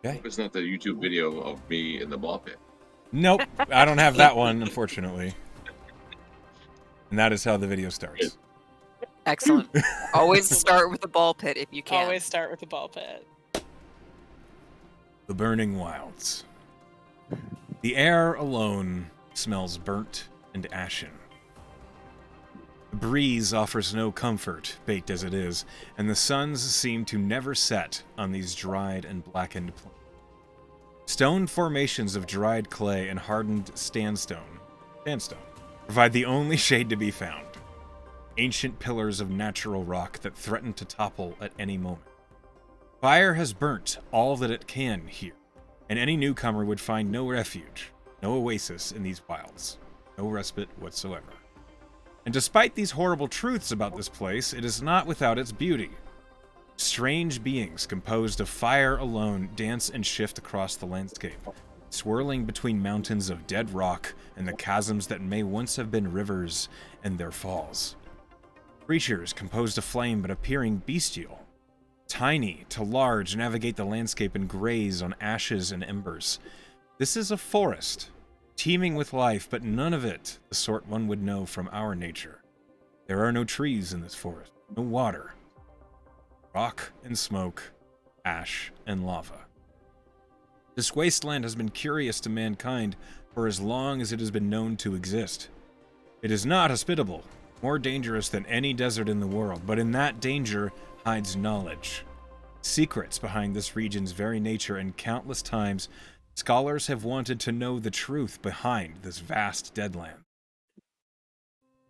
Okay. It's not the YouTube video of me in the ball pit. Nope, I don't have that one, unfortunately. And that is how the video starts. Excellent. Always start with the ball pit if you can. Always start with the ball pit. The Burning Wilds. The air alone smells burnt and ashen. The breeze offers no comfort, baked as it is, and the suns seem to never set on these dried and blackened plains. Stone formations of dried clay and hardened sandstone provide the only shade to be found. Ancient pillars of natural rock that threaten to topple at any moment. Fire has burnt all that it can here, and any newcomer would find no refuge, no oasis in these wilds, no respite whatsoever. And despite these horrible truths about this place, it is not without its beauty. Strange beings composed of fire alone dance and shift across the landscape, swirling between mountains of dead rock and the chasms that may once have been rivers and their falls. Creatures composed of flame but appearing bestial. Tiny to large, navigate the landscape and graze on ashes and embers. This is a forest, teeming with life, but none of it the sort one would know from our nature. There are no trees in this forest, no water. Rock and smoke, ash and lava. This wasteland has been curious to mankind for as long as it has been known to exist. It is not hospitable, more dangerous than any desert in the world, but in that danger hides knowledge. Secrets behind this region's very nature, and countless times scholars have wanted to know the truth behind this vast deadland.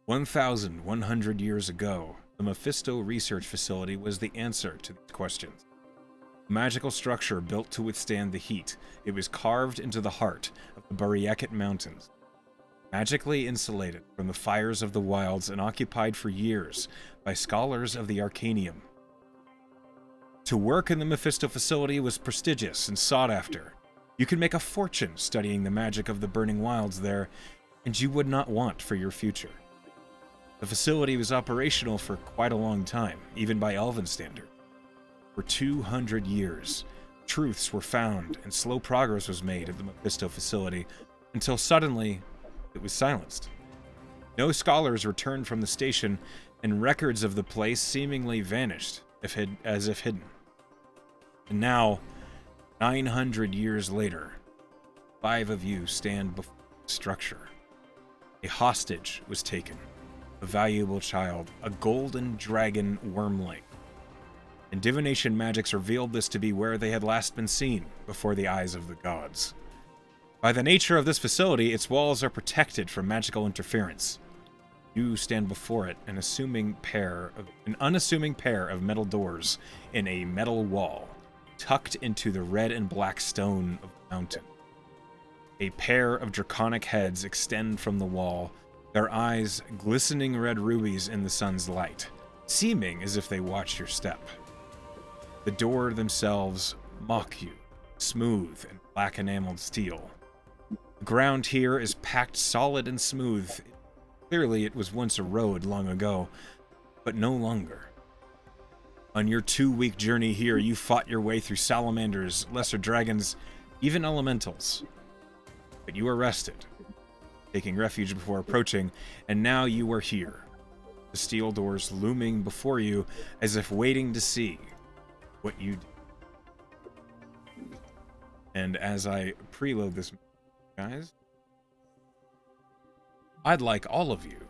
1,100 years ago, the Mephisto Research Facility was the answer to these questions. A magical structure built to withstand the heat, it was carved into the heart of the Bariaket Mountains. Magically insulated from the fires of the wilds and occupied for years by scholars of the Arcanium. To work in the Mephisto Facility was prestigious and sought after. You could make a fortune studying the magic of the Burning Wilds there, and you would not want for your future. The facility was operational for quite a long time, even by Elven standard. For 200 years, truths were found and slow progress was made at the Mephisto Facility, until suddenly it was silenced. No scholars returned from the station, and records of the place seemingly vanished, as if hidden. And now, 900 years later, 5 of you stand before the structure. A hostage was taken, a valuable child, a golden dragon wormling. And divination magics revealed this to be where they had last been seen before the eyes of the gods. By the nature of this facility, its walls are protected from magical interference. You stand before it, an unassuming pair of metal doors in a metal wall, tucked into the red and black stone of the mountain. A pair of draconic heads extend from the wall, their eyes glistening red rubies in the sun's light, seeming as if they watch your step. The door themselves mock you, smooth and black enameled steel. The ground here is packed solid and smooth. Clearly it was once a road long ago, but no longer. On your 2-week journey here, you fought your way through salamanders, lesser dragons, even elementals. But you were rested, taking refuge before approaching, and now you are here. The steel doors looming before you as if waiting to see what you do. And as I preload this, guys, I'd like all of you to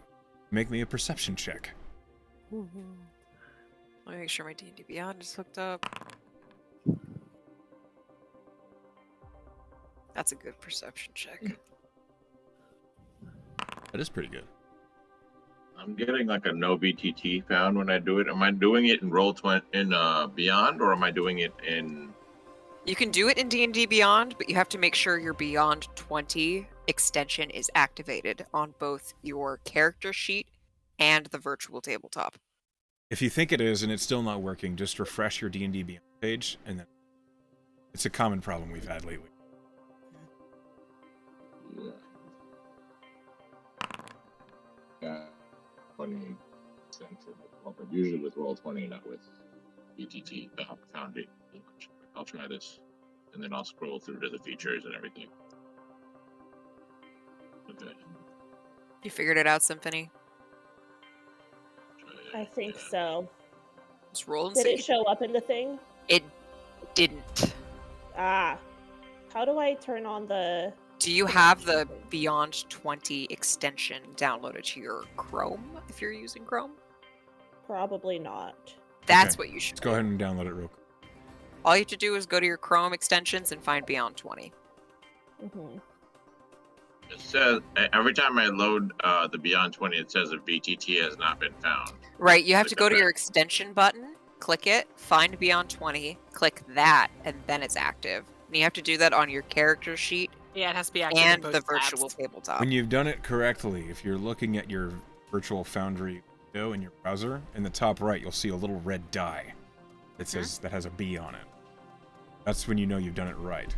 make me a perception check. Let me make sure my D&D Beyond is hooked up. That's a good perception check. That is pretty good. I'm getting like a no BTT found when I do it. Am I doing it in Roll20 in Beyond, or am I doing it in? You can do it in D&D Beyond, but you have to make sure your Beyond 20 extension is activated on both your character sheet and the virtual tabletop. If you think it is and it's still not working, just refresh your D&D Beyond page, and then it's a common problem we've had lately. Yeah. 20 cents. Well, but usually with Roll20, not with BTT. Found it. I'll try this. and then I'll scroll through to the features and everything. Okay. You figured it out, Symphony? I think so. Just roll and Did see. it show up in the thing? It didn't. Ah. How do I turn on the... Do you have the Beyond 20 extension downloaded to your Chrome if you're using Chrome? Probably not. That's Okay, what you should Let's go ahead and download it real quick. All you have to do is go to your Chrome extensions and find Beyond 20. Mm-hmm. It says every time I load the Beyond 20, it says a VTT has not been found. Right, you have to Click go on to that. your extension button, click it, find Beyond 20, click that, and then it's active. And you have to do that on your character sheet Yeah, it has to be active in and both the tabs. virtual tabletop. When you've done it correctly, if you're looking at your virtual foundry window in your browser, in the top right, you'll see a little red die that says that has a B on it. That's when you know you've done it right.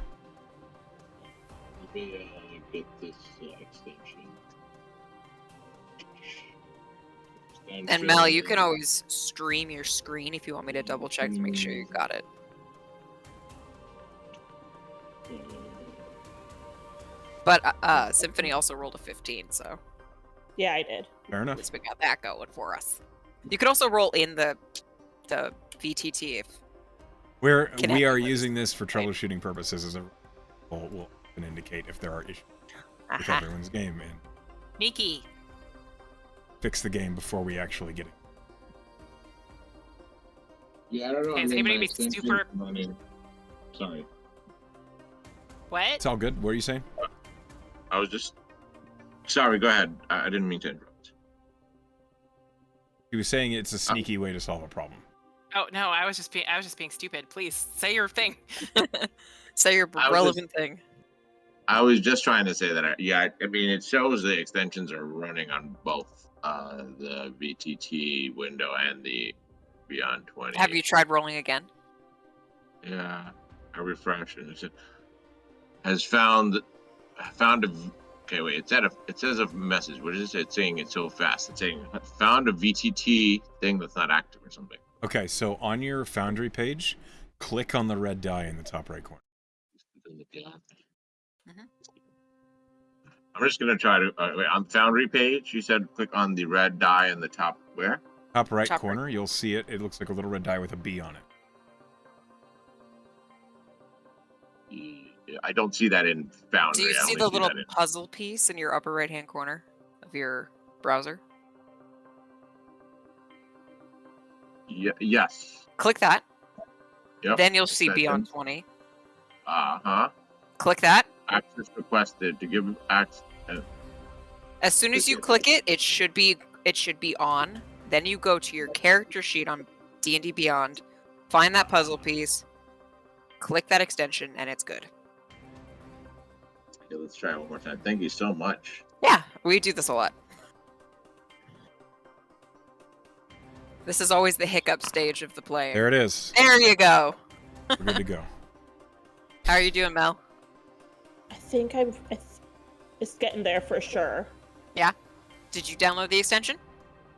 Maybe get this extension. And Mel, you can always stream your screen if you want me to double check to make sure you got it. But Symphony also rolled a 15, so Yeah, I did. Fair at enough. least we got that going for us. You could also roll in the VTT if We Connect are with using this for right. troubleshooting purposes as a will can indicate if there are issues with Aha. everyone's game and Nikki. fix the game before we actually get it. Yeah, I don't know. Okay, I is mean, anybody my be extension super- is running. Sorry. What? It's all good. What are you saying? I was just. Sorry, go ahead. I didn't mean to interrupt. He was saying it's a sneaky way to solve a problem. Oh no, I was just being stupid. Please say your thing. say your I was relevant thing. I was just trying to say that. I mean, it shows the extensions are running on both the VTT window and the Beyond 20. Have you tried rolling again? Yeah, I refreshed and it said, has found a. Okay, wait. It says a message. What is it say? It's saying it so fast. It's saying found a VTT thing that's not active or something. Okay, so on your Foundry page, click on the red die in the top right corner. I'm just gonna try to wait, on Foundry page. You said click on the red die in the top where? Top right Top right. corner, you'll see it. It looks like a little red die with a B on it. I don't see that in Foundry. Do you I see only the little that in- puzzle piece in your upper right hand corner of your browser? Yes. Click that. Yep. Then you'll see Extension. Beyond 20. Click that. Access requested to give access. As soon as you click it, it should be on. Then you go to your character sheet on D&D Beyond, find that puzzle piece, click that extension, and it's good. Okay, let's try it one more time. Thank you so much. Yeah, we do this a lot. This is always the hiccup stage of the play. There it is. There you go. We're good to go. How are you doing, Mel? I think it's getting there for sure. Did you download the extension?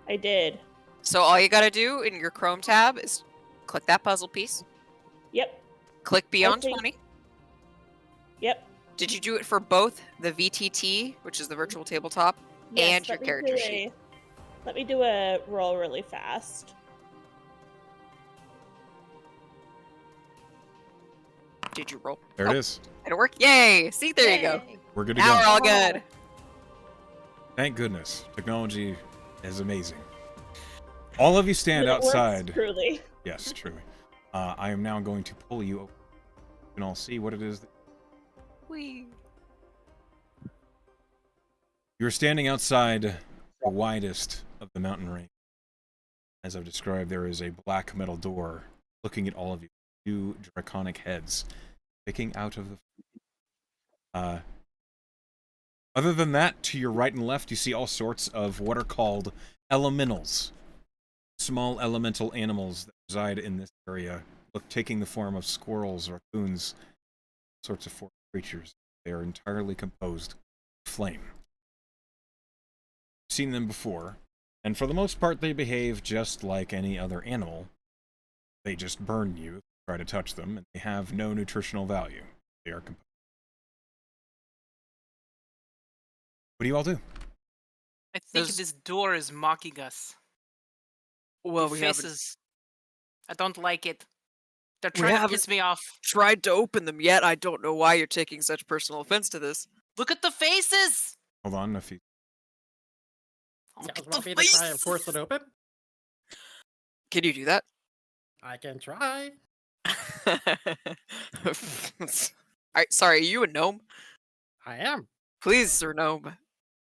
I did. So all you gotta do in your Chrome tab is click that puzzle piece, Yep. click Beyond think- 20. Yep. Did you do it for both the VTT, which is the virtual tabletop, Yes, and your let me character do sheet? Let me do a roll really fast. Did you roll? There it is. It'll work. Yay! See, there you go. Yay. We're good to Now we're go. all good. Thank goodness. Technology is amazing. All of you stand It works, outside. truly. Yes, truly. I am now going to pull you over. You can all see what it is. Whee. You're standing outside the widest of the mountain range. As I've described, there is a black metal door looking at all of you. Two draconic heads sticking out of the... Other than that, to your right and left, you see all sorts of what are called elementals. Small elemental animals that reside in this area, taking the form of squirrels, raccoons, sorts of forest creatures. They are entirely composed of flame. You've seen them before, and for the most part they behave just like any other animal. They just burn you try to touch them, and they have no nutritional value. They are composed. What do you all do? I think Those- this door is mocking us. Well, The we haven't faces. I don't like it. They're We trying to haven't- piss me off. tried to open them yet. I don't know why you're taking such personal offense to this. Look at the faces. Hold on, if you... Look Sounds at want the me to try and force faces. it open? Can you do that? I can try. Sorry, are you a gnome? I am. Please, Sir Gnome,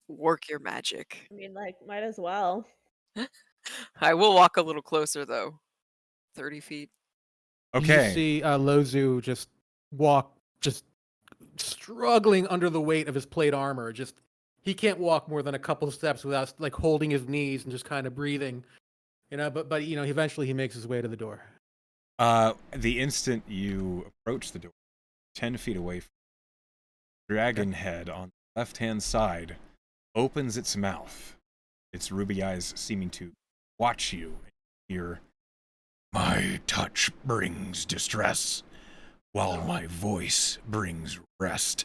work your magic. I mean, like, might as well. I will walk a little closer, though. 30 feet. You just Okay. see Lozu just walk, just struggling under the weight of his plate armor. Just he can't walk more than a couple of steps without like holding his knees and just kind of breathing. You know, but you know, eventually he makes his way to the door. The instant you approach the door, 10 feet away from the dragon head on the left-hand side opens its mouth, its ruby eyes seeming to watch you and hear, "My touch brings distress, while my voice brings rest.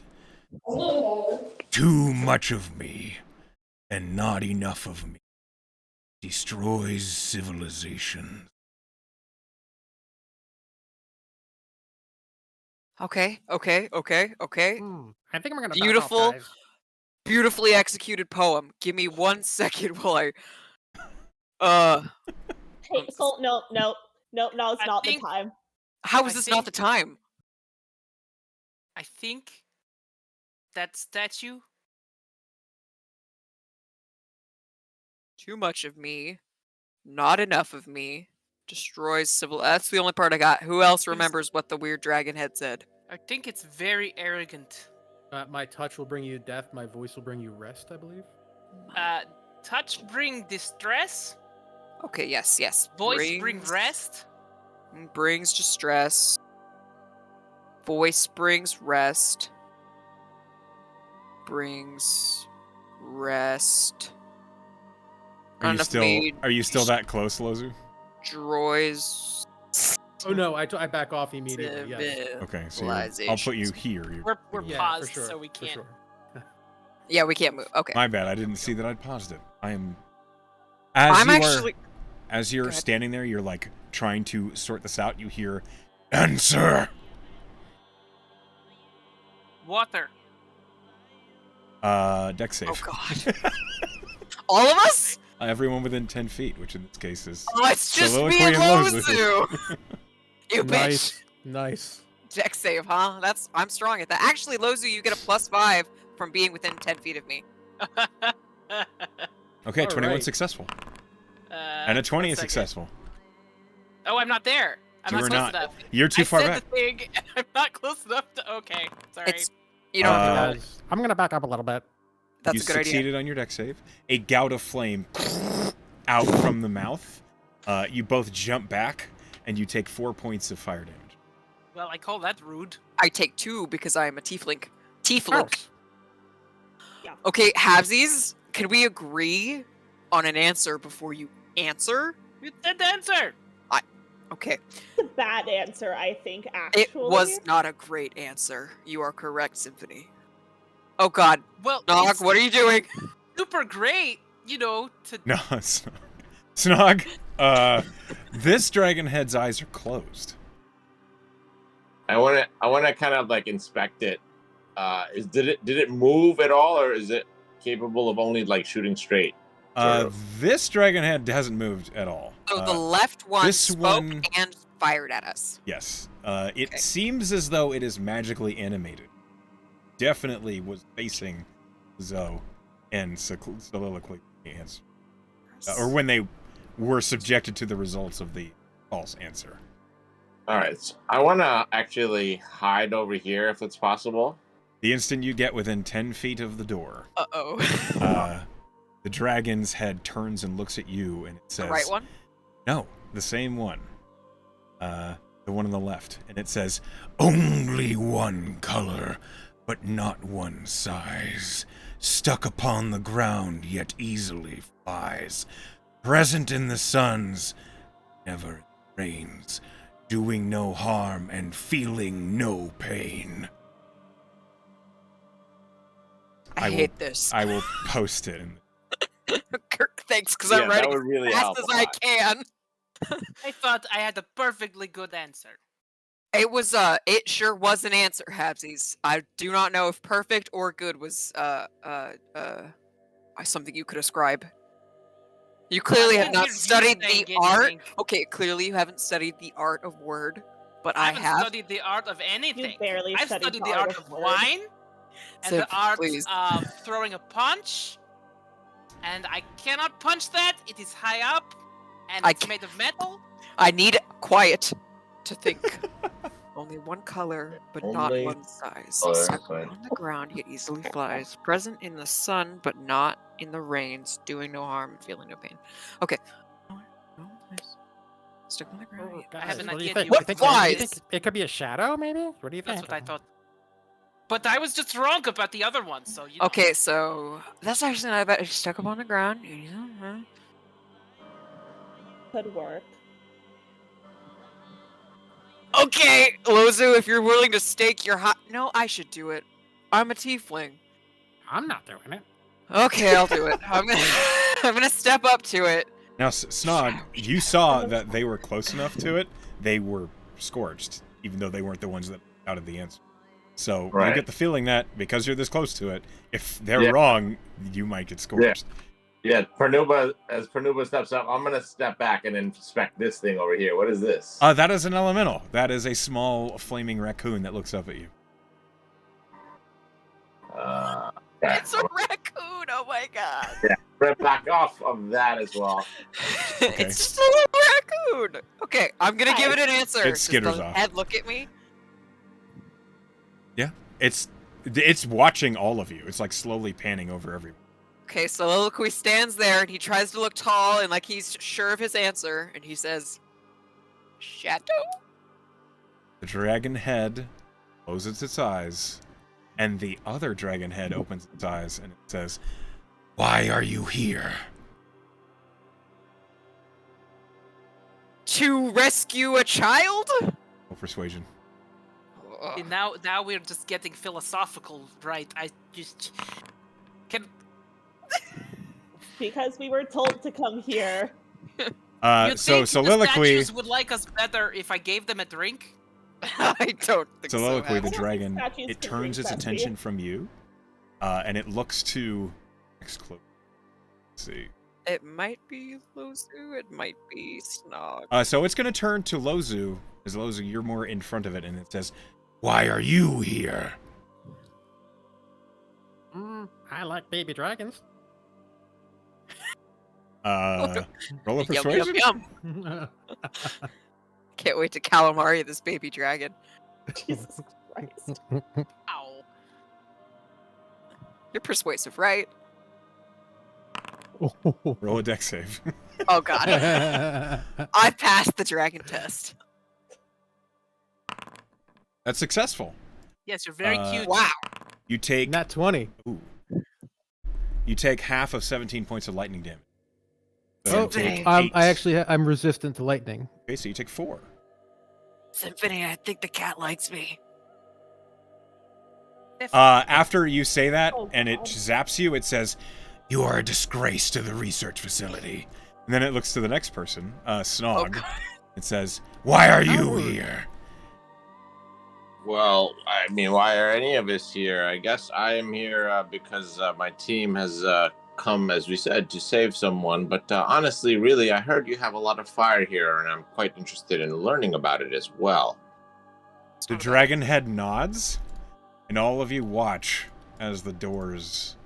Too much of me, and not enough of me, destroys civilization." Okay. I think I'm gonna back off, Beautiful. guys. Beautifully executed poem. Give me 1 second while I. Hey, so no, it's I not think- the time. How is I this not the think- time? I think that statue. Too much of me, not enough of me, destroys civil. That's the only part I got. Who else remembers what the weird dragon head said? I think it's very arrogant. My touch will bring you death. My voice will bring you rest, I believe. Touch bring distress. Okay, yes. Voice bring rest. Brings distress. Voice brings rest. Brings rest. Are you Enough still me that close, Lozu? Destroys. Oh no, I back off immediately. Yes. Okay, so I'll put you here. We're Yeah, paused, for sure. so we for can't. sure. Yeah, we can't move. Okay. My bad, I didn't see that I'd paused it. I am... As you're Go ahead. standing there, you're like trying to sort this out, you hear, "Answer!" Water. Deck save. Oh god. All of us? Everyone within 10 feet, which in this case is... Oh, it's just Soliloquy me and and Lozu. Lozu. You bitch. Nice. Deck save, huh? I'm strong at that. Actually, Lozu, you get a +5 from being within 10 feet of me. Okay, All 21 right. successful. And a 20 is 1 second. successful. Oh, I'm not there. I'm You not are close not. enough. You're too I far said back. the thing, and I'm not close enough to. Okay, sorry. It's you know Guys, I'm gonna back up a little bit. that's You a good idea. succeeded on your deck save. A gout of flame out from the mouth. You both jump back, and you take 4 points of fire damage. Well, I call that rude. I take 2 because I am a tiefling. Tiefling. Oh, Okay, halvesies, can we agree on an answer before you answer? You did the answer. Okay, It's a bad answer, I think, actually. it was not a great answer. You are correct, Symphony. Oh god, Well, Nog, it's what are you doing? super great. You know, to No, it's not. Snog, this dragon head's eyes are closed. I wanna kind of like inspect it. Did it move at all, or is it capable of only like shooting straight? This dragon head hasn't moved at all. So the left one this spoke one- and fired at us. Yes. It Okay. seems as though it is magically animated. Definitely was facing Zoe and soliloquy answer. Or when they were subjected to the results of the false answer. All right, so I want to actually hide over here if it's possible. The instant you get within 10 feet of the door, Uh-oh. the dragon's head turns and looks at you, and it says... The right one? No, the same one. The one on the left. And it says, "Only one color, but not one size. Stuck upon the ground, yet easily flies. Present in the suns, never in the rains. doing no harm and feeling no pain. I hate this. I will post it. Thanks, because I'm that writing would really as fast help as a I lot. can. I thought I had a perfectly good answer. It was it sure was an answer, Habsies. I do not know if perfect or good was something you could ascribe. You clearly have didn't not hear you studied the saying art. anything. Okay, clearly you haven't studied the art of word, but I I haven't have. studied the art of anything. You barely I've studied studied the art of word. wine and Sip, the art please. of throwing a punch. And I cannot punch that. It is high up, and I it's made of metal. I need quiet to think. Only one color, but not Only one size. color, Stuck fine. on the ground, yet easily flies. Present in the sun, but not in the rains. Doing no harm and feeling no pain. Okay. Stuck on the ground. yet I have an What do you idea. think? You What You think flies? you think it could be a shadow, maybe? What do you think? That's what I thought. But I was just wrong about the other one, so you know. Okay, so that's actually not bad. It's stuck up on the ground. Could work. Okay, Lozu, if you're willing to stake your hot. No, I should do it. I'm a tiefling. I'm not doing it. Okay, I'll do it. I'm gonna, I'm gonna step up to it. Now, Snog, you saw that they were close enough to it. They were scorched, even though they weren't the ones that doubted the answer. So you get the feeling that because you're this close to it, if they're wrong, you might get scorched. Yeah, as Penumbra steps up, I'm gonna step back and inspect this thing over here. What is this? That is an elemental. That is a small flaming raccoon that looks up at you. It's a raccoon. Oh my god. Yeah, we're gonna back off of that as well. It's just a little raccoon. Okay, I'm gonna give it an answer. It skitters Does the off. head look at me? Yeah, it's watching all of you. It's like slowly panning over everyone. Okay, so Soliloquy stands there and he tries to look tall and like he's sure of his answer, and he says, "Shadow." The dragon head closes its eyes, and the other dragon head opens its eyes, and it says, "Why are you here?" To rescue a child? No persuasion. See, now we're just getting philosophical, right? I just can. Because we were told to come here. You So think soliloquy, the statues would like us better if I gave them a drink? I don't think soliloquy, so. the think dragon, statues it can turns drink its that attention beer. from you, and it looks to next close. Let's see. It might be Lozu, it might be Snog. So it's going to turn to Lozu, as Lozu, you're more in front of it, and it says, "Why are you here?" I like baby dragons. Roll a Yum, yum, persuasion. yum. Can't wait to calamari this baby dragon. Jesus Christ. Ow. You're persuasive, right? Roll a deck save. Oh god. I passed the dragon test. That's successful. Yes, you're very cute. Wow. You take Not 20. ooh, you take half of 17 points of lightning damage. So Oh, you take dang. 8. I'm resistant to lightning. Okay, so you take 4. Symphony, I think the cat likes me. After you say that, Oh, and it God. zaps you, it says, "You are a disgrace to the research facility." And then it looks to the next person, Snog. God. It says, "Why are you Oh. here?" Well, I mean, why are any of us here? I guess I am here because my team has come, as we said, to save someone. But honestly, really, I heard you have a lot of fire here, and I'm quite interested in learning about it as well. The dragon head nods, and all of you watch as the doors.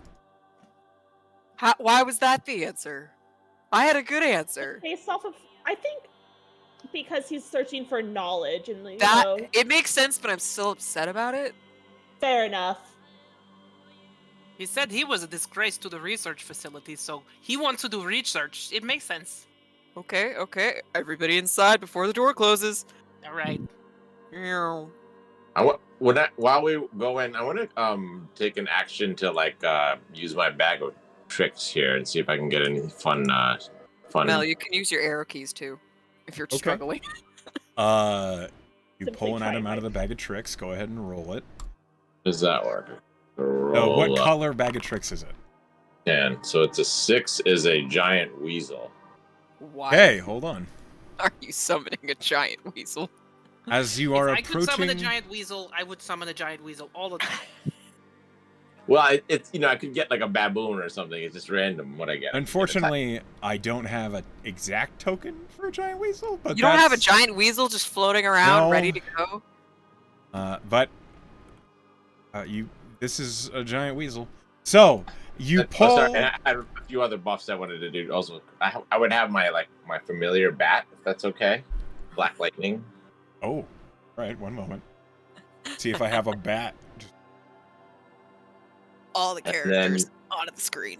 Why was that the answer? I had a good answer. Based off of, I think, because he's searching for knowledge and, you That know, it makes sense, but I'm still upset about it. fair enough. He said he was a disgrace to the research facility, so he wants to do research. It makes sense. Okay, okay. Everybody inside before the door closes. All right. Meow. While we go in, I want to take an action to use my bag of tricks here and see if I can get any fun. Mel, you can use your arrow keys too, if you're Okay. struggling. You Simply pull an try item out of the right. bag of tricks. Go ahead and roll it. Does that work? So what Roll up color bag of tricks is it? 10. So it's a 6 is a giant weasel. Why Hey, hold on. are you summoning a giant weasel? As you If are I could summon a approaching, giant weasel, I would summon a giant weasel all the time. Well, it's I could get like a baboon or something. It's just random what I get. unfortunately, I don't have an exact token for a giant weasel. But You don't have a that's- giant weasel just floating around, No. ready to go? But this is a giant weasel. So you pull. Sorry, I had a few other buffs I wanted to do. Also, I would have my familiar bat, if that's okay. Black lightning. Oh, right. One moment. See if I have a bat. All the And characters onto the screen.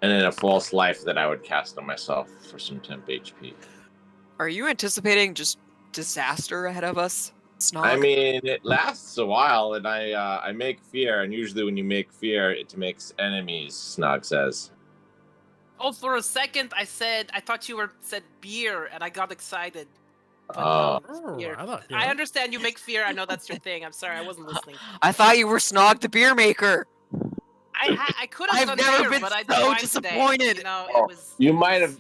And then a false life that I would cast on myself for some temp HP. Are you anticipating just disaster ahead of us, Snog? I mean, it lasts a while, and I make fear, and usually when you make fear, it makes enemies. Snog says. Oh, for a second, I thought you said beer, and I got excited. But Oh. no, it's Oh, beer. I thought, I yeah. understand you make fear. I know that's your thing. I'm sorry, I wasn't listening. I thought you were Snog the beer maker. I could have I've done never beer, been but I so did wine disappointed. Today. You know, Oh, it was. you might have.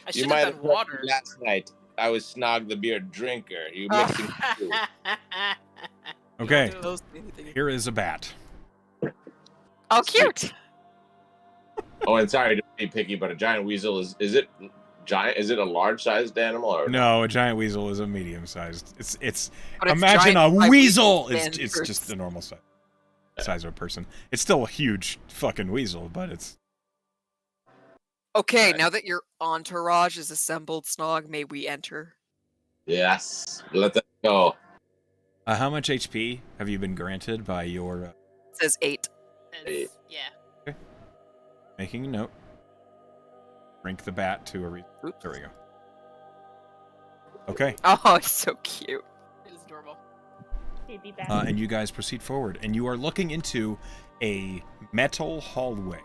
I You should might have have done water. last night. I was Snog the beer drinker. You Oh. mixing the two. Okay, Don't here is a bat. Oh, cute. Oh, and sorry to be picky, but a giant weasel is it giant? Is it a large-sized animal or No, a giant weasel is a medium-sized. It's But it's imagine giant a by weasel. weasel It's standards. just the normal size of a person. It's still a huge fucking weasel, but it's Okay, Right. now that your entourage is assembled, Snog, may we enter? Yes, let that go. how much HP have you been granted by your It says 8. Yeah. making a note? Rank the bat to a Oops. There we go. Okay, Oh, it's so cute. It is adorable. Baby bat. and you guys proceed forward, and you are looking into a metal hallway.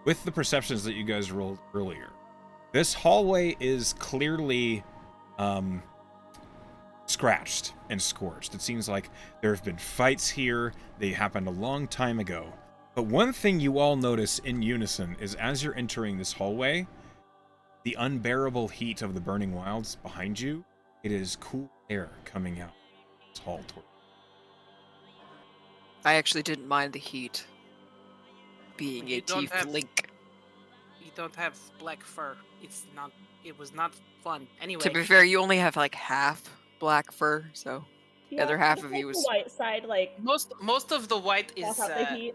With the perceptions that you guys rolled earlier, this hallway is clearly scratched and scorched. It seems like there have been fights here. They happened a long time ago. But one thing you all notice in unison is as you're entering this hallway, the unbearable heat of the burning wilds behind you, it is cool air coming out of this hall toward. I actually didn't mind the heat. Being You a don't teeth have- link. You don't have black fur. It was not fun. Anyway. To be fair, you only have like half black fur, so the other half it's of like you the is- white side, like Most of the white is block out the heat.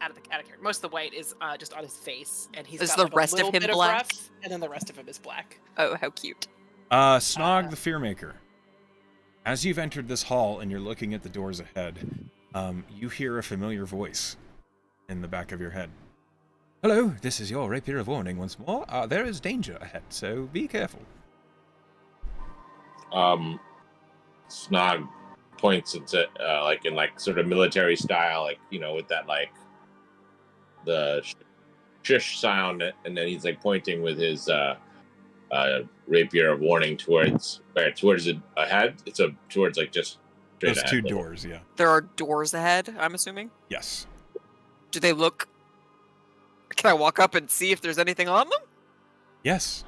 out of character. Most of the white is just on his face, and he's Is got the like, a rest of little him bit black? rough, and then the rest of him is black. Oh, how cute. Snog the Fearmaker. As you've entered this hall and you're looking at the doors ahead, you hear a familiar voice in the back of your head. Hello, this is your rapier of warning once more. There is danger ahead, so be careful. Snog points into like in like sort of military style, like with that like the shish sound, and then he's like pointing with his rapier of warning towards it ahead. It's towards like just straight Those ahead. two doors, yeah. There are doors ahead, I'm assuming. Yes. Do they look... Can I walk up and see if there's anything on them? Yes.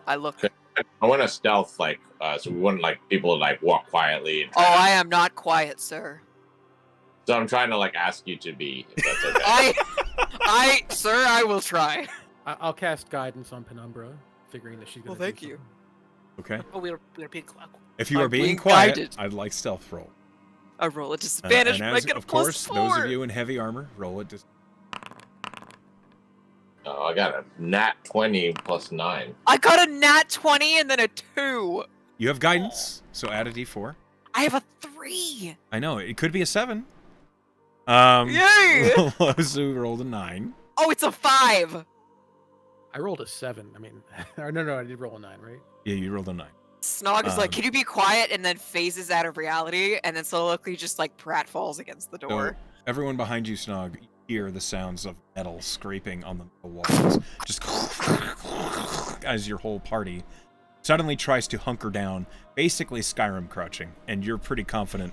I look. Okay. I want to stealth so we want like people to like walk quietly. Oh, I am not quiet, sir. So I'm trying to like ask you to be, if that's okay. Sir, I will try. I'll cast guidance on Penumbra, figuring that she's gonna. Well, do thank you. something. Okay. Oh, we're being If you I'm are being being quiet, guided. I'd like stealth roll. I roll a disadvantage, and but I as, get a of course, +4. those of you in heavy armor, roll it. Oh, I got a nat 20 plus 9. I got a nat 20 and then a 2. You have guidance, so add a d4. I have a 3. I know, it could be a 7. Yay! So rolled a 9. Oh, it's a 5. I rolled a 7. I mean, or no, I did roll a 9, right? Yeah, you rolled a 9. Snog is like, Um, can you be quiet? And then phases out of reality, and then slowly just like pratfalls against the So door. everyone behind you, Snog, you hear the sounds of metal scraping on the walls. Just as your whole party suddenly tries to hunker down, basically Skyrim crouching, and you're pretty confident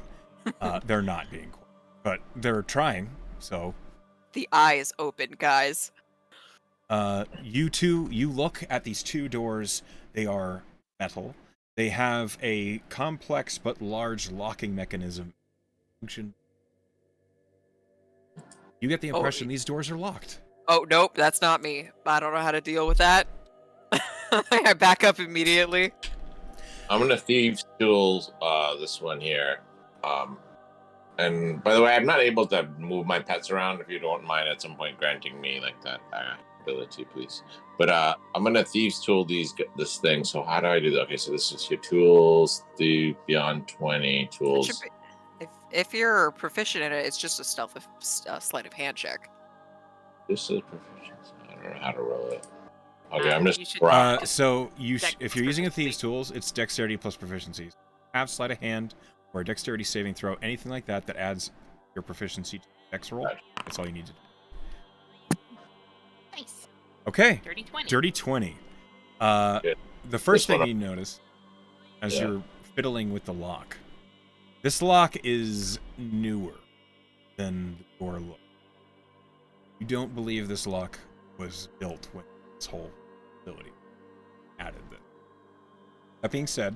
they're not being quiet. But they're trying, so... The eye is open, guys. You look at these two doors. They are metal. They have a complex but large locking mechanism. You get the impression these doors are locked. Oh, nope, that's not me. I don't know how to deal with that. I back up immediately. I'm gonna thieves tools this one here. And by the way, I'm not able to move my pets around. If you don't mind, at some point granting me like that ability, please. But I'm gonna thieves tool this thing. So how do I do that? Okay, so this is your tools. The beyond 20 tools. If you're proficient in it, it's just a sleight of hand check. This is proficiency. I don't know how to roll it. Okay, I'm You just. should- So Dex if you're using a thieves proficiency. tools, it's dexterity plus proficiency. Have sleight of hand or a dexterity saving throw, anything like that adds your proficiency to the dex roll. That's all you need to do. Nice. Okay, Dirty 20. dirty 20. Good. The first This one thing you notice as Yeah. you're fiddling with the lock, this lock is newer than the door looked. You don't believe this lock was built when this whole facility added this. That being said,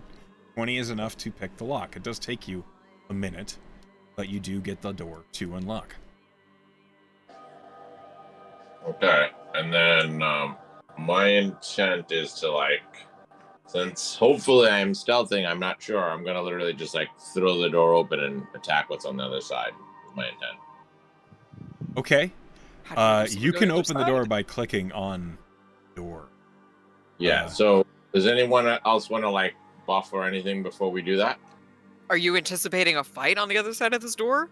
20 is enough to pick the lock. It does take you a minute, but you do get the door to unlock. Okay, and then my intent is to since hopefully I'm stealthing, I'm not sure. I'm gonna literally just throw the door open and attack what's on the other side. Is my intent. Okay. How do you You go can to the open the side? door by clicking on the door. Yeah. So does anyone else want to buff or anything before we do that? Are you anticipating a fight on the other side of this door?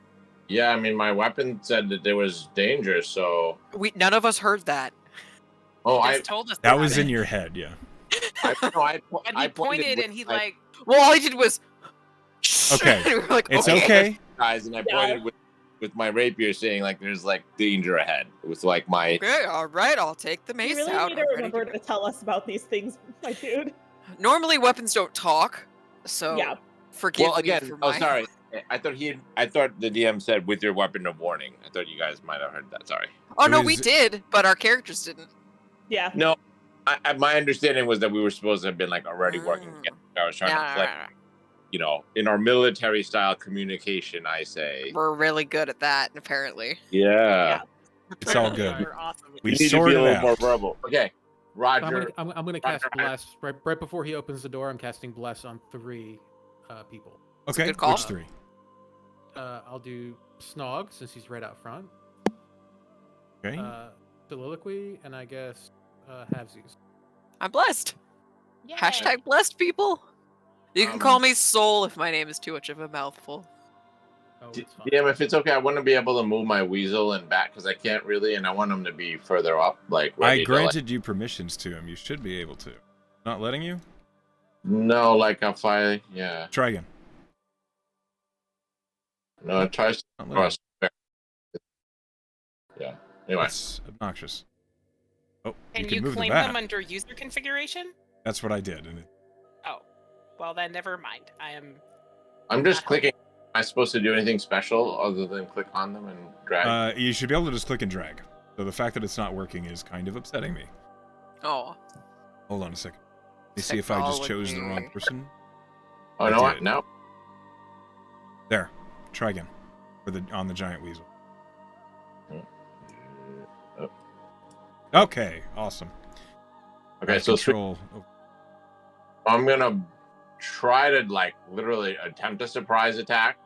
Yeah, I mean my weapon said that there was danger, so None of us heard that. I Just told us That about was it. in your head, yeah. And he pointed with and he my Well, all I did was. Okay. We were like, It's okay. guys, and I pointed with my rapier, saying there's danger ahead with my. Okay, all right, I'll take the mace You really out. need to I'm ready remember go. to tell us about these things, my dude. Normally, weapons don't talk, so Yeah. forgive Well, again, me for my... sorry. I thought the DM said with your weapon of warning. I thought you guys might have heard that. Sorry. Oh, It no, was- we did, but our characters didn't. Yeah. No, my understanding was that we were supposed to have been already working together. I was trying to play, in our military style communication. I say, We're really good at that, apparently. yeah. It's all Apparently good. you're awesome. We You need to sorted be a it little out. more verbal. Okay, Roger. I'm gonna cast bless right before he opens the door. I'm casting bless on 3 people. Okay, good call. which 3? I'll do Snog since he's right out front. Okay. Soliloquy and I guess Halvesies. I'm blessed. Yay. Hashtag blessed, people. You can call me Soul if my name is too much of a mouthful. Oh, it's fine. DM, if it's okay, I want to be able to move my weasel and back because I can't really, and I want him to be further up, I ready to, granted you permissions to him. You should be able to. Not letting you? No, if I, yeah. Try again. No, it tries to Not letting cross. Yeah. Anyway. That's obnoxious. Oh, And you can you move claim the bat. them under user configuration? That's what I did. And Oh, well then never mind. I'm just clicking. Am I supposed to do anything special other than click on them and drag? you should be able to just click and drag. So the fact that it's not working is kind of upsetting me. Oh. Hold on a second. Let me see if I just chose the wrong Technology. person. oh, I no, what? did. No. There. Try again. On the giant weasel. Oh. Okay, awesome. Okay, so control. I'm gonna try to literally attempt a surprise attack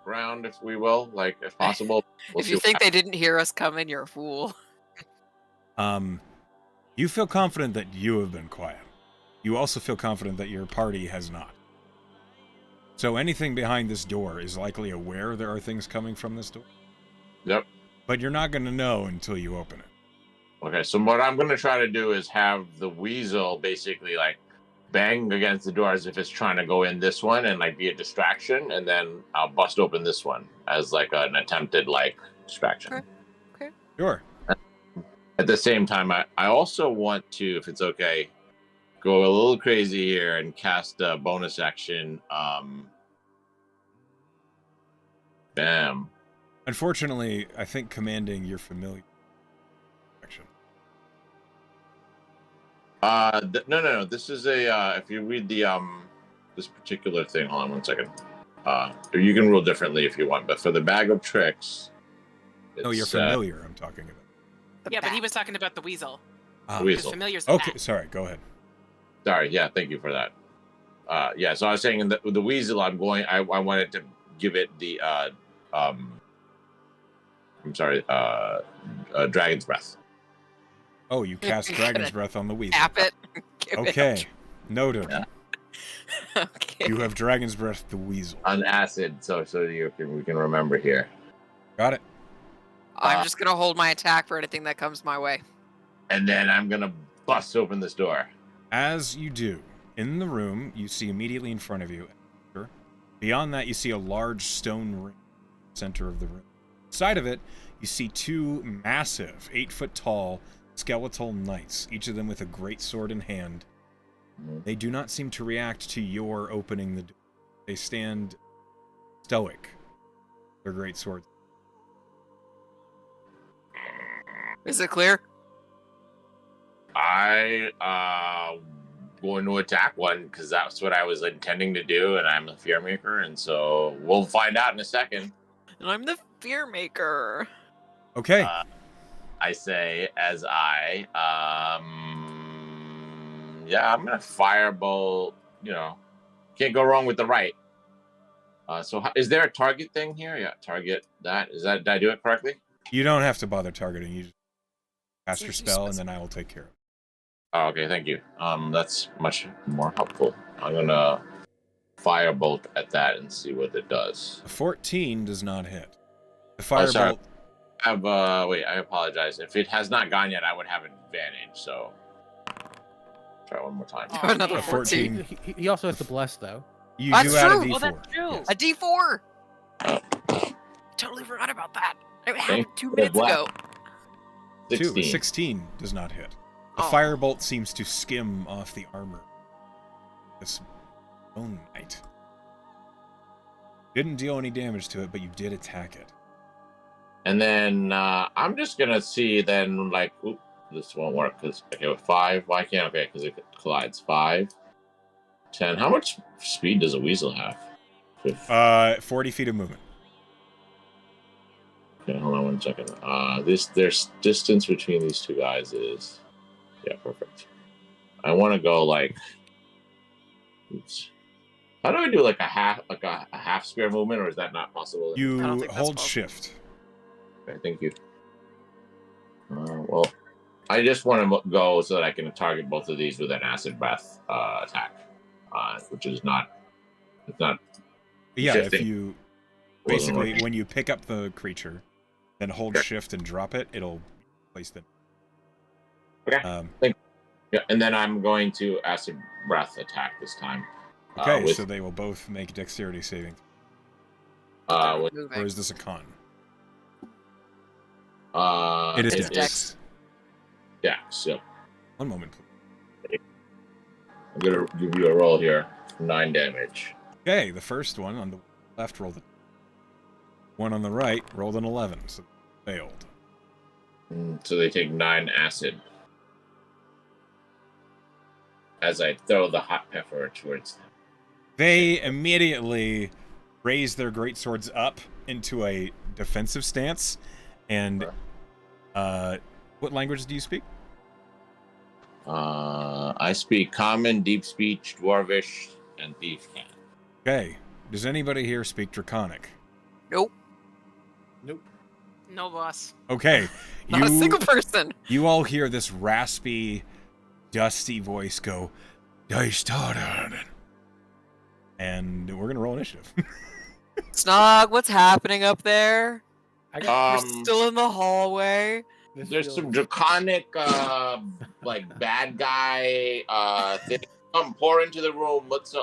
round, if we will, if possible. We'll If see you what think they didn't hear us coming, you're a fool. You feel confident that you have been quiet. You also feel confident that your party has not. So anything behind this door is likely aware there are things coming from this door. Yep. But you're not going to know until you open it. Okay, so what I'm gonna try to do is have the weasel basically bang against the door as if it's trying to go in this one and be a distraction, and then I'll bust open this one as an attempted distraction. Okay. Sure. At the same time, I also want to, if it's okay, go a little crazy here and cast a bonus action. Bam. Unfortunately, I think commanding your familiar action. No. This is a if you read the this particular thing. Hold on 1 second. You can rule differently if you want, but for the bag of tricks. No, you're familiar. I'm talking about. Yeah, but he was talking about the weasel. Weasel. Familiar's Okay, that. sorry. Go ahead. Sorry. Yeah, thank you for that. Yeah. So I was saying in the weasel, I wanted to give it the dragon's breath. Oh, you cast Dragon's Breath on the weasel. Tap it. Give it Okay, noted. Yeah. Okay. You have Dragon's Breath the weasel. On acid, so we can remember here. Got it. I'm just gonna hold my attack for anything that comes my way. And then I'm gonna bust open this door. As you do, in the room, you see immediately in front of you. Beyond that, you see a large stone ring in the center of the room. Inside of it, you see two massive, 8-foot-tall skeletal knights, each of them with a great sword in hand. They do not seem to react to your opening the door. They stand stoic. Their great swords. Is it clear? I going to attack one because that's what I was intending to do, and I'm a fear maker, and so we'll find out in a second. And I'm the fear maker. Okay. I say as I'm gonna firebolt. Can't go wrong with the right. So is there a target thing here? Yeah, target that. Did I do it correctly? You don't have to bother targeting. You just cast your spell, and then I will take care of it. Oh, okay, thank you. That's much more helpful. I'm gonna firebolt at that and see what it does. A 14 does not hit. The Oh, sorry. firebolt. Wait, I apologize. If it has not gone yet, I would have an advantage. So try one more time. Oh, Another A 14. He also has to bless, though. You That's do add a true. D4. Oh, that's true. Yes. A D4. Totally forgot about that. It happened 2 you. minutes Black. ago. 16. 16 does not hit. The Oh. firebolt seems to skim off the armor. This bone knight. Didn't deal any damage to it, but you did attack it. And then I'm just gonna see then oop, this won't work because with 5. Why can't? Okay, because it collides. 5, 10. How much speed does a weasel have? 40 feet of movement. Okay, hold on 1 second. There's distance between these two guys is, yeah, perfect. I want to go oops. How do I do a half square movement, or is that not possible? I don't You think that's hold possible. shift. Okay, thank you. Well, I just want to go so that I can target both of these with an acid breath attack, which is not. It's not. Yeah, shifting. if you Wasn't basically working. when you pick up the creature, then hold Okay. shift and drop it, it'll place them. Okay. Yeah, and then I'm going to acid breath attack this time. Okay, so they will both make dexterity saving. With, Moving. Or is this a con? it is It's dex. dex. Yeah, so One moment, please. I'm gonna give you a roll here. 9 damage. Okay, the first one on the left rolled a one on the right rolled an 11, so failed. So they take 9 acid. As I throw the hot pepper towards them. They immediately raise their great swords up into a defensive stance, and what language do you speak? I speak Common, Deep Speech, Dwarvish, and Thief Can. Okay, does anybody here speak Draconic? Nope. No, boss. Okay, Not a single person. you all hear this raspy, dusty voice go, "I started," and we're gonna roll initiative. Snog, what's happening up there? I We're still in the hallway. There's some draconic, bad guy thing. Come pour into the room. Let's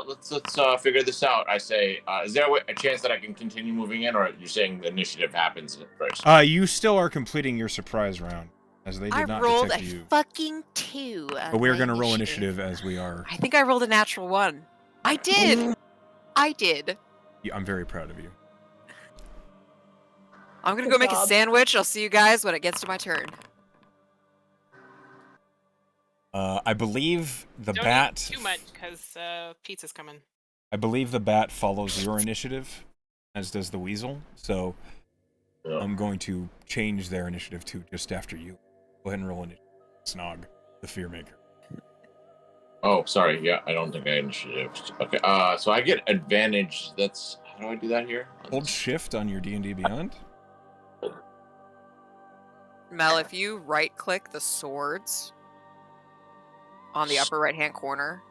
figure this out. I say, is there a chance that I can continue moving in, or you're saying the initiative happens first? You still are completing your surprise round. as they I did not rolled detect a you. fucking 2. But we're going to roll initiative as we are. I think I rolled a natural 1. I did. I did. Yeah, I'm very proud of you. I'm gonna Good go make a job. sandwich. I'll see you guys when it gets to my turn. I believe the Don't bat. eat too much because pizza's coming. I believe the bat follows your initiative, as does the weasel. So Yeah. I'm going to change their initiative to just after you. Go ahead and roll initiative. Snog, the fear maker. Oh, sorry. Yeah, I don't think I initiative. Okay. So I get advantage. That's how do I do that here? Hold shift on your D&D Beyond. Mel, if you right-click the swords on the upper right-hand corner,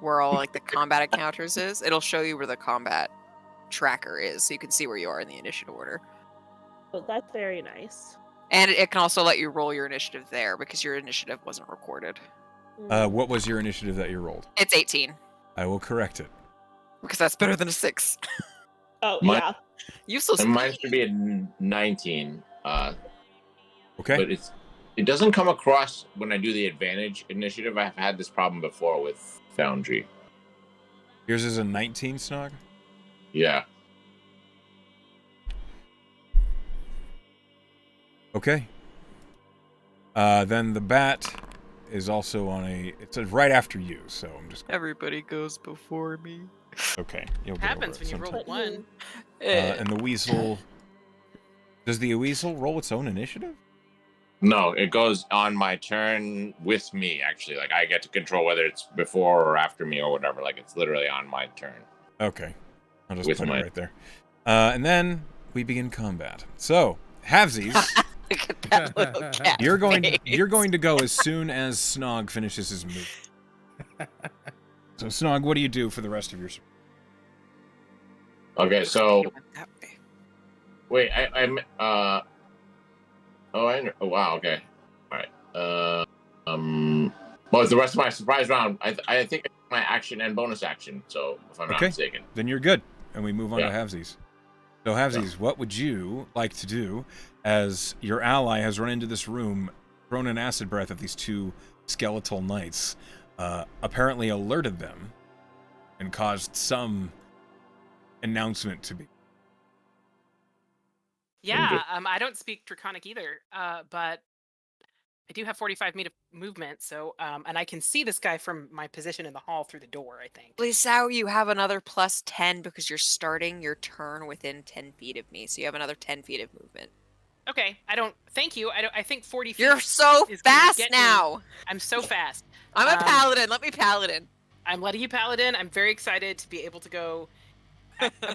where all like the combat encounters is, it'll show you where the combat tracker is, so you can see where you are in the initiative order. Oh, that's very nice. And it can also let you roll your initiative there because your initiative wasn't recorded. What was your initiative that you rolled? It's 18 I will correct it. because that's better than a 6. Oh, My- yeah. Useless. And mine should be a 19. Okay. But it doesn't come across when I do the advantage initiative. I've had this problem before with Foundry. Yours is a 19, Snog? Yeah. Okay. Then the bat is also on a... It says right after you, so I'm just... Everybody goes before me. Okay. You'll What get happens over it when you roll sometime. a 1? And the weasel... Does the weasel roll its own initiative? No, it goes on my turn with me, actually. Like, I get to control whether it's before or after me or whatever. Like, it's literally on my turn. Okay. I'll just With put my- it right there. And then we begin combat. So, halvesies, Look at that little cat you're going face. to go as soon as Snog finishes his move. So, Snog, what do you do for the rest of your... Okay, so... It went that way. Wait, I'm... Oh, wow, okay. Alright. Well, the rest of my surprise round, I think it's my action and bonus action, so if I'm not Okay. mistaken. Then you're good. And we move on to Yeah. halvesies. So, halvesies, what would you like to do as your ally has run into this room, thrown an acid breath at these two skeletal knights, apparently alerted them, and caused some announcement to be... Yeah, I don't speak Draconic either, but I do have 45 feet of movement, so and I can see this guy from my position in the hall through the door, I think. Please, Sao, you have another plus 10 because you're starting your turn within 10 feet of me, so you have another 10 feet of movement. Okay, thank you. I think 40 feet. You're so is gonna fast get me. now. I'm so fast. I'm a Um, paladin. Let me paladin. I'm letting you paladin. I'm very excited to be able to go.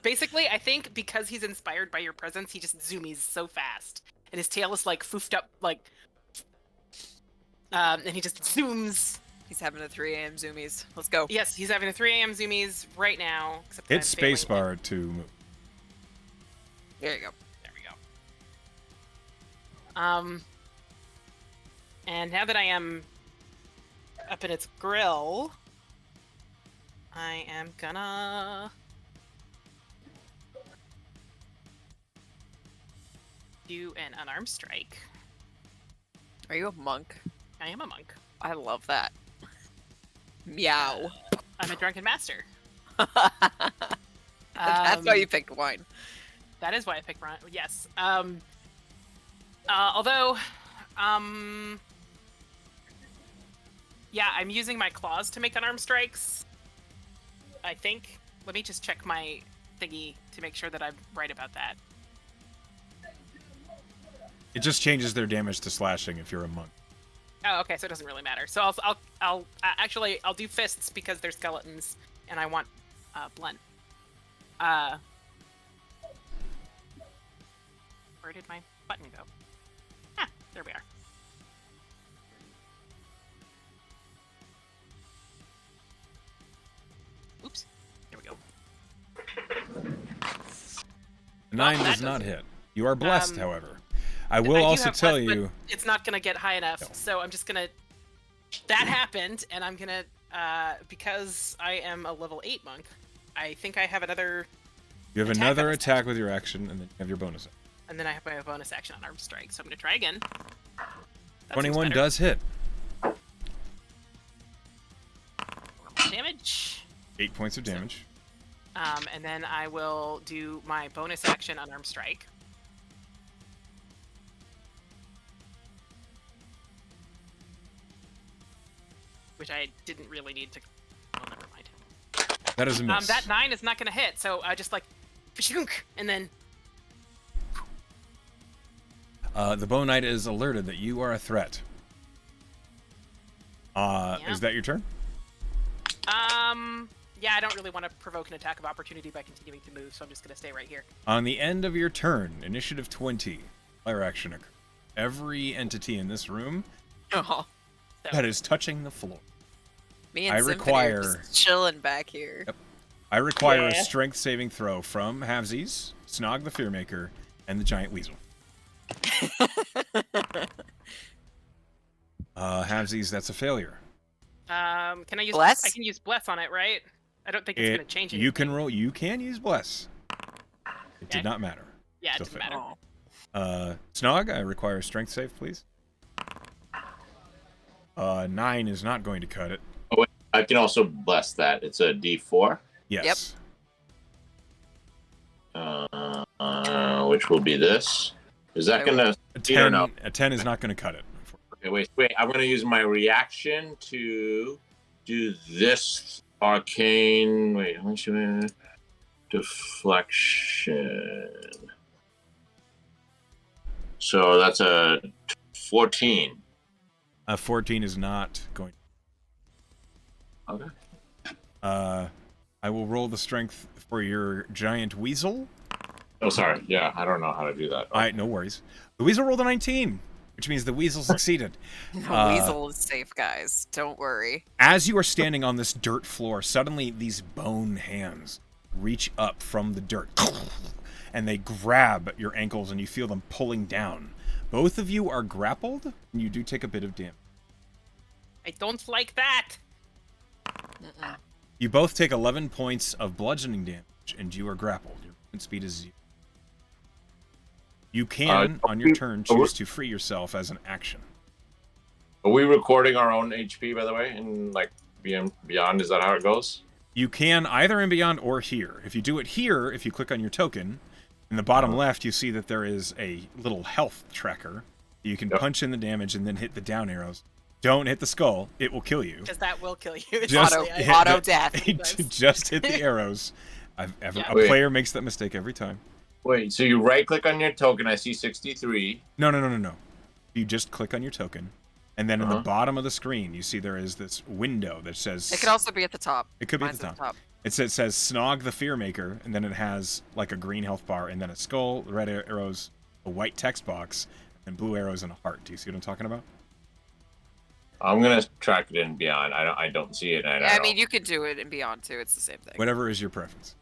Basically, I think because he's inspired by your presence, he just zoomies so fast, and his tail is like foofed up, like, and he just zooms. He's having a 3 a.m. zoomies. Let's go. Yes, he's having a 3 a.m. zoomies right now. Except that Hit I'm failing him. spacebar to move. There you go. There we go. And now that I am up in its grill, I am gonna do an unarmed strike. Are you a monk? I am a monk. I love that. Meow. I'm a drunken master. That's why you picked wine. That is why I picked Ron. Yes. Although, yeah, I'm using my claws to make unarmed strikes. I think. Let me just check my thingy to make sure that I'm right about that. It just changes their damage to slashing if you're a monk. Oh, okay, so it doesn't really matter. So I'll actually I'll do fists because they're skeletons and I want blunt. Where did my button go? Ah, there we are. Oops. There we go. 9 that does not doesn't- hit. You are blessed, however. I will I do also have tell plus, but you... it's not gonna get high enough. No. So I'm just gonna. That happened, and I'm gonna because I am a level 8 monk. I think I have another, You have attack another on this attack with your action, and then you have your bonus. and then I have my bonus action on armed strike. So I'm gonna try again. That seems 21 better. does hit. Damage. 8 points of damage. And then I will do my bonus action unarmed strike. Which I didn't really need to. Oh, never mind. That is a miss. That 9 is not going to hit, so I just like, and then. The Bone Knight is alerted that you are a threat. Is that your turn? Yeah, I don't really want to provoke an attack of opportunity by continuing to move, so I'm just going to stay right here. On the end of your turn, initiative 20, player action occurs. Every entity in this room Oh, that is touching the floor. me and I Symphony require- are just chilling back here. Yep. I require a Yeah. strength saving throw from Havesies, Snog the Fearmaker, and the Giant Weasel. Havesies, that's a failure. Can I use Bless? I can use bless on it, right? I don't think it's going to change anything. You can roll. You can use bless. It Okay. did not matter. Yeah, it Still doesn't failed. matter. Snog, I require a strength save, please. 9 is not going to cut it. I can also bless that. It's a D4, Yes. which will be this. Is that I going to... A You don't 10, know. a 10 is not going to cut it. Okay, wait. I'm going to use my reaction to do this arcane... Wait, how much... Deflection. So that's a 14. 14 is not going. Okay. I will roll the strength for your Giant Weasel. Oh, sorry. Yeah, I don't know how to do that. No worries. The Weasel rolled a 19, which means the Weasel succeeded. The weasel is safe, guys. Don't worry. As you are standing on this dirt floor, suddenly these bone hands reach up from the dirt and they grab your ankles and you feel them pulling down. Both of you are grappled and you do take a bit of damage. I don't like that. Mm-mm. You both take 11 points of bludgeoning damage and you are grappled. Your movement speed is 0. You can, on your turn, choose to free yourself as an action. Are we recording our own HP, by the way, in like Beyond? Is that how it goes? You can either in Beyond or here. If you do it here, if you click on your token, in the bottom left, you see that there is a little health tracker. You can punch in the damage and then hit the down arrows. Don't hit the skull. It will kill you. Because that will kill you. It's Just honestly, hit auto the- death. Just hit the arrows. A Yeah. player makes that mistake every time. Wait, so you right-click on your token. I see 63. No. You just click on your token, and then in the bottom of the screen, you see there is this window that says... It could also be at the top. It could be Mine's at the top. It says Snog the Fearmaker, and then it has like a green health bar, and then a skull, red arrows, a white text box, and blue arrows and a heart. Do you see what I'm talking about? I'm gonna track it in Beyond. I don't see it. Yeah, I mean, you could do it in Beyond too. It's the same thing. Whatever is your preference.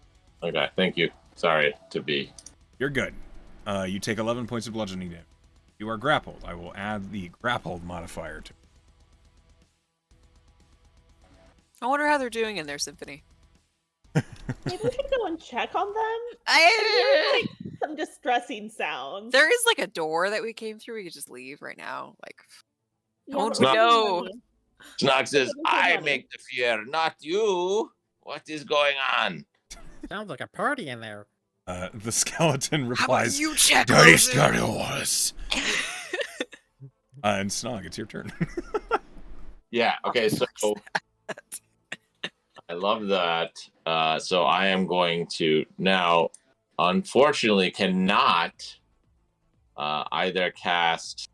Okay, thank you. Sorry to be. You're good. You take 11 points of bludgeoning damage. You are grappled. I will add the grappled modifier to. I wonder how they're doing in their symphony. Maybe we should go and check on them. I, Like some distressing sounds. there is like a door that we came through. We could just leave right now. Like, Yeah, don't but we know. need money. Snog says, Give me some "I money." make the fear, not you. What is going on?" Sounds like a party in there. The skeleton How about replies, you check? "Dirty Rosen?" skeletons." And Snog, it's your turn. Yeah. Okay. So I love that. So I am going to now, unfortunately, cannot either cast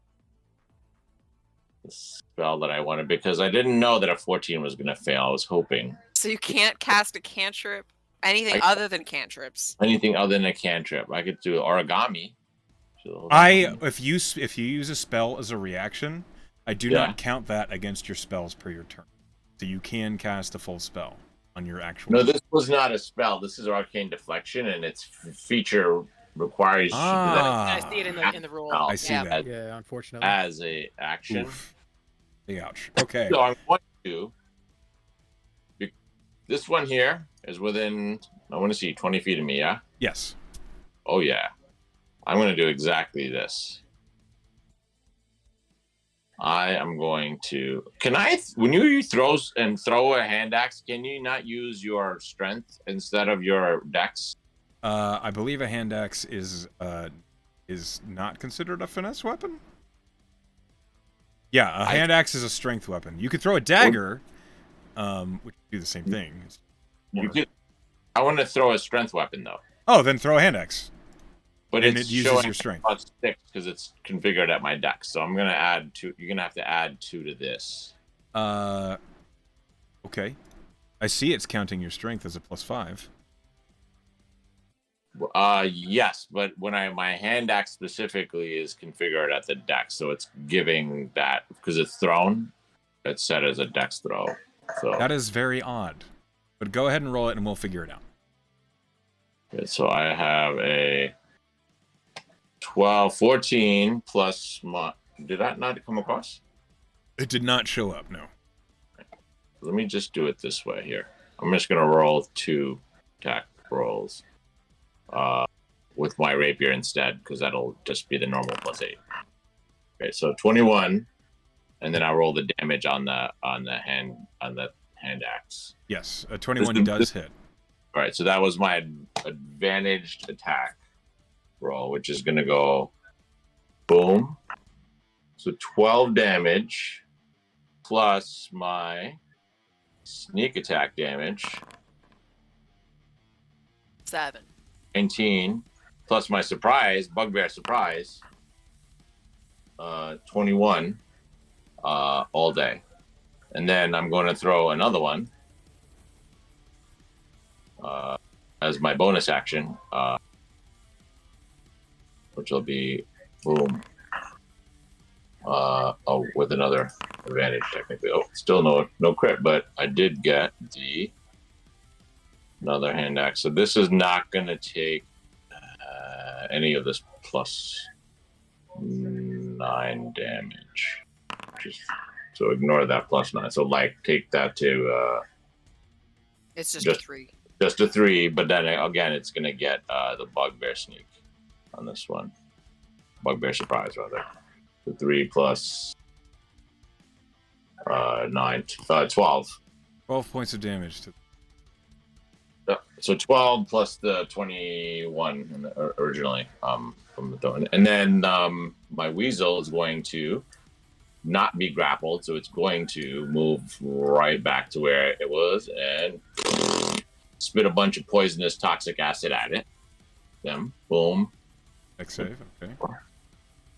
the spell that I wanted because I didn't know that a 14 was going to fail. I was hoping So you can't cast a cantrip, anything other than cantrips. anything other than a cantrip. I could do origami. If you use a spell as a reaction, I do not count that against your spells per your turn. So you can cast a full spell on your actual. No, this was not a spell. This is arcane deflection, and its feature requires I see it in the rule. I see Yeah. that. Yeah, unfortunately. as a action. Oof. Big ouch. Okay. So I'm going to. This one here is within. I want to see 20 feet of me. Yeah. Yes. Oh yeah. I'm going to do exactly this. I am going to. Can I? When you throw a hand axe, can you not use your strength instead of your dex? I believe a hand axe is not considered a finesse weapon. Yeah, a hand axe is a strength weapon. You could throw a dagger, which would do the same thing. You could. I want to throw a strength weapon though. Oh, then throw a hand axe. But and it's it uses showing your strength. +6 because it's configured at my dex. So I'm gonna add 2. You're gonna have to add 2 to this. Okay. I see it's counting your strength as a +5. Yes, but when my hand axe specifically is configured at the dex, so it's giving that because it's thrown, it's set as a dex throw. So that is very odd. But go ahead and roll it, and we'll figure it out. okay, so I have a 14 plus my. Did that not come across? It did not show up. No. Let me just do it this way here. I'm just gonna roll 2 attack rolls. With my rapier instead, because that'll just be the normal +8. Okay, so 21, and then I roll the damage on the hand axe. Yes, a 21 does hit. All right, so that was my advantaged attack roll, which is gonna go boom. So 12 damage plus my sneak attack damage. 7. 19 plus my surprise, bugbear surprise, 21 all day. And then I'm going to throw another one as my bonus action, which will be boom. With another advantage technically. Oh, still no crit, but I did get another hand axe. So this is not going to take any of this +9 damage. So ignore that +9. So take that to It's just a 3. Just a 3, but then again it's going to get the bugbear sneak on this one. Bugbear surprise rather. The 3 plus 9, 12. 12 points of damage. So 12 plus the 21 originally from the throw. And then my weasel is going to not be grappled, so it's going to move right back to where it was and spit a bunch of poisonous toxic acid at it. Then boom. Dex save, okay.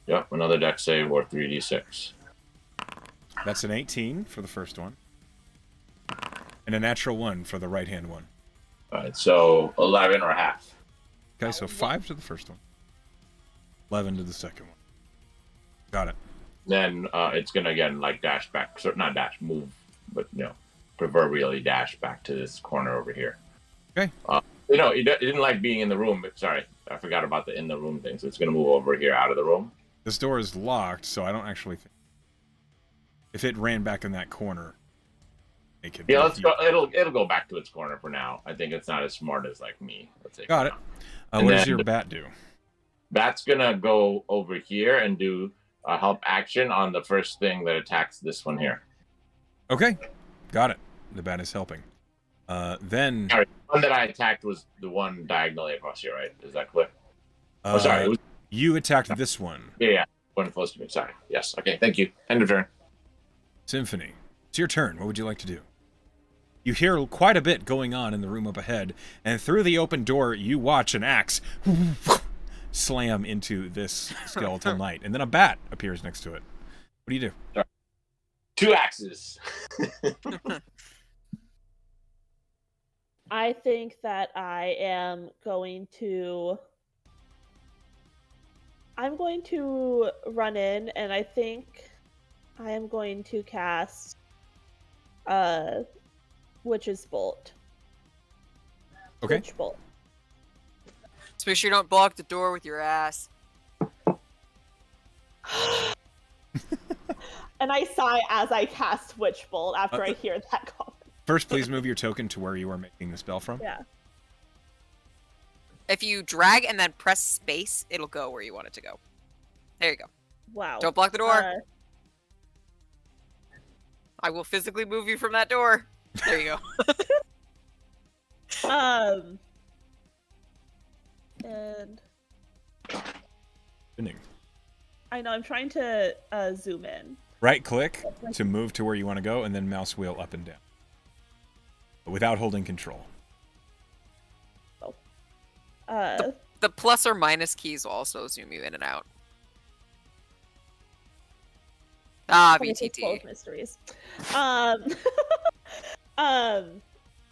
Yep, another dex save or 3d6. That's an 18 for the first one. And a natural 1 for the right-hand one. All right, so 11 or half. Okay, so 5 to the first one. 11 to the second one. Got it. Then it's going to, again, dash back. So not dash, move, but, proverbially dash back to this corner over here. Okay. It didn't like being in the room. But sorry, I forgot about the in the room thing. So it's going to move over here out of the room. This door is locked, so I don't actually think... If it ran back in that corner... Yeah, let's go. It'll go back to its corner for now. I think it's not as smart as me. Let's say. Got it. What does your bat do? Bat's gonna go over here and do a help action on the first thing that attacks this one here. Okay, got it. The bat is helping. Then. Sorry, the one that I attacked was the one diagonally across here, right? Is that clear? Sorry. You attacked this one. Yeah, one close to me. Sorry. Yes. Okay. Thank you. End of turn. Symphony, it's your turn. What would you like to do? You hear quite a bit going on in the room up ahead, and through the open door, you watch an axe slam into this skeletal knight, and then a bat appears next to it. What do you do? Sorry. 2 axes. I think that I'm going to run in, and I think I am going to cast Witch's Bolt. Okay. Witch Bolt. Just make sure you don't block the door with your ass. And I sigh as I cast Witch Bolt after I hear that comment. First, please move your token to where you are making the spell from. Yeah. If you drag and then press space, it'll go where you want it to go. There you go. Wow. Don't block the door. I will physically move you from that door. There you go. And Spinning. I know I'm trying to zoom in. Right click to move to where you want to go, and then mouse wheel up and down. But without holding control. The plus or minus keys will also zoom you in and out. VTT. Mysteries.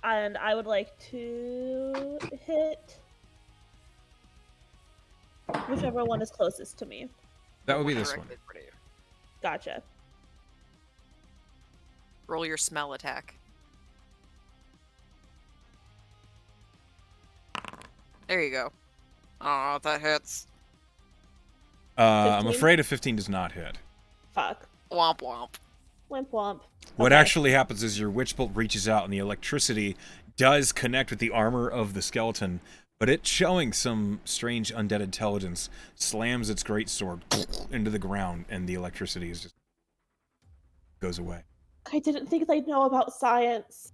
And I would like to hit whichever one is closest to me. That would be this one. Directly for you. Gotcha. Roll your smell attack. There you go. Oh, that hits. I'm 15? afraid a 15 does not hit. Fuck. Womp womp. Wimp womp. What Okay. actually happens is your witch bolt reaches out and the electricity does connect with the armor of the skeleton, but it's showing some strange undead intelligence, slams its greatsword into the ground, and the electricity is just goes away. I didn't think they'd know about science.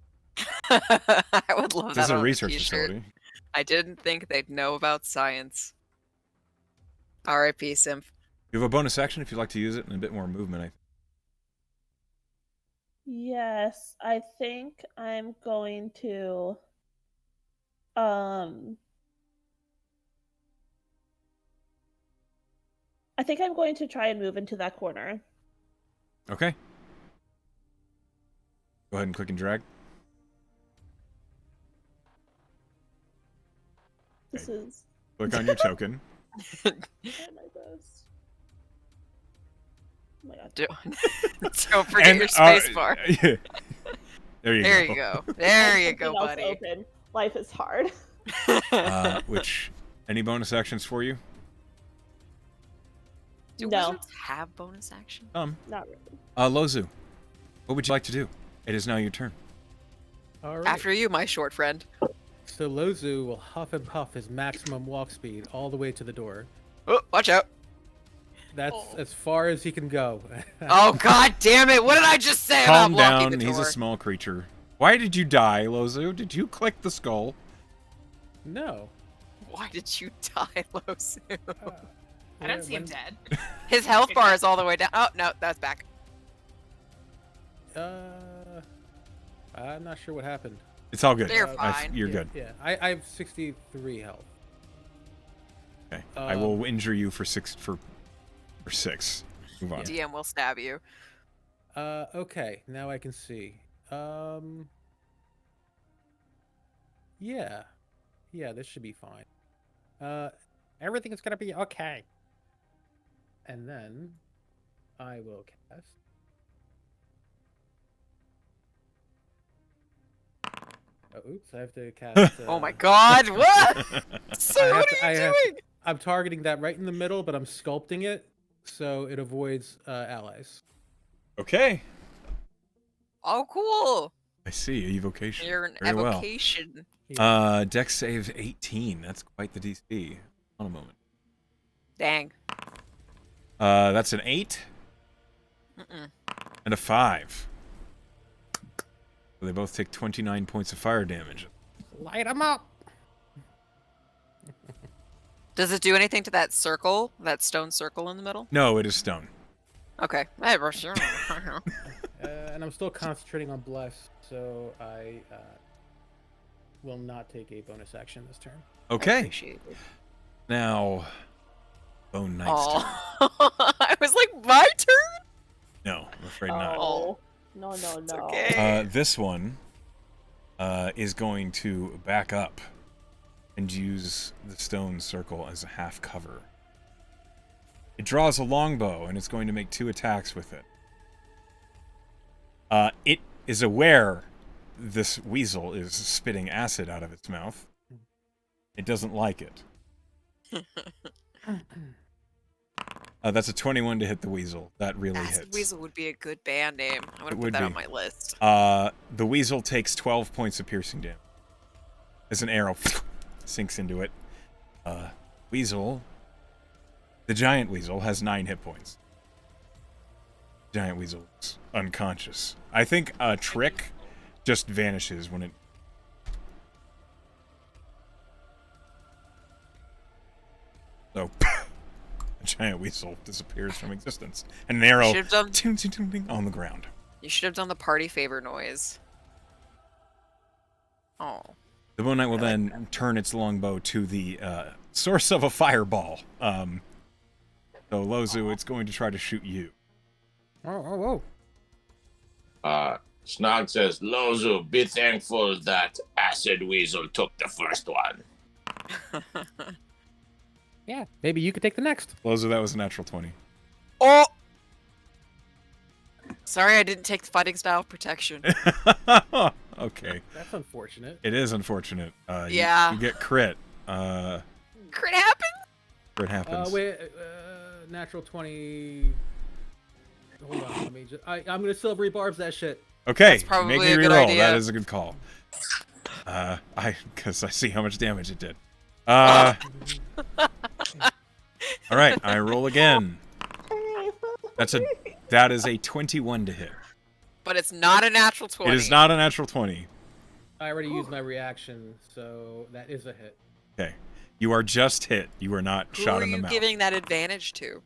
I would love that. This is a on research t-shirt. facility. I didn't think they'd know about science. R.I.P. Simp. You have a bonus action if you'd like to use it, and a bit more movement. Yes, I think I'm going to I think I'm going to try and move into that corner. Okay. Go ahead and click and drag. This is Click on your token. my best. Oh my god. Don't forget your space bar. Yeah. There you There go. you go. There you go, Something else buddy. open. Life is hard. Any bonus actions for you? Do No. wizards have bonus action? Not really. Lozu, what would you like to do? It is now your turn. All right. After you, my short friend. So Lozu will huff and puff his maximum walk speed all the way to the door. Oh, watch out. That's as far as he can go. Oh, god damn it. What did I just say Calm about blocking down. the He's door? a small creature. Why did you die, Lozu? Did you click the skull? No. Why did you die, Losu? I don't see him dead. His health bar is all the way down. Oh, no, that's back. I'm not sure what happened. It's all good. They're fine. You're Yeah, good. Yeah, I have 63 health. Okay. I will injure you for six. Move on. DM will stab you. Okay, now I can see. Yeah, this should be fine. Everything is gonna be okay. And then I will cast. Oh, oops! I have to cast. Oh my god, what? So what are you doing? I'm targeting that right in the middle, but I'm sculpting it so it avoids allies. Okay. Oh, cool. I see. Evocation. You're an Very well. evocation. Dex save 18. That's quite the DC. Hold on a moment. Dang. That's an 8 and a 5. So they both take 29 points of fire damage. Light them up. Does it do anything to that circle? That stone circle in the middle? No, it is stone. Okay. And I'm still concentrating on bless, so I will not take a bonus action this turn. Okay. Appreciate it. Now, Bone Knight's turn. Oh, I was like, my turn? No, I'm afraid not. Oh. No. Okay. This one is going to back up and use the stone circle as a half cover. It draws a longbow, and it's going to make 2 attacks with it. It is aware this weasel is spitting acid out of its mouth. It doesn't like it. That's a 21 to hit the weasel. That really Acid hits. Weasel would be a good band name. I'm gonna It put would that be. on my list. The weasel takes 12 points of piercing damage. As an arrow sinks into it. Weasel, the giant weasel, has 9 hit points. Giant weasel's unconscious. I think a trick just vanishes when it... So, a giant weasel disappears from existence. And an arrow on the ground. You should have done the party favor noise. Oh. The Bone Knight will then turn its longbow to the source of a fireball. So, Lozu, it's going to try to shoot you. Oh. Snog says, Lozu, be thankful that Acid Weasel took the first one. Yeah, maybe you could take the next. Lozu, that was a natural 20. Oh! Sorry, I didn't take the fighting style protection. Okay. That's unfortunate. It is unfortunate. Yeah. You get crit. Crit happen? Crit happens. Natural 20. Hold on, let me just. I'm gonna silvery barbs that shit. Okay, That's probably make me a good reroll. idea. That is a good call. Because I see how much damage it did. All right, I roll again. That is a 21 to hit. But it's not a natural 20. It is not a natural 20. I already used my reaction, so that is a hit. Okay, you are just hit. You are not shot in the mouth. Who are you giving that advantage to?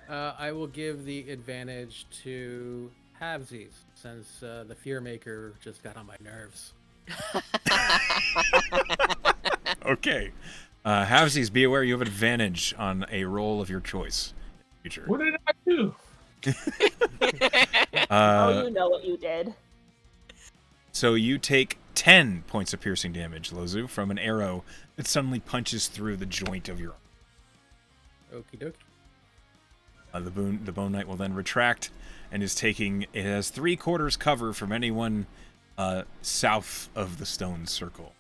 I will give the advantage to Havesies, since the Fear Maker just got on my nerves. Okay. Havesies, be aware you have advantage on a roll of your choice. Future. What did I do? Oh, you know what you did. So you take 10 points of piercing damage, Lozu, from an arrow that suddenly punches through the joint of your arm. Okie dokie. The Bone Knight will then retract and is taking... It has 3/4 cover from anyone south of the stone circle.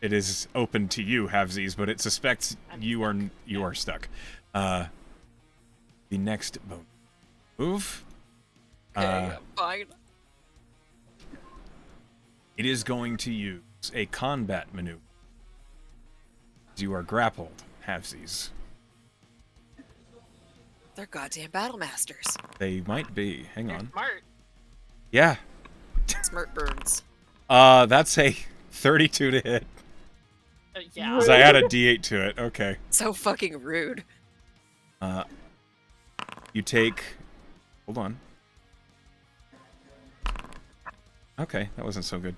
It is open to you, Havesies, but it suspects you are stuck. The next bone move. Okay, fine. It is going to use a combat maneuver. You are grappled, Havesies. They're goddamn battle masters. They might be. Hang You're on. smart. Yeah. Smart burns. That's a 32 to hit. Yeah. Because I add a D8 to it. Okay. So fucking rude. You take... Hold on. Okay, that wasn't so good.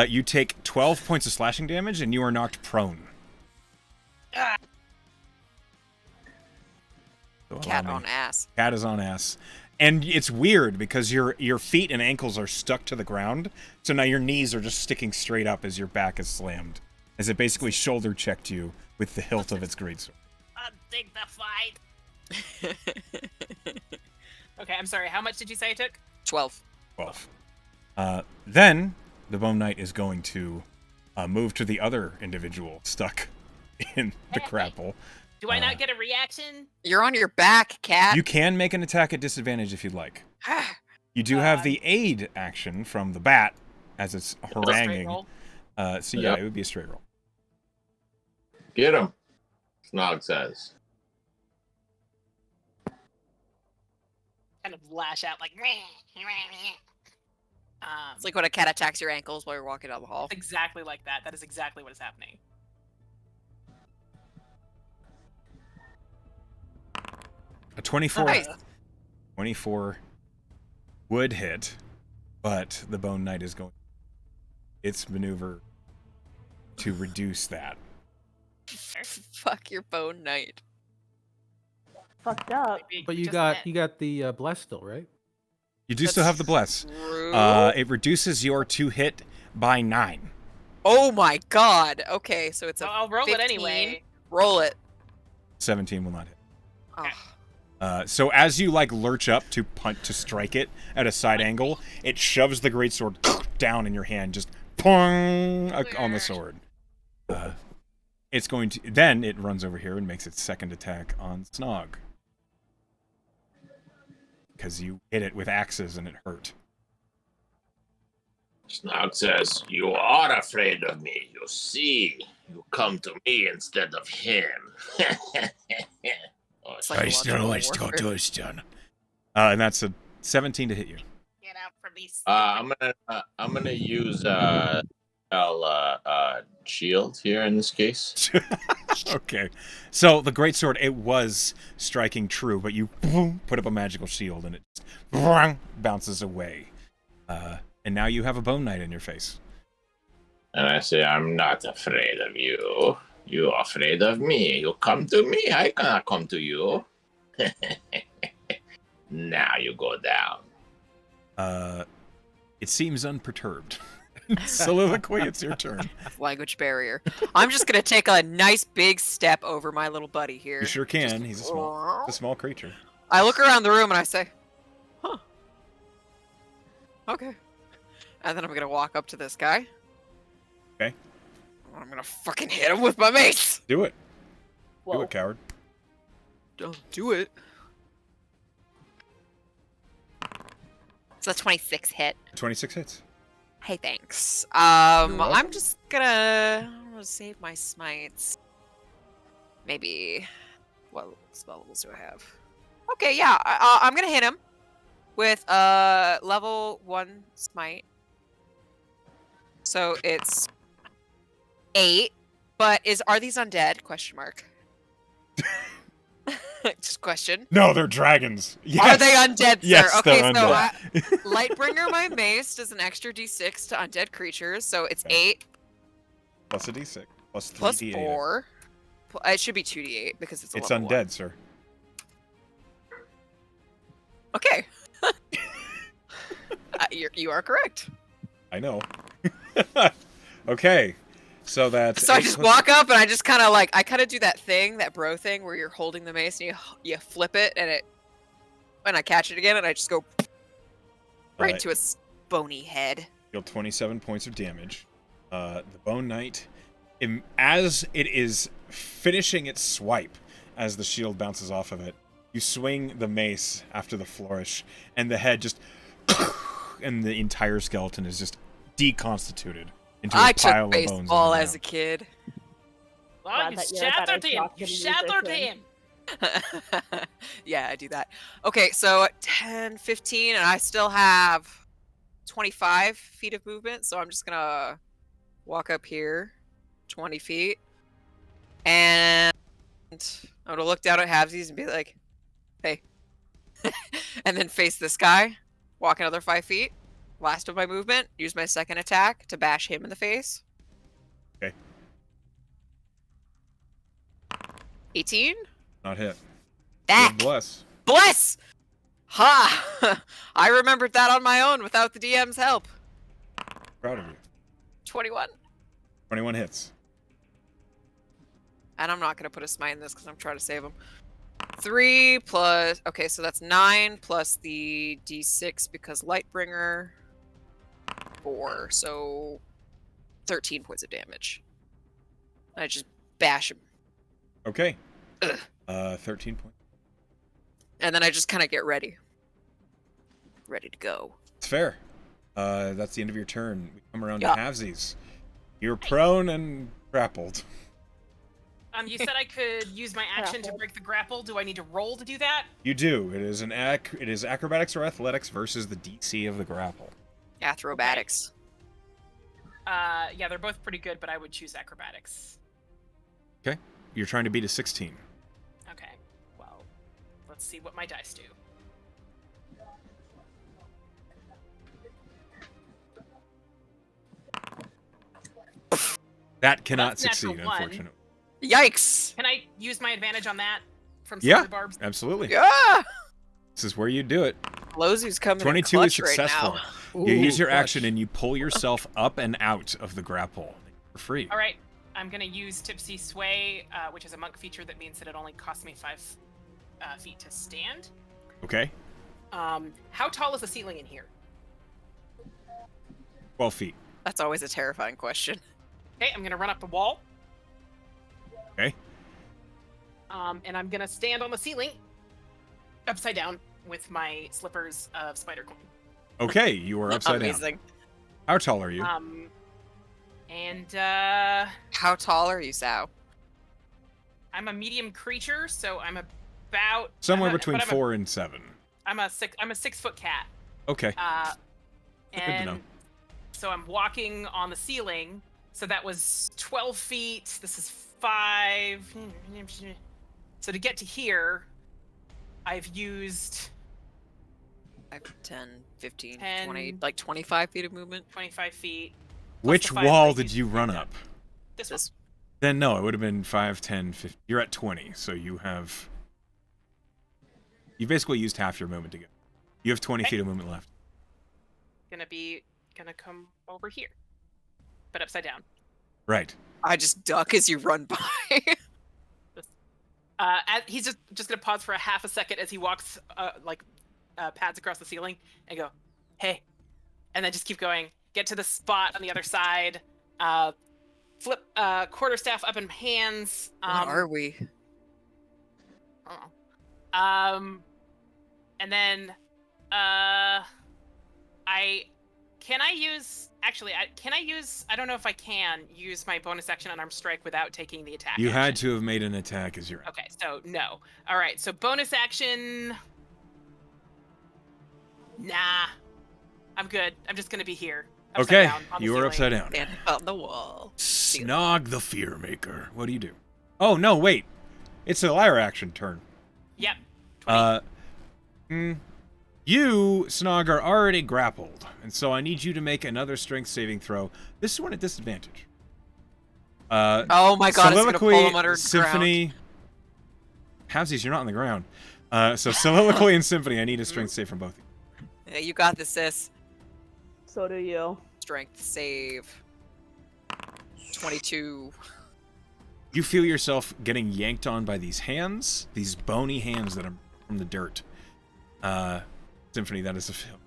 You take 12 points of slashing damage, and you are knocked prone. So Cat allow me. on ass. Cat is on ass. And it's weird, because your feet and ankles are stuck to the ground, so now your knees are just sticking straight up as your back is slammed. As it basically shoulder-checked you with the hilt of its greatsword. Undignified. Okay, I'm sorry. How much did you say it took? 12. 12. Then the Bone Knight is going to move to the other individual stuck in the grapple. Do I not get a reaction? You're on your back, cat. You can make an attack at disadvantage if you'd like. You do have the aid action from the bat as it's haranguing. roll? So yeah, Yep. it would be a straight roll. Get him, Snog says. Kind of lash out like. It's like when a cat attacks your ankles while you're walking down the hall. Exactly like that. That is exactly what is happening. A 24. Nice. 24 would hit, but the Bone Knight is going its maneuver to reduce that. Fuck your Bone Knight. Fucked up. Maybe But you just got that. you got the bless still, right? You do still have the bless. Rude. It reduces your to hit by 9. Oh my god. Okay, so it's a I'll roll it 15. anyway. Roll it. 17 will not hit. Oh. So as you like lurch up to punt to strike it at a side angle, it shoves the greatsword down in your hand, just pong on the sword. It's going to then it runs over here and makes its second attack on Snog because you hit it with axes and it hurt. Snog says, "You are afraid of me. You see, you come to me instead of him." Oh, Psychological warfare. And that's a 17 to hit you. Get out from these. I'm gonna use shield here in this case. Okay. So the greatsword, it was striking true, but you put up a magical shield and it just bounces away. And now you have a bone knight in your face. And I say, I'm not afraid of you. You are afraid of me. You come to me, I cannot come to you. Now you go down. It seems unperturbed. Soliloquy, it's your turn. Language barrier. I'm just gonna take a nice big step over my little buddy here. You sure can. He's a small creature. I look around the room and I say, huh. Okay. And then I'm gonna walk up to this guy. Okay. I'm gonna fucking hit him with my mace. Do it. Whoa. Do it, coward. Don't do it. So 26 hit. 26 hits. Hey, thanks. welcome. I'm just gonna save my smites. Maybe. What spell levels do I have? Okay, yeah. I'm gonna hit him with level 1 smite. So it's 8. But are these undead? Question mark. Just question. No, they're dragons. Yes. Are they undead, sir? Yes, Okay, they're so undead. Lightbringer, my mace, does an extra d6 to undead creatures, so it's 8 Plus a d6. Plus 3d8. plus 4. It should be 2d8 because it's a It's level undead, 1. sir. Okay. You are correct. I know. Okay. So that's. So I 8 just plus- walk up and I just kind of do that thing, that bro thing, where you're holding the mace and you flip it and I catch it again and I just go right into its bony head. Deal 27 points of damage. The Bone Knight, as it is finishing its swipe, as the shield bounces off of it, you swing the mace after the flourish, and the head just, and the entire skeleton is just deconstituted into a I pile took of bones. on the baseball as a ground. kid. Oh, Glad you that you're a better shattered him! talking You shattered musician. him! Yeah, I do that. Okay, so 10, 15, and I still have 25 feet of movement, so I'm just gonna walk up here 20 feet. And I'm gonna look down at Halvesies and be like, hey. And then face this guy, walk another 5 feet. Last of my movement, use my second attack to bash him in the face. Okay. 18? Not hit. Back! Bless. Bless! Ha! I remembered that on my own without the DM's help. Proud of you. 21. 21 hits. And I'm not going to put a smite in this because I'm trying to save him. 3 plus... Okay, so that's 9 plus the d6 because Lightbringer. 4, so 13 points of damage. I just bash him. Okay. Ugh. 13 points. And then I just kind of get ready. Ready to go. It's fair. That's the end of your turn. We come around Yeah. to halvesies. You're prone and grappled. You said I could use my action to break the grapple. Do I need to roll to do that? You do. It is it is acrobatics or athletics versus the DC of the grapple. Acrobatics. Yeah, they're both pretty good, but I would choose acrobatics. Okay. You're trying to beat a 16. Okay, well, let's see what my dice do. That cannot That's natural succeed, one. unfortunately. Yikes! Can I use my advantage on that from Yeah. the barbs? Absolutely. Yeah! This is where you do it. Lozu's coming 22 in is clutch successful. right now. You use your clutch. action and you pull yourself up and out of the grapple for free. All right, I'm gonna use Tipsy Sway, which is a monk feature that means that it only costs me 5 feet to stand. Okay. How tall is the ceiling in here? 12 feet. That's always a terrifying question. Okay, I'm gonna run up the wall. Okay. And I'm gonna stand on the ceiling, upside down, with my slippers of spider coin. Okay, you are upside down. Amazing. How tall are you? And How tall are you, Sao? I'm a medium creature, so I'm about Somewhere I'm a- between but 4 and 7. I'm a 6-foot cat. Okay. Good to know. And so I'm walking on the ceiling. So that was 12 feet. This is 5. So to get to here, I've used 5, 10, 15, 10. 20, like 25 feet of movement. 25 feet. Which the 5 wall that I did you used. run up? This one. This Then no, it would have been 5, 10, 15. You're at 20, so you basically used half your movement to go. You have 20 feet of movement left. Gonna come over here, but upside down. Right. I just duck as you run by. He's just gonna pause for a half a second as he walks pads across the ceiling and go, "Hey," and then just keep going. Get to the spot on the other side. Flip quarterstaff up in hands. What are we? And then I don't know if I can use my bonus action unarmed strike without taking the attack. You action. had to have made an attack as your Okay, so no. All right, so bonus action. Nah, I'm good. I'm just gonna be here. Upside Okay, down, on the you are ceiling. upside down. Standing on the wall. Snog the Fear Maker. What do you do? Oh, no, wait. It's a liar action turn. Yep. 20. You, Snog, are already grappled, and so I need you to make another strength saving throw. This is one at disadvantage. Oh my god, it's gonna pull him under Symphony. Halvesies, you're not on the ground. So Soliloquy and Symphony, I need a strength save from both of you. Yeah, you got this, sis. So do you. Strength save. 22. You feel yourself getting yanked on by these hands, these bony hands that are from the dirt. Symphony, that is a fail.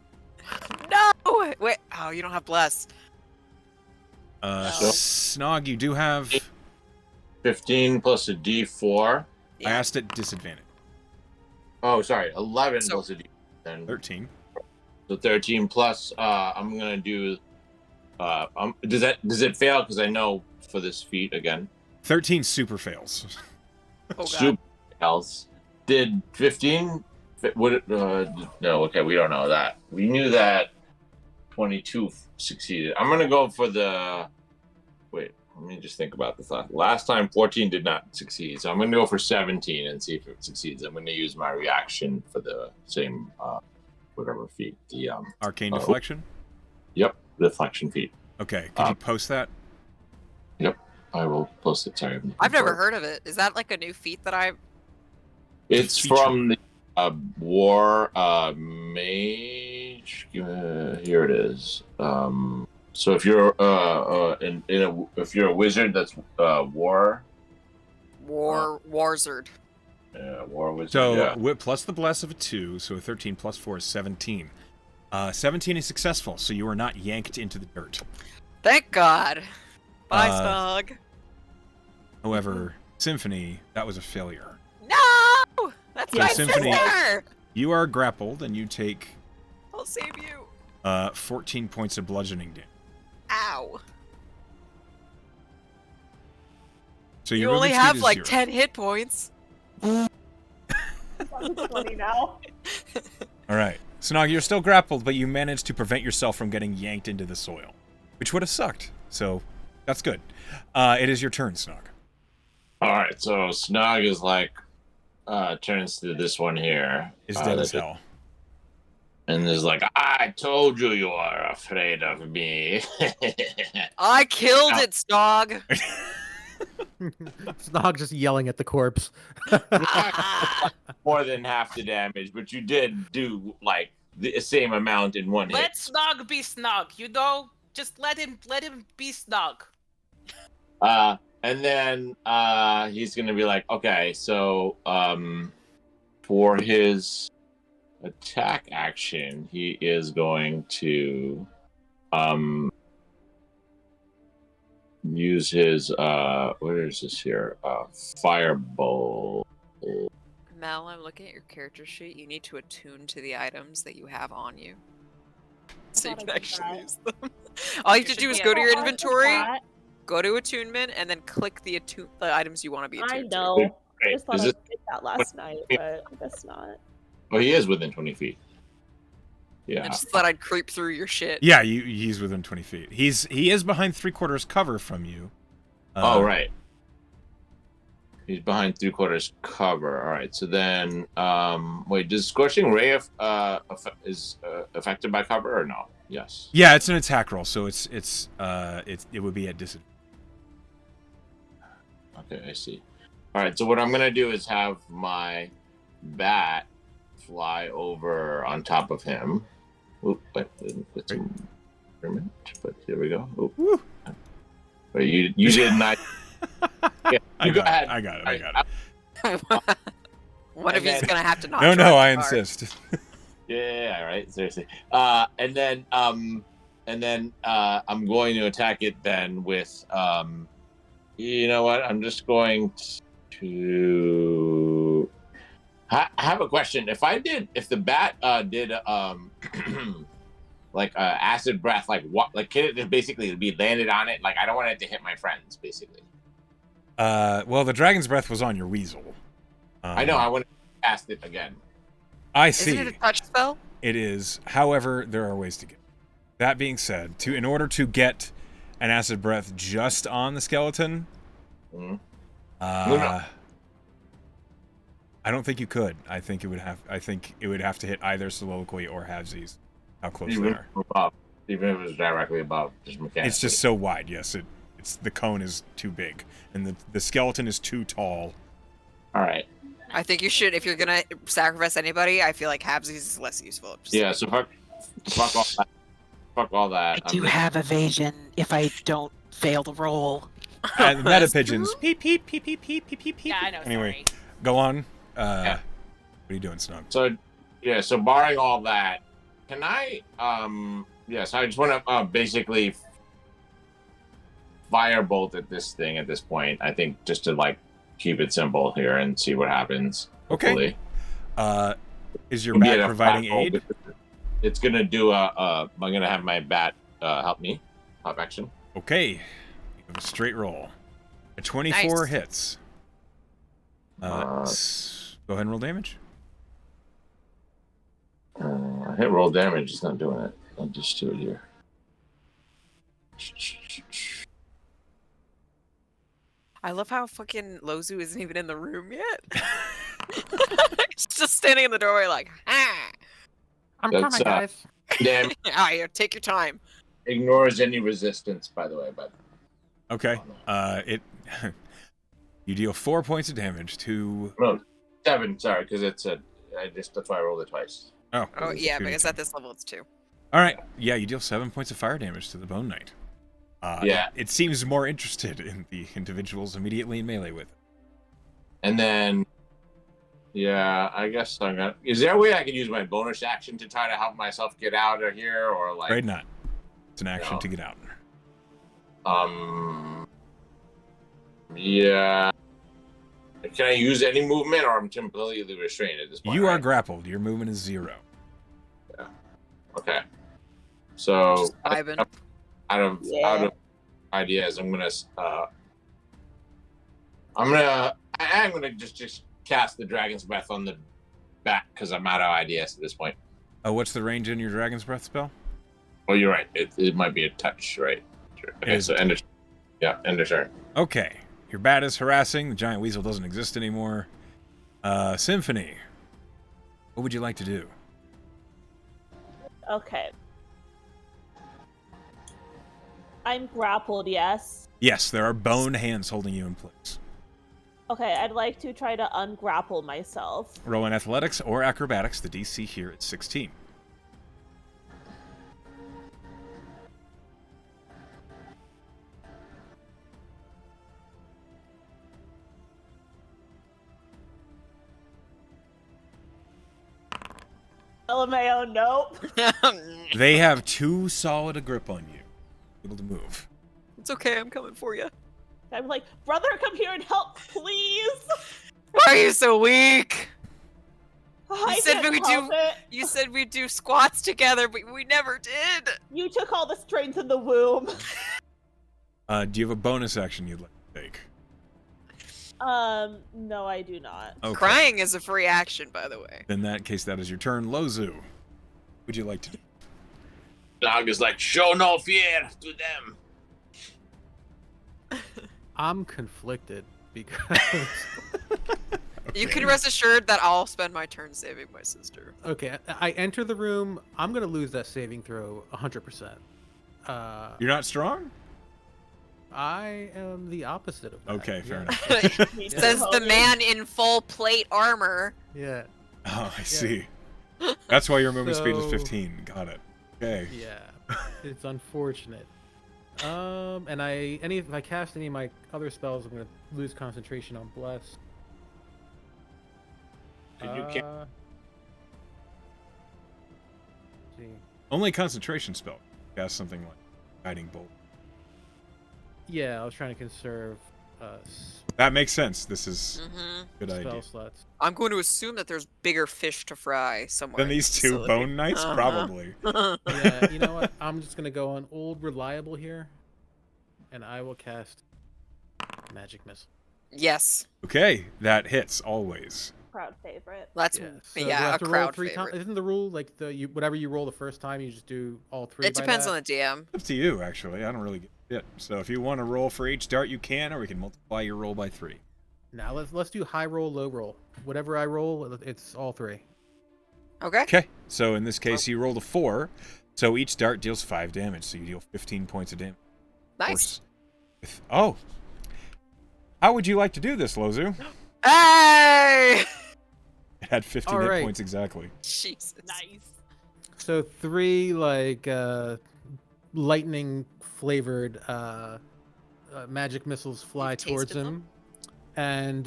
No! Wait. Oh, you don't have bless. Snog, you do have... 15 plus a D4. I asked at disadvantage. Oh, sorry, 11 So- plus a D4. Then 13. so 13 plus. I'm gonna do. Does it fail? Because I know for this feat again. 13 super fails. Oh god. Super else. Did 15? Would it? No. Okay, we don't know that. We knew that 22 succeeded. I'm gonna go for the. Wait. Let me just think about this. Last time 14 did not succeed, so I'm gonna go for 17 and see if it succeeds. I'm gonna use my reaction for the same whatever feat. The Arcane Deflection? Yep, deflection feat. Okay, could you post that? Yep, I will post it. Sorry, I've never heard of it. Is that like a new feat that I... It's from the War Mage. Here it is. So if you're if you're a wizard, that's War. Warzard. Yeah, War Wizard. So, yeah. plus the bless of a 2, so a 13 plus 4 is 17. 17 is successful, so you are not yanked into the dirt. Thank god. Bye, Snog. However, Symphony, that was a failure. No! That's So my Symphony- sister! You are grappled, and you take I'll save you. 14 points of bludgeoning damage. Ow. So You your only movement speed have is like 0. 10 hit points. I'm 20 now. All right. Snog, you're still grappled, but you managed to prevent yourself from getting yanked into the soil, which would have sucked. So that's good. It is your turn, Snog. All right, so Snog is like turns to this one here. Is dead as hell. And is like, I told you you are afraid of me. I killed it, Snog. Snog just yelling at the corpse. More than half the damage, but you did do like the same amount in one Let hit. Snog be Snog, you know? Just let him be Snog. And then he's gonna be like, okay, so for his attack action, he is going to use his where is this here? Firebolt. Mel, I'm looking at your character sheet. You need to attune to the items that you have on you. So you thought can I did actually that. use them. All you have to should do is be go a- to your Oh, I did inventory, that. go to attunement, and then click the items you want to be I attuned to. know. I Right. just thought Is I this? did that last night, but I guess not. Oh, he is within 20 feet. I Yeah. just thought I'd creep through your shit. Yeah, he's within 20 feet. He is behind 3/4 cover from you. Oh, right. He's behind 3/4 cover. All right. So then, wait, does Scorching Ray is affected by cover or no? Yes. Yeah, it's an attack roll, so it would be at disadvantage. Okay, I see. All right. So what I'm gonna do is have my bat fly over on top of him. Oop, but here we go. Oop. Woo. Wait, you did not. Yeah, you go ahead. I got it. One of And you's then- gonna have to not. No, drive I the car. insist. Yeah, right. Seriously. And then I'm going to attack it then with you know what? I'm just going to have a question. If the bat did like acid breath, like what? Like can it basically be landed on it? Like I don't want it to hit my friends, basically. Well, the dragon's breath was on your weasel. I know. I want to cast it again. I see. Isn't it a touch spell? It is. However, there are ways to get. That being said, in order to get an acid breath just on the skeleton, Mhm. I don't think you could. I think it would have to hit either soliloquy or halvesies. How close they are. Even if it was directly above, just mechanically. It's just so wide. Yes, it's the cone is too big, and the skeleton is too tall. All right. I think you should, if you're gonna sacrifice anybody, I feel like halvesies is less useful. Just Yeah. So fuck all that. Fuck all that. I do have evasion if I don't fail the roll. And the meta pigeons. Peep peep peep peep peep peep peep. Yeah, I know. Anyway, Sorry. go on. Yeah. What are you doing, Snug? So yeah, so barring all that, can I yes, I just want to basically firebolt at this thing at this point. I think just to like keep it simple here and see what happens. Okay. Hopefully. Is your It'll be bat at a providing flat roll, aid? but it's gonna do I'm gonna have my bat help me. Help action. Okay. You have a straight roll. A 24 Nice. hits. Go ahead and roll damage. I hit roll damage, it's not doing it. I'll just do it here. I love how fucking Lozu isn't even in the room yet. He's just standing in the doorway like, ah. I'm That's, coming, guys. Damn, Ah, yeah, take your time. ignores any resistance, by the way, but Okay. You deal 4 points of damage to. no, 7, sorry, because that's why I rolled it twice. Oh. Oh, it's yeah, 2d10. because at this level it's 2. All right. Yeah, you deal 7 points of fire damage to the Bone Knight. Yeah. It seems more interested in the individuals immediately in melee with. And then, yeah, I guess I'm gonna. Is there a way I could use my bonus action to try to help myself get out of here, or like? Afraid not. It's an action No. to get out. Yeah. Can I use any movement, or I'm completely restrained at this point? You are right? grappled. Your movement is 0. Okay. So Just vibing. out of ideas, I'm gonna just cast the Dragon's Breath on the bat because I'm out of ideas at this point. What's the range in your Dragon's Breath spell? Oh, you're right. It might be a touch, right? Sure. Okay, is so end of turn. Okay. Your bat is harassing. The giant weasel doesn't exist anymore. Symphony. What would you like to do? Okay. I'm grappled, yes. Yes, there are bone hands holding you in place. Okay, I'd like to try to ungrapple myself. Roll in athletics or acrobatics. The DC here is 16. LMAO, nope. They have too solid a grip on you. Able to move. It's okay, I'm coming for you. I'm like, brother, come here and help, please. Why are you so weak? I said can't we help it. You said we'd do squats together, but we never did. You took all the strength in the womb. Do you have a bonus action you'd like to take? No, I do not. Okay. Crying is a free action, by the way. In that case, that is your turn. Lozu, would you like to do? Dog is like, show no fear to them. I'm conflicted because You can rest assured that I'll spend my turn saving my sister. okay, I enter the room. I'm gonna lose that saving throw 100%. You're not strong? I am the opposite of that. Okay, fair yeah. enough. Says the man in full plate armor. Yeah. Oh, I see. That's why your movement speed is So- 15. Got it. Okay. Yeah. It's unfortunate. And if I cast any of my other spells, I'm gonna lose concentration on bless. And you can't. See. Only concentration spell. Cast something like Guiding Bolt. Yeah, I was trying to conserve That makes sense. This is Mm-hmm. a good spell idea. slots. I'm going to assume that there's bigger fish to fry somewhere. Then in the these two facility. bone knights? Uh-huh. Probably. Yeah, you know what? I'm just gonna go on old reliable here, and I will cast magic missile. Yes, Okay, that hits always. Crowd favorite. that's So do I yeah, have a to roll crowd 3 favorite. times? Isn't the rule like whatever you roll the first time, you just do all 3? It depends on the DM. Up to you, actually. I don't really get it. So if you want to roll for each dart, you can, or we can multiply your roll by 3. Now let's do high roll, low roll. Whatever I roll, it's all 3. Okay. Okay, so in this case, you rolled a 4, so each dart deals 5 damage, so you deal 15 points of damage. Nice. Oh. How would you like to do this, Lozu? Hey! It had 15 All hit right. points exactly. Jesus. Nice. So 3 lightning flavored magic missiles fly You've towards tasted him, and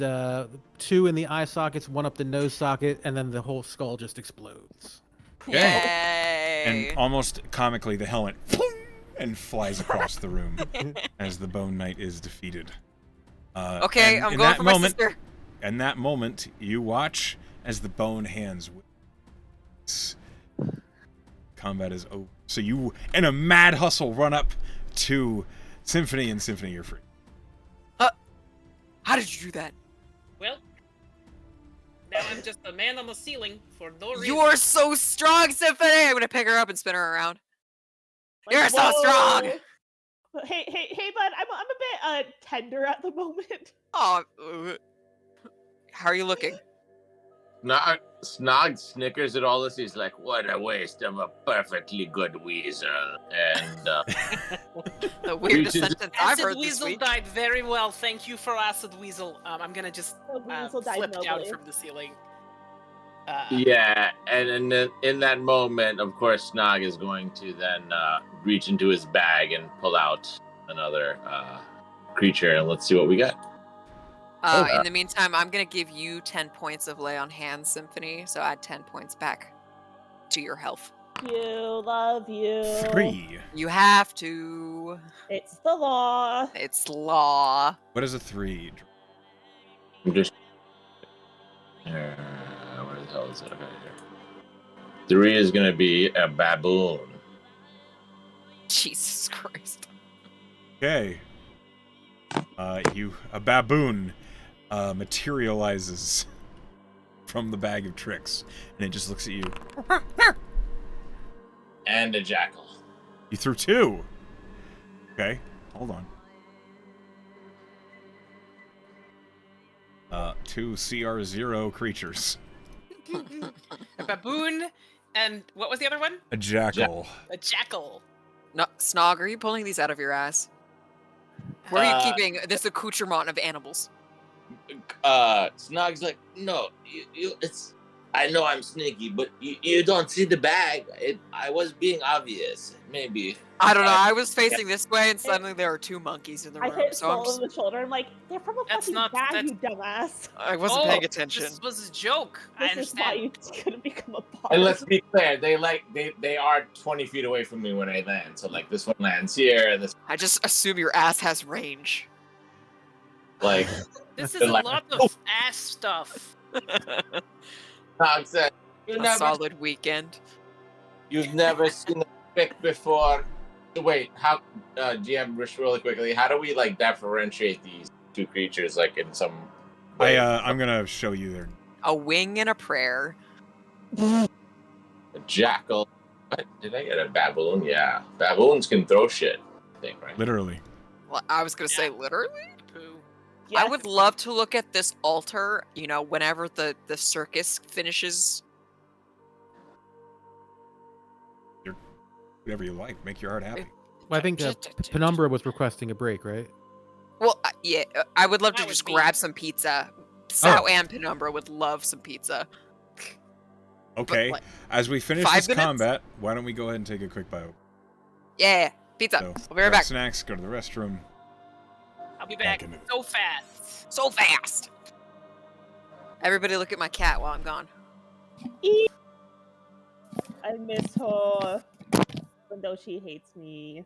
2 in the eye sockets, 1 up the nose socket, and then the whole skull just explodes. Yay! And almost comically, the helmet and flies across the room as the Bone Knight is defeated. Okay, and I'm in going that for my moment, sister. In that moment, you watch as the bone hands. Combat is over. So you, in a mad hustle, run up to Symphony, and Symphony, you're free. How did you do that? Well, now I'm just a man on the ceiling for no reason. You are so strong, Symphony! I'm gonna pick her up and spin her around. Like, You're so whoa. strong! Hey, bud. I'm a bit tender at the moment. Oh, how are you looking? Snog snickers at all this. He's like, what a waste of a perfectly good weasel. And The weirdest Reaches- sentence I've Acid heard this Weasel week. died very well. Thank you for Acid Weasel. I'm gonna just The weasel died flip down nobly. from the ceiling. yeah, and in that moment, of course, Snog is going to then reach into his bag and pull out another creature, and let's see what we got. In the meantime, I'm gonna give you 10 points of lay on hands, Symphony, so add 10 points back to your health. Love you. 3. You have to. It's the law. It's law. What is a 3? I'm just. Where the hell is it? Okay, here. 3 is going to be a baboon. Jesus Christ. Okay. A baboon materializes from the bag of tricks, and it just looks at you. And a jackal. You threw 2. Okay, hold on. 2 CR0 creatures. A baboon, and what was the other one? A jackal. A jackal. No, Snog, are you pulling these out of your ass? Where are you keeping this accoutrement of animals? Snog's like, no, it's. I know I'm sneaky, but you don't see the bag. I was being obvious. Maybe. I don't know. I was facing this way, and suddenly there are 2 monkeys in the I room. hit So I'm Soul just, on the shoulder. I'm like, they're from a That's fucking not- bag, that's- you dumbass. I wasn't paying attention. This was a joke. I This is why understand. you couldn't become a bard. And let's be clear, they are 20 feet away from me when I land. So like this one lands here, and this I just assume your ass has range. like This is a lot of ass stuff. Snog said. A solid weekend. You've never seen a pick before. Wait, how? GM, really quickly, how do we like differentiate these 2 creatures like in some I'm gonna show you there. A wing and a prayer. A jackal. What? Did I get a baboon? Yeah. Baboons can throw shit, I think, right? Literally. Well, I was gonna say Yeah. literally. Poo. I Yes. would love to look at this altar, you know, whenever the circus finishes. Whatever you like. Make your heart happy. Well, I think Penumbra was requesting a break, right? Well, yeah, I would love to That just would be- grab some pizza. Sao and Penumbra would love some pizza. Okay. like, As we finish 5 this minutes? combat, why don't we go ahead and take a quick bite? Yeah, pizza. So, I'll be right grab back. snacks, go to the restroom. I'll be back Fucking- so fast. So fast. Everybody look at my cat while I'm gone. I miss her, even though she hates me.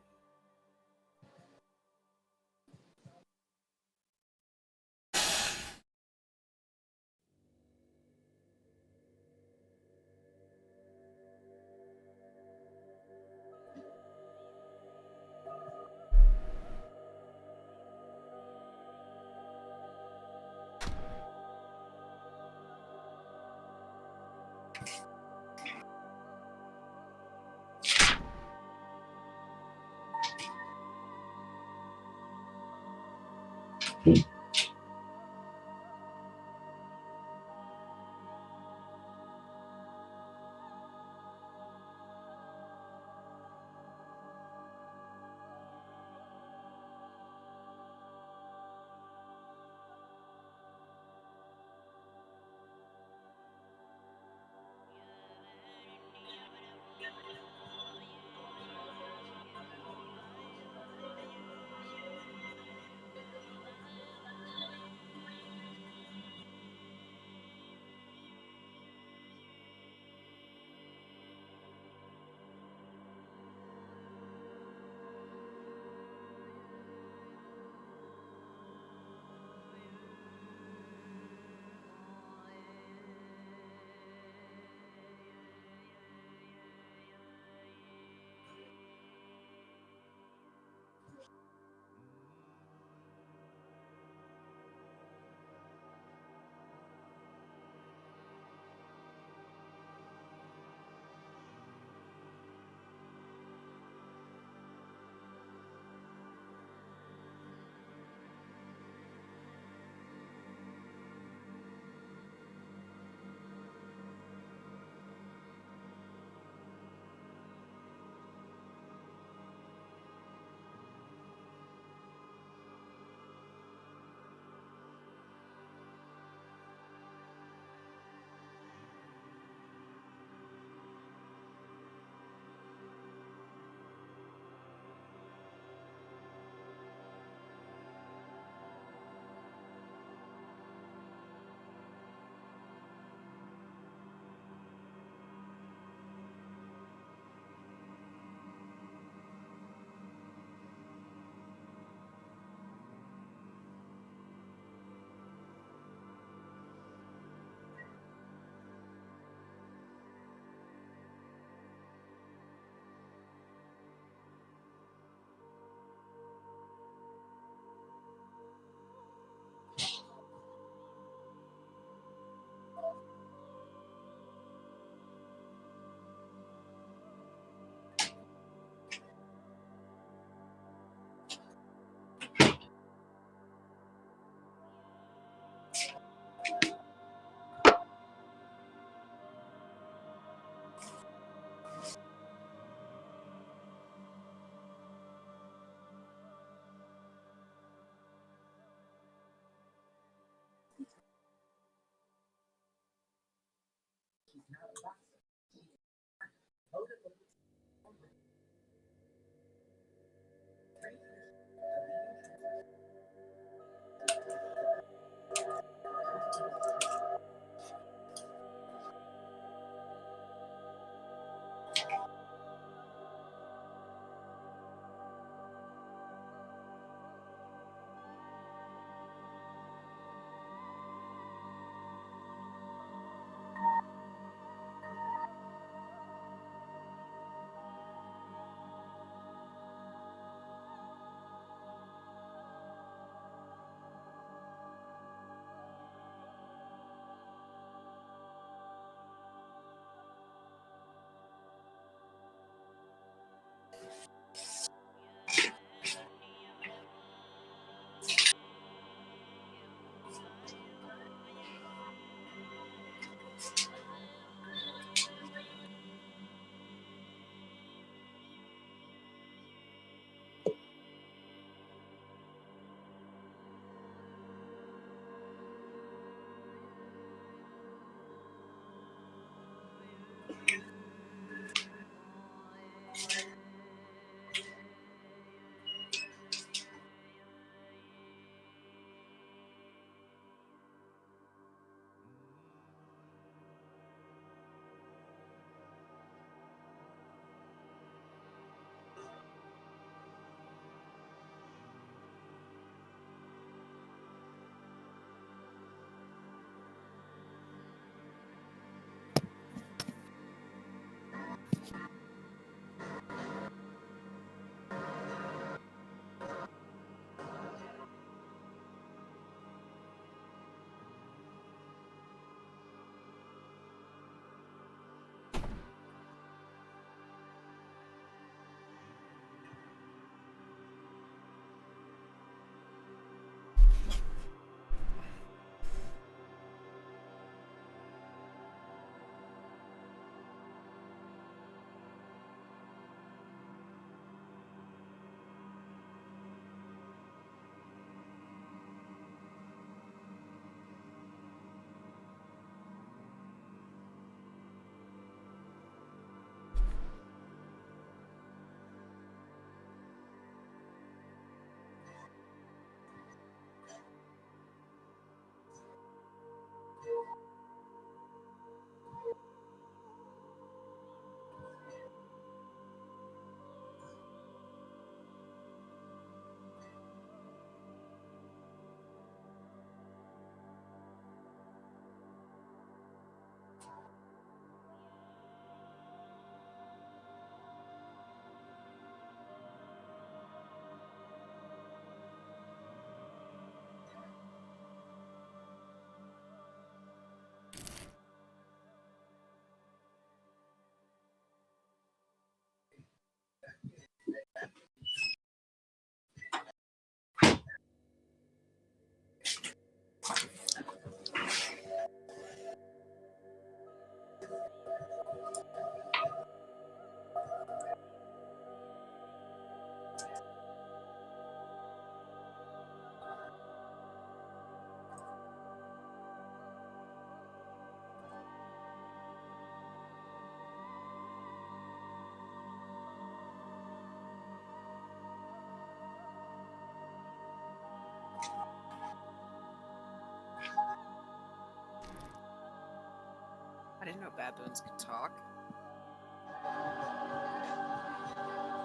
didn't know baboons could talk.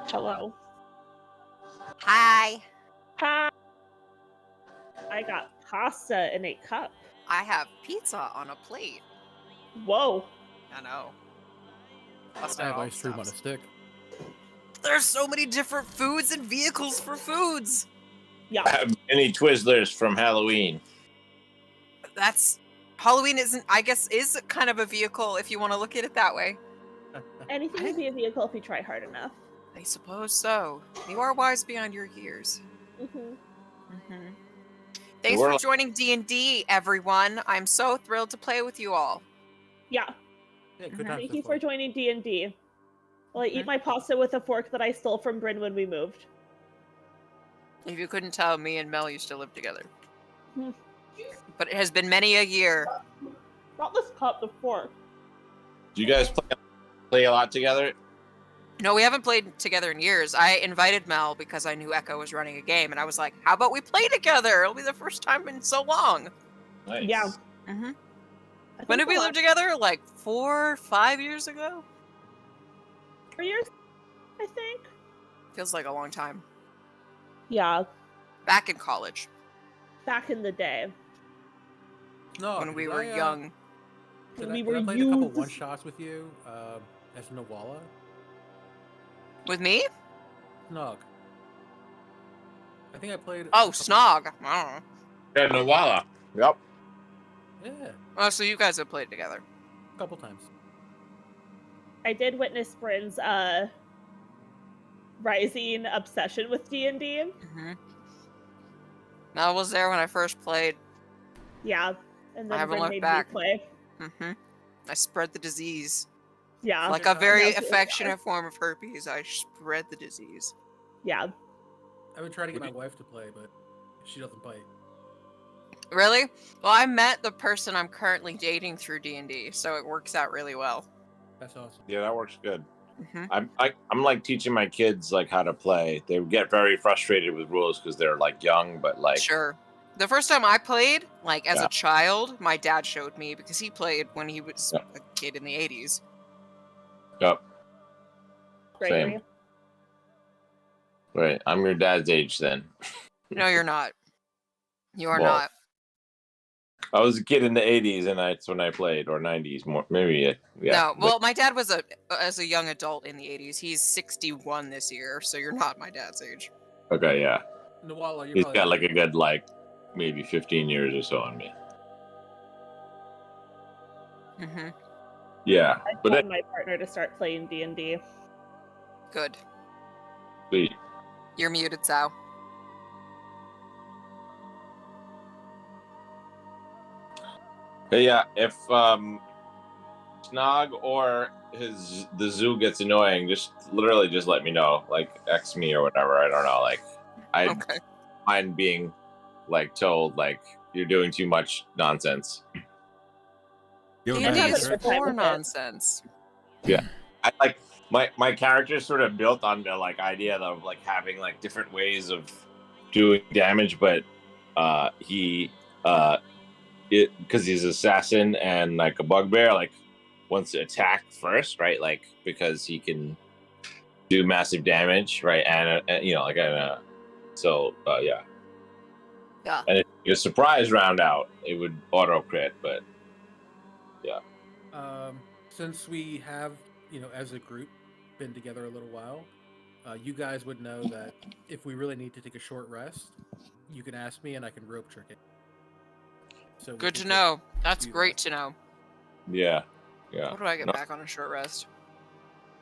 Hello. Hi. Hi. I got pasta in a cup. I have pizza on a plate. Whoa. I know. I have ice cream on a stick. There's so many different foods and vehicles for foods. Yeah. I have many Twizzlers from Halloween. That's Halloween isn't, I guess, is kind of a vehicle if you want to look at it that way. Anything can be a vehicle if you try hard enough. I suppose so. You are wise beyond your years. Mm-hmm. Thanks We're for like- joining D&D, everyone. I'm so thrilled to play with you all. Yeah. Yeah, good times Thank so you far. for joining D&D. Well, I eat my pasta with a fork that I stole from Bryn when we moved. If you couldn't tell, me and Mel used to live together. Hmm. But it has been many a year. Not this cup, the fork. Do you guys play a lot together? No, we haven't played together in years. I invited Mel because I knew Echo was running a game, and I was like, how about we play together? It'll be the first time in so long. Nice. Yeah. Mm-hmm. I When think did we the live last together? Like 4 or 5 years ago? 4 years, I think. Feels like a long time. Yeah. Back in college, Back in the day. No, when we because were I, young. We I were played a couple youths. one shots with you as Nawala. With me? Snog. I think I played. Oh, Snog. I don't know. Yeah, Nawala. Yep. Yeah, Oh, so you guys have played together. a couple times. I did witness Bryn's rising obsession with D&D. Mm-hmm. Mel was there when I first played. Yeah. And I then haven't Bryn looked made back. me play. Mm-hmm. I spread the disease. Yeah. Like a very Now here we are. affectionate form of herpes, I spread the disease. Yeah. I've been trying to get my wife to play, but she doesn't bite. Really? Well, I met the person I'm currently dating through D&D, so it works out really well. That's awesome. Yeah, that works good. Mm-hmm. I'm like teaching my kids like how to play. They get very frustrated with rules because they're like young, but like Sure. The first time I played, like as Yeah. a child, my dad showed me because he played when he was Yeah. a kid in the 80s. Yep. Gregory. Same. Right. I'm your dad's age then. No, you're not. You are Well, not. I was a kid in the 80s and that's when I played, or 90s more, maybe. Yeah. No, well, my dad was as a young adult in the 80s. He's 61 this year, so you're not my dad's age. Okay, yeah. Nawala, you're He's probably got like a good like maybe 15 years or so on me. Mm-hmm. Yeah. I But told my partner to start playing D&D. Good. sweet. You're muted, Sao. Hey, yeah, if Snog or the zoo gets annoying, just literally just let me know. Like X me or whatever. I don't know. Like I Okay. mind being like told like you're doing too much nonsense. You have a D&D badge, is a right? good time for with it. nonsense. I like my character's sort of built on the like idea of like having like different ways of doing damage, but he it because he's an assassin and like a bugbear, like wants to attack first, right? Like because he can do massive damage, right? And you know, like so yeah. Yeah. And if you surprise round out, it would auto crit, but Since we have, as a group, been together a little while, you guys would know that if we really need to take a short rest, you can ask me and I can rope trick it. So we Good can to take know. That's few great rests. to know. yeah. How do I get No. back on a short rest?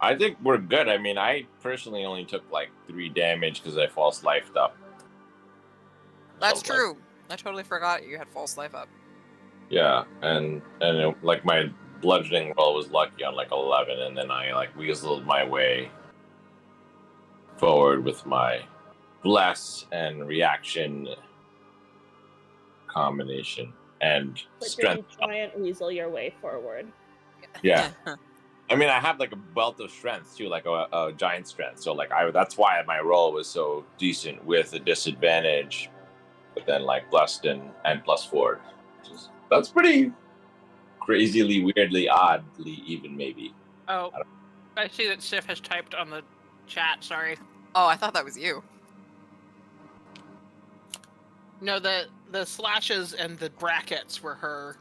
I think we're good. I mean, I personally only took like 3 damage because I false lifed up. That's So, like, true. I totally forgot you had false life up. yeah, and like my bludgeoning roll was lucky on like 11, and then I like weaseled my way forward with my bless and reaction combination and Like strength. you giant weasel your way forward. Yeah. I mean, I have like a belt of strength too, like a giant strength. So like that's why my roll was so decent with a disadvantage, but then like blessed and +4. That's pretty crazily, weirdly, oddly, even maybe. Oh, I see that Sif has typed on the chat. Sorry. Oh, I thought that was you. No, the slashes and the brackets were her.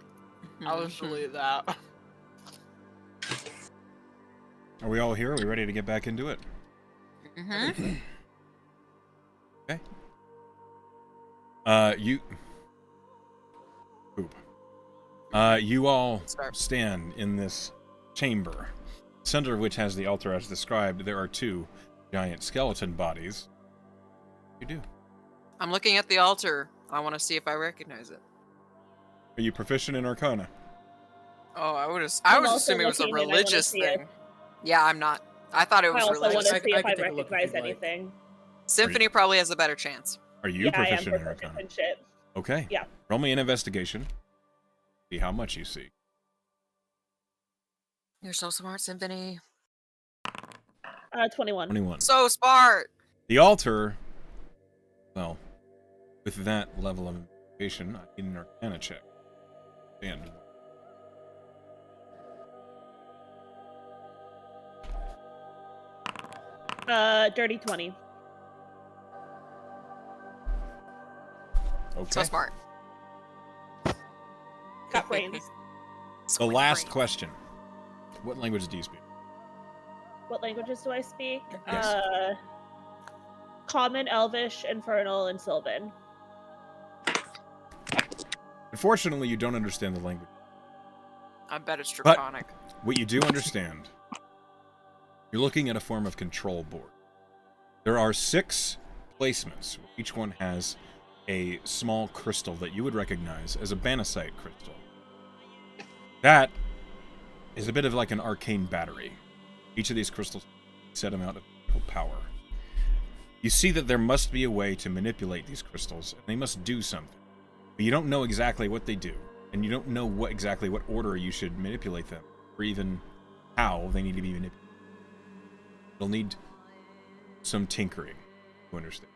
I'll just delete that. Are we all here? Are we ready to get back into it? Mm-hmm. Okay. You all stand in this chamber, center of which has the altar as described. There are 2 giant skeleton bodies. You do. I'm looking at the altar. I want to see if I recognize it. Are you proficient in Arcana? Oh, I was also assuming it was a looking and I wanna religious see thing. it. Yeah, I'm not. I thought it I was also want religious. to see I if I can take a look if recognize you'd like. anything. Symphony probably has a better chance. Are you Yeah, I am proficient in proficient Arcana? in shit. Okay. Yeah. Roll me an investigation. See how much you see. You're so smart, Symphony. 21. 21. So smart. The altar, well, with that level of investigation, I need an Arcana check. And Dirty 20. okay. So smart. Got brains. The last question. What language do you speak? What languages do I speak? Yes. Common, Elvish, Infernal, and Sylvan. Unfortunately, you don't understand the language. I bet it's But- Draconic. What you do understand, you're looking at a form of control board. There are 6 placements. Each one has a small crystal that you would recognize as a Banasite crystal. That is a bit of like an arcane battery. Each of these crystals set amount of power. You see that there must be a way to manipulate these crystals, and they must do something. But you don't know exactly what they do, and you don't know exactly what order you should manipulate them, or even how they need to be manipulated. You'll need some tinkering to understand.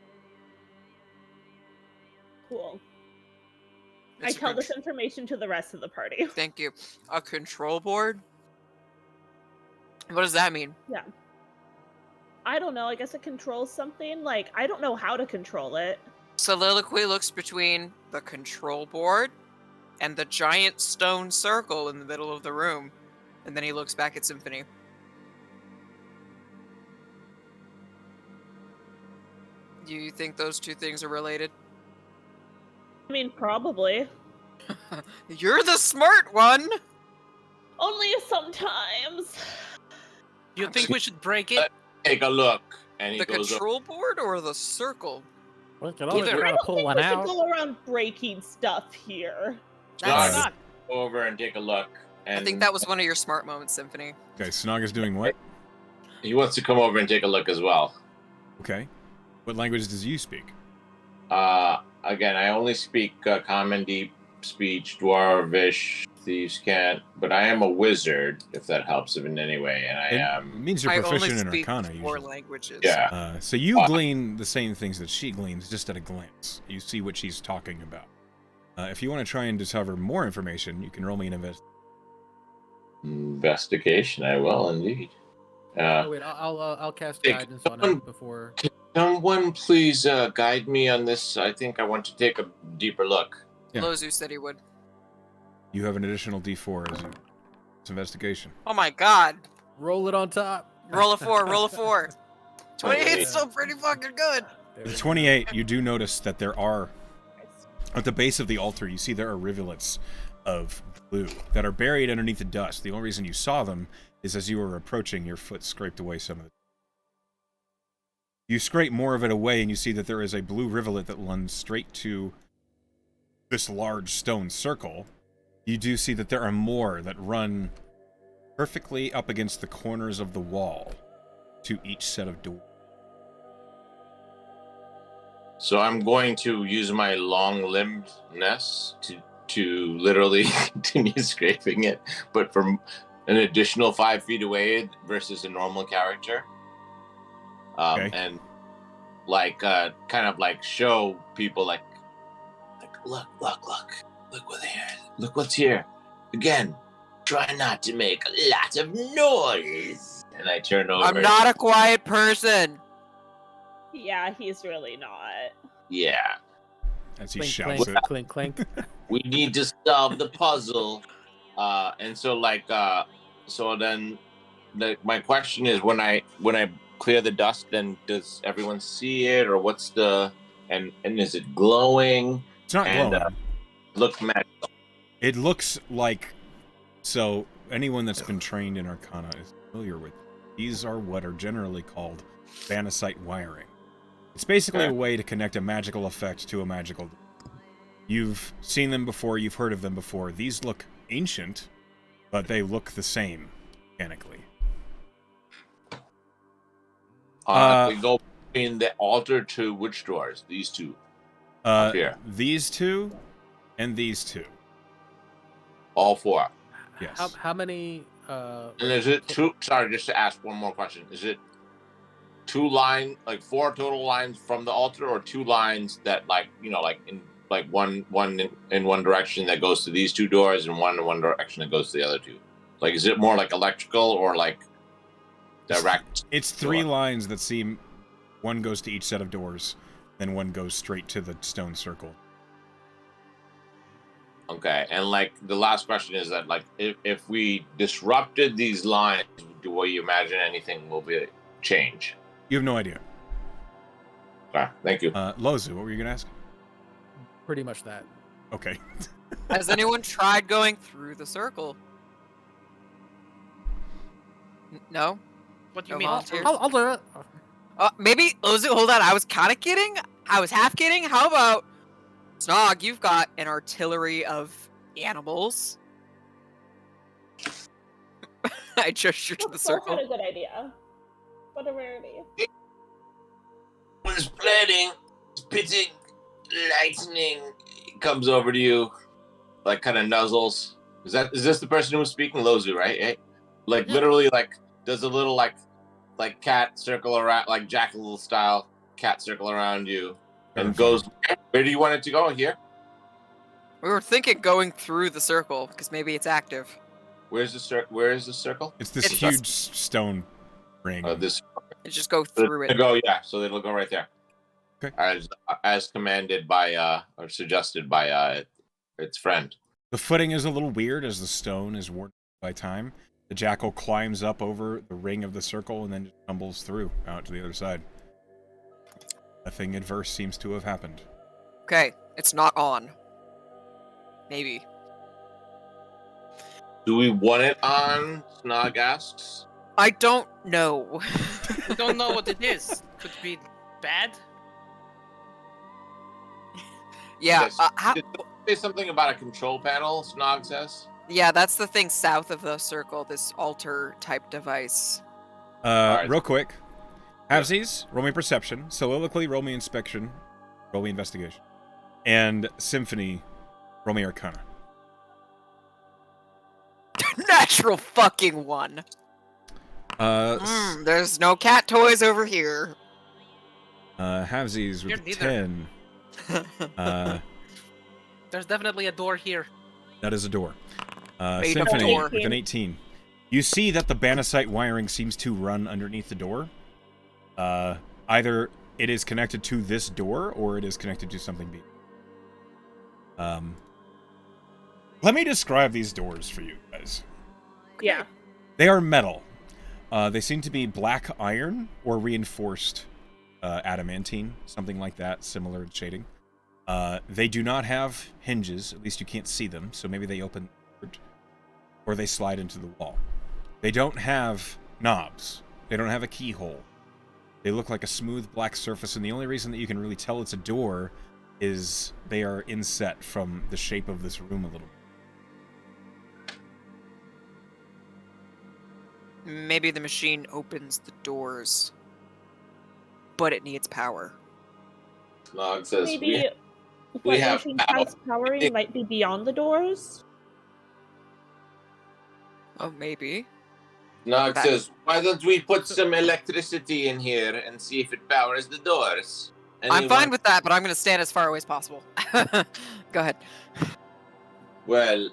Cool. I It's a tell con- this information to the rest of the party. Thank you. A control board? What does that mean? Yeah. I don't know. I guess it controls something. Like, I don't know how to control it. Soliloquy looks between the control board and the giant stone circle in the middle of the room. And then he looks back at Symphony. Do you think those 2 things are related? I mean, probably. You're the smart one! Only sometimes. You think we should break it? Take a look. And he The goes control board or the circle? We can always Either. try I to don't pull think one we should out. go around breaking stuff here. That's, Snog, go over and take a look. And I think that was one of your smart moments, Symphony. Okay, Snog is doing what? He wants to come over and take a look as well. Okay. What language does you speak? Again, I only speak Common, Deep Speech, Dwarvish, Thieves Can't, but I am a wizard, if that helps him in any way, and I It am... means you're I proficient only in speak Arcana, 4 usually. languages. Yeah. So you glean the same things that she gleans, just at a glance. You see what she's talking about. If you want to try and discover more information, you can roll me an Investigation, I will indeed. Oh, wait, I'll cast Hey, guidance on it before. Someone please guide me on this. I think I want to take a deeper look. Yeah. Lozu said he would. You have an additional D4 as it's investigation. Oh my god. Roll it on top. Roll a 4, roll a 4. 28 Okay. is still pretty fucking good. There With we 28, you do notice that there are, at the base of the altar, you see there are rivulets of blue that are buried underneath the dust. The only reason you saw them is as you were approaching, your foot scraped away some of it. You scrape more of it away, and you see that there is a blue rivulet that runs straight to this large stone circle. You do see that there are more that run perfectly up against the corners of the wall to each set of doors. So I'm going to use my long-limbedness to literally continue scraping it, but from an additional 5 feet away versus a normal character. Okay. And like kind of like show people like look what here, look what's here. Again, try not to make a lot of noise. And I turn over. I'm not a quiet person. Yeah, he's really not. Yeah. As he Clink, shouts clink, it. clink, clink. We need to solve the puzzle. And so so then my question is, when I clear the dust, then does everyone see it, or what's the and is it glowing? It's not And, glowing. Look magical. It looks like, so anyone that's been trained in Arcana is familiar with. These are what are generally called Vanisite wiring. It's basically a way to connect a magical effect to a magical. You've seen them before, you've heard of them before. These look ancient, but they look the same mechanically. We go between the altar to which doors? These two. Up here. These two and these two. All four. Yes. How many? And is it two? Sorry, just to ask one more question. Is it two lines, like four total lines from the altar, or two lines that, like, you know, like in like one in one direction that goes to these two doors, and one in one direction that goes to the other two? Like, is it more like electrical or like direct? It's three lines that seem. One goes to each set of doors, then one goes straight to the stone circle. Okay, and like the last question is that, like, if we disrupted these lines, do you imagine anything will be change? You have no idea. Okay, thank you. Lozu, what were you gonna ask? Pretty much that. Okay. Has anyone tried going through the circle? No? What do you No mean? volunteers? I'll do it. Maybe, Lozu, hold on. I was kind of kidding. I was half kidding. How about, Snog, you've got an artillery of animals. I gesture to the circle. That's not a good idea. What a rarity. Was planning, spitting lightning comes over to you, like kind of nuzzles. Is this the person who was speaking? Lozu, right? Hey? Like literally, like does a little like cat circle around, like jackal style cat circle around you, and goes. Where do you want it to go? Here. We were thinking going through the circle because maybe it's active. Where is the circle? It's this It's huge stone ring. This. Let's just go through it. Go, yeah. So it'll go right there. Okay. As commanded by or suggested by its friend. The footing is a little weird as the stone is worn by time. The jackal climbs up over the ring of the circle and then just tumbles through out to the other side. Nothing adverse seems to have happened. Okay, it's not on. Maybe. Do we want it on? Snog asks. I don't know. We don't know what it is. Could be bad. Yeah. Yes. Say something about a control panel. Snog says. Yeah, that's the thing south of the circle. This altar type device. Alright. Real quick. Halvesies, roll me perception. Soliloquy, roll me inspection. Roll me investigation. And Symphony, roll me arcana. Natural fucking one. There's no cat toys over here. Halvesies with Here, a 10. There's definitely a door here. That is a door. Made of Symphony door. with an 18. You see that the Banasite wiring seems to run underneath the door. Either it is connected to this door or it is connected to something beyond. Let me describe these doors for you guys. Yeah. They are metal. They seem to be black iron or reinforced adamantine, something like that, similar in shading. They do not have hinges, at least you can't see them, so maybe they open or they slide into the wall. They don't have knobs. They don't have a keyhole. They look like a smooth black surface, and the only reason that you can really tell it's a door is they are inset from the shape of this room a little bit. Maybe the machine opens the doors, but it needs power. Snog says Maybe we what have machine power. has powering might be beyond the doors. Oh, maybe. Snog says, why don't we put some electricity in here and see if it powers the doors? I'm fine with that, but I'm going to stand as far away as possible. Go ahead. Well,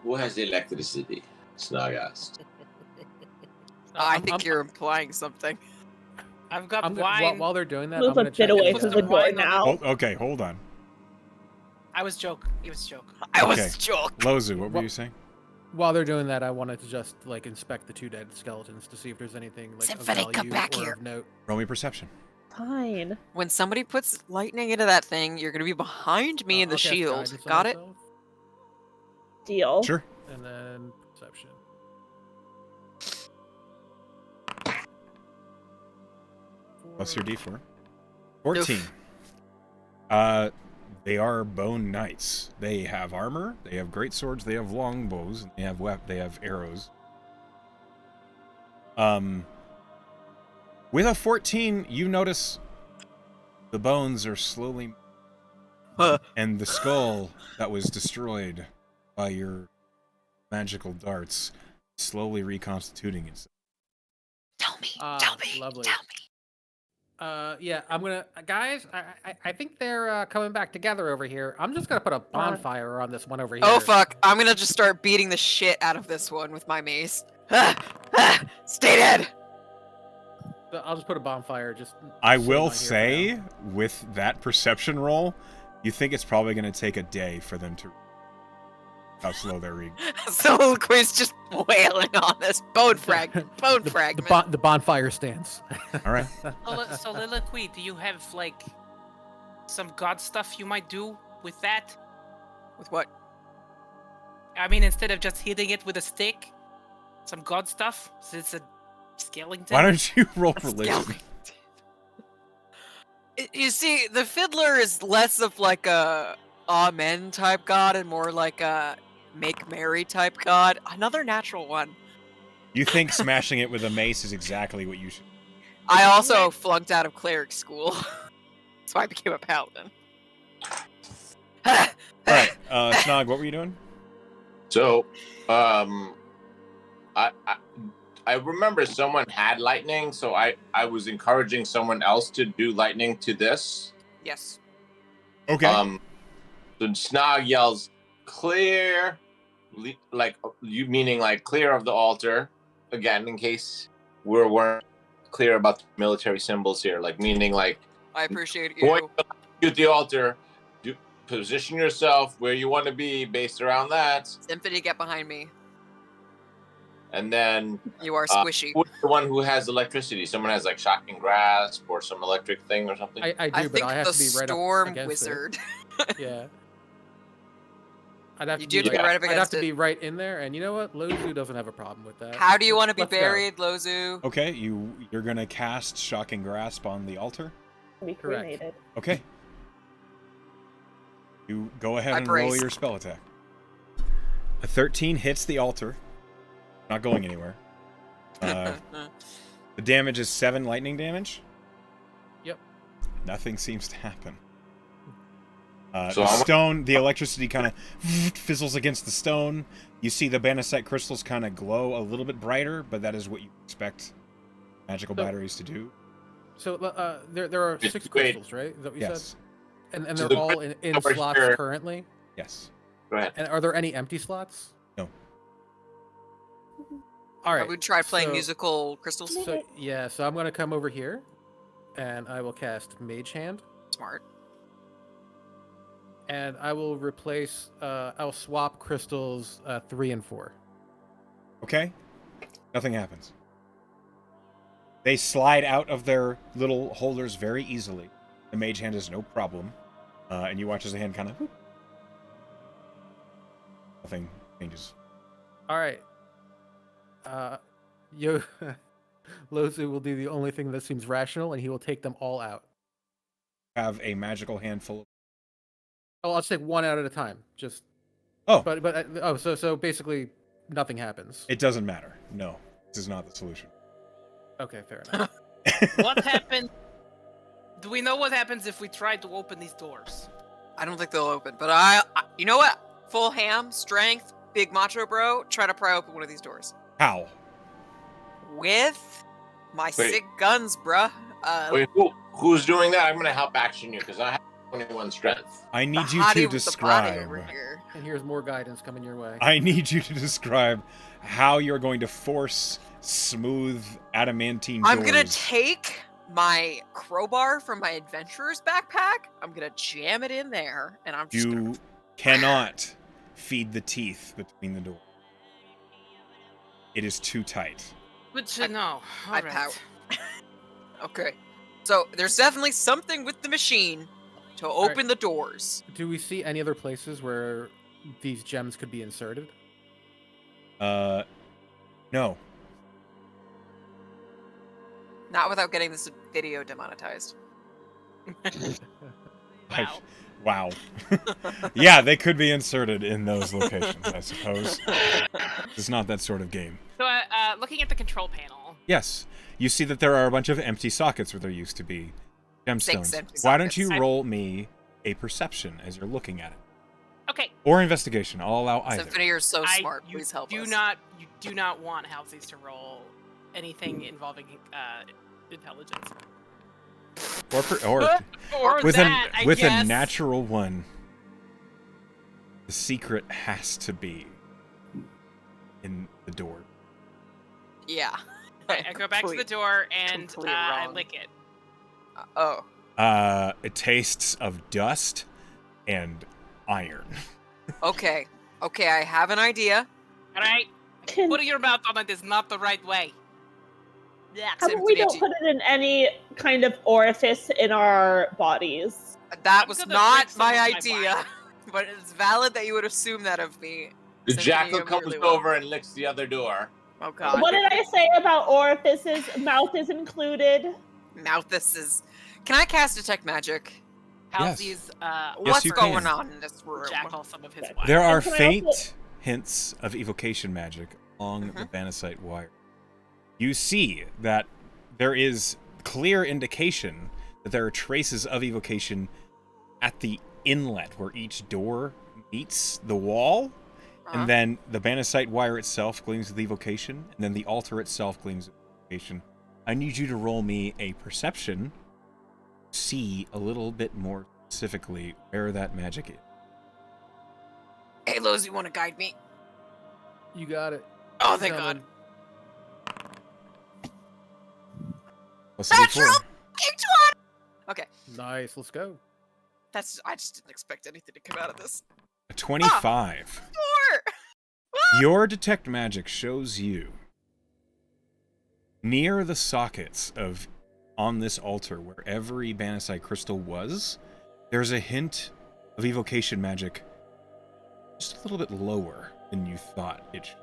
who has electricity? Snog asked. I think you're implying something. I've got I'm wine. gonna, while they're doing that, Move I'm gonna a bit check away the, from the the wine door on now. Oh, okay, hold on. I was joke. It was joke. I was Okay. joking. Lozu, what were you saying? While they're doing that, I wanted to just like inspect the 2 dead skeletons to see if there's anything like of Symphony, come value back or here. of note. Roll me perception. Fine. When somebody puts lightning into that thing, you're gonna be behind me in the I'll cast shield. guidance on Got it? myself, Deal. Sure. And then perception. Plus your D4. 14. They are bone knights. They have armor, they have great swords, they have long bows, and they have arrows. With a 14, you notice the bones are slowly and the skull that was destroyed by your magical darts slowly reconstituting itself. Tell me. Lovely. Tell me. Yeah, I'm gonna, guys. I think they're coming back together over here. I'm just gonna put a bonfire on this one over here. Oh fuck! I'm gonna just start beating the shit out of this one with my mace. Stay dead. So I'll just put a bonfire. I sitting will on here for say, now. with that perception roll, you think it's probably going to take a day for them to how slow they're reading. Soliloquy's just wailing on this bone fragment. Bone fragment. The bonfire stands. All right. Soliloquy, do you have like some god stuff you might do with that? With what? I mean, instead of just hitting it with a stick, some god stuff. Since it's a skeleton. Why don't you roll religion? Skeleton. You see, the fiddler is less of like a amen type god and more like a make merry type god. Another natural one. You think smashing it with a mace is exactly what you should. I also flunked out of cleric school. That's why I became a paladin. All right, Snog, what were you doing? So, I remember someone had lightning, so I was encouraging someone else to do lightning to this. Yes. Okay. So Snog yells, "Clear!" Like you meaning like clear of the altar again, in case we weren't clear about the military symbols here. Like meaning like I appreciate going you. to the altar. Position yourself where you want to be based around that, Symphony, get behind me. and then You are squishy. who's the one who has electricity? Someone has like shocking grasp or some electric thing or something. I do, I but think I have the to be right storm up against wizard. it. Yeah. I'd have You to do be have to be right up I'd have against to it. be right in there, and you know what? Lozu doesn't have a problem with that. How do you want to be Let's go. buried, Lozu? Okay, you're gonna cast Shocking Grasp on the altar. Be Correct. cremated. Okay. You go ahead I and roll brace. your spell attack. A 13 hits the altar. Not going anywhere. The damage is 7 lightning damage. Yep. Nothing seems to happen. So the I'm- stone, the electricity kind of fizzles against the stone. You see the Banasite crystals kind of glow a little bit brighter, but that is what you expect magical So- batteries to do. So there are 6 Wait. crystals, right? Is that what you Yes. said? And So they're the all in over slots here- currently. Yes. Go ahead. And are there any empty slots? No. All I right. would try playing so- musical crystals. So yeah, so I'm gonna come over here, and I will cast Mage Hand, Smart. and I will replace. I'll swap crystals 3 and 4. Okay. Nothing happens. They slide out of their little holders very easily. The mage hand is no problem. And you watch as the hand kind of... Nothing changes. All right. Lozu will do the only thing that seems rational, and he will take them all out. Have a magical handful of... Oh, I'll just take one out at a time. Just. Oh, But so basically nothing happens. it doesn't matter. No, this is not the solution. Okay, fair enough. What happened? Do we know what happens if we try to open these doors? I don't think they'll open, but I you know what? Full ham, strength, big macho bro, try to pry open one of these doors. How? With my Wait. sick guns, bruh. Wait, who's doing that? I'm gonna help action you because I have 21 strength. I The need you hottie to with the body describe. over here. And here's more guidance coming your way. I need you to describe how you're going to force smooth adamantine doors. I'm gonna take my crowbar from my adventurer's backpack. I'm gonna jam it in there, and I'm just You cannot feed the teeth between the doors. It is too tight. Good to know. I All right. pout. Okay. So there's definitely something with the machine to open right. the doors. Do we see any other places where these gems could be inserted? No. Not without getting this video demonetized. Wow. Wow. Yeah, they could be inserted in those locations, I suppose. It's not that sort of game. So, looking at the control panel. Yes, you see that there are a bunch of empty sockets where there used to be gemstones. empty Why don't you sockets. roll me a perception as you're looking at it? Okay. Or investigation. I'll allow either. Symphony, you're so smart. You Please help do us. You do not want Halsies to roll anything involving intelligence. Or with that, I a guess. natural one. The secret has to be in the door. Yeah. I go back to the door and completely I wrong. lick it. Oh. It tastes of dust and iron. Okay. Okay, I have an idea. All right. Can, Putting your mouth on it is not the right way. Yeah. how about we don't put it in any kind of orifice in our bodies? That I'm was gonna not drink some my of my idea, wine. but it's valid that you would assume that of me. The Symphony, jackal you comes really will. over and licks the other door. Oh god. What did I say about orifices? Mouth is included. Mouth this is. Can I cast detect magic? Halsey's What's you going can. on in this room? jackal some of his Okay. wine. There are And can I faint also- hints of evocation magic along the Banasite wire. You see that there is clear indication that there are traces of evocation at the inlet where each door meets the wall, Uh-huh. and then the Banasite wire itself gleams with evocation, and then the altar itself gleams with evocation. I need you to roll me a perception, see a little bit more specifically where that magic is. Hey, Loz, you want to guide me? You got it. Oh, thank God. Coming. Plus Natural! 84. Okay, Nice. Let's go. I just didn't expect anything to come out of this. A 25. Four! Your detect magic shows you near the sockets of on this altar where every Banasite crystal was, there's a hint of evocation magic just a little bit lower than you thought it should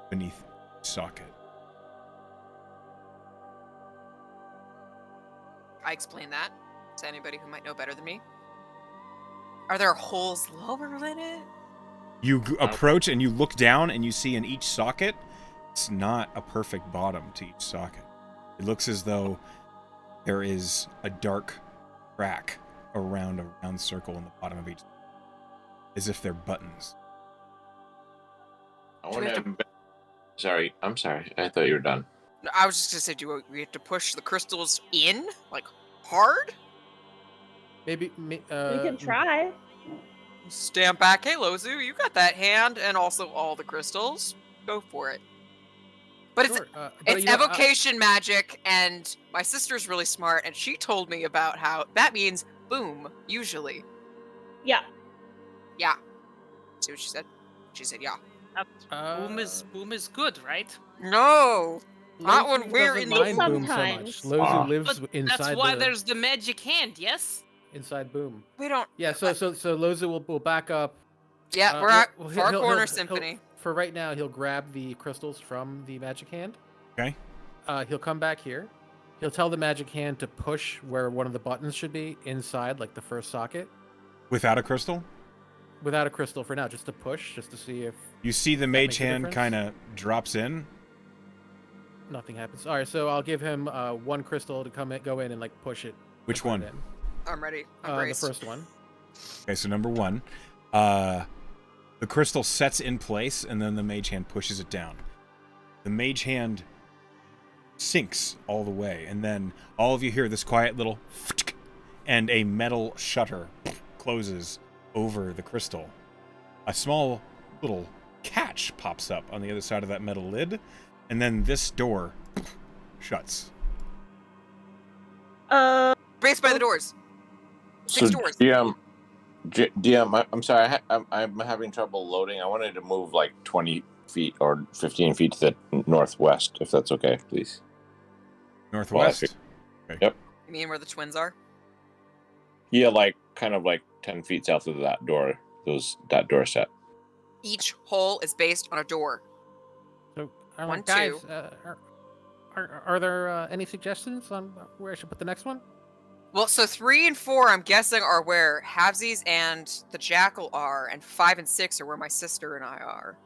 beneath each socket. I explain that to anybody who might know better than me. Are there holes lower than it? You approach and you look down and you see in each socket, it's not a perfect bottom to each socket. It looks as though there is a dark crack around a round circle in the bottom of each, as if they're buttons. I Do want we have to. Sorry, I'm sorry. I thought you were done. No, I was just gonna say, do we have to push the crystals in, like, hard? Maybe. We can try. Stand back, hey Lozu, you got that hand, and also all the crystals. Go for it. But Sure. it's evocation magic, and my sister's really smart, and she told me about how that means boom, usually. Yeah. Yeah. See what she said? She said, yeah. Boom is good, right? No! Not when Lozu we're doesn't in the mind boom so Sometimes. much. Lozu Ah. lives But inside that's why the, there's the magic hand, yes? inside boom. We don't. Yeah. So Lozu will back up. Yeah, we're at well, Far he'll- Corner he'll- Symphony. For right now, he'll grab the crystals from the magic hand. Okay. He'll come back here. He'll tell the magic hand to push where one of the buttons should be inside, like the first socket, Without a crystal? without a crystal for now, just to push, just to see if You see the mage makes a hand difference? kind of drops in. nothing happens. All right, so I'll give him one crystal to go in and like push it. Which put it one? in. I'm ready. I'm The braced. first one. Okay, so number one. The crystal sets in place, and then the mage hand pushes it down. The mage hand sinks all the way, and then all of you hear this quiet little and a metal shutter closes over the crystal. A small little catch pops up on the other side of that metal lid, and then this door shuts. Based by the doors. 6 doors. DM, I'm sorry, I'm having trouble loading. I wanted to move like 20 feet or 15 feet to the northwest, if that's okay, please. Northwest? Okay. Yep. You mean where the twins are? Yeah, like kind of like 10 feet south of that door, that door set. Each hole is based on a door. So, 1, guys, 2. are there any suggestions on where I should put the next one? Well, so 3 and 4, I'm guessing, are where Havesies and the Jackal are, and 5 and 6 are where my sister and I are.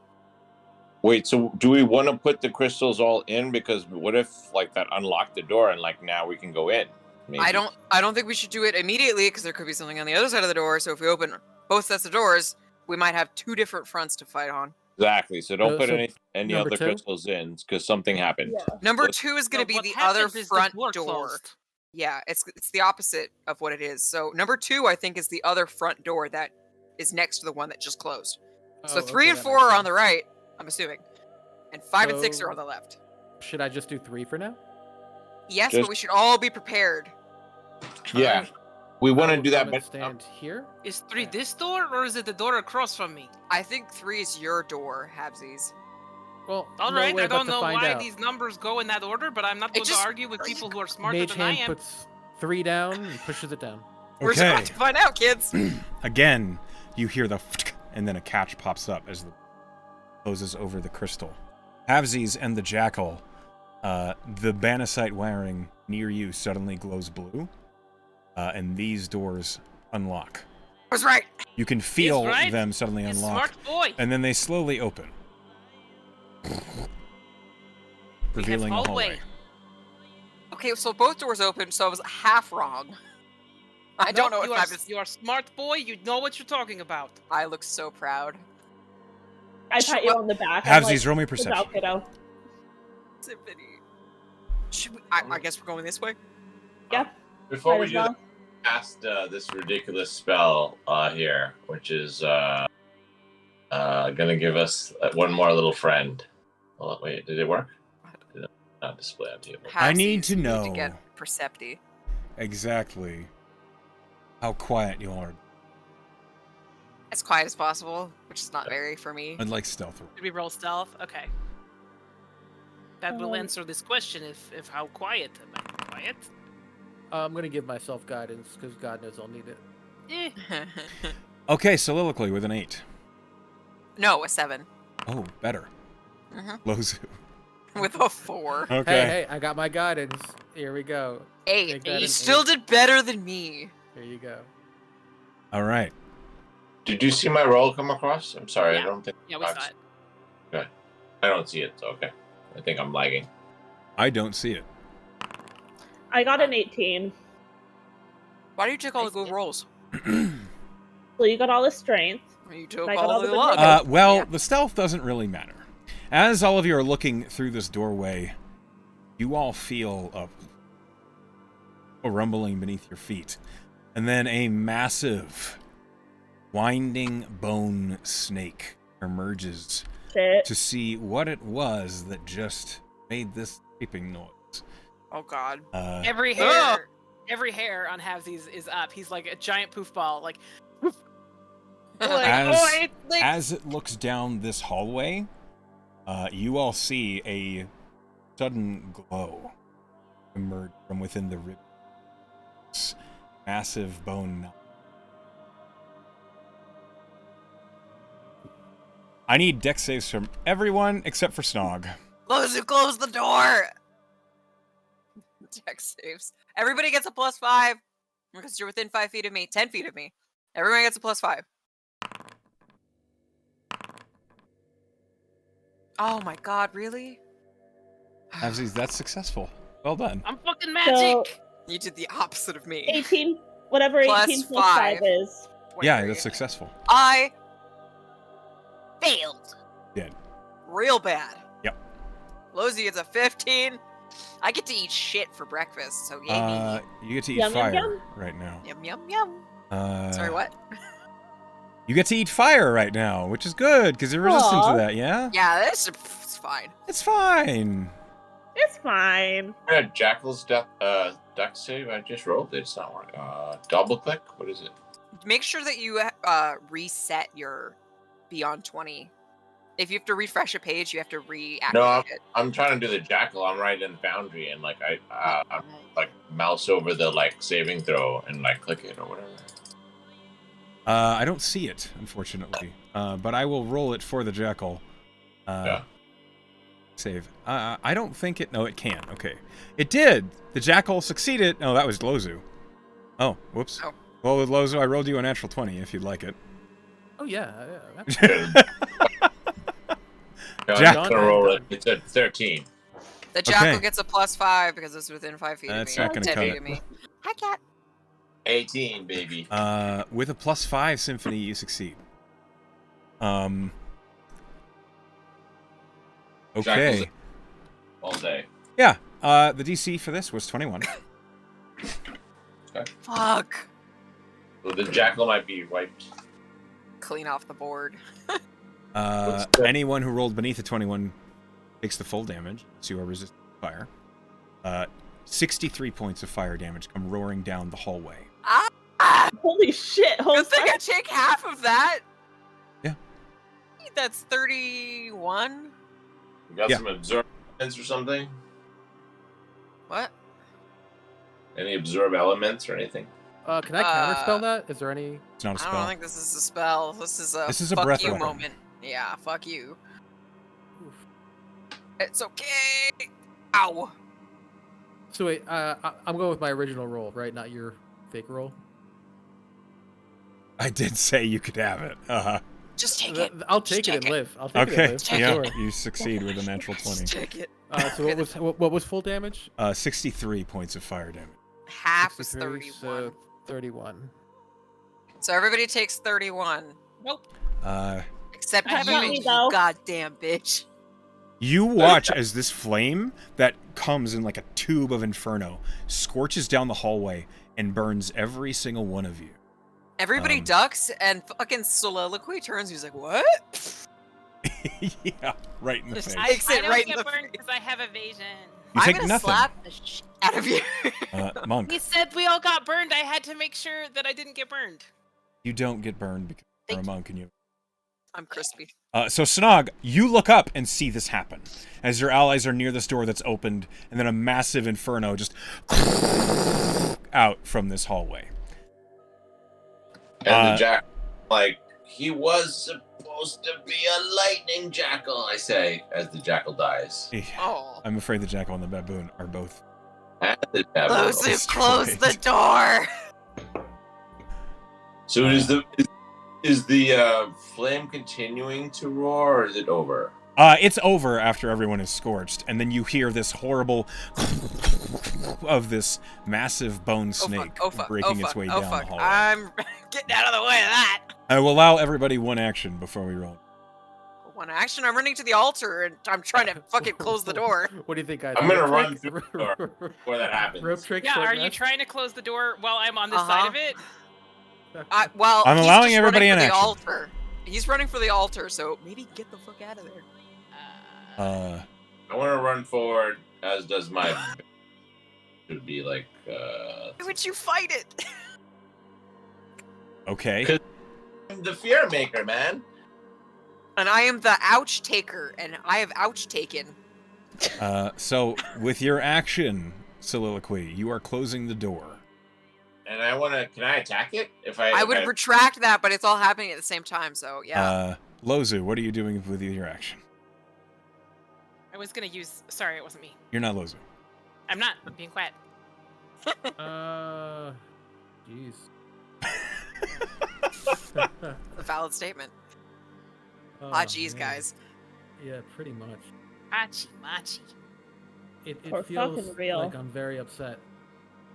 Wait, so do we want to put the crystals all in? Because what if like that unlocked the door and like now we can go in? Maybe. I don't think we should do it immediately because there could be something on the other side of the door. So if we open both sets of doors, we might have 2 different fronts to fight on. Exactly. So don't put any number other 2? crystals in because something happened. Yeah. Number 2 is going to be the other front door. Closed. Yeah, it's the opposite of what it is. So number 2, I think, is the other front door that is next to the one that just closed. So 3 and 4 are on the right, I'm assuming, and 5 and 6 are on the left. Should I just do 3 for now? Yes, but we should all be prepared. Yeah, we want to do that, but stand here. Is 3 this door, or is it the door across from me? I think 3 is your door, Habsies. Well, All no right, way I but don't to know find why out. these numbers go in that order, but I'm not going to argue with people who are smarter Mage than I Hand am. puts 3 down and pushes it down. We're just about to find out, kids. Again, you hear the and then a catch pops up as the closes over the crystal. Havesies and the Jackal, the Banasite wiring near you suddenly glows blue, and these doors unlock. I was right. You can feel right. them suddenly You unlock, smart boy. and then they slowly open, revealing a hallway. Okay, so both doors open, so I was half wrong. I don't know if you are a smart boy. You know what you're talking about. I look so proud. I pat you on the back. Havesies, roll me perception. Good job, kiddo. Should we, I guess we're going this way. Yeah. before Might we as do well. cast this ridiculous spell here, which is gonna give us one more little friend. Oh, wait, did it work? Did it not display on table? I need to know to get Percepti. exactly how quiet you are. As quiet as possible, which is not very for me. I'd like stealth. Did we roll stealth? Okay. That will answer this question if how quiet am I? Quiet? I'm going to give myself guidance because God knows I'll need it. Eh. Okay, soliloquy with an 8. No, a 7. Oh, better. Lozu. With a 4. Okay. Hey, I got my guidance. Here we go. 8. Make that You an still 8. did better than me. Here you go. All right. Did you see my roll come across? I'm sorry, Yeah. I don't think. Yeah, we saw it. Okay. I don't see it, so okay. I think I'm lagging. I don't see it. I got an 18. Why do you take all the good rolls? So you got all the strength. You took I got all all the the luck. good Well, Yeah. the stealth doesn't really matter. As all of you are looking through this doorway, you all feel a rumbling beneath your feet. And then a massive, winding bone snake emerges Shit. to see what it was that just made this scraping noise. Oh god. Every hair on Havsies is up. He's like a giant poof ball. Like, As it looks down this hallway, you all see a sudden glow emerge from within the ribs. Massive bone. I need dex saves from everyone except for Snog. Close the door! Dex saves. Everybody gets a +5 because you're within 5 feet of me, 10 feet of me. Everyone gets a +5. Oh my god, really? Havesies, that's successful. Well done. I'm fucking magic. You did the opposite of me. 18. Whatever Plus 18 plus 5 is. Yeah, 23. that's successful. I failed. Did. Real bad. Yep. Lozy gets a 15. I get to eat shit for breakfast, so yay me. You get to eat Yum, yum, fire yum. right now. Yum yum yum. Sorry, what? You get to eat fire right now, which is good because you're resistant Aw. to that. Yeah. Yeah, it's fine. It's fine. It's fine. Jackal's deck save. I just rolled it. It's not working. Double click. What is it? Make sure that you reset your Beyond 20. If you have to refresh a page, you have to reactivate No, it. I'm trying to do the Jackal. I'm right in Foundry, and like I'm like mouse over the like saving throw and like click it or whatever. I don't see it, unfortunately. But I will roll it for the Jackal. Yeah. Save. I don't think it... No, it can. Okay. It did! The Jackal succeeded. No, that was Lozu. Oh, whoops. Oh. Well, with Lozu, I rolled you a natural 20, if you'd like it. Oh yeah. That's I'm Jack- just gonna roll it. It's at 13. The Jackal Okay. gets a +5 because it's within 5 feet That's of me. not gonna 10 cut feet it. of me. Hi, cat. 18, baby. With a +5 Symphony, you succeed. Okay. Jackal's all day. Yeah. The DC for this was 21. Fuck. So the Jackal might be wiped. Clean off the board. Anyone who rolled beneath a 21 takes the full damage, so you are resistant to fire. 63 points of fire damage come roaring down the hallway. Holy shit! Good thing I take half of that. Yeah. That's 31. You got Yeah. some absorb elements or something? What? Any absorb elements or anything? Can I counterspell that? Is there any? It's not a I spell. don't think this is a spell. This is a This is a fuck breath you weapon. moment. Yeah, fuck you. It's okay. Ow. So wait, I'm going with my original roll, right? Not your fake roll. I did say you could have it. Just take it. I'll take Just it and take it. live. I'll take it and Okay. live. for Yeah, sure. you succeed with a natural Just 20. take it. So what was full damage? 63 points of fire damage. Half was 63, 31. so 31. So everybody takes 31. Nope. Except I haven't you, made you you, though. goddamn bitch. You watch as this flame that comes in like a tube of inferno scorches down the hallway and burns every single one of you. Everybody ducks and fucking Soliloquy turns. He's like, what? Yeah, right in the Just face. takes I it don't right in get the burned face. because I have evasion. You I'm take gonna nothing. slap the shit out of you. Monk, He said we all got burned. I had to make sure that I didn't get burned. you don't get burned because you're a Thank you. monk and you... I'm crispy. So Snog, you look up and see this happen as your allies are near this door that's opened, and then a massive inferno just out from this hallway. And the Jack, like, he was supposed to be a lightning jackal, I say, as the Jackal dies. Oh. I'm afraid the jackal and the baboon are both... And the Jackal. Close it, destroyed. close the door. So is the flame continuing to roar, or is it over? It's over after everyone is scorched, and then you hear this horrible of this massive bone snake breaking its way down the hallway. I'm getting out of the way of that. I will allow everybody one action before we roll. One action, I'm running to the altar and I'm trying to fucking close the door. What do you think, guys? I'm gonna Rope run trick? through the door before that happens. Rope trick. Yeah, short are you rest? trying to close the door while I'm on this Uh-huh. side of it? Well, I'm he's allowing just everybody running in for the action. altar. He's running for the altar, so maybe get the fuck out of there. I want to run forward, as does my. Should be like. Why would you fight it? Okay. I'm the fear maker, man. And I am the ouch taker, and I have ouch taken. So with your action, Soliloquy, you are closing the door. And I want to. Can I attack it? I would retract that, but it's all happening at the same time, so yeah. Lozu, what are you doing with your action? I was gonna use. Sorry, it wasn't me. You're not Lozu. I'm not. I'm being quiet. Jeez. Valid statement. Oh, Geez, man. guys. Yeah, pretty much. Machi, machi. It We're feels fucking real. like I'm very upset.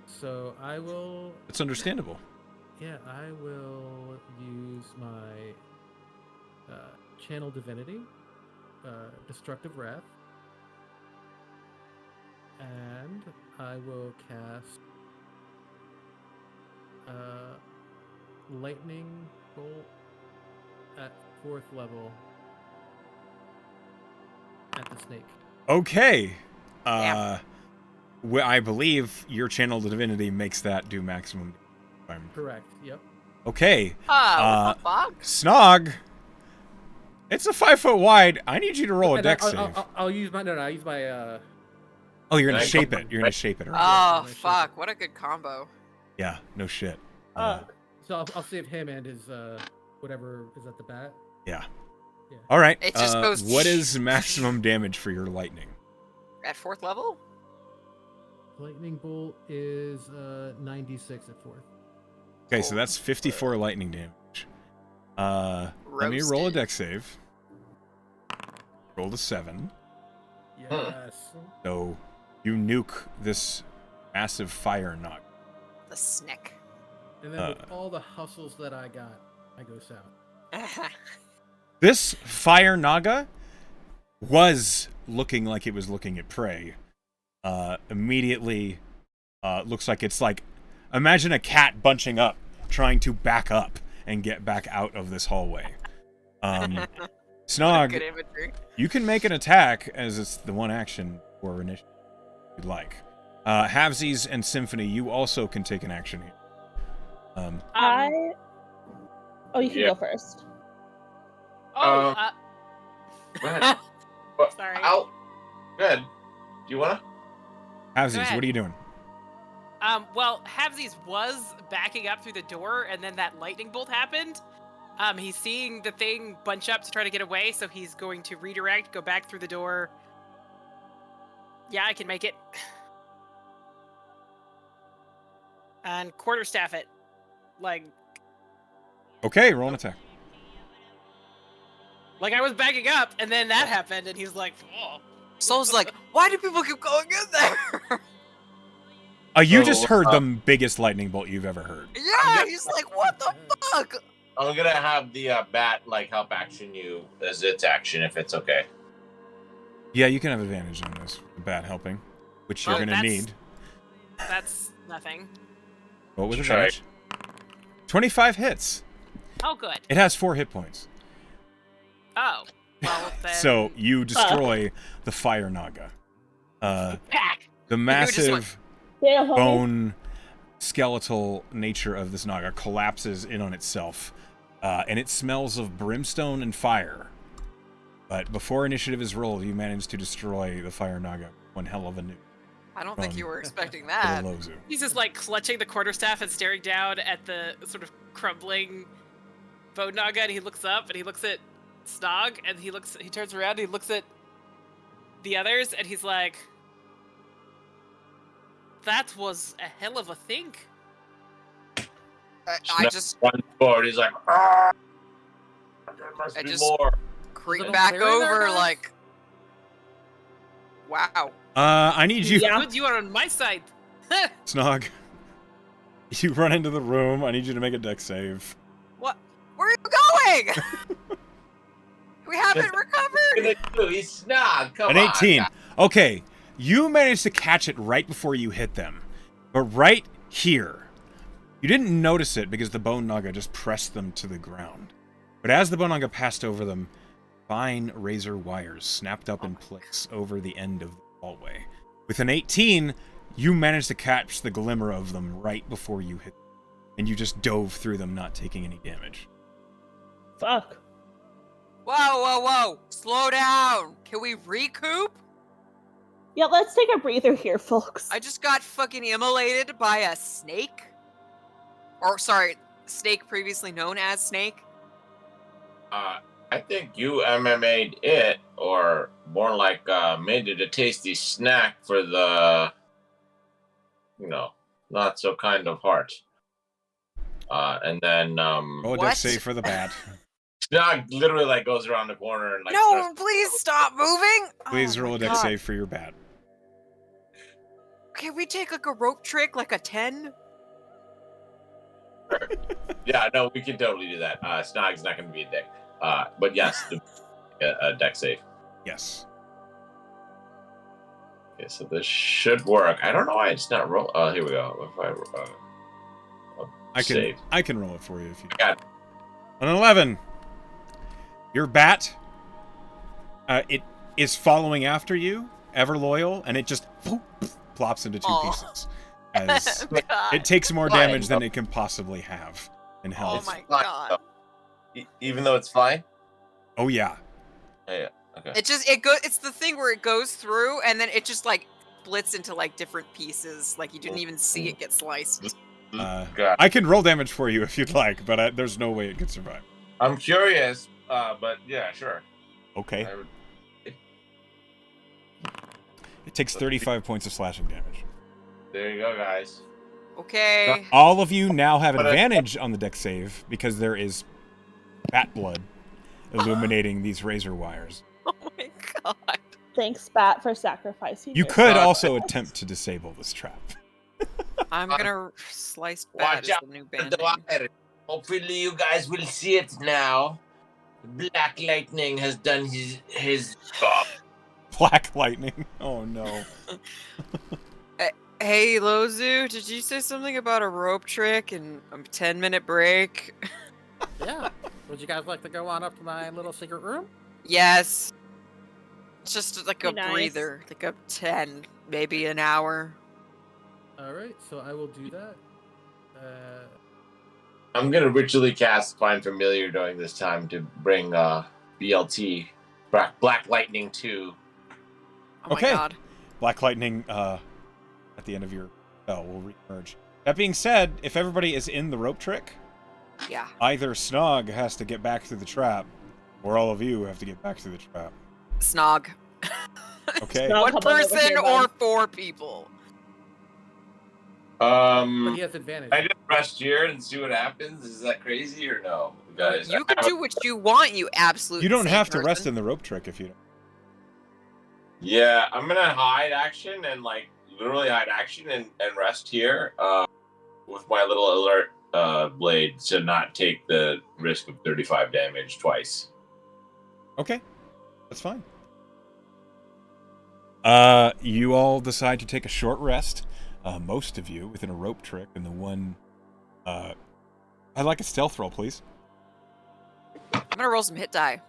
So I will. It's understandable. Yeah, I will use my channel divinity, destructive wrath, And I will cast lightning bolt at 4th level at the snake. Okay. Damn. I believe your channel divinity makes that do maximum. Correct. Yep. Okay. What the fuck? Snog. It's a 5 foot wide. I need you to roll a dex save. I'll use my. No, I use my. Oh, you're gonna shape it. You're gonna shape it. Right? Oh, Yeah, fuck. What a good combo. Yeah. No shit. So I'll save him and his whatever is at the bat. Yeah. Yeah. All right. It just goes what is maximum damage for your lightning? At 4th level? Lightning bolt is 96 at 4th. Okay, so that's 54 lightning damage. Let me roll a Roasted. dex save. Rolled a 7. Yes. So you nuke this massive fire knock. The snick. And then with all the hustles that I got, I go south. This fire naga was looking like it was looking at prey. Immediately looks like it's like, imagine a cat bunching up, trying to back up and get back out of this hallway. Snog, Good imagery. you can make an attack as it's the one action or initiative you'd like. Halvesies and Symphony, you also can take an action here. You can go first. Go ahead. Sorry. Go ahead. Do you wanna? Halvesies, ahead. what are you doing? Well, Havsies was backing up through the door, and then that lightning bolt happened. He's seeing the thing bunch up to try to get away, so he's going to redirect, go back through the door. Yeah, I can make it. And quarterstaff it. Like Okay, roll an attack. I was backing up, and then that happened, and he's like, oh. Soul's like, why do people keep going in there? You just heard the biggest lightning bolt you've ever heard. Yeah, he's like, what the fuck? I'm gonna have the bat help action you as its action if it's okay. Yeah, you can have advantage on this. The bat helping, which you're Well, gonna need. That's nothing. What was Try advantage? 25 hits. Oh, good. It has 4 hit points. Oh. Well, then... So you destroy the fire naga. Pack! The massive Yeah, homie. bone skeletal nature of this naga collapses in on itself, and it smells of brimstone and fire. But before initiative is rolled, you manage to destroy the fire naga. One hell of a nuke. I don't think you were expecting For that. the Lozu. He's just like clutching the quarterstaff and staring down at the sort of crumbling bone naga, and he looks up and he looks at Snog, and he turns around and he looks at the others, and he's like, that was a hell of a thing. I just Runs forward. He's like, "Ah, there must I be just- more." creep Little back clear in there, over guys? like, wow. I need you, Yeah. Good, you are on my side. Snog. You run into the room. I need you to make a dex save. What? Where are you going? We haven't recovered. He's Snog. Come An on. 18. Okay, you managed to catch it right before you hit them. But right here, you didn't notice it because the bone naga just pressed them to the ground. But as the bone naga passed over them, fine razor wires snapped up in place over the end of the hallway. With an 18, you managed to catch the glimmer of them right before you hit them. And you just dove through them, not taking any damage. Fuck. Whoa. Slow down. Can we recoup? Yeah, let's take a breather here, folks. I just got fucking immolated by a snake. Or, sorry, snake previously known as snake. I think you MMA'd it, or more like made it a tasty snack for the, not so kind of heart. And then Roll a dex save for the bat. Snog literally goes around the corner and No, starts- please stop moving. Please Oh roll my a dex God. save for your bat. Can we take like a rope trick, like a 10? Yeah, no, we can totally do that. Snog's not going to be a dick. But yes, a deck save. Yes. Okay, so this should work. I don't know why it's not roll. Oh, here we go. If save. I can roll it for you if you. Got it. An 11. Your bat. It is following after you, ever loyal, and it just plops into two pieces. As it takes more damage than it can possibly have in health. Oh my flying, god. Even though it's flying. Oh yeah. Yeah. Okay. It's the thing where it goes through and then it just like splits into like different pieces. Like you didn't even see it get sliced. I can roll damage for you if you'd like, but there's no way it could survive. I'm curious, but yeah, sure. Okay. It takes 35 points of slashing damage. There you go, guys. Okay. All of you now have advantage on the deck save because there is bat blood illuminating these razor wires. Oh my god. Thanks, Bat, for sacrificing. You could also attempt to disable this trap. I'm gonna slice bat as the new band name. Hopefully you guys will see it now. Black Lightning has done his job. Black lightning. Oh no. Hey Lozu, did you say something about a rope trick and a 10-minute break? Yeah. Would you guys like to go on up to my little secret room? Yes. It's just like a Nice. breather, like a 10, maybe an hour. All right, so I will do that. I'm gonna ritually cast Find Familiar during this time to bring BLT Black Lightning 2. Oh Okay. my god. Black lightning at the end of your spell will re-emerge. That being said, if everybody is in the rope trick, Yeah. either Snog has to get back through the trap, or all of you have to get back through the trap. Snog. Okay. Snog. One come on over person here, or bud. 4 people. But he has advantage. I just rest here and see what happens. Is that crazy or no, guys? You can do what you want, you absolute You don't insane have to rest person. in the rope trick if you don't. Yeah, I'm gonna hide action and literally hide action and rest here with my little alert blade to not take the risk of 35 damage twice. Okay. That's fine. You all decide to take a short rest. Most of you within a rope trick, and the one. I'd like a stealth roll, please. I'm gonna roll some hit die.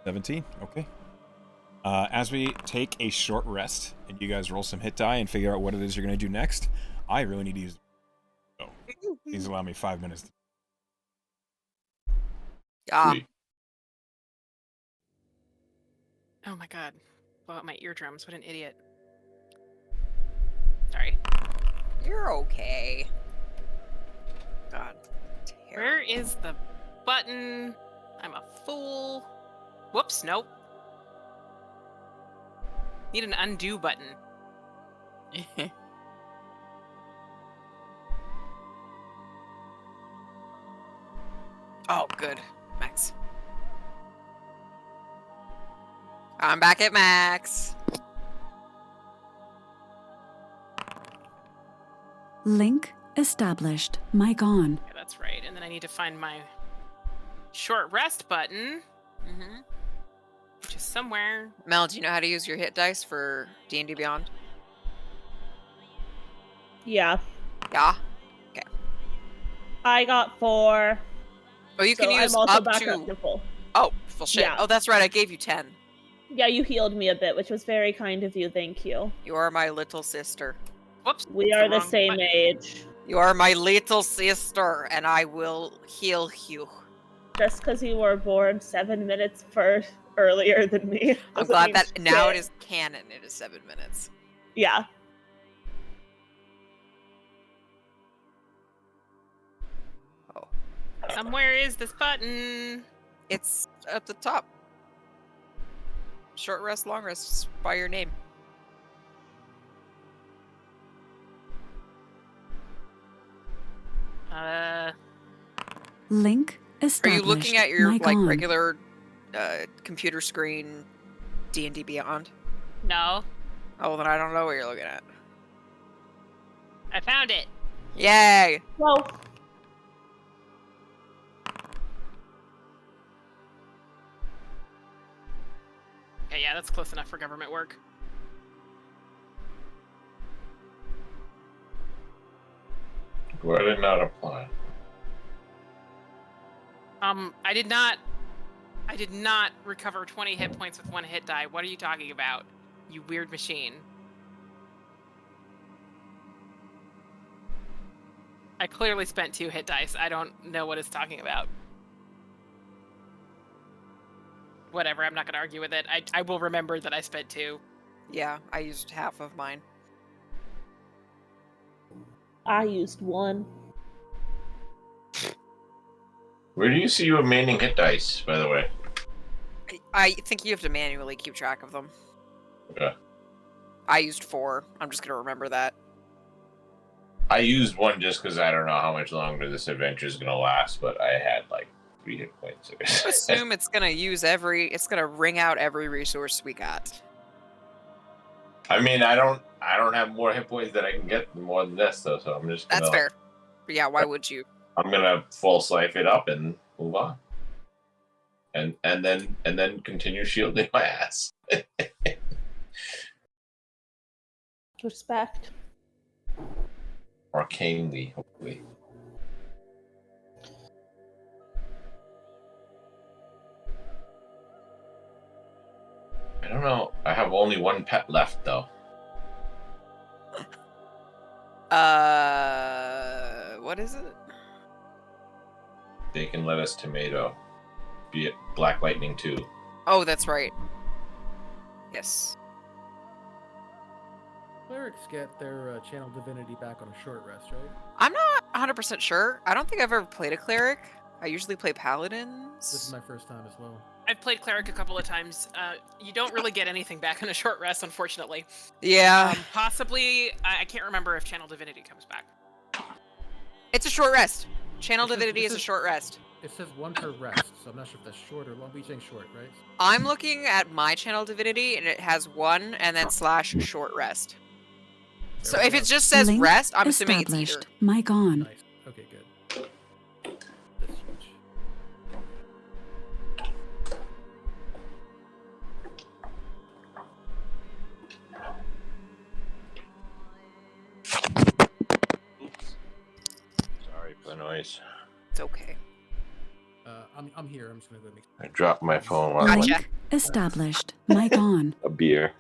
$17. Okay. As we take a short rest, and you guys roll some hit die and figure out what it is you're going to do next, I really need to use. So, please allow me 5 minutes. Yeah. Sweet. Oh my god. Blow out my eardrums. What an idiot. Sorry. You're okay. God. Where is the button? I'm a fool. Whoops, nope. Need an undo button. Oh, good. Max. I'm back at max. Link established. Mic on. Yeah, that's right. And then I need to find my short rest button, Mm-hmm. which is somewhere. Mel, do you know how to use your hit dice for D&D Beyond? Yeah. Yeah. I got 4. Oh, you can so use I'm also up back to. up to full. Oh, full shit. Yeah. Oh, that's right. I gave you 10. Yeah, you healed me a bit, which was very kind of you. Thank you. You are my little sister. Whoops. We that's are the wrong same button. age. You are my little sister, and I will heal you. Just because you were born 7 minutes earlier than me. I'm doesn't glad mean that now it shit. is canon. It is 7 minutes. Yeah. Somewhere is this button. It's at the top. Short rest, long rest by your name. Link Are established. you looking at your Mic like on. regular computer screen D&D Beyond? No. Oh, then I don't know what you're looking at. I found it. Yay! Well, Okay, yeah, that's close enough for government work. Why did not apply? I did not recover 20 hit points with 1 hit die. What are you talking about, you weird machine? I clearly spent 2 hit dice. I don't know what it's talking about. Whatever, I'm not going to argue with it. I will remember that I spent 2. Yeah, I used half of mine. I used 1. Where do you see your remaining hit dice, by the way? I think you have to manually keep track of them. Okay. I used 4. I'm just going to remember that. I used 1 just because I don't know how much longer this adventure is going to last, but I had like 3 hit points. Assume it's going to it's going to wring out every resource we got. I mean, I don't have more hit points that I can get more than this, though. So I'm just gonna, That's fair. But yeah, why would you? I'm gonna false life it up and move on, and then continue shielding my ass. Respect. Arcanely, hopefully. I don't know. I have only 1 pet left, though. What is it? Bacon, lettuce, tomato. Be it Black Lightning 2. Oh, that's right. Yes. Clerics get their channel divinity back on a short rest, right? I'm not 100% sure. I don't think I've ever played a cleric. I usually play paladins. This is my first time as well. I've played cleric a couple of times. You don't really get anything back on a short rest, unfortunately. Yeah. Possibly, I can't remember if channel divinity comes back. It's a short rest. Channel This is- divinity this is a is- short rest. It says 1 per rest, so I'm not sure if that's short or long. We're saying short, right? I'm looking at my channel divinity, and it has 1 and then / short rest. So There we if it go. just says Link rest, I'm assuming it's either. established. Mic on. Nice. Okay, good. That's huge. Sorry for the noise. It's okay. I'm here. I'm just gonna go make. I dropped my phone while I Gotcha. went Link established. Mic on. a beer.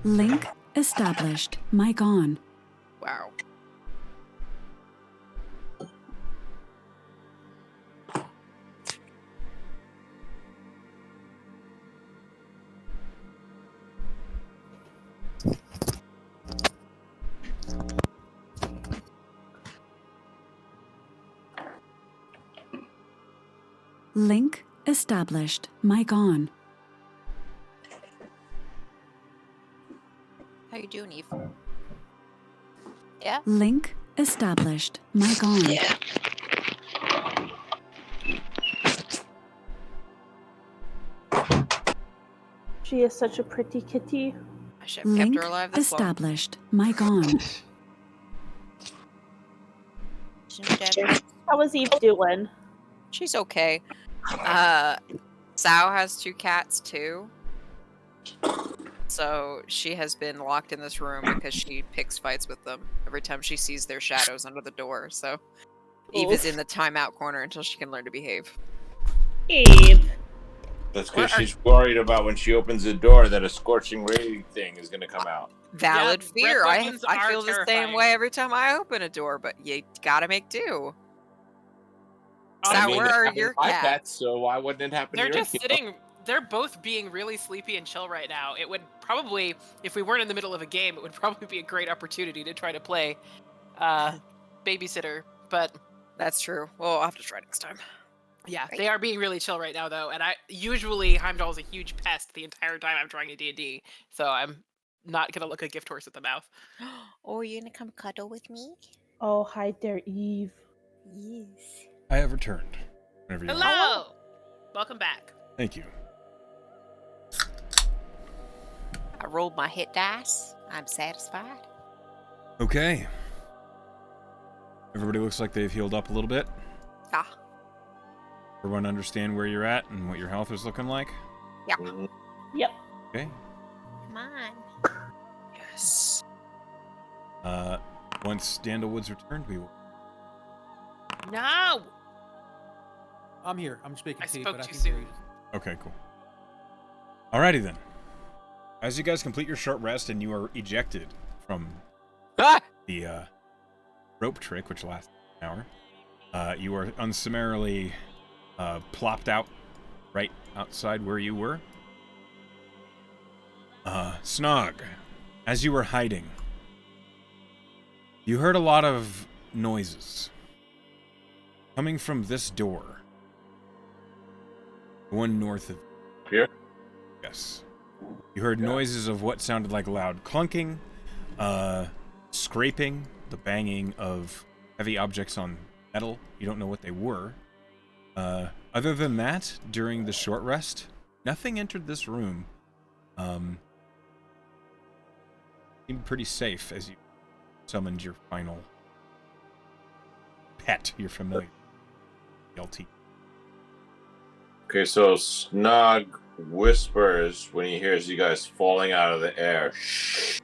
Link established. Mic on. Wow. Link established. Mic on. How you doing, Eve? Yeah? Link established. Mic on. She is such a pretty kitty. I should have kept Link her alive this long. established. Mic on. She's dead. How was Eve doing? She's okay. Sao has 2 cats too. So she has been locked in this room because she picks fights with them every time she sees their shadows under the door. So Eve is in the timeout corner until she can learn to behave. Eve. That's because she's worried about when she opens the door that a scorching ray thing is going to come out. Valid Yeah, fear. red I buttons feel are the same terrifying. way every time I open a door, but you gotta make do. Sao, I mean, where it are happened your to my cats? pets, so why wouldn't it happen They're to just yours? sitting. They're both being really sleepy and chill right now. It would probably, if we weren't in the middle of a game, it would probably be a great opportunity to try to play babysitter. But That's true. Well, I'll have to try next time. yeah, Right. they are being really chill right now, though. And I usually Heimdall is a huge pest the entire time I'm trying a D&D, so I'm not gonna look a gift horse at the mouth. Oh, you gonna come cuddle with me? Oh, hi there, Eve. Yes. I have returned. Whenever you are. Hello, welcome back. Thank you. I rolled my hit dice. I'm satisfied. Okay. Everybody looks like they've healed up a little bit. Ah. Everyone understand where you're at and what your health is looking like? Mhm. Yep. Okay. Come on. Yes. Once Dandlewood's returned, we will. No. I'm here. I'm speaking I to you, spoke but I too can hear soon. you. Okay, cool. Alrighty then. As you guys complete your short rest and you are ejected from Ah! the rope trick, which lasts an hour, you are unsummarily plopped out right outside where you were. Snog, as you were hiding, you heard a lot of noises coming from this door. The one north of Here? Yes. You heard noises of what sounded like loud clunking, scraping, the banging of heavy objects on metal. You don't know what they were. Other than that, during the short rest, nothing entered this room. Seemed pretty safe as you summoned your final pet, your familiar LT. Okay, so Snog whispers when he hears you guys falling out of the air. Shh.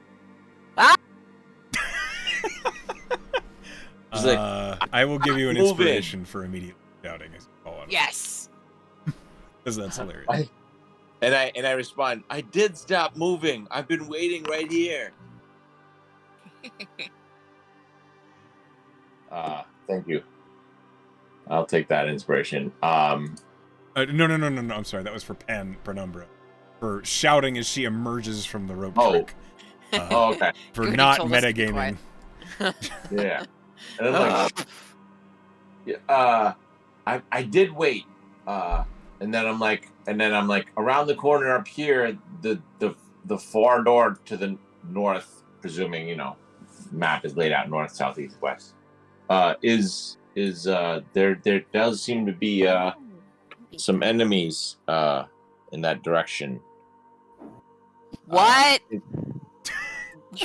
He's like, I will give you an moving. inspiration for immediate shouting as you fall out. Yes. Because that's hilarious. And I respond, I did stop moving. I've been waiting right here. Thank you. I'll take that inspiration. No. I'm sorry. That was for penumbra. For shouting as she emerges from the rope trick. Okay. For Good, he not told us to be metagaming. Yeah. And I'm like, I did wait. And then I'm like, around the corner up here, the far door to the north, presuming, map is laid out north, south, east, west, is there does seem to be some enemies in that direction. What?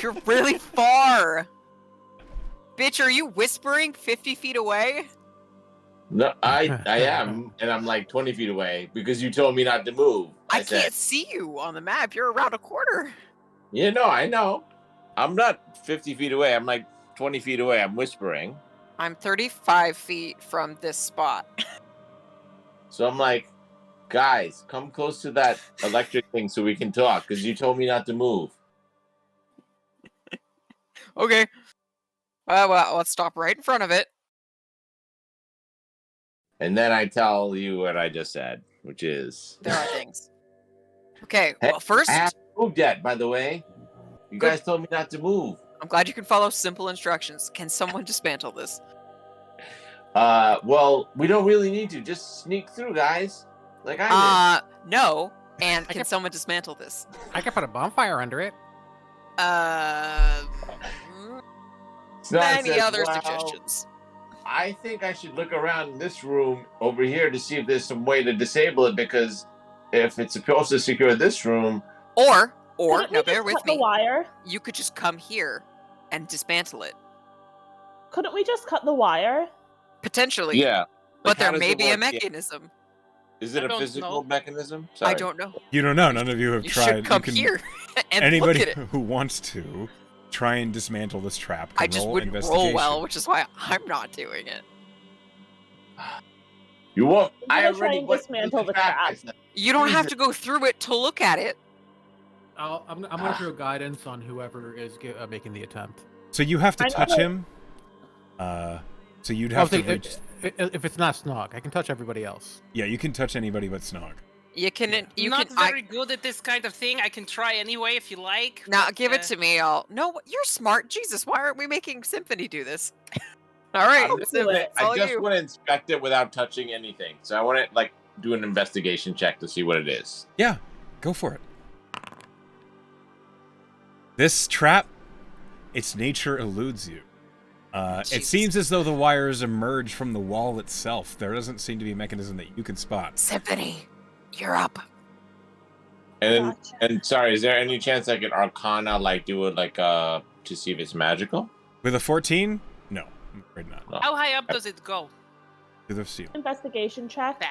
You're really far. Bitch, are you whispering 50 feet away? No, I am, and I'm like 20 feet away because you told me not to move. I said, can't see you on the map. You're around a corner. Yeah, no, I know. I'm not 50 feet away. I'm like 20 feet away. I'm whispering. I'm 35 feet from this spot. So I'm like, guys, come close to that electric thing so we can talk because you told me not to move. Okay. Well, let's stop right in front of it. And then I tell you what I just said, which is... There are things. Okay, Hey, well, first... I haven't moved yet, by the way. You guys told me not to move. I'm glad you can follow simple instructions. Can someone dismantle this? Well, we don't really need to. Just sneak through, guys. Like I did. No. And can someone dismantle this? I can put a bonfire under it. Many Says, other well, suggestions. I think I should look around this room over here to see if there's some way to disable it, because if it's supposed to secure this room... Or, Couldn't we now just bear with cut me. the wire? You could just come here and dismantle it. Couldn't we just cut the wire? Potentially. Yeah. But Like, how there does may it be a work? mechanism. Is it I a don't physical know. mechanism? I Sorry. don't know. You don't know. None of you have You tried. should come can, here and Anybody look at it. who wants to try and dismantle this trap can I just roll wouldn't roll investigation. well, which is why I'm not doing it. You won't. I'm I gonna try already and went dismantle through the trap. I said, You don't have to go through it to look at it. I'm going to throw guidance on whoever is making the attempt. So you have to I'm touch gonna- him. So you'd have to Obviously, reach. if it's not Snog, I can touch everybody else. Yeah, you can touch anybody but Snog. You can. You Not can. very good at this kind of thing. I can try anyway if you like. Now but, give it to me. No, you're smart. Jesus, why aren't we making Symphony do this? All right, I'm just Symphony, it's all I just you. want to inspect it without touching anything. So I want to do an investigation check to see what it is. Yeah, go for it. This trap, its nature eludes you. It Jesus. seems as though the wires emerge from the wall itself. There doesn't seem to be a mechanism that you can spot. Symphony, you're up. And Gotcha. and sorry, is there any chance I can Arcana do it to see if it's magical? With a 14? No, I'm afraid not. How high up does it go? to the ceiling. Investigation check. Bam.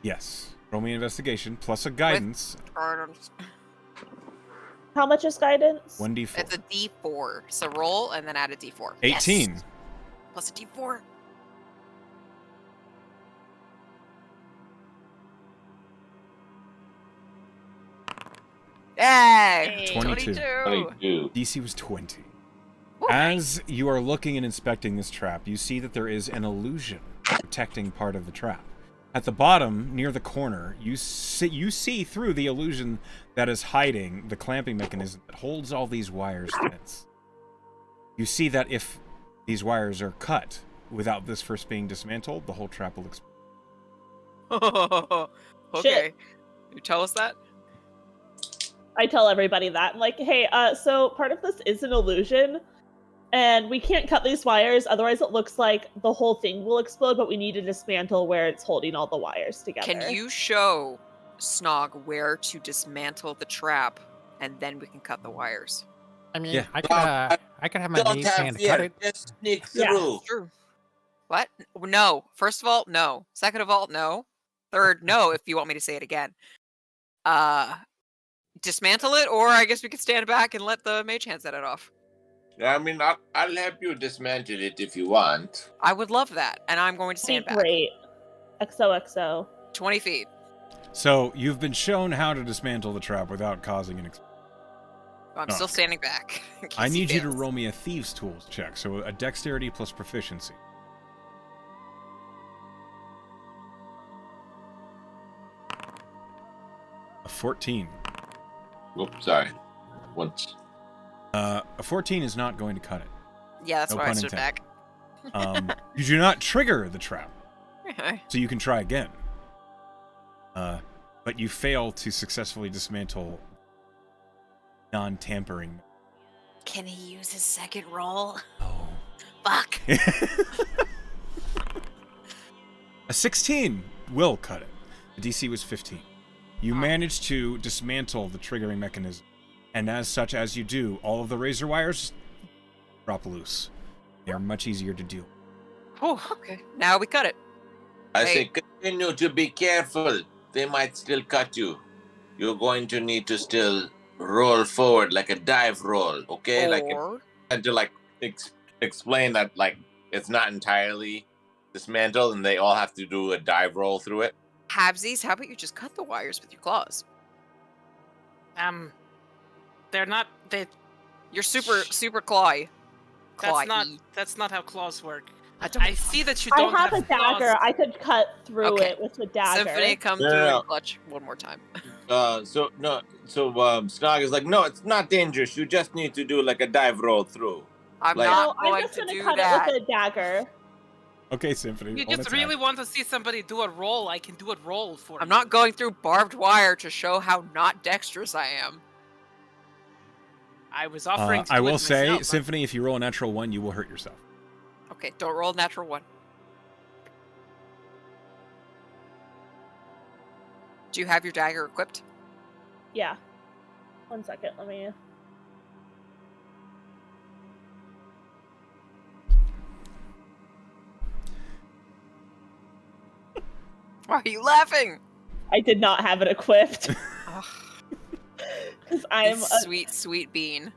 Yes. Roll me investigation plus a guidance. How much is guidance? 1d4. It's a D4. So roll and then add a D4. 18. Yes. Plus a D4. Yay! 22. 22. DC was 20. Ooh, As you are looking and inspecting this trap, you see that there is an illusion protecting part of the trap. At the bottom, near the corner, you see through the illusion that is hiding the clamping mechanism that holds all these wires tense. You see that if these wires are cut without this first being dismantled, the whole trap will explode. okay. Shit. You tell us that? I tell everybody that. I'm like, hey, so part of this is an illusion, and we can't cut these wires, otherwise it looks like the whole thing will explode, but we need to dismantle where it's holding all the wires together. Can you show Snog where to dismantle the trap, and then we can cut the wires? I mean, Yeah. I could have my Don't mage have hand cut fear. it. Just sneak Yeah. through. True. What? No. First of all, no. Second of all, no. Third, no, if you want me to say it again. Dismantle it, or I guess we could stand back and let the mage hand set it off. I mean, I'll help you dismantle it if you want. I would love that, and I'm going to stand back. Great. XOXO. 20 feet. So, you've been shown how to dismantle the trap without causing an explosion. I'm Oh. still standing back. in case I he need you to fails. roll me a Thieves' Tools check, so a dexterity plus proficiency. A 14. Oops, sorry. Once. A 14 is not going to cut it. Yeah, that's No why I pun stood intended. back. You do not trigger the trap, Okay. so you can try again. But you fail to successfully dismantle non-tampering. Can he use his second roll? Oh. Fuck. A 16 will cut it. The DC was 15. You manage to dismantle the triggering mechanism, and as such, as you do, all of the razor wires drop loose. They are much easier to deal with. Oh, okay. Now we cut it. I Hey. say continue to be careful. They might still cut you. You're going to need to still roll forward like a dive roll, okay? Or And to explain that it's not entirely dismantled and they all have to do a dive roll through it. Habsies, how about you just cut the wires with your claws? They're not. You're super clawy. That's not how claws work. I don't. I see that you I don't have a claws. dagger. I could cut through Okay. it with a dagger. Symphony, come No, through no, no. and clutch one more time. Snog is like, no, it's not dangerous. You just need to do like a dive roll through. I'm Like- not I'm going just to gonna do cut that. it with a dagger. Okay, Symphony. You roll an just attack. really want to see somebody do a roll. I can do a roll for I'm you. not going through barbed wire to show how not dexterous I am. I was offering to I do will it say, myself. Symphony, if you roll a natural 1, you will hurt yourself. Okay, don't roll a natural 1. Do you have your dagger equipped? Yeah. 1 second, let me... Why are you laughing? I did not have it equipped. Because I'm... You sweet, sweet bean.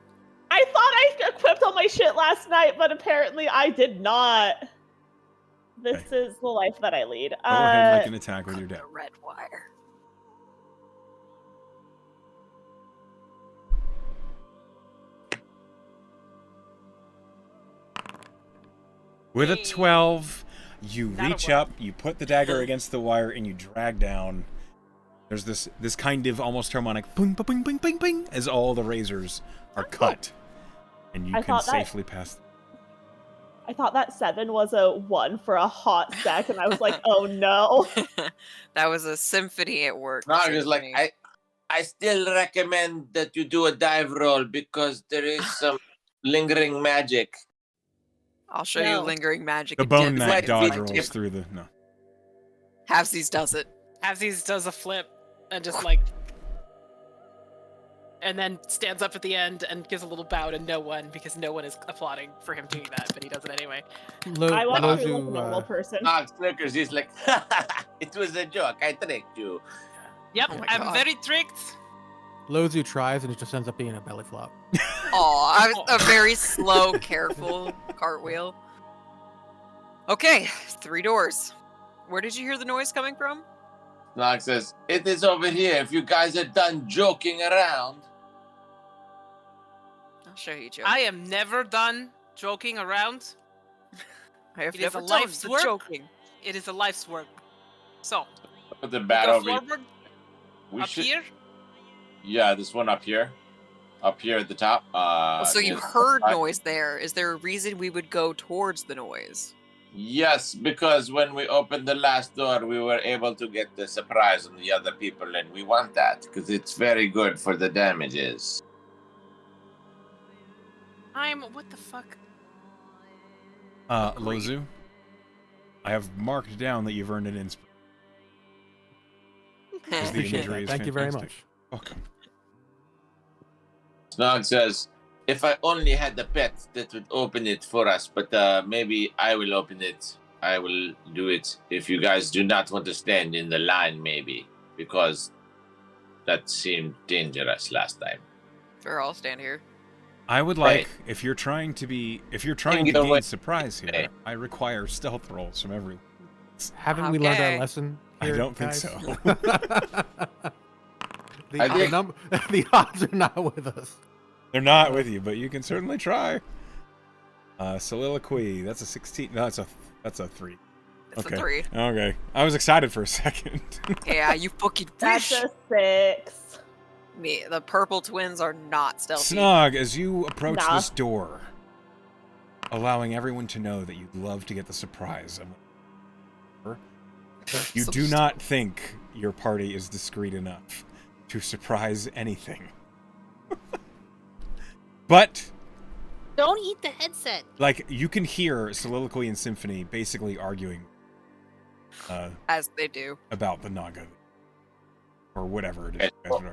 I thought I equipped all my shit last night, but apparently I did not. This is the life that I lead. Go ahead and make an attack with your The dagger. red wire. With a 12, you Not a reach one. up, you put the dagger against the wire, and you drag down. There's this kind of almost harmonic ping, ping, ping, ping, ping, as all the razors are cut, and you I can thought that- safely pass. I thought that 7 was a 1 for a hot sec, and I was like, oh no. That was a symphony at work. Snog is like, Symphony. I still recommend that you do a dive roll because there is some lingering magic. I'll show you No. lingering magic. The and bone tips knight I can dodge find. rolls through the no. Halfsies does it. Halfsies does a flip and just like and then stands up at the end and gives a little bow to no one because no one is applauding for him doing that, but he does it anyway. I walk through like a Lozu, normal person. Knox Snickers, he's like, it was a joke. I tricked you. Yep, Oh my I'm God. very tricked. Lozu tries and it just ends up being a belly flop. Aw, a very slow, careful cartwheel. Okay, 3 doors. Where did you hear the noise coming from? Knox says, it is over here. If you guys are done joking around. I'll show you, Joe. I am never done joking around. I have it is never a done life's the work. joking. It is a life's work. So, Put the we bat go over here. forward, We up should. here. Yeah, this one up here. Up here at the top. So you is- heard noise there. Is there a reason we would go towards the noise? Yes, because when we opened the last door, we were able to get the surprise on the other people, and we want that because it's very good for the damages. What the fuck? Lozu, I have marked down that you've earned an inspiration. Because the Appreciate imagery that. is Thank you very fantastic. much. Welcome. Snog says, if I only had the pet that would open it for us, but maybe I will open it. I will do it if you guys do not want to stand in the line, maybe, because that seemed dangerous last time. Sure, I'll stand here. I would Right. like, if you're trying to get gain away. surprise here, Okay. I require stealth rolls from everyone. Haven't we learned Okay. our lesson? I here, don't think guys? so. I think- The odds are not with us. They're not with you, but you can certainly try. Soliloquy, that's a 16. No, that's a 3. It's Okay. a 3. Okay. I was excited for a second. Yeah, you fucking That's fish. a 6. Me, the purple twins are not stealthy. Snog, as you approach Nah. this door, allowing everyone to know that you'd love to get the surprise. You So do not think your party is discreet enough to surprise anything. But, Don't eat the headset. like, you can hear Soliloquy and Symphony basically arguing As they do. about the Naga. Or whatever it is. Okay, You guys would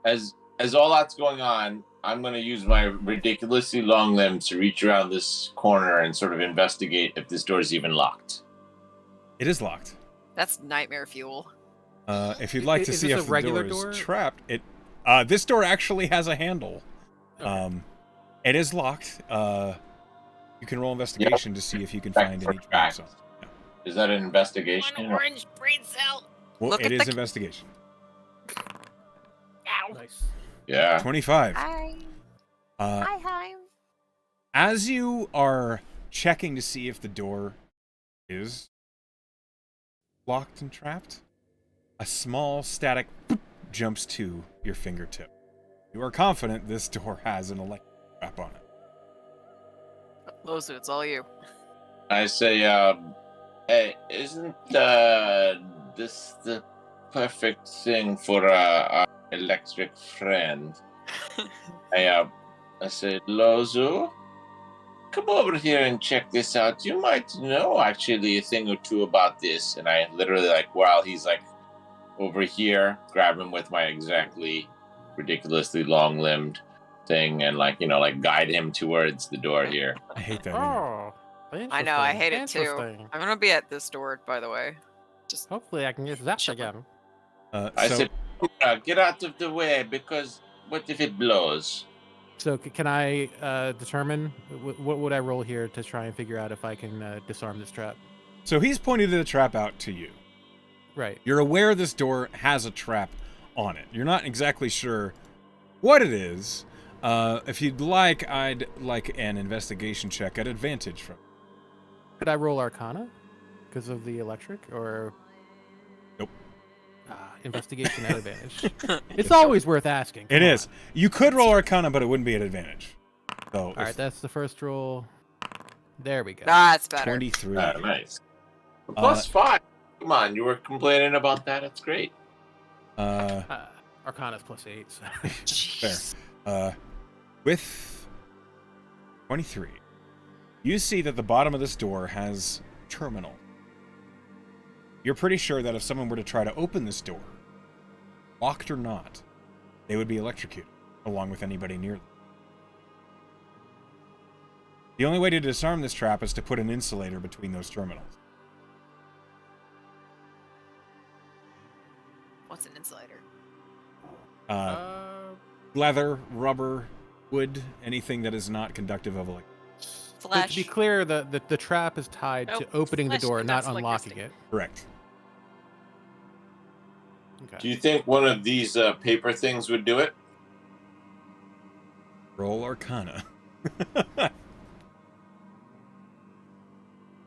argue. As all that's going on, I'm going to use my ridiculously long limbs to reach around this corner and sort of investigate if this door is even locked. It is locked. That's nightmare fuel. If you'd like to Is see this if a the regular door door? is trapped, this door actually has a handle. Okay. It is locked. You can roll investigation to see if you can find For any traps. fact. Yeah. Is that an investigation? One orange brain cell. Well, Look it at is the- investigation. Ow. Nice. Yeah. 25. Hi. Uh, Hi. as you are checking to see if the door is locked and trapped, a small static jumps to your fingertip. You are confident this door has an electric trap on it. Lozu, it's all you. I say, hey, isn't this the perfect thing for our electric friend? I said, Lozu, come over here and check this out. You might know actually a thing or two about this. And I literally, like, while he's like over here, grab him with my exactly ridiculously long-limbed thing and like guide him towards the door here. I hate that. Oh, I know, I hate it interesting. too. Interesting. I'm gonna be at this door, by the way. Just Hopefully I can get zapped again. I So said, get out of the way because what if it blows? So can I determine what would I roll here to try and figure out if I can disarm this trap? he's pointed the trap out to you. Right. You're aware this door has a trap on it. You're not exactly sure what it is. If you'd like, I'd like an investigation check at advantage from. Could I roll Arcana because of the electric or? Nope. Investigation at advantage. It's always worth asking. It Come is. on. You could roll Arcana, but it wouldn't be at advantage. So, All right, that's the first roll. There we go. that's better. 23. Nice. +5. Come on, you were complaining about that. It's great. Arcana's +8. So. Fair. With 23, you see that the bottom of this door has terminal. You're pretty sure that if someone were to try to open this door, locked or not, they would be electrocuted, along with anybody near them. The only way to disarm this trap is to put an insulator between those terminals. What's an insulator? Leather, rubber, wood, anything that is not conductive of electricity. But to be clear, the trap is tied to opening the flesh door, not conducts unlocking electricity. it. Correct. Okay. Do you think one of these paper things would do it? Roll Arcana.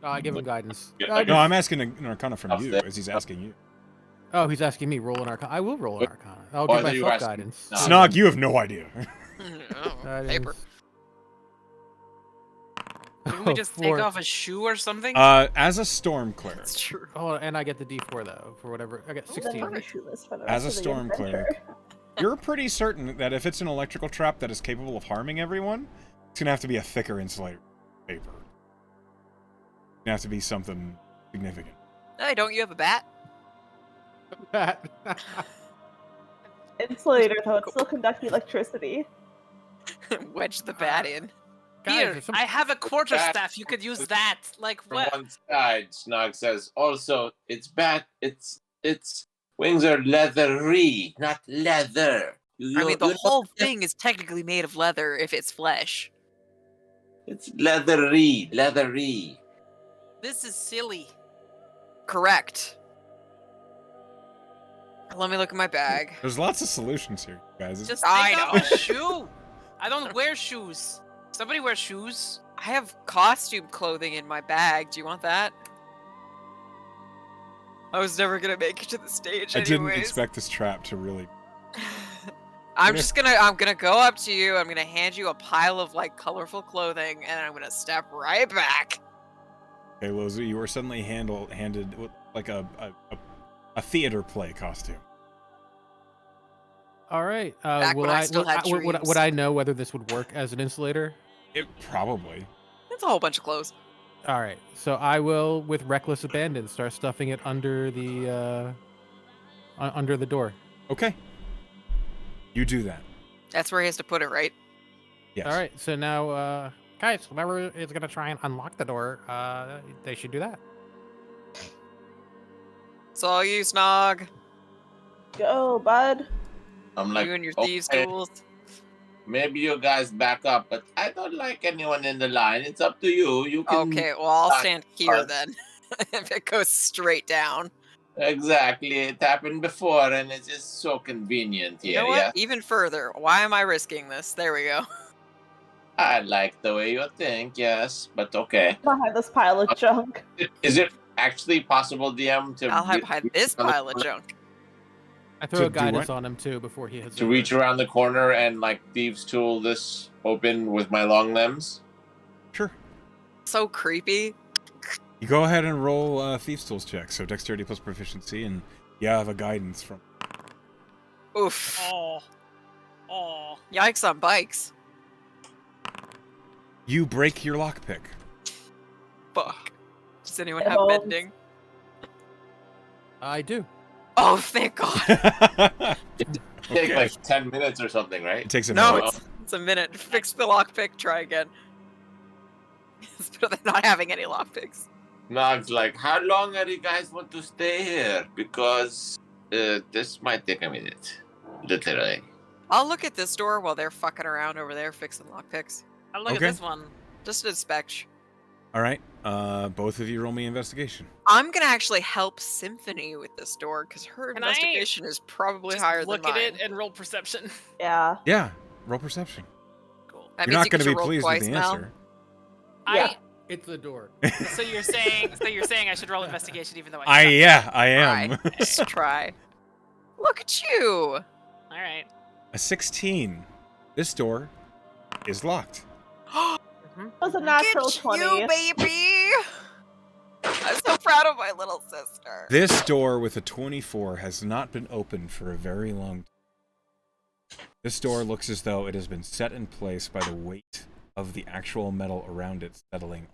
I give him guidance. Yeah, No, I'm asking an Arcana from Off you, there. as he's asking you. Oh, he's asking me. Roll an Arcana. I will roll an Arcana. I'll Oh, I give thought you were myself asking- guidance. No. Snog, you have no idea. Oh, Guidance. paper. Can we just take Four. off a shoe or something? As a storm cleric, That's true. Oh, and I get the D4 though for whatever. I get Then 16. we're shoeless for the as a rest of the storm adventure. cleric, you're pretty certain that if it's an electrical trap that is capable of harming everyone, it's gonna have to be a thicker insulator paper. It's gonna have to be something significant. Hey, don't you have a bat? Insulator, though, it still conducts electricity. Wedge the bat in. Guys, Here, there's some- I have a quarter Bat- staff. You could use that. Like From what? one side, Snog says, also, its wings are leathery, not leather. I mean, the whole thing is technically made of leather if it's flesh. It's leathery. This is silly. Correct. Let me look at my bag. There's lots of solutions here, guys. Just I take off know. a shoe. I don't wear shoes. Somebody wear shoes. I have costume clothing in my bag. Do you want that? I was never gonna make it to the stage I didn't anyways. expect this trap to really. I'm gonna go up to you. I'm gonna hand you a pile of like colorful clothing, and I'm gonna step right back. Okay, Lozu, you were suddenly handed with, like a theater play costume. All right. Back when I still had would dreams. I know whether this would work as an insulator? It probably. That's a whole bunch of clothes. All right. So I will, with reckless abandon, start stuffing it under the door. Okay. You do that. That's where he has to put it, right? Yes. All right. So now, guys, whoever is gonna try and unlock the door, they should do that. It's all you, Snog. Go, bud. I'm like, You and your thieves' okay, tools. maybe you guys back up, but I don't like anyone in the line. It's up to you. You can Okay, well, I'll Uh, stand here uh, then. If it goes straight down. Exactly. It happened before, and it's just so convenient You here. know what? Yeah, Even further. Why am I risking this? There we go. I like the way you think. Yes, but okay. Behind this pile of junk. Is it actually possible, DM, to I'll hide get- behind this on the pile of corner- junk. I throw To a do guidance what? on him too before he hits to reach around the corner and like thieves tool this open with my long limbs? Sure. So creepy. You go ahead and roll Thieves' Tools check. So dexterity plus proficiency, and you have a guidance from. Oof. Oh. Oh. Yikes on bikes. You break your lockpick. Fuck. Does anyone It have holds. bending? I do. Oh, thank God. It Take like 10 minutes or something, right? takes a No, minute. it's a minute. Fix the lockpick. Try again. It's better than not having any lockpicks. Nog's like, how long are you guys want to stay here? Because this might take a minute. Literally. I'll look at this door while they're fucking around over there fixing lockpicks. I'll look Okay. at this one. Just inspect. All right. Both of you roll me investigation. I'm gonna actually help Symphony with this door because her Can I investigation is probably Just higher look than at mine. it and roll perception. Yeah. Yeah. Roll perception. Cool. That You're means not you going get to be roll pleased twice with the now. answer. Yeah. It's the door. So you're saying I should roll investigation even though I suck. am. Try. Just try. Look at you. All right. A 16. This door is locked. That was a natural Get 20. you, baby. I'm so proud of my little sister. This door with a 24 has not been opened for a very long time. This door looks as though it has been set in place by the weight of the actual metal around it settling.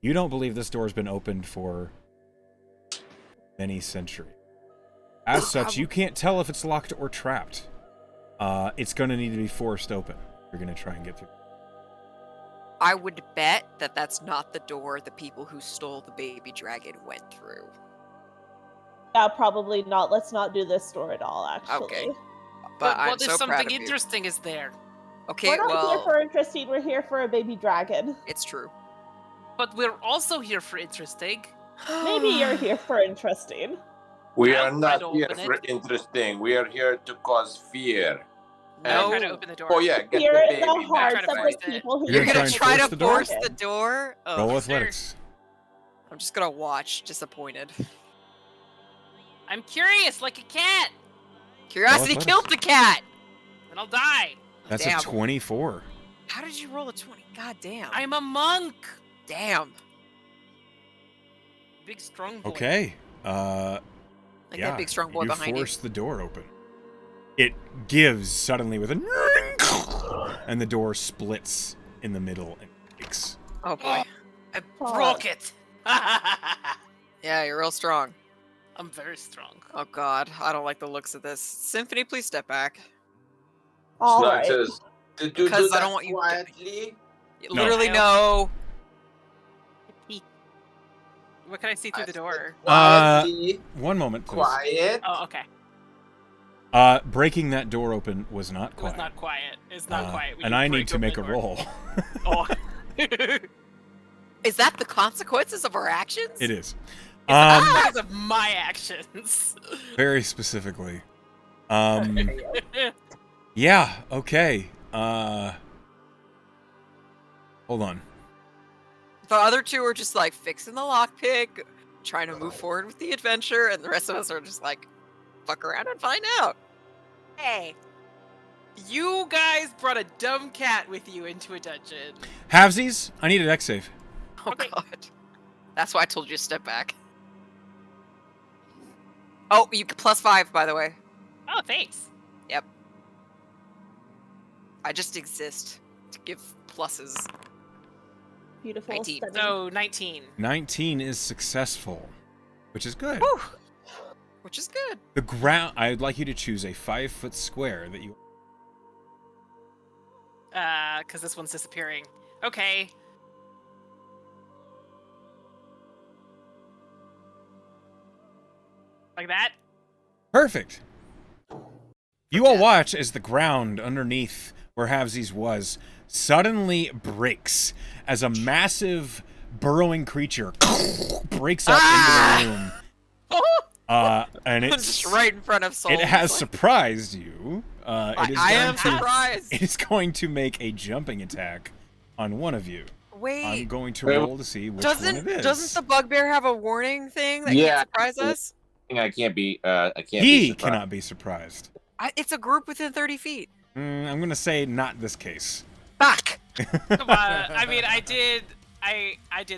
You don't believe this door has been opened for many centuries. As such, you can't tell if it's locked or trapped. It's going to need to be forced open. You're going to try and get through. I would bet that that's not the door the people who stole the baby dragon went through. Yeah, probably not. Let's not do this door at all, actually. Okay. But I'm what if so proud something of you. interesting is there? Okay, We're not here well, for interesting, we're here for a baby dragon. it's true. But we're also here for interesting. Maybe you're here for interesting. We I'll are try not to here open for it. interesting. We are here to cause fear. I'll No. try to open the door. Oh yeah, get Fear the in the baby. hearts Try to of force the it. people who You're You're gonna gonna try try and to force the door? force the door? Oh, Roll sure. athletics. I'm just gonna watch, disappointed. I'm curious, like a cat. Curiosity athletics. killed the cat! Then I'll die. That's Damn. a 24. How did you roll a 20? God damn. I'm a monk. Damn. Big strong boy. Okay. Like Yeah, that big strong boy you behind force the door open. It gives suddenly with a and the door splits in the middle and breaks. you. Oh boy. I broke it. Yeah, you're real strong. I'm very strong. Oh god, I don't like the looks of this. Symphony, please step back. All Snug right. says, "Did you Because do I that don't want you- quietly?" No. Literally no. What can I see through the door? Quietly, One moment, please. quiet. Oh, okay. Breaking that door open was not It quiet. was not quiet. It's not quiet. when And you I need break to make a open the door. roll. Oh. Is that the consequences of our actions? It is. Because of my actions. Very specifically. Yeah, okay. Hold on. The other two are just like fixing the lockpick, trying to move forward with the adventure, and the rest of us are just like, fuck around and find out. Hey. You guys brought a dumb cat with you into a dungeon. Halvesies, I need an X save. Oh Okay. god. That's why I told you to step back. Oh, you +5, by the way. Oh, thanks. I just exist to give pluses. Beautiful. 19. stunning. So 19. 19 is successful, which is good. Whew. Which is good. The ground. I'd like you to choose a 5-foot square that you. Because this one's disappearing. Okay. Like that? Perfect. You all watch as the ground underneath where Halvesies was suddenly breaks as a massive burrowing creature breaks up into the room. And It's it's just right in front of Soul. It has surprised you. It is I going am to- surprised. It is going to make a jumping attack on one of you. I'm Wait, going to roll to see which one it is. doesn't the bugbear have a warning thing that Yeah. can surprise us? I can't be. I can't. He be surprised. cannot be surprised. It's a group within 30 feet. I'm going to say not this case. Fuck! Come on. I mean, I did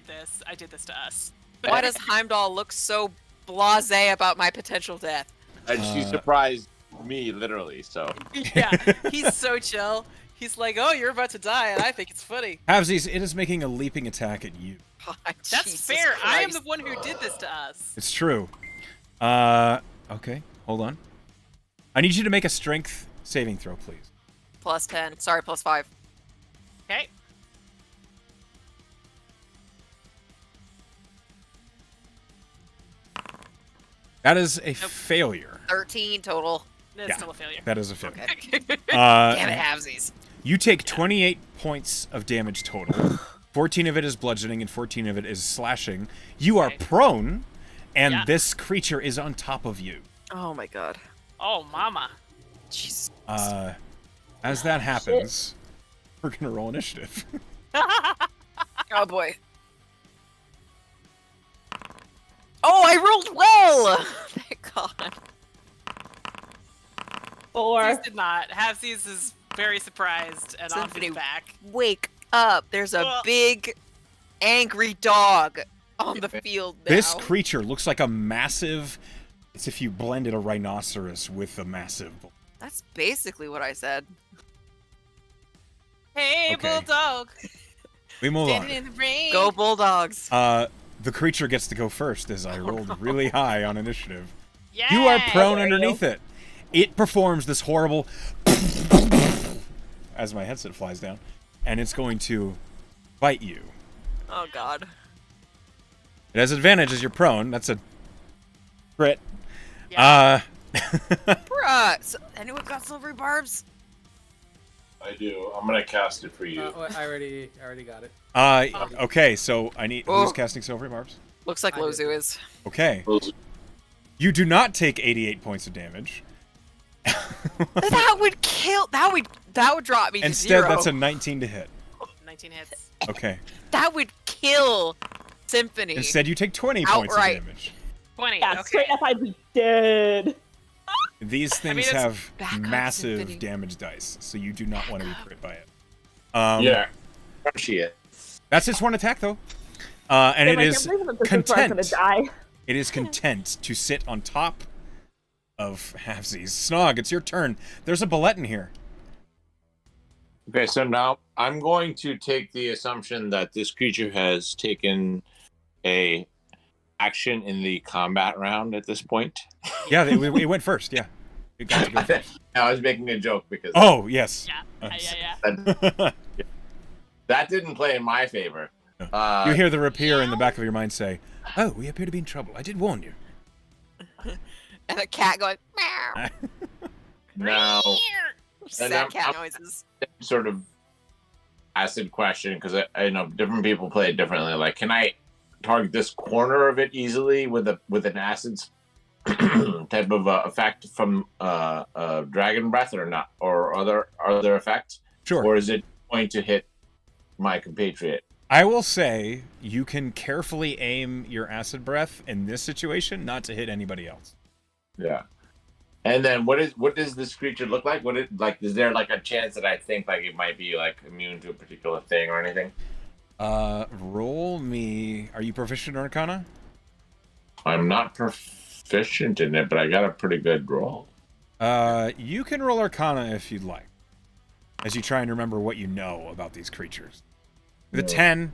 this. I did this to us. Why does Heimdall look so blasé about my potential death? And she surprised me literally. So Yeah, he's so chill. He's like, "Oh, you're about to die," and I think it's funny. Halvesies, it is making a leaping attack at you. God, That's Jesus fair. I am Christ. the one who did this to us. It's true. Okay, hold on. I need you to make a strength saving throw, please. +10. Sorry, +5. Okay. That is a failure. 13 total. That's Yeah. still a failure. That is a failure. Okay. Damn it, halvesies. You take 28 points of damage total. 14 of it is bludgeoning and 14 of it is slashing. You are Okay. prone, and Yeah. this creature is on top of you. Oh my god. Oh, mama. Jesus. As that happens, we're gonna roll initiative. Oh boy. Oh, I rolled well! Thank god. 4. Halfsies did not. Halfsies is very surprised and off Symphony. his back. Wake up. There's a Ugh. big, angry dog on the field now. This creature looks like a massive. It's if you blended a rhinoceros with a massive. That's basically what I said. Hey, Okay. bulldog. We move Standing on. in the rain. Go Bulldogs. The creature gets to go first as I rolled really high on initiative. Yeah. You are prone There you underneath it. It performs this horrible as my headset flies down, and it's going to bite you. Oh God. It has advantage as you're prone. That's a crit. Yeah. Bruh. So, anyone got silvery barbs? I do. I'm gonna cast it for you. I already got it. Okay, so I need... Oh. Who's casting Silvery Barbs? Looks like I did. Lozu is. Okay. You do not take 88 points of damage. That would kill. That would drop me to Instead, 0. that's a 19 to hit. 19 hits. Okay. That would kill Symphony. Instead, you take 20 points of Outright. damage. 20. Yeah, Okay. straight up, I'd be dead. These things it's have back on massive Symphony. damage dice, so you do not want to be crit by it. Yeah. Crunchy it. That's its one attack, though. And Damn, it I is can't believe that this is where I'm gonna content. die. It is content to sit on top of Halfsies. Snog, it's your turn. There's a bullet in here. Okay, so now I'm going to take the assumption that this creature has taken a action in the combat round at this point. Yeah, it went first. Yeah, it got to go first. I was making a joke because Oh yes. Yeah. that didn't play in my favor. You hear the rapier in the back of your mind say, "Oh, we appear to be in trouble. I did warn you." And a cat going meow. Now, Sad I'm- cat I'm- noises. sort of acid question because I know different people play it differently. Like, can I target this corner of it easily with an acid type of effect from dragon breath or not, or other effects? Sure. Or is it going to hit my compatriot? I will say you can carefully aim your acid breath in this situation, not to hit anybody else. Yeah. And then what does this creature look like? Is there like a chance that I think like it might be like immune to a particular thing or anything? Roll me. Are you proficient in Arcana? I'm not proficient in it, but I got a pretty good roll. You can roll Arcana if you'd like, as you try and remember what you know about these creatures. With a 10,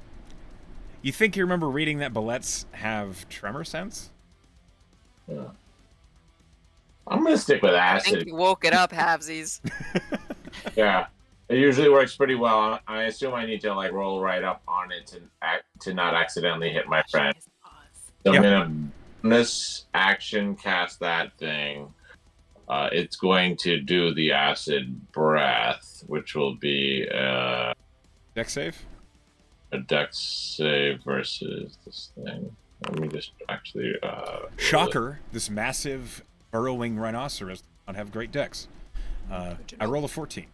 you think you remember reading that bullets have tremor sense? Yeah. I'm gonna stick with I acid. think you woke it up, Halvesies. Yeah, it usually works pretty well. I assume I need to like roll right up on it to not accidentally hit my friend. So I'm gonna bonus action cast that thing. It's going to do the acid breath, which will be Dex save? a dex save versus this thing. Let me just actually. Shocker! This massive burrowing rhinoceros does not have great dex. I rolled a 14.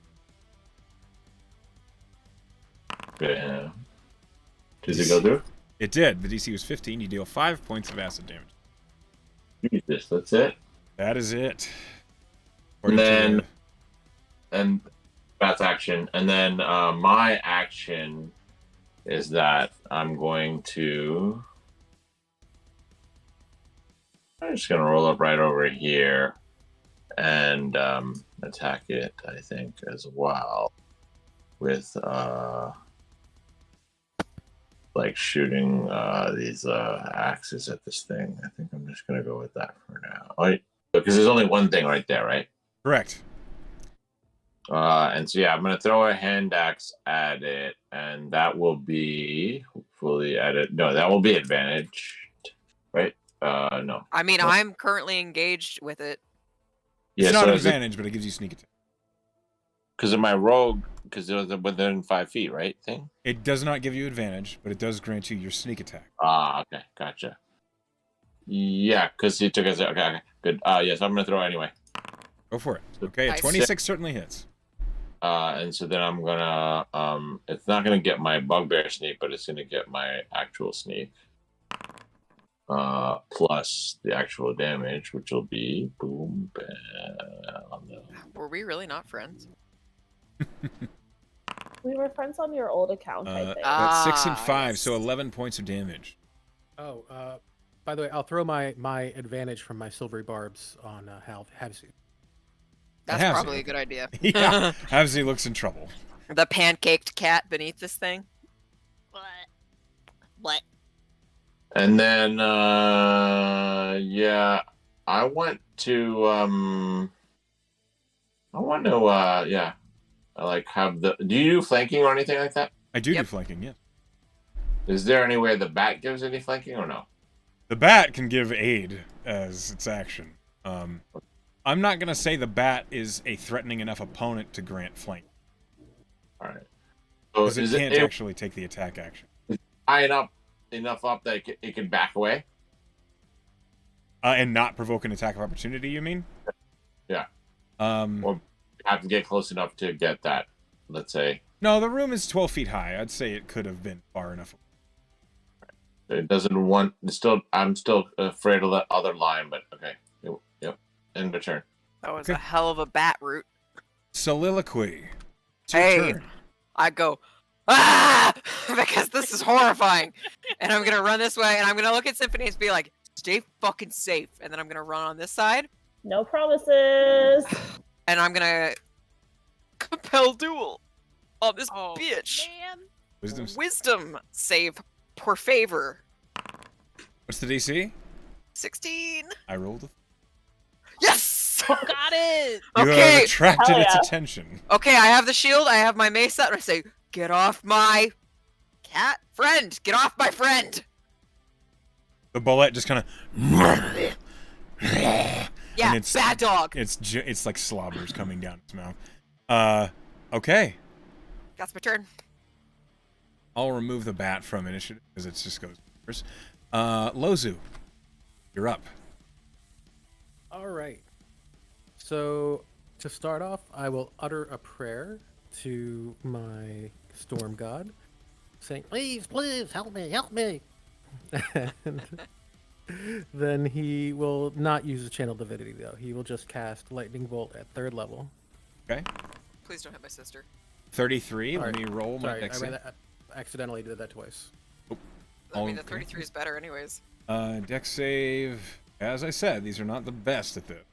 Yeah. Did it go through? It did. The DC was 15. You deal 5 points of acid damage. Jesus, that's it. That is it. And then, and that's action. And then my action is that I'm just gonna roll up right over here and attack it, I think, as well with like shooting these axes at this thing. I think I'm just gonna go with that for now. Because there's only one thing right there, right? Correct. And so yeah, I'm gonna throw a hand axe at it, and that will be hopefully at it. No, that will be advantaged, right? No. I mean, No. I'm currently engaged with it. It's Yeah, not so an is it advantage, but it gives you sneak attack. because of my rogue? Because it was within 5 feet, right? Thing. It does not give you advantage, but it does grant you your sneak attack. Okay, gotcha. Yeah, because he took us. Okay, good. Yes, I'm gonna throw anyway. Go for it. Okay, a Nice. 26 certainly hits. And so then I'm gonna it's not gonna get my bugbear sneak, but it's gonna get my actual sneak. Plus the actual damage, which will be boom, bam. Were we really not friends? We were friends on your old account, I think. That's 6 and Ah, 5, so yes. 11 points of damage. Oh, by the way, I'll throw my advantage from my silvery barbs on Havsu. That's Halvesy. probably a good idea. Yeah, Havsy looks in trouble. The pancaked cat beneath this thing. What? And then yeah, I want to I want to, yeah. I like have the. Do you do flanking or anything like that? I do do flanking, yeah. Is there any way the bat gives any flanking or no? The bat can give aid as its action. I'm not going to say the bat is a threatening enough opponent to grant flank. All right. So Because it can't actually take the attack action. High enough up that it can back away? And not provoke an attack of opportunity, you mean? Yeah. Or have to get close enough to get that, let's say. No, the room is 12 feet high. I'd say it could have been far enough. It doesn't want. I'm still afraid of the other line, but okay. Yep. End of turn. That was a hell of a bat route. Soliloquy. It's your Hey, turn. I go, ah, because this is horrifying, and I'm gonna run this way, and I'm gonna look at Symphony and be like, stay fucking safe, and then I'm gonna run on this side, No promises. and I'm gonna compel duel on this bitch. Man. Wisdom save per favor. What's the DC? 16. I rolled a... Yes! Got it. You Okay. have attracted Hell its yeah. attention. Okay, I have the shield, I have my mace out, and I say, get off my cat friend! Get off my friend! The bullet just kind of... Yeah, And it's- bad dog. It's like slobbers coming down its mouth. Okay. That's my turn. I'll remove the bat from initiative because it just goes first. Lozu, you're up. All right. So to start off, I will utter a prayer to my storm god, saying, "Please, please, help me." And then he will not use the channel divinity, though. He will just cast lightning bolt at 3rd level. Okay. Please don't hit my sister. 33. Let Sorry. me roll my Sorry, dex I save. accidentally did that twice. I mean, the Okay. 33 is better anyways. Dex save. As I said, these are not the best at this.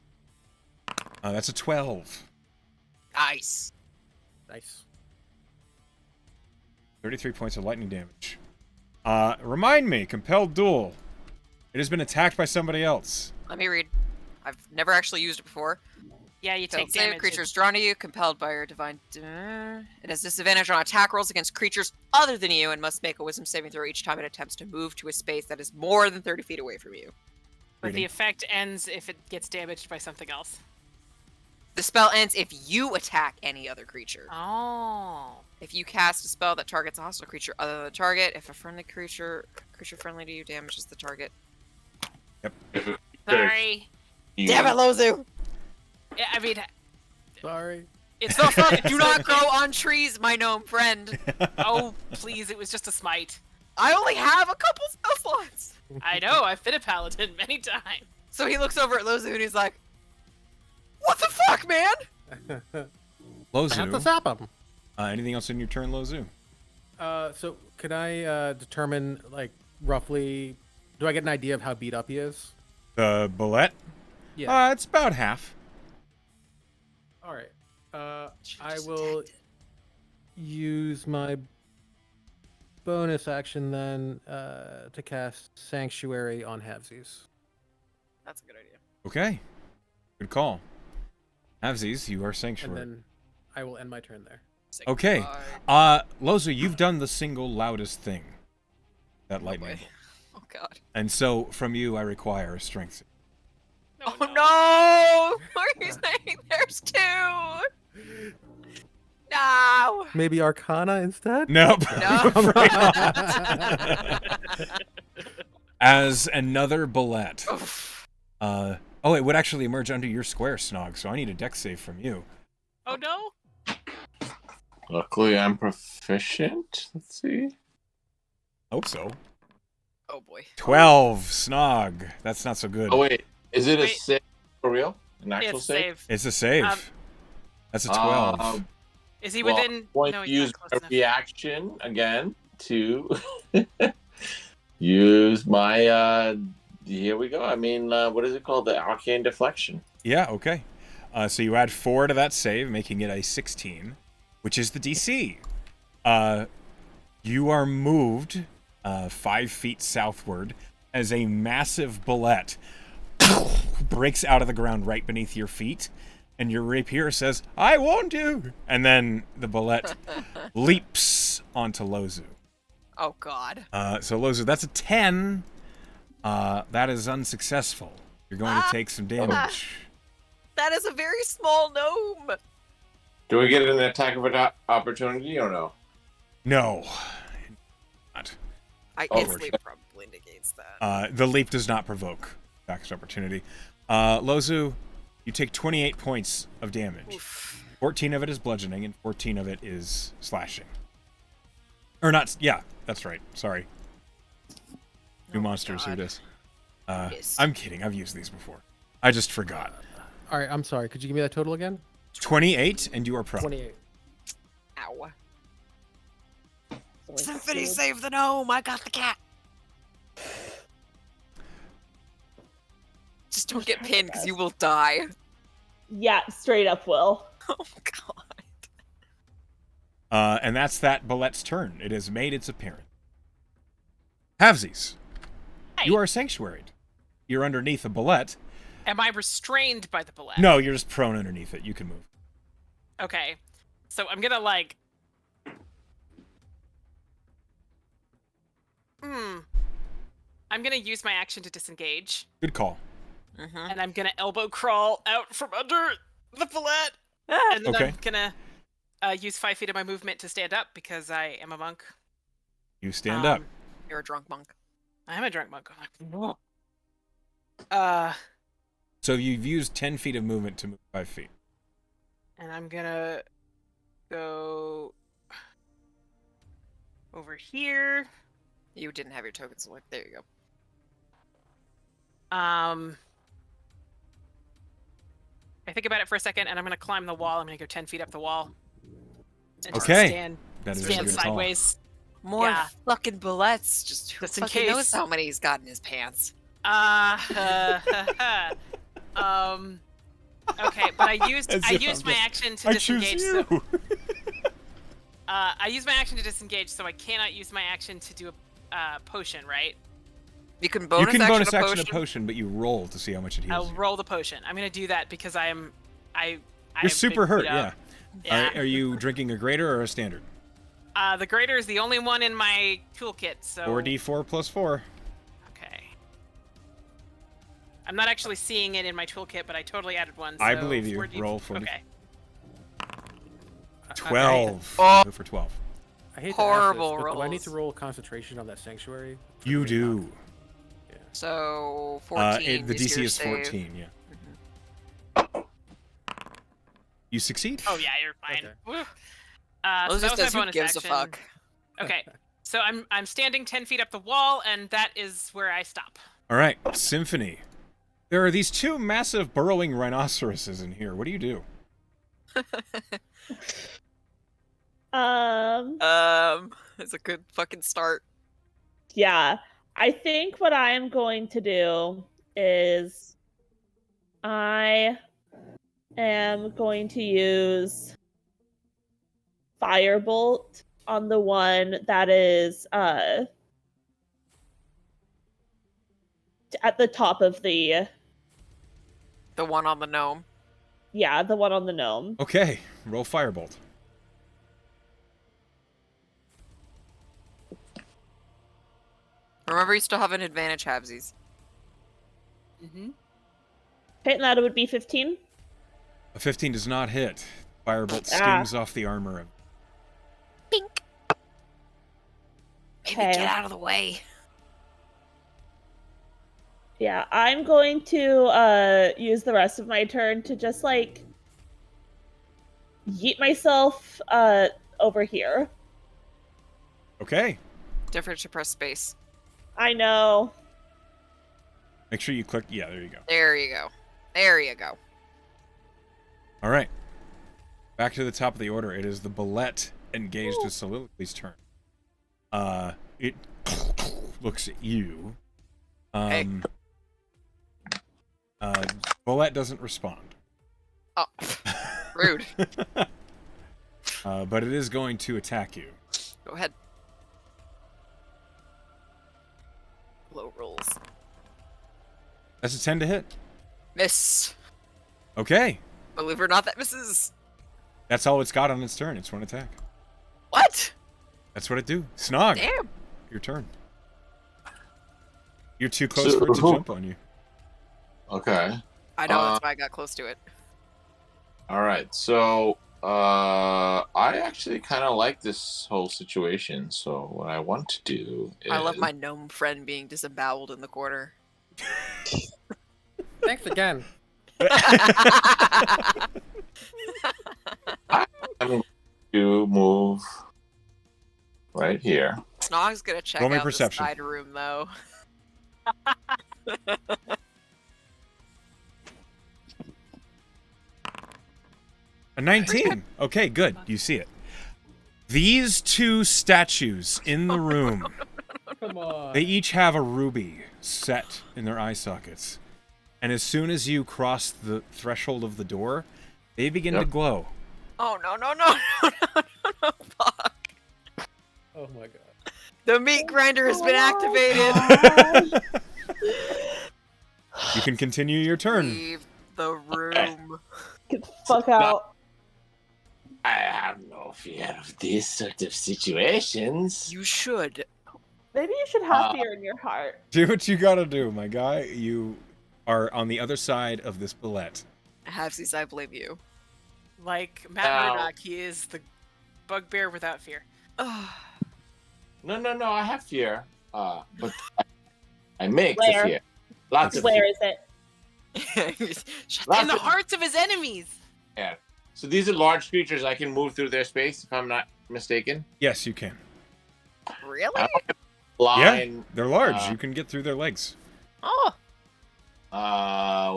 That's a 12. Nice. Nice. 33 points of lightning damage. Remind me, compelled duel. It has been attacked by somebody else. Let me read. I've never actually used it before. Yeah, you Failed take save. damage. Creatures drawn to you, compelled by your divine. It has disadvantage on attack rolls against creatures other than you, and must make a Wisdom saving throw each time it attempts to move to a space that is more than 30 feet away from you. But the effect ends if it gets damaged by something else. The spell ends if you attack any other creature. Oh. If you cast a spell that targets a hostile creature other than the target, if a friendly creature friendly to you damages the target. Sorry. Damn it, Lozu! Yeah, I mean, Sorry. it's So fun. Do not grow on trees, my gnome friend. Oh, please, it was just a smite. I only have a couple spell slots. I know, I've been a paladin many times. So he looks over at Lozu and he's like, "What the fuck, man?" I have to Lozu. zap him. Anything else in your turn, Lozu? So could I determine, like, roughly, do I get an idea of how beat up he is? The bullet? Yeah. It's about half. All right. I will use my bonus action then to cast Sanctuary on Havesies. That's a good idea. Okay. Good call. Havesies, you are And sanctuary. then I will end my turn there. Say Okay. goodbye. Lozu, you've done the single loudest thing. That lightning. boy. Oh god. And so, from you, I require a strength save. Oh no! Are you saying there's two? No! Maybe Arcana instead? Nope. No. As another bullet. Oof. Oh, it would actually emerge under your square, Snog, so I need a dex save from you. Oh no! Luckily, I'm proficient. Let's see. Hope so. Oh boy. 12, Snog. That's not so good. Oh wait, is it a Wait. save for real? An actual It's save? save. It's a save. That's a 12. Is he Well, within? I'm going No, to he's use not a close enough. reaction again to use my. Here we go. I mean, what is it called? The arcane deflection. Yeah, okay. So you add 4 to that save, making it a 16, which is the DC. You are moved 5 feet southward as a massive bullet breaks out of the ground right beneath your feet. and your rapier says, "I warned you!" And then the bullet leaps onto Lozu. Oh, God. So Lozu, that's a 10. That is unsuccessful. You're going to take some damage. That is a very small gnome. Do we get an attack of opportunity or no? No. Not. Its leap probably negates that. The leap does not provoke attack opportunity. Lozu, you take 28 points of damage. Oof. 14 of it is bludgeoning, and 14 of it is slashing. Or not, yeah, that's right. Sorry. New monsters, here it is. Yes. I'm kidding, I've used these before. I just forgot. All right, I'm sorry. Could you give me that total again? 28, and you are prone. 28. Ow. Symphony, save the gnome. I got the cat. Just don't get pinned because you will die. Yeah, straight up will. Oh, God. And that's that bullet's turn. It has made its appearance. Halvesies, you are sanctuaried. You're underneath a bullet. Am I restrained by the bullet? No, you're just prone underneath it. You can move. Okay. So I'm gonna like... I'm gonna use my action to disengage. Good call. And I'm gonna elbow crawl out from under the bullet. And then I'm gonna use 5 feet of my movement to stand up because I am a monk. You stand up. You're a drunk monk. I am a drunk monk. So you've used 10 feet of movement to move 5 feet. And I'm gonna go over here. You didn't have your token select. There you go. I think about it for a second, and I'm gonna climb the wall. I'm gonna go 10 feet up the wall. And just stand That is a stand good call. sideways. More fucking bullets. Just who Just in fucking case. knows how many he's got in his pants. Okay, but I used my action to disengage. So, I used my action to disengage, so I cannot use my action to do a potion, right? You can bonus action a potion, but you roll to see how much it heals. I'll roll the potion. I'm gonna do that because I You're super hurt, yeah. Are you drinking a greater or a standard? The greater is the only one in my toolkit, so 4d4 plus 4. Okay. I'm not actually seeing it in my toolkit, but I totally added one. So I believe you. 4D Roll 4d4. Okay. 12. Oh. Go for 12. I hate Horrible to ask this, but do I need rolls. to roll concentration on that sanctuary? You do. So 14. The is DC your is save. 14, yeah. You succeed? Oh yeah, you're fine. Okay. Woo. Well, So that was my who bonus gives action. a fuck? Okay, so I'm standing 10 feet up the wall, and that is where I stop. All right, Symphony. There are these two massive burrowing rhinoceroses in here. What do you do? It's a good fucking start. Yeah. I think what I am going to do is I am going to use Firebolt on the one that is at the top of the one on the gnome. Yeah, the one on the gnome. Okay, roll Firebolt. Remember, you still have an advantage, Habsies. Mm-hmm. Okay, and that would be 15. A 15 does not hit. Firebolt skims off the armor. Pink. Maybe Okay. get out of the way. Yeah, I'm going to use the rest of my turn to just like yeet myself over here. Okay. Different to press space. I know. Make sure you click. Yeah, there you go. There you go. There you go. All right. Back to the top of the order. It is the bullet engaged with Soliloquy's turn. It looks at you. Bullet doesn't respond. Oh, rude. But it is going to attack you. Go ahead. Low rolls. That's a 10 to hit. Miss. Okay. Believe it or not, that misses. That's all it's got on its turn. It's one attack. What? That's what it do. Snog. Damn. Your turn. You're too close for it to jump on you. Okay. I know, that's why I got close to it. All right. So I actually kind of like this whole situation. So what I want to do is... I love my gnome friend being disemboweled in the corner. Thanks again. I'm going to move right here. Snog's gonna check Roll me out the perception. side room, though. A 19. Okay, good. You see it. These two statues in the room, Come on. they each have a ruby set in their eye sockets. And as soon as you cross the threshold of the door, they begin to glow. Oh, no, no, no, no, no, no, fuck. Oh my god. The meat grinder has been activated. You can continue your turn. Leave the room. Get the fuck out. I have no fear of these sort of situations. You should. Maybe you should have fear in your heart. Do what you gotta do, my guy. You are on the other side of this bullet. Halfsies, I blame you. Like Matt Ow. Murdock, he is the bugbear without fear. No, I have fear. But I make Where? the fear. Lots of Where fear. is it? Lots In the of- hearts of his enemies. Yeah. So these are large creatures. I can move through their space if I'm not mistaken. Yes, you can. Really? I want to line. Yeah, they're large. You can get through their legs. Oh.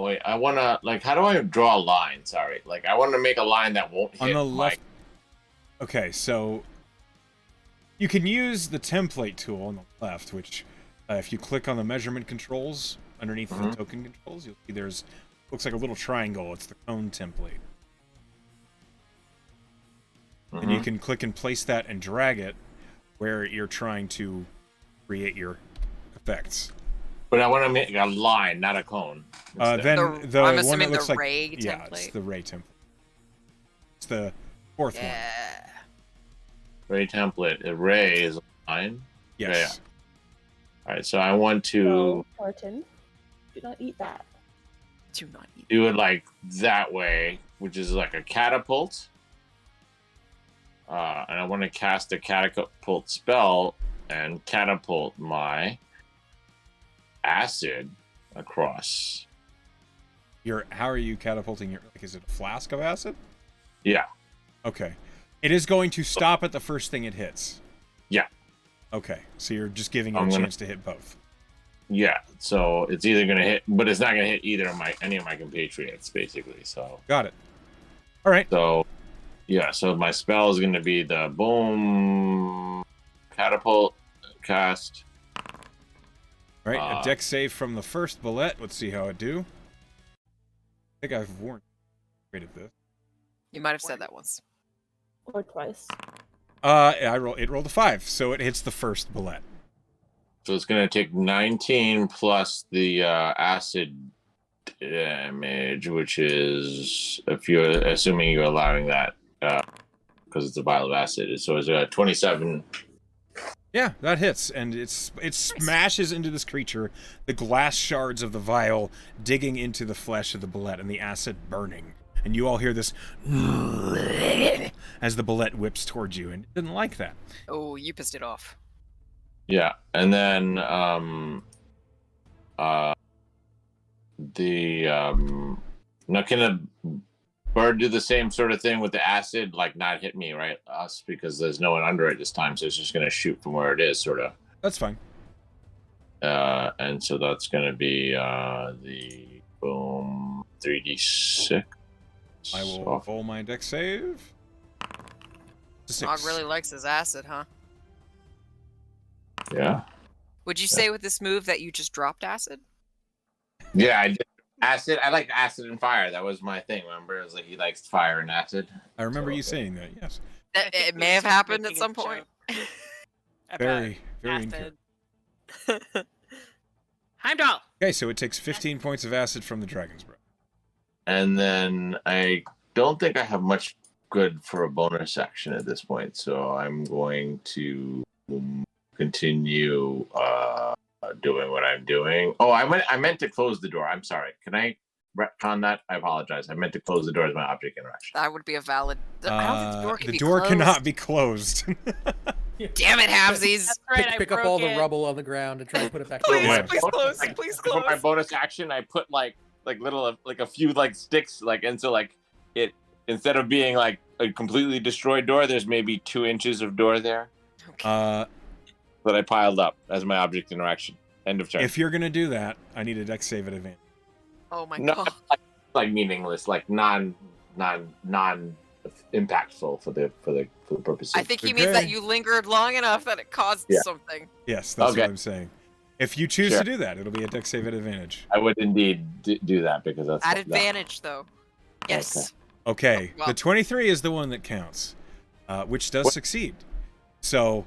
Wait. I want to how do I draw a line? Sorry. I want to make a line that won't hit On the my... left. Okay, so you can use the template tool on the left, which if you click on the measurement controls underneath the token controls, you'll see there's looks like a little triangle. It's the cone template. And you can click and place that and drag it where you're trying to create your effects. But I want to make a line, not a cone. Then the I'm one assuming that looks the like ray yeah, template. it's the ray template. It's the fourth one. Yeah. Ray template. Array is a line. Yes. All right. So I want to No, Martin, do not eat that. Do not eat. do it like that way, which is like a catapult. And I want to cast a catapult spell and catapult my acid across. How are you catapulting your? Is it a flask of acid? Yeah. Okay. It is going to stop at the first thing it hits. Yeah. Okay. So you're just giving it I'm a gonna- chance to hit both. Yeah. So it's either going to hit, but it's not going to hit any of my compatriots, basically. So. Got it. All right. So, yeah. So my spell is going to be the boom catapult cast. All right. A dex save from the first bullet. Let's see how it do. I think I've warned you at this. You might have said that once. Or twice. It rolled a 5, so it hits the first bullet. So it's going to take 19 plus the acid damage, which is, if you're assuming you're allowing that, because it's a vial of acid. So it's 27. Yeah, that hits, and it smashes into this creature, the glass shards of the vial digging into the flesh of the bullet and the acid burning. And you all hear this as the bullet whips towards you, and it didn't like that. Oh, you pissed it off. Yeah, and then now can a bird do the same sort of thing with the acid, like not hit me, right? Us, because there's no one under it this time, so it's just going to shoot from where it is, sort of. That's fine. And so that's going to be the boom 3d6. I will roll my dex save. It's a 6. Nog really likes his acid, huh? Yeah. Would you say with this move that you just dropped acid? Yeah, I did. Acid. I like acid and fire. That was my thing. Remember, it was like he likes fire and acid. I remember you saying that. Yes. It may have happened at some point. Very, very incorrect. Heimdall. Okay, so it takes 15 points of acid from the dragon's breath. And then I don't think I have much good for a bonus action at this point, so I'm going to continue doing what I'm doing. Oh, I meant to close the door. I'm sorry. Can I retcon that? I apologize. I meant to close the door as my object interaction. That would be a valid. I don't think the door can the be door closed. cannot be closed. Damn it, Hamsies! That's right. I Pick up broke all the it. rubble on the ground and try to put it back Please, together. please close, please For my close. bonus action, I put like little like a few like sticks and so like it instead of being like a completely destroyed door, there's maybe 2 inches of door there that I piled up as my object interaction. End of turn. If you're gonna do that, I need a dex save at advantage. Oh my No, god. like meaningless, like non impactful for the purpose. I think he means that you lingered long enough that it caused something. Yes, that's Okay. what I'm saying. If you choose Sure. to do that, it'll be a dex save at advantage. I would indeed do that because that's At advantage, though. Yes. Okay, Well- the 23 is the one that counts, which does succeed. So,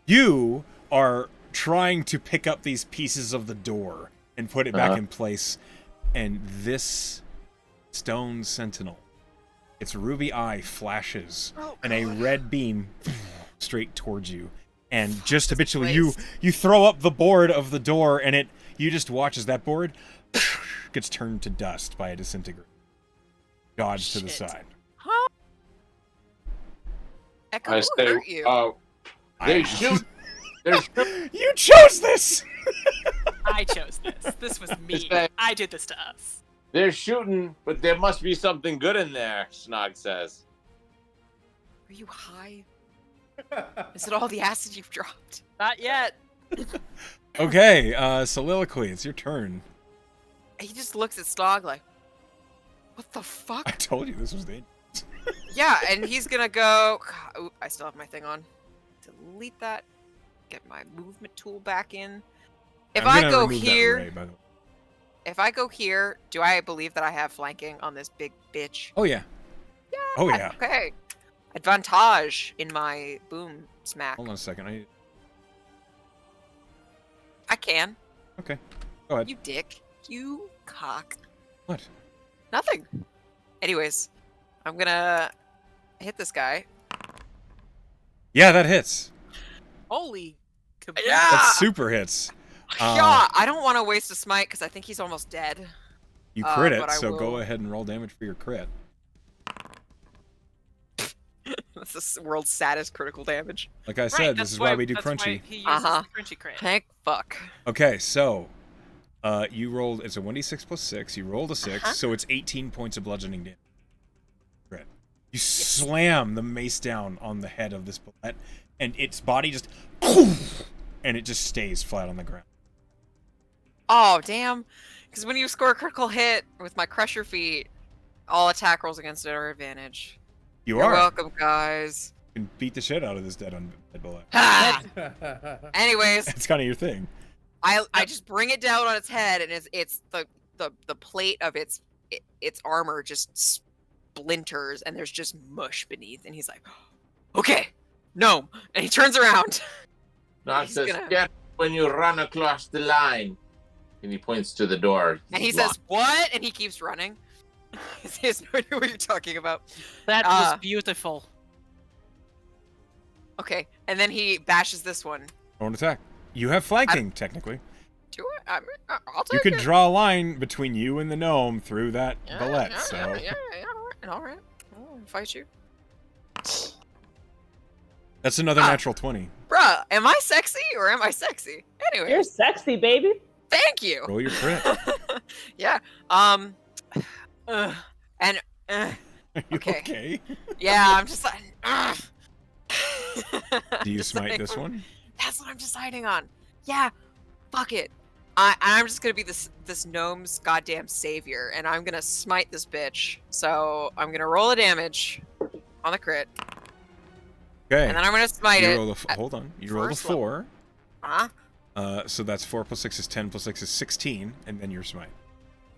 you are trying to pick up these pieces of the door and put it back in place, and this stone sentinel, its ruby eye flashes, and a red beam straight towards you. And just habitually, you throw up the board of the door, and you just watch as that board gets turned to dust by a disintegrate. Dodge to the side. Huh? Echo I will say, hurt you. they shoot. You chose this. I chose this. This was me. I did this to us. They're shooting, but there must be something good in there. Snog says. Are you high? Is it all the acid you've dropped? Not yet. Okay, soliloquy. It's your turn. He just looks at Stog like, what the fuck? I told you this was dangerous. Yeah, and he's gonna go. Ooh, I still have my thing on. Delete that. Get my movement tool back in. If I go here, if I go here, do I believe that I have flanking on this big bitch? Oh yeah. Yeah. Oh yeah. Okay. Advantage in my boom smack. Hold on a second. I can. Okay. Go ahead. You dick. You cock. What? Nothing. Anyways, I'm gonna hit this guy. Yeah, that hits. Holy. Yeah. That super hits. Yeah, I don't want to waste a smite because I think he's almost dead. You crit it, but I so will. go ahead and roll damage for your crit. That's the world's saddest critical damage. Like I said, this is why we do that's crunchy. Why he uses the crunchy crit. Thank fuck. Okay, so you rolled. It's a 1d6 plus 6. You rolled a 6, so it's 18 points of bludgeoning damage. Crit. You slam the mace down on the head of this bullet, and its body just, and it just stays flat on the ground. Oh damn! Because when you score a critical hit with my crusher feat, all attack rolls against it are advantage. You're welcome, guys. You can beat the shit out of this dead bullet. Ha! Anyways, It's kind of your thing. I just bring it down on its head, and it's the plate of its armor just splinters, and there's just mush beneath. And he's like, "Okay, gnome," and he turns around. Nog says, "Get when you run across the line," and he points to the door. And he says, "What?" And he keeps running. He has no idea what you're talking about. That was beautiful. Okay, and then he bashes this one. Own attack. You have flanking, technically. Do I? I'll take You could it. draw a line between you and the gnome through that bullet. Yeah, So all right. I'll fight you. that's another natural 20. Bruh, am I sexy or am I sexy? Anyway. You're sexy, baby. Thank you. Roll your crit. Yeah. And Are you okay. okay? Yeah, I'm just like. Do you smite this one? That's what I'm deciding on. Yeah, fuck it. I'm just gonna be this gnome's goddamn savior, and I'm gonna smite this bitch. So I'm gonna roll a damage on the crit, Okay. and then I'm gonna smite it. Hold on. You rolled a first level. 4. Huh? So that's 4 plus 6 is 10 plus 6 is 16, and then your smite.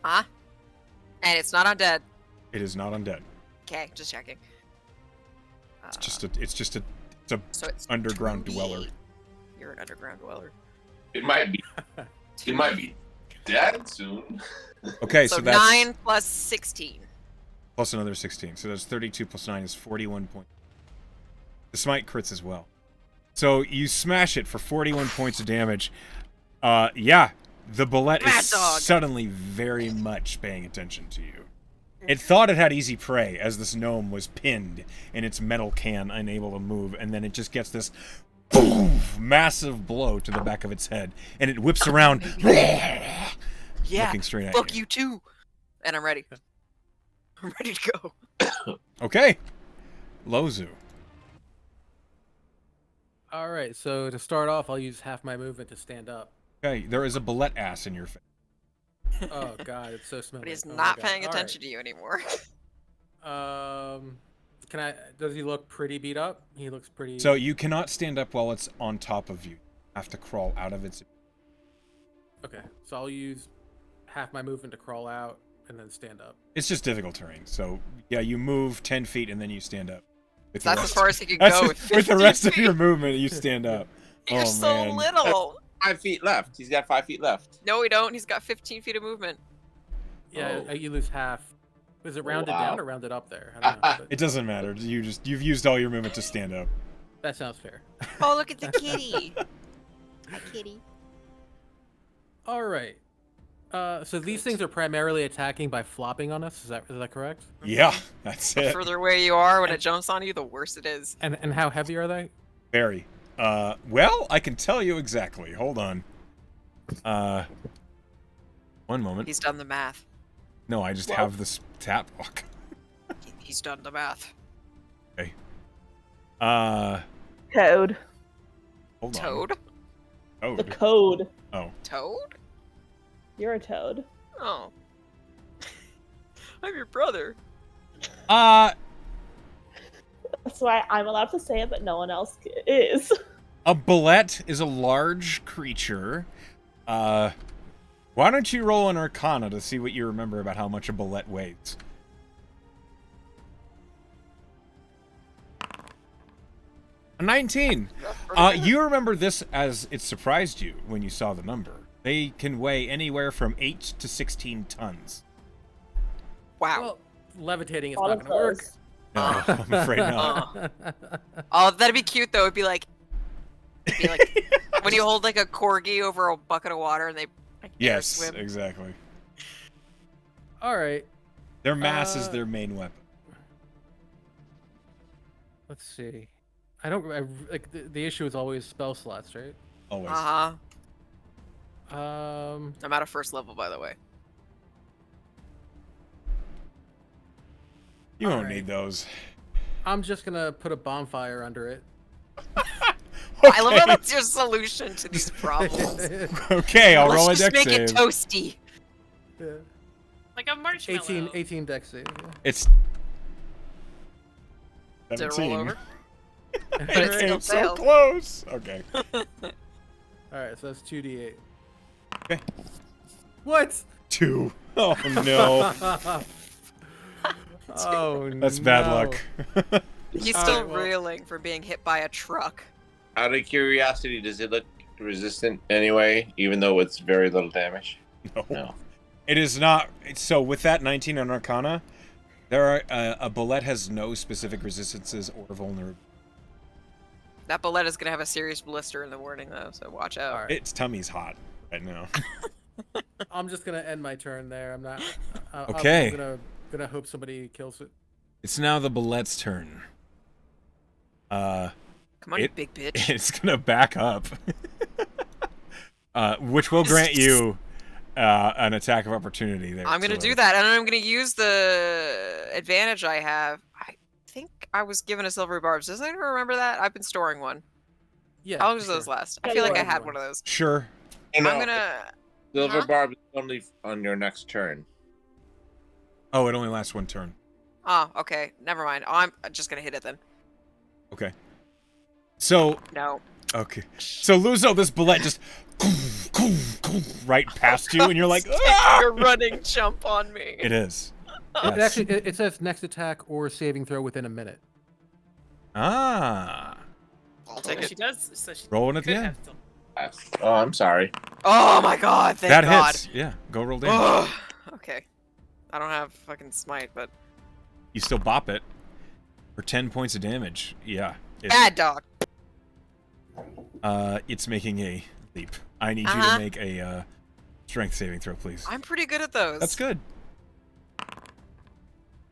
Huh? And it's not undead. It is not undead. Okay, just checking. It's just a So it's underground 2d8. dweller. You're an underground dweller. It might be. It might be. dead soon. Okay, So so that's 9 plus 16. plus another 16. So that's 32 plus 9 is 41 points. The smite crits as well. So you smash it for 41 points of damage. Yeah, the bullet is Mad dog. suddenly very much paying attention to you. It thought it had easy prey as this gnome was pinned in its metal can, unable to move, and then it just gets this boom, massive blow to the back of its head, and it whips around, Yeah, looking straight at fuck you. you too. And I'm ready. I'm ready to go. Okay, Lozu. All right, so to start off, I'll use half my movement to stand up. Okay, there is a bullet ass in your face. Oh god, it's so smelly. But he's Oh my not God. paying All attention to you anymore. right. Can I? Does he look pretty beat up? He looks pretty. So you cannot stand up while it's on top of you. You have to crawl out of its... Okay, so I'll use half my movement to crawl out and then stand up. It's just difficult terrain. So yeah, you move 10 feet and then you stand up. With the That's as rest- far as he can That's go. with the rest of your movement, you stand up. You're Oh, so man. little. 5 feet left. He's got 5 feet left. No, we don't. He's got 15 feet of movement. Yeah, Oh. you lose half. Is it rounded wow. down or rounded up there? I don't know. But It doesn't matter. You've used all your movement to stand up. that sounds fair. Oh, look at the kitty. Hi, kitty. All right. So these things are primarily attacking by flopping on us. Is that correct? Yeah, that's The it. further away you are when it jumps on you, the worse it is. And how heavy are they? Very. Well, I can tell you exactly. Hold on. One moment. He's done the math. No, I just have this tap block. He's done the math. Okay. Code. Hold on. Toad? The Toad. code. Oh. Toad? You're a toad. Oh. I'm your brother. That's why I'm allowed to say it, but no one else is. A bullet is a large creature. Why don't you roll an Arcana to see what you remember about how much a bullet weighs? A 19. You remember this as it surprised you when you saw the number. They can weigh anywhere from 8 to 16 tons. Wow. Well, levitating is All not of going to work. those. No, I'm afraid not. Oh, that'd be cute though. It'd be like when you hold like a corgi over a bucket of water and they like, Yes, swim. exactly. All right. Their mass is their main weapon. Let's see. Like the issue is always spell slots, right? Always. I'm Uh-huh. at a first level, by the way. You won't Alright. need those. I'm just gonna put a bonfire under it. I love how that's your solution to these problems. Okay, I'll roll a Let's just dex make it save. toasty. Yeah. Like a marshmallow. 18 dex save. Yeah. It's Did it 17. roll over? It It came still so failed. close. Okay. All right, so that's 2d8. Okay. What? 2. Oh no. Oh, That's bad no. luck. He's All still right, well- reeling from being hit by a truck. Out of curiosity, does it look resistant anyway, even though it's very little damage? No. No. It is not. So with that 19 on Arcana, there are a bullet has no specific resistances or vulnerability. That bullet is gonna have a serious blister in the morning, though, so watch out. All right. Its tummy's hot right now. I'm just gonna end my turn there. I'm not. Okay. I'm gonna hope somebody kills it. It's now the bullet's turn. Come on, you It- big bitch. It's gonna back up, which will grant you an attack of opportunity. There, I'm gonna so- do that, and I'm gonna use the advantage I have. I think I was given a silvery barbs. Does anyone remember that? I've been storing one. Yeah. How long does sure. those last? I Yeah, feel like I you had are. one of those. Sure. No, I'm gonna. Silver Huh? barb is only on your next turn. Oh, it only lasts one turn. Oh, okay. Never mind. Oh, I'm just gonna hit it then. Okay. So No. okay. So Luzo, this bullet just right past you, and you're like, "Ah!" Taking a running jump on me. It is. It actually it says next attack or saving throw within a minute. Ah. I'll take So it. she does. So she Rolling at could the end. have still- Oh, I'm sorry. Oh my god, thank that god. hits. Yeah, go roll damage. Ugh. Okay. I don't have fucking smite, but... You still bop it for 10 points of damage. Yeah. Bad dog. It's making a leap. I need you to make a strength saving throw, please. I'm pretty good at those. That's good.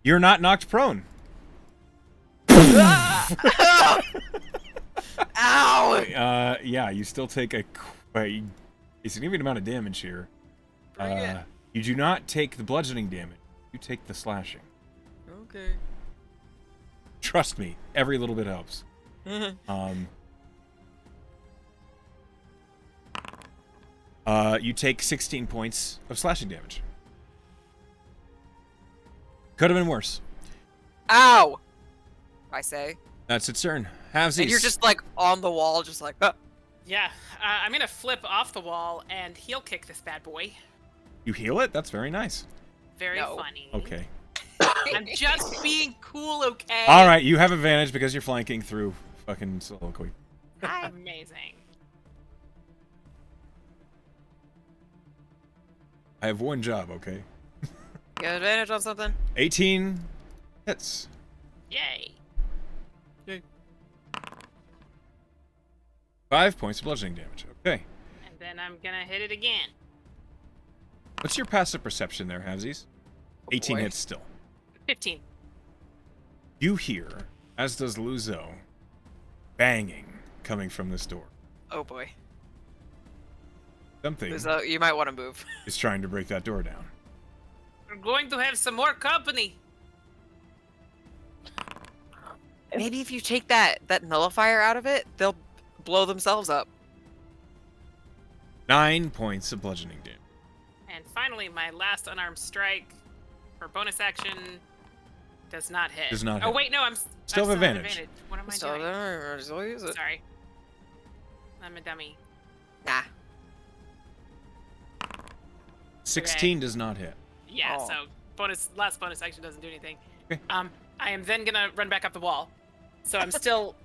You're not knocked prone. Ow! Yeah, you still take a significant amount of damage here. You do not take the bludgeoning damage. You take the slashing. Okay. Trust me, every little bit helps. You take 16 points of slashing damage. Could have been worse. Ow! I say. That's its turn. Halvesies. And you're just like on the wall, just like, Yeah, I'm gonna flip off the wall and heel kick this bad boy. You heal it? That's very nice. Very No. funny. Okay. I'm just being cool, okay? All right, you have advantage because you're flanking through fucking soliloquy. Amazing. I have one job, okay? get advantage on something. 18 hits. Yay. 5 points of bludgeoning damage. Okay. And then I'm gonna hit it again. What's your passive perception there, Havesies? 18 boy. hits still. 15. You hear, as does Luzo, banging coming from this door. Oh boy. Something So you might want to move. is trying to break that door down. We're going to have some more company. Maybe if you take that nullifier out of it, they'll blow themselves up. 9 points of bludgeoning damage. And finally, my last unarmed strike for bonus action does not hit. Does not Oh hit. wit, no, I'm Still I have still advantage. What am I So doing? there, still use it. Sorry. I'm a dummy. Nah. 16 does not hit. Yeah, Oh. so last bonus action doesn't do anything. Okay. I am then gonna run back up the wall. So I'm still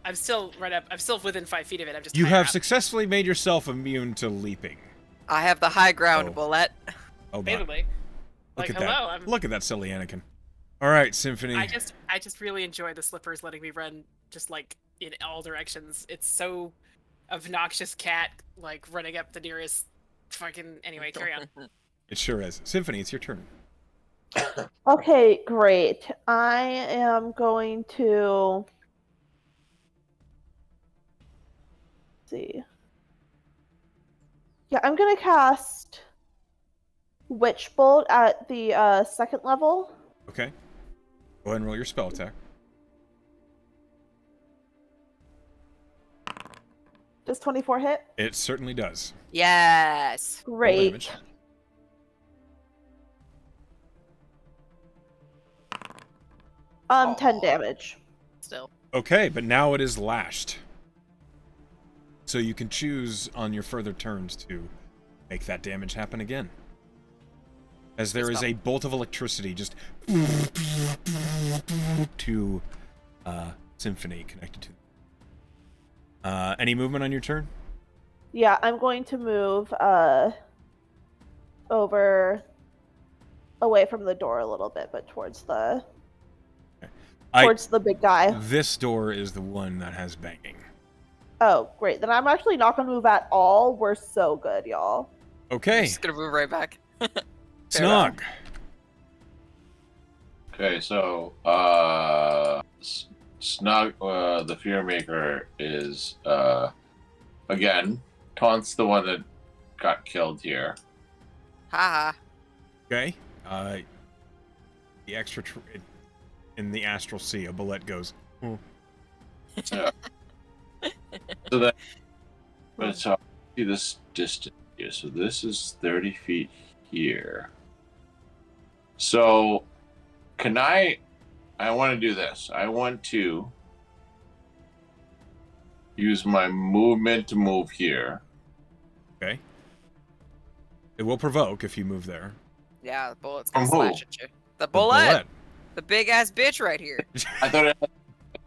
right up. I'm still within 5 feet of it. I'm just. You higher have up. successfully made yourself immune to leaping. I have the high ground, Oh. Bullet. Oh, Basically. Look Like, at hello. that. Look at that silly Anakin. All right, Symphony. I just really enjoy the slippers letting me run just like in all directions. It's so obnoxious cat like running up the nearest fucking. Anyway, carry on. It sure is. Symphony, it's your turn. Okay, great. I am going to see. Yeah, I'm gonna cast Witch Bolt at the second level. Okay. Go ahead and roll your spell attack. Does 24 hit? It certainly does. Yes. Roll Great. damage. Aw. 10 damage. Still. Okay, but now it is lashed. So you can choose on your further turns to make that damage happen again. As there is a bolt of electricity just to Symphony connected to. Any movement on your turn? Yeah, I'm going to move over away from the door a little bit, but towards the big guy. This door is the one that has banging. Oh, great. Then I'm actually not going to move at all. We're so good, y'all. Okay. Just gonna move right back. Snog. Okay, so Snog, the Fear Maker, is again taunts the one that got killed here. Haha. Okay. The extra in the astral sea, a bullet goes. Yeah. So that, but so see this distance here. So this is 30 feet here. So can I want to do this. I want to use my movement to move here. Okay. It will provoke if you move there. Yeah, the bullet's gonna From who? slash at you. The bullet. The big ass bitch right here. I thought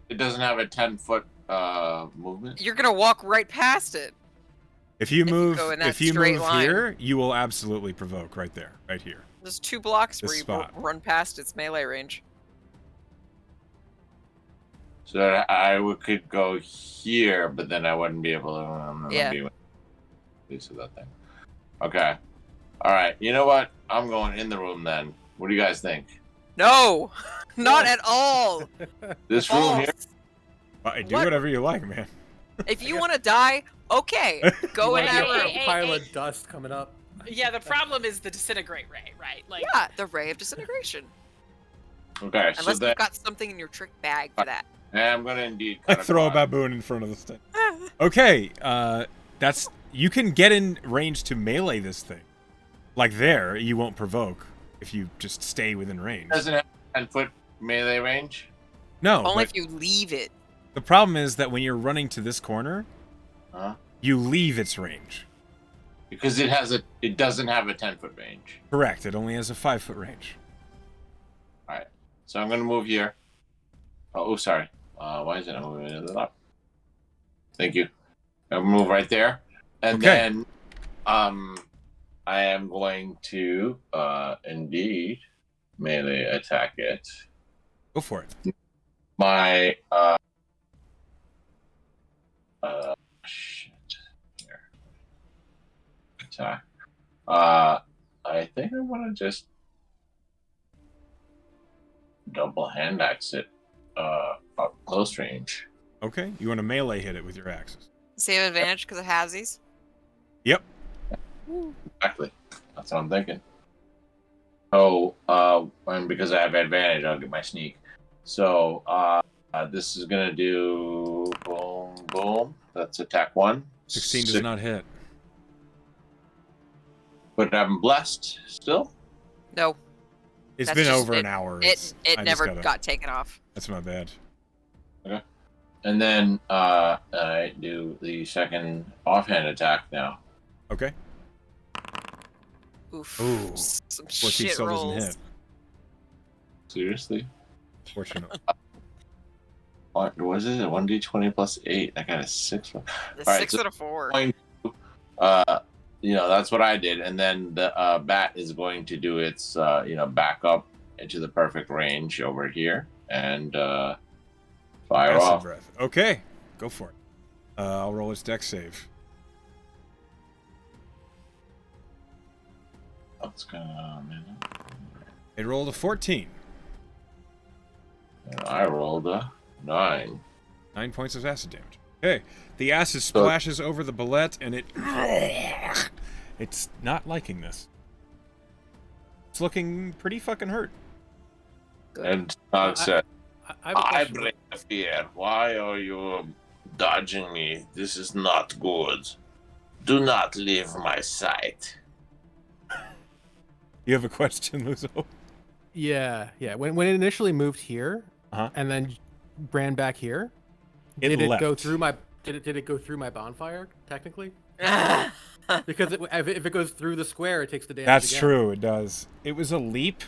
it doesn't have a 10-foot movement. You're gonna walk right past it. If you move, go in that if you straight move line. here, you will absolutely provoke right there, right here. There's 2 blocks This where you spot. run past its melee range. So could go here, but then I wouldn't be able to. Yeah. Piece of that thing. Okay. All right. You know what? I'm going in the room then. What do you guys think? No, not at all. This room here. Do whatever you like, man. If you want to die, okay, go in that room. Pile of dust coming up. Yeah, the problem is the disintegrate ray, right? Like, Yeah, the ray of disintegration. Okay. So Unless then you've got something in your trick bag for that. I'm going to indeed cut Throw a across. baboon in front of this thing. Okay, that's you can get in range to melee this thing. Like there, you won't provoke if you just stay within range. Doesn't have 10-foot melee range. No, Only but if you leave it. the problem is that when you're running to this corner, Huh? you leave its range. Because it doesn't have a 10-foot range. Correct. It only has a 5-foot range. All right. So I'm going to move here. Oh, sorry. Why is it not moving it up? Thank you. I'll move right there, and Okay. then I am going to indeed melee attack it. Go for it. My shit. Here. Attack. I think I want to just double hand axe it up close range. Okay, you want to melee hit it with your axes. Save advantage because it has these. Yep. Exactly. That's what I'm thinking. Oh, and because I have advantage, I'll get my sneak. So, this is gonna do boom, boom. That's attack 1. 16 does not hit. But I'm blessed still. No, It's That's been just- over an hour. it I just never gotta- got taken off. That's my bad. And then I do the second offhand attack now. Okay. Oof. Ooh. Some 14 shit still rolls. doesn't hit. Seriously? Fortunately. What was it? 1d20 plus 8. I got a 6. The All right, 6 so- out of 4. That's what I did, and then the bat is going to do its back up into the perfect range over here and fire Acid off. breath. Okay, go for it. I'll roll its dex save. What's going on, man? It rolled a 14. And I rolled a 9. 9 points of acid damage. Okay, the acid splashes over the bullet, and it's not liking this. It's looking pretty fucking hurt. And Nog said, I have a I question. bring the fear. Why are you dodging me? This is not good. Do not leave my sight. You have a question, Luzo? Yeah. When it initially moved here, Uh-huh. and then ran back here, It did it go leapt. through my? Did it go through my bonfire technically? Because if it goes through the square, it takes the damage. That's again. true, it does. It was a leap.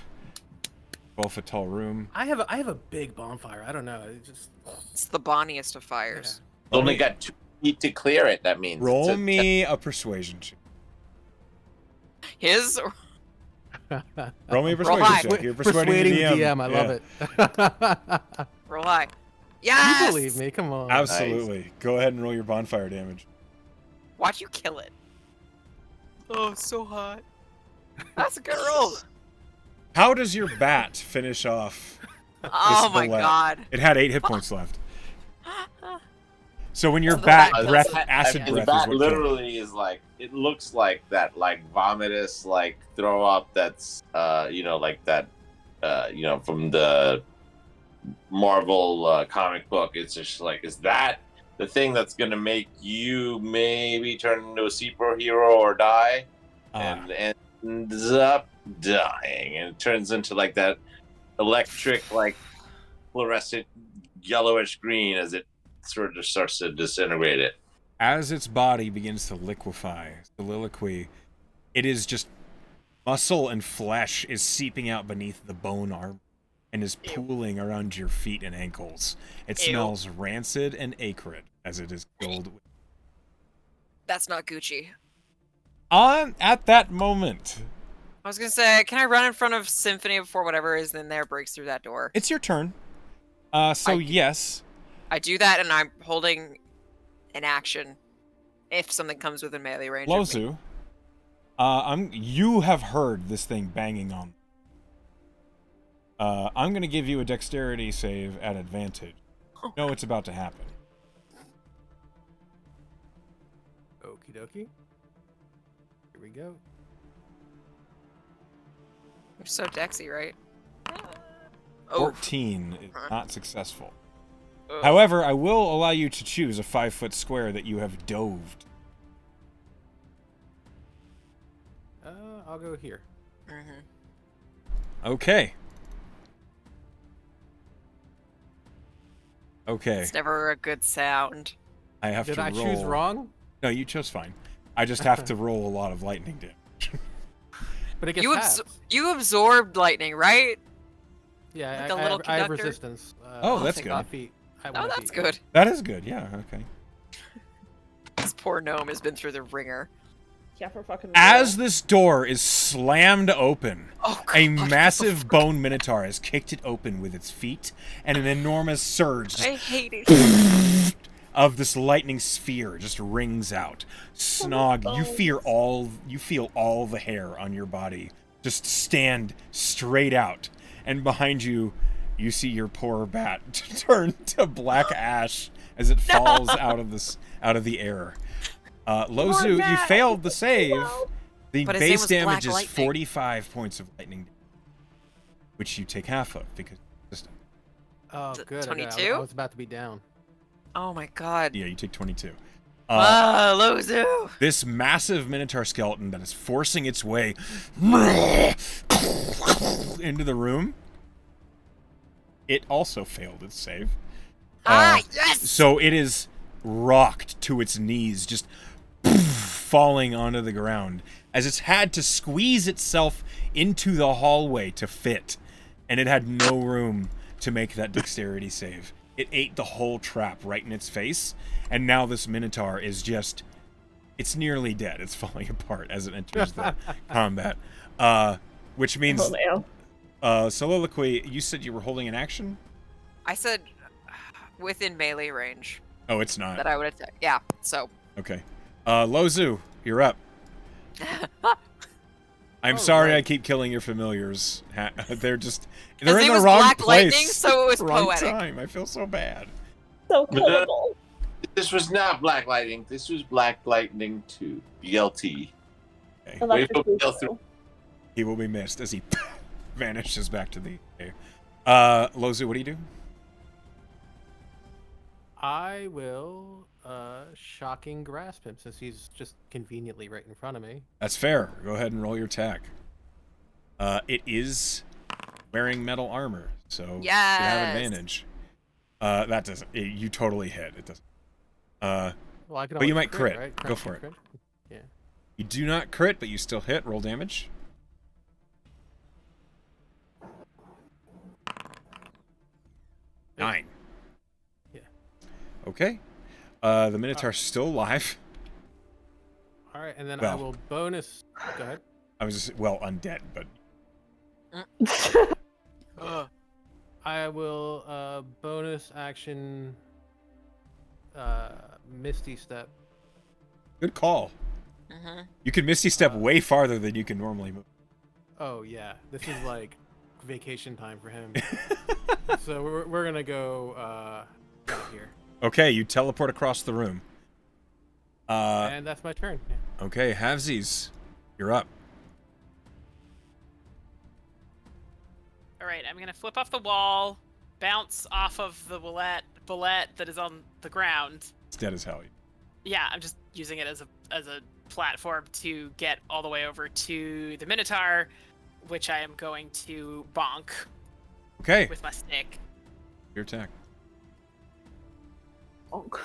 12-foot tall room. I have a big bonfire. I don't know. It just It's the bonniest of fires. Only got 2 feet to clear it. That means Roll it's a- me a persuasion check. His Roll me a Roll persuasion high. check. You're persuading the DM. I Yeah. love it. roll high. Yes. You believe me? Come on. Absolutely. Go ahead and roll your bonfire damage. Watch you kill it. Oh, so hot. That's a good roll. How does your bat finish off? Oh this my bullet? god. It had 8 hit points left. So when your The bat bat breath, does it. acid the breath bat is what killed it. literally is like, it looks like that, like vomitous, like throw up. That's like that, from the Marvel comic book. It's just like, is that the thing that's gonna make you maybe turn into a superhero or die? And ends up dying, and it turns into like that electric, like fluorescent yellowish green as it sort of starts to disintegrate it. As its body begins to liquefy, soliloquy, it is just muscle and flesh is seeping out beneath the bone armor and is pooling around your feet and ankles. It Ew. smells rancid and acrid as it is filled with. That's not Gucci. At that moment, I was gonna say, can I run in front of Symphony before whatever is in there breaks through that door? it's your turn. Yes. I do that, and I'm holding an action if something comes within melee range of me. Lozu, you have heard this thing banging on. I'm gonna give you a dexterity save at advantage. You know what's about to happen. Okie dokie. Here we go. You're so dexy, right? 14 is not successful. Oh. However, I will allow you to choose a 5-foot square that you have doved. I'll go here. Okay. Okay. It's never a good sound. I have Did to I roll. choose wrong? No, you chose fine. I just have to roll a lot of lightning damage. But it gets You, halved. you absorbed lightning, right? Yeah, like a little I have conductor? resistance. Oh, that's thank good. God. Feet. Oh, that's good. That is good, yeah, okay. This poor gnome has been through the ringer. Yeah, for fucking real. As this door is slammed open, Oh, God. a massive bone minotaur has kicked it open with its feet, and an enormous surge I hate it. of this lightning sphere just rings out. Snog, you feel all the hair on your body just stand straight out, and behind you, you see your poor bat turn to black ash as it falls out of the air. Lozu, you failed the save. The But his name base was damage Black is Lightning. 45 points of lightning, which you take half of because it's just Oh, good. 22? I was about to be down. Oh my God. yeah, you take 22. Lozu! This massive minotaur skeleton that is forcing its way into the room. It also failed its save. Yes! So it is rocked to its knees, just falling onto the ground as it's had to squeeze itself into the hallway to fit, and it had no room to make that dexterity save. It ate the whole trap right in its face, and now this minotaur is just, it's nearly dead. It's falling apart as it enters the combat. Which means, Oh, no. Soliloquy, you said you were holding an action? I said within melee range Oh, it's not. that I would attack. Yeah, so. Okay. Lozu, you're up. I'm sorry right. I keep killing your familiars. They're just, His they're in name the was wrong Black place. Lightning, so it was wrong poetic. time. I feel so bad. So killable. This was not Black Lightning. This was Black Lightning 2. BLT. Okay. Wait till Electric Bill boost. through. He will be missed as he vanishes back to the air. Lozu, what do you do? I will shocking grasp him since he's just conveniently right in front of me. That's fair. Go ahead and roll your attack. It is wearing metal armor, so you have Yes. advantage. That doesn't. You totally hit. It doesn't. Well, I can But you always might crit. right? Go for it. Crit. Yeah. You do not crit, but you still hit. Roll damage. Yeah. 9. Yeah. Okay. The Minotaur's still alive. All right, and then Well. I will bonus. Go ahead. I was undead, but I will bonus action Misty Step. good call. Mm-hmm. You can Misty Step way farther than you can normally move. Oh yeah, this is like vacation time for him. So we're gonna go right here, Okay, you teleport across the room. and that's my turn. Yeah. Okay, Havesies, you're up. All right, I'm gonna flip off the wall, bounce off of the bullet that is on the ground. It's dead as hell. Yeah, I'm just using it as a platform to get all the way over to the Minotaur, which I am going to bonk Okay, with my stick. your attack. Bonk.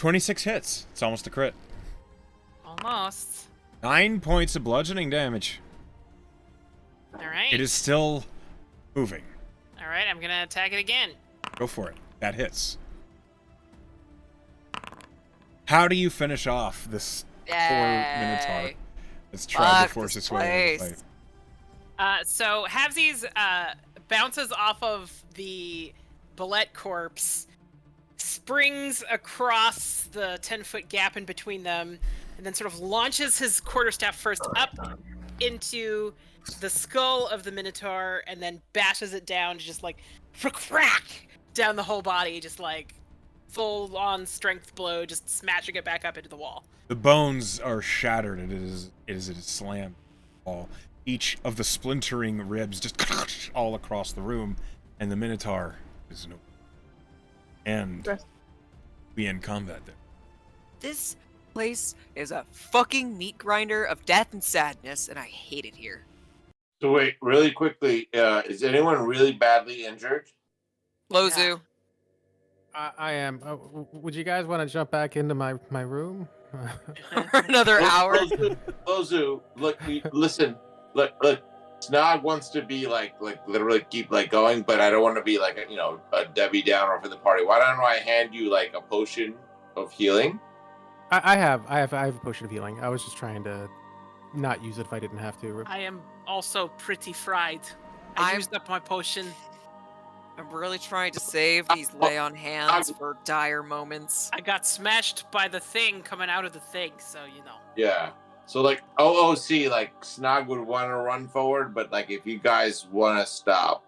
26 hits. It's almost a crit. Almost. 9 points of bludgeoning damage. All right. It is still moving. All right, I'm gonna attack it again. Go for it. That hits. How do you finish off this poor Minotaur that's tried to force its way into the fight? So Havsies bounces off of the Bullet corpse, springs across the 10-foot gap in between them, and then sort of launches his quarterstaff first up into the skull of the Minotaur, and then bashes it down to just like crack down the whole body, just like full-on strength blow, just smashing it back up into the wall. The bones are shattered. It is slammed all. Each of the splintering ribs just all across the room, and the Minotaur is no. And we end combat there. This place is a fucking meat grinder of death and sadness, and I hate it here. So wait, really quickly, is anyone really badly injured? Lozu. I am. Would you guys want to jump back into my room? For another hour. Lozu, look, listen, look. Snog wants to be like literally keep like going, but I don't want to be like a Debbie Downer for the party. Why don't I hand you like a potion of healing? I have a potion of healing. I was just trying to not use it if I didn't have to. I am also pretty fried. I used up my potion. I'm really trying to save these lay on hands for dire moments. I got smashed by the thing coming out of the thing, so you know. Yeah. So like OOC, like Snog would want to run forward, but like if you guys want to stop,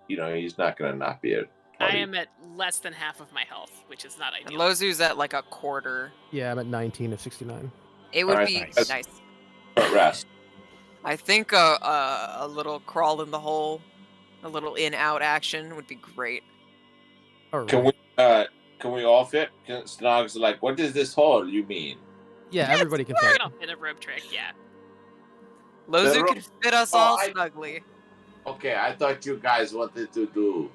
he's not gonna not be it. I am at less than half of my health, which is not ideal. And Lozu's at like a quarter. Yeah, I'm at 19 of 69. It would be nice. Rest. I think a little crawl in the hole, a little in-out action would be great. All right. Can we all fit? Snog's like, what is this hole you mean? Yeah, everybody can fit. In a rope trick, yeah. Lozu can fit us all snugly. Okay, I thought you guys wanted to do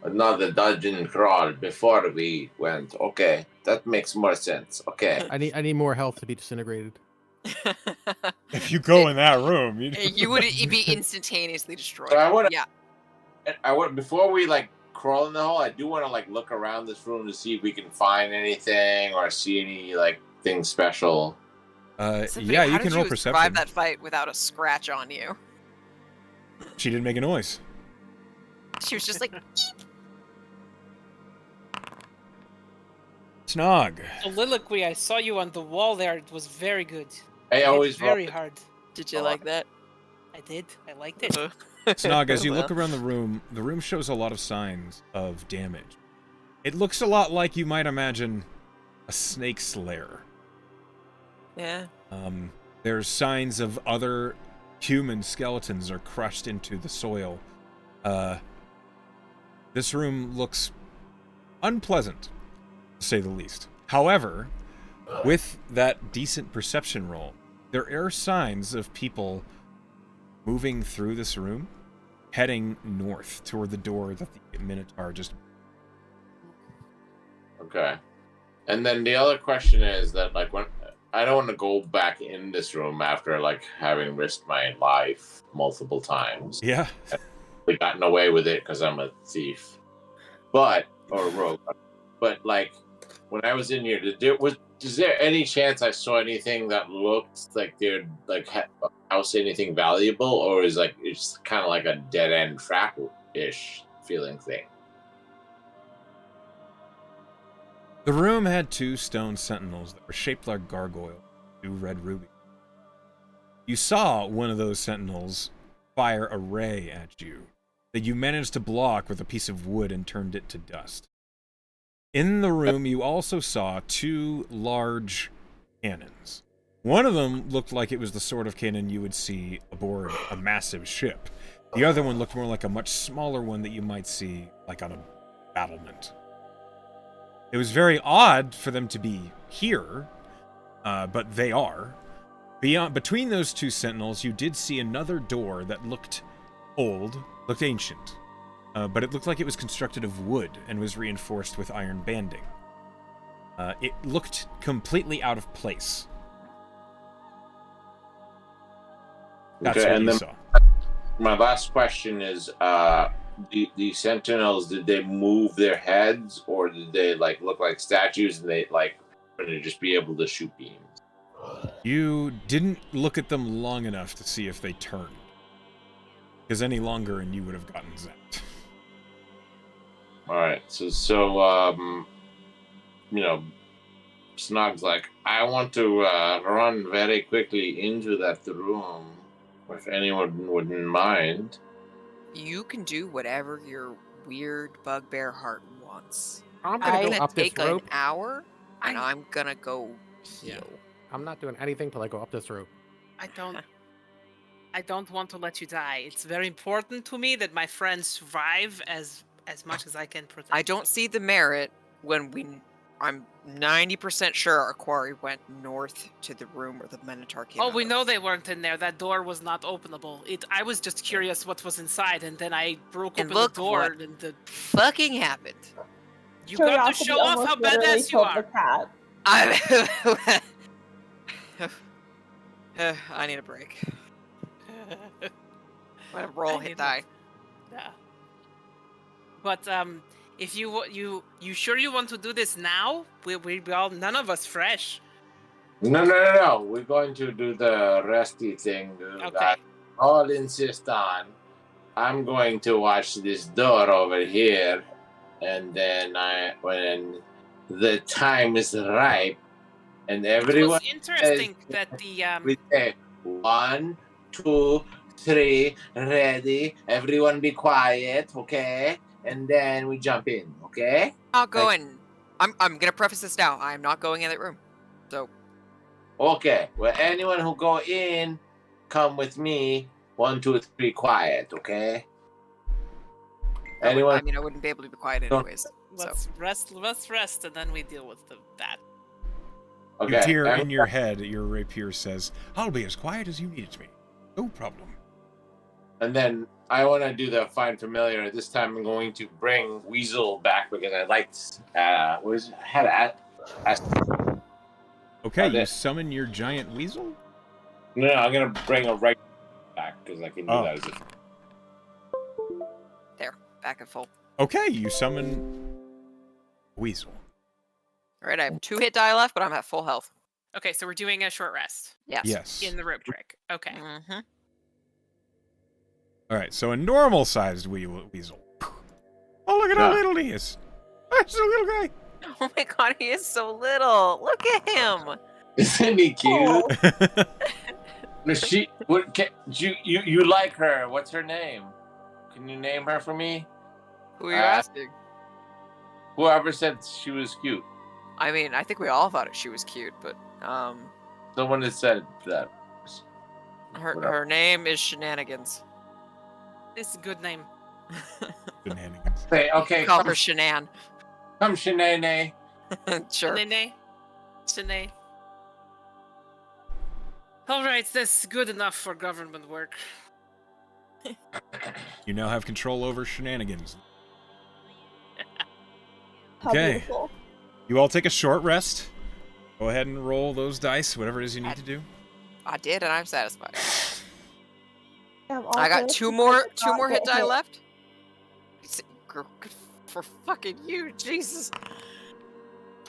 another dungeon crawl before we went. Okay, that makes more sense. Okay. I need more health to be disintegrated. If you go in that room, you would be instantaneously destroyed. So before we like crawl in the hole, I do want to like look around this room to see if we can find anything or see any like thing special. Yeah, you can roll perception. Survive that fight without a scratch on you. She didn't make a noise. She was just like. Snog. Soliloquy, I saw you on the wall there. It was very good. I always very hard. Did you like that? I did. I liked it. Snog, as you look around the room shows a lot of signs of damage. It looks a lot like you might imagine a snake's lair. Yeah. There's signs of other human skeletons are crushed into the soil. This room looks unpleasant, to say the least. However, with that decent perception roll, there are signs of people moving through this room, heading north toward the door that the Minotaur just... Okay. And then the other question is that, like, when I don't want to go back in this room after, like, having risked my life multiple times. Yeah. I've gotten away with it because I'm a thief. Or a rogue. But, like, when I was in here, is there any chance I saw anything that looked like they'd, like, house anything valuable? Or is, like, it's kind of like a dead-end trap-ish feeling thing? The room had 2 stone sentinels that were shaped like gargoyles, 2 red rubies. You saw one of those sentinels fire a ray at you that you managed to block with a piece of wood and turned it to dust. In the room, you also saw 2 large cannons. One of them looked like it was the sort of cannon you would see aboard a massive ship. The other one looked more like a much smaller one that you might see like on a battlement. It was very odd for them to be here, but they are. Between those 2 sentinels, you did see another door that looked old, looked ancient, but it looked like it was constructed of wood and was reinforced with iron banding. It looked completely out of place. That's Okay, what and you then saw. my last question is: the sentinels, did they move their heads, or did they like look like statues and they like going to just be able to shoot beams? You didn't look at them long enough to see if they turned. Because any longer and you would have gotten zapped. All right, so you know, Snug's like, I want to run very quickly into that room, if anyone wouldn't mind. You can do whatever your weird bugbear heart wants. I'm gonna I'm go gonna up this take rope. an hour, and I'm gonna go heal. I'm not doing anything till I go up this rope. I don't want to let you die. It's very important to me that my friends survive as much as I can protect. I don't see the merit when I'm 90% sure our quarry went north to the room where the Minotaur came Oh, out we of. know they weren't in there. That door was not openable. I was just curious what was inside, and then I broke And open look the door. what And the fucking happened. you got to Curiosity show off almost how literally badass you killed are. The cat. I need a break. I'm gonna roll I hit need die. Yeah. But if you sure you want to do this now? We all none of us fresh. No. We're going to do the rusty thing Okay. that all insist on. I'm going to watch this door over here, and then when the time is ripe, and It everyone was interesting that we say 1, 2, 3, ready. Everyone be quiet, okay? And then we jump in, okay? Not going. I'm gonna preface this now. I'm not going in that room. So Okay. Well, anyone who go in, come with me. 1, 2, 3, quiet, okay? I Anyone? wouldn't be able to be quiet Don't- anyways. let's rest, and then we deal with that. Okay. You hear in your head, your rapier says, I'll be as quiet as you need it to be. No problem. And then I want to do the find familiar. This time I'm going to bring Weasel back because I liked. Okay, you summon your giant weasel? No, I'm gonna bring a right back because I can do that as a. There, back at full. Okay, you summon weasel. All right, I have 2 hit die left, but I'm at full health. Okay, so we're doing a short rest Yes. in the rope trick. Okay. Mm-hmm. All right, so a normal-sized weasel. Oh, look at how little he is. That's a little guy. Oh my god, he is so little. Look at him. Isn't he cute? You like her? What's her name? Can you name her for me? Who are you asking? Whoever said she was cute. I mean, I think we all thought she was cute, but Someone that said that. her name is Shenanigans. This is a good name. Shenanigans. Okay, Call her Shenan. Come, Shenane. Sure. Shanae. All right, that's good enough for government work. You now have control over Shenanigans. How Okay. beautiful. You all take a short rest. Go ahead and roll those dice, whatever it is you need to do. I did, and I'm satisfied. I'm I got also 2 more not hit die hit. left. Good for fucking you, Jesus.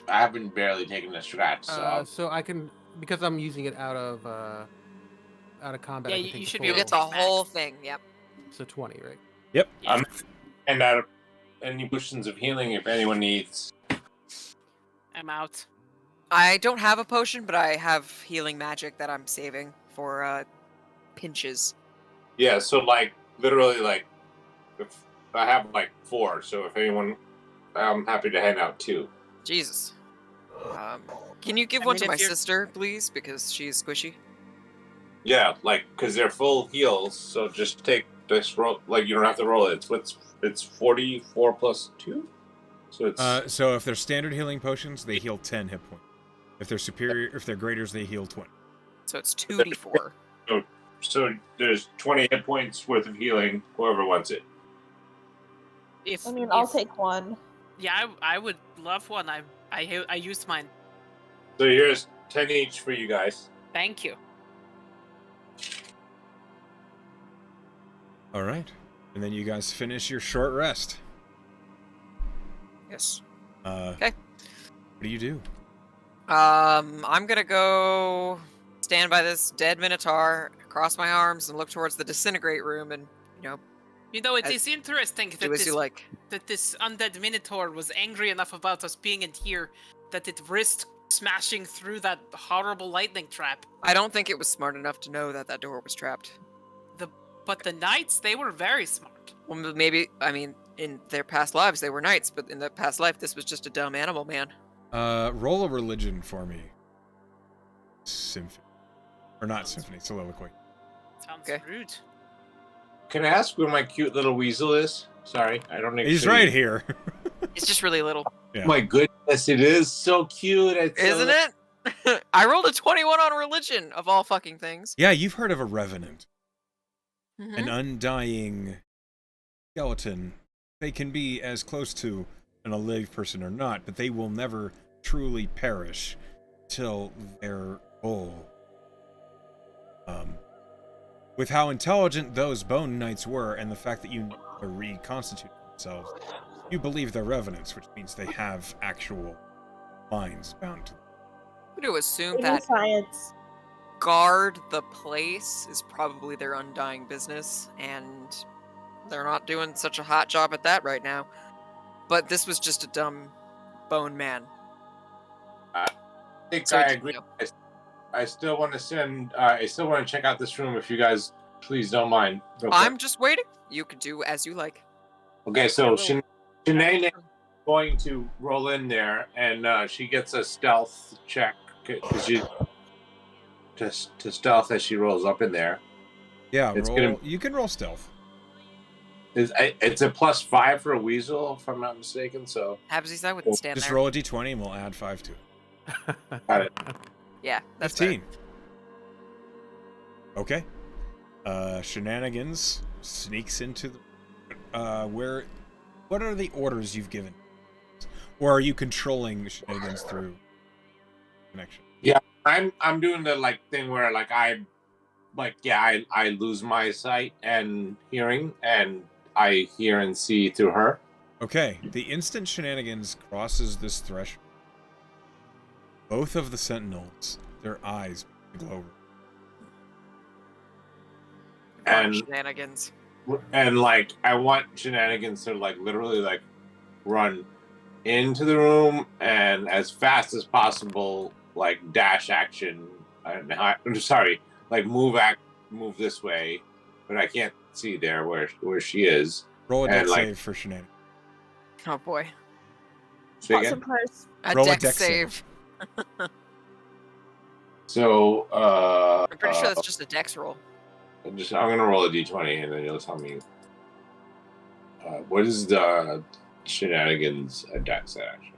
I haven't barely taken a scratch, so. So I can, because I'm using it out of combat. Yeah, I can you take the should full- be You able get to the take max. whole thing. Yep. So 20, right? Yep. And out of any potions of healing if anyone needs. I'm out. I don't have a potion, but I have healing magic that I'm saving for pinches. Yeah, so like literally like if I have like 4, so if anyone, I'm happy to hand out 2. Jesus. Can you give I one mean, to if my you're- sister, please, because she's squishy? Yeah, like because they're full heals, so just take this roll. Like you don't have to roll it. It's 44 plus 2, so it's So if they're standard healing potions, they heal 10 hit points. If they're superior, if they're graders, they heal 20. So it's 2d4. so there's 20 hit points worth of healing. Whoever wants it. I mean, I'll take one. Yeah, I would love one. I used mine. So here's 10 each for you guys. Thank you. All right. And then you guys finish your short rest. Yes. Okay. What do you do? I'm gonna go stand by this dead minotaur, cross my arms, and look towards the disintegrate room, and You know, it As- is interesting do that as you like. this undead minotaur was angry enough about us being in here that it risked smashing through that horrible lightning trap. I don't think it was smart enough to know that that door was trapped. But the knights, they were very smart. Well, maybe, I mean, in their past lives they were knights, but in the past life this was just a dumb animal man. Roll a religion for me. Symphony. Or not symphony, soliloquy. Sounds Okay. rude. Can I ask where my cute little weasel is? Sorry, I don't. He's right here. It's just really little. Yeah. My goodness, it is so cute. Isn't it? I rolled a 21 on religion, of all fucking things. Yeah, you've heard of a revenant. Mhm. An undying skeleton. They can be as close to an alive person or not, but they will never truly perish till their goal. With how intelligent those bone knights were, and the fact that you reconstitute themselves, you believe they're revenants, which means they have actual minds bound to them. I'm going to assume We need that science. guard the place is probably their undying business, and they're not doing such a hot job at that right now. But this was just a dumb bone man. I think So I it's, agree. I still want to send. I still want to check out this room if you guys please don't mind. real quick. I'm just waiting. You can do as you like. Okay, so will. Shanae is going to roll in there, and she gets a stealth check because she to stealth as she rolls up in there. Yeah, It's roll. You can roll stealth. It's a +5 for a weasel, if I'm not mistaken. So Habsies, I wouldn't stand Just there. roll a d20 and we'll add 5 to it. got it. Yeah, that's 15. Okay. Shenanigans sneaks into the what are the orders you've given? Or are you controlling shenanigans through connection? I'm doing the thing where I lose my sight and hearing, and I hear and see through her. Okay, the instant shenanigans crosses this threshold, both of the sentinels, their eyes glow. And shenanigans. I want shenanigans to literally run into the room and as fast as possible dash action and move this way, but I can't see there where she is. Roll a And, dex save for shenanigans. Oh boy. Say Pause again? and parse. A Roll a dex dex save. So I'm pretty sure that's just a dex roll. I'm gonna roll a d20 and then you'll tell me what is the shenanigans dex action.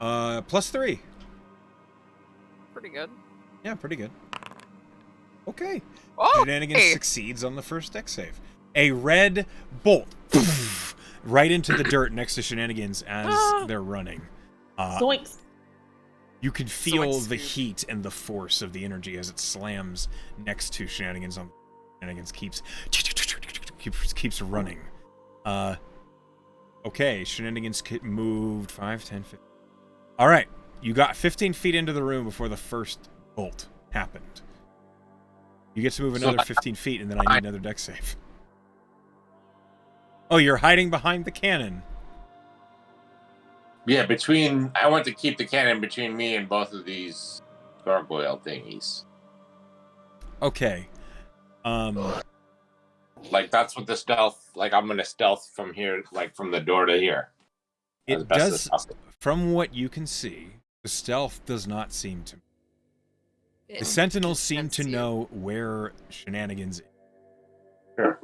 +3. Pretty good. Yeah, pretty good. Okay. Oh, Shenanigans hey. succeeds on the first dex save. A red bolt right into the dirt next to Shenanigans as they're running. Zoinks. You can feel Zoinks, the dude. heat and the force of the energy as it slams next to Shenanigans. Shenanigans keeps running. Okay, Shenanigans moved 5, 10, 15. All right, you got 15 feet into the room before the first bolt happened. You get to move another 15 feet, and then I need another dex save. Oh, you're hiding behind the cannon. Yeah, I want to keep the cannon between me and both of these gargoyle thingies. Okay. That's what the stealth. I'm gonna stealth from here, from the door to here. as It best as does, possible. from what you can see, the stealth does not seem to. The It Sentinels just seem to sense you. know where Shenanigans is. Sure.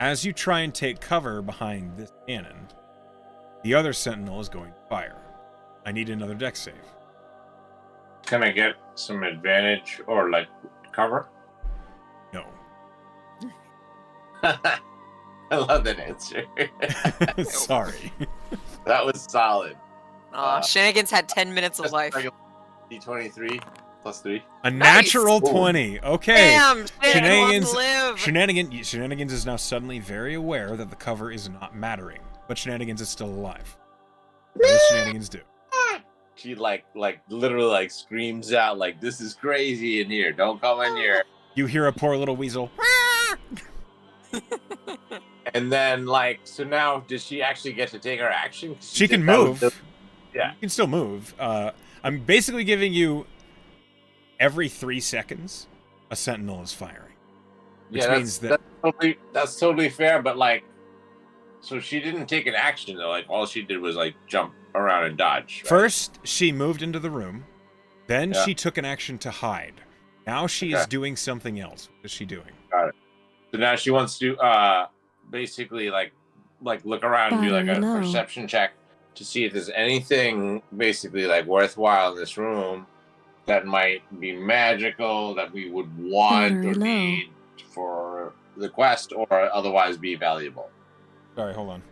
As you try and take cover behind this cannon, the other Sentinel is going to fire. I need another dex save. Can I get some advantage or cover? No. I love that answer. Sorry. That was solid. Shenanigans had 10 minutes of life. D23 plus 3. A natural Nice. 20. Okay. Damn, Shenanigans. live. Shenanigans is now suddenly very aware that the cover is not mattering, but Shenanigans is still alive. What does Shenanigans do? She like literally like screams out like, "This is crazy in here! Don't come in here!" You hear a poor little weasel. And then like, so now does she actually get to take her action? She can move. Yeah. You can still move. I'm basically giving you every 3 seconds a sentinel is firing. Which means that's totally fair, but like, so she didn't take an action though. Like all she did was like jump around and dodge. Right? First, she moved into the room. Then she took an action to hide. Now she is doing something else. What is she doing? Got it. So now she wants to basically like look around and do like a perception check to see if there's anything basically like worthwhile in this room that might be magical that we would want or need for the quest or otherwise be valuable. Sorry, hold on.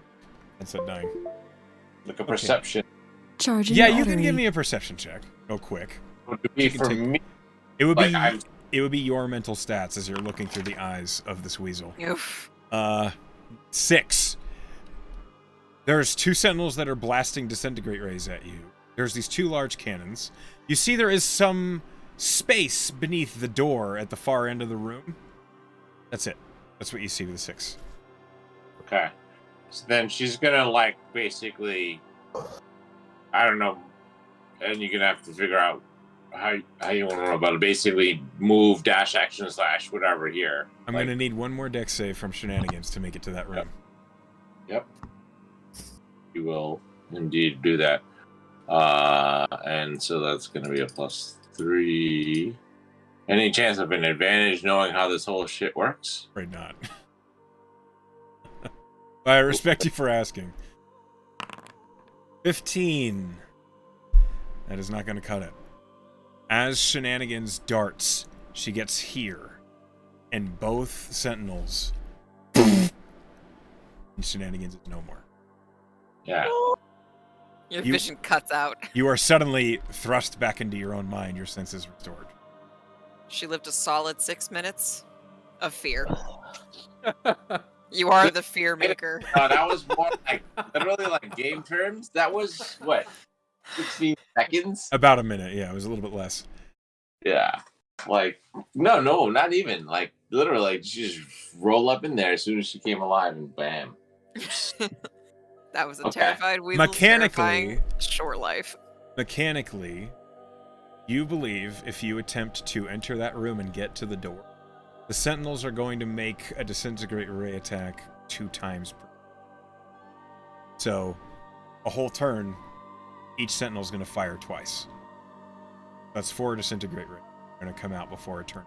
I said dying. Like a perception. Charging yeah, battery. you can give me a perception check. Go quick. Would it be for me? It would like, be. It would be your mental stats as you're looking through the eyes of this weasel. Oof. 6. There's 2 sentinels that are blasting disintegrate rays at you. There's these 2 large cannons. You see there is some space beneath the door at the far end of the room. That's it. That's what you see with the 6. Okay. So then she's gonna like basically, I don't know, and you're gonna have to figure out how you want to know about it. Basically, move, dash, action, / whatever here. I'm gonna need one more dex save from Shenanigans to make it to that room. Yep. You will indeed do that. And so that's gonna be a +3. Any chance of an advantage knowing how this whole shit works? Right, not. I respect you for asking. 15. That is not going to cut it. As Shenanigans darts, she gets here, and both sentinels. And Shenanigans is no more. Yeah. Your vision cuts out. You are suddenly thrust back into your own mind. Your senses restored. She lived a solid 6 minutes of fear. You are the fear maker. No, that was more like literally like game terms. That was what, 16 seconds? About a minute, yeah. It was a little bit less. Yeah. Like no, not even. Like literally, like she just roll up in there as soon as she came alive and bam. That was a terrified weasel's terrifying short life. Mechanically, you believe if you attempt to enter that room and get to the door, the sentinels are going to make a disintegrate ray attack 2 times per. So, a whole turn, each sentinel is going to fire twice. That's 4 disintegrate rays. They're going to come out before a turn.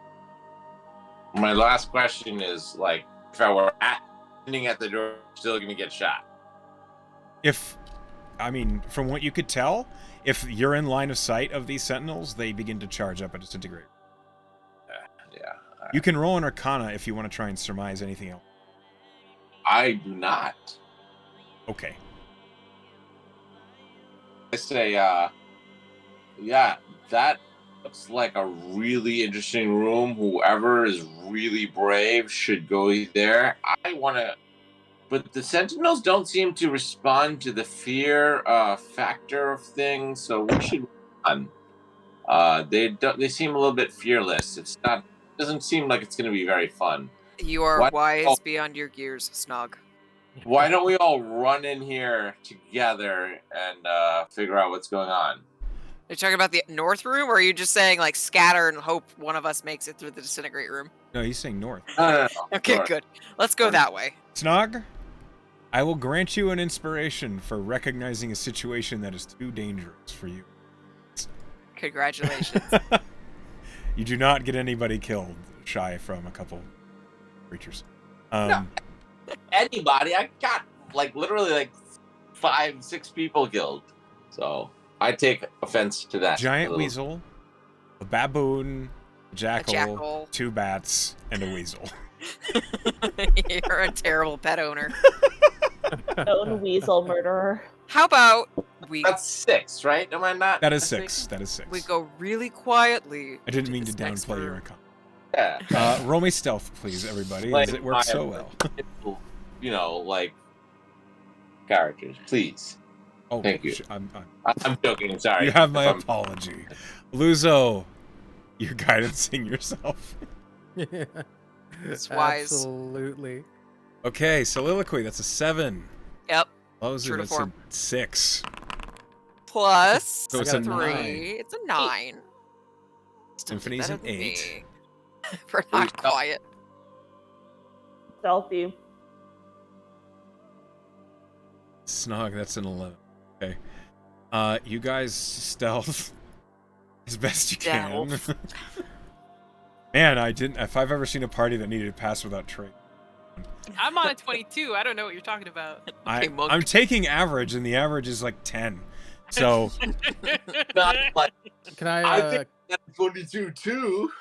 My last question is like, if I were standing at the door, still going to get shot. From what you could tell, if you're in line of sight of these sentinels, they begin to charge up a disintegrate. Yeah. You can roll an Arcana if you want to try and surmise anything else. I do not. Okay. I say, that looks like a really interesting room. Whoever is really brave should go there. I want to, but the Sentinels don't seem to respond to the fear factor of things, so we should run. They seem a little bit fearless. Doesn't seem like it's going to be very fun. You are wise beyond your years, Snog. Why don't we all run in here together and figure out what's going on? Are you talking about the north room, or are you just saying, like, scatter and hope one of us makes it through the disintegrate room? No, he's saying north. No. Okay, North. good. Let's go that way. Snog, I will grant you an inspiration for recognizing a situation that is too dangerous for you. Congratulations. You do not get anybody killed, shy from a couple creatures. No. Anybody? I got literally 5-6 people killed. So I take offense to that. Giant weasel, a baboon, a jackal, 2 bats, and a weasel. You're a terrible pet owner. Known weasel murderer. How about we That's 6, right? Am I not? That is mistaken? 6. That is 6. we go really quietly? I didn't mean to this next downplay your room? account. Yeah. Roll me stealth, please, everybody, Like, as it works so well. You know, like characters, please. Oh, Thank you. I'm I'm joking. Sorry. you have my If I'm- apology. Luzo, you're guidancing yourself. Yeah. It's wise. Absolutely. Okay, soliloquy, that's a 7. Yep. Lozu, True to that's a form. 6. Plus So it's a 3. 9. It's a 9. Still Symphony's better an than 8. me. For not quiet. Stealthy. Snog, that's an 11. Okay. You guys stealth as best you can. Stealth. Man, if I've ever seen a party that needed to pass without trait. I'm on a 22. I don't know what you're talking about. Okay, monk. I'm taking average, and the average is like 10. So, Not like Can I think that's 22 too.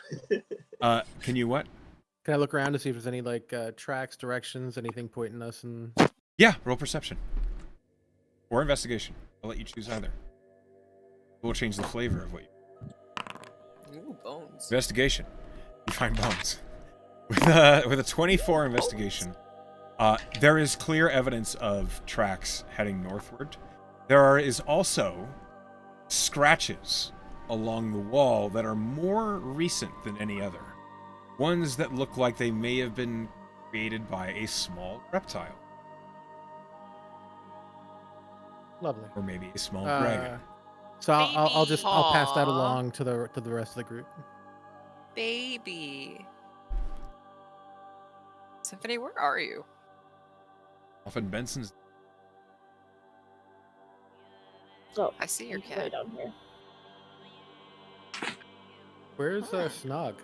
can you what? can I look around to see if there's any like tracks, directions, anything pointing us in? Yeah, roll perception. Or investigation. I'll let you choose either. We'll change the flavor of what you... Ooh, bones. Investigation. You find bones. With a 24 investigation, there is clear evidence of tracks heading northward. There is also scratches along the wall that are more recent than any other. Ones that look like they may have been created by a small reptile. Lovely. Or maybe a small dragon. So I'll pass that Aw. along to the rest of the group. Baby. Symphony, where are you? Often Benson's... Oh, I see your he's way cat. down here. Where's Snog?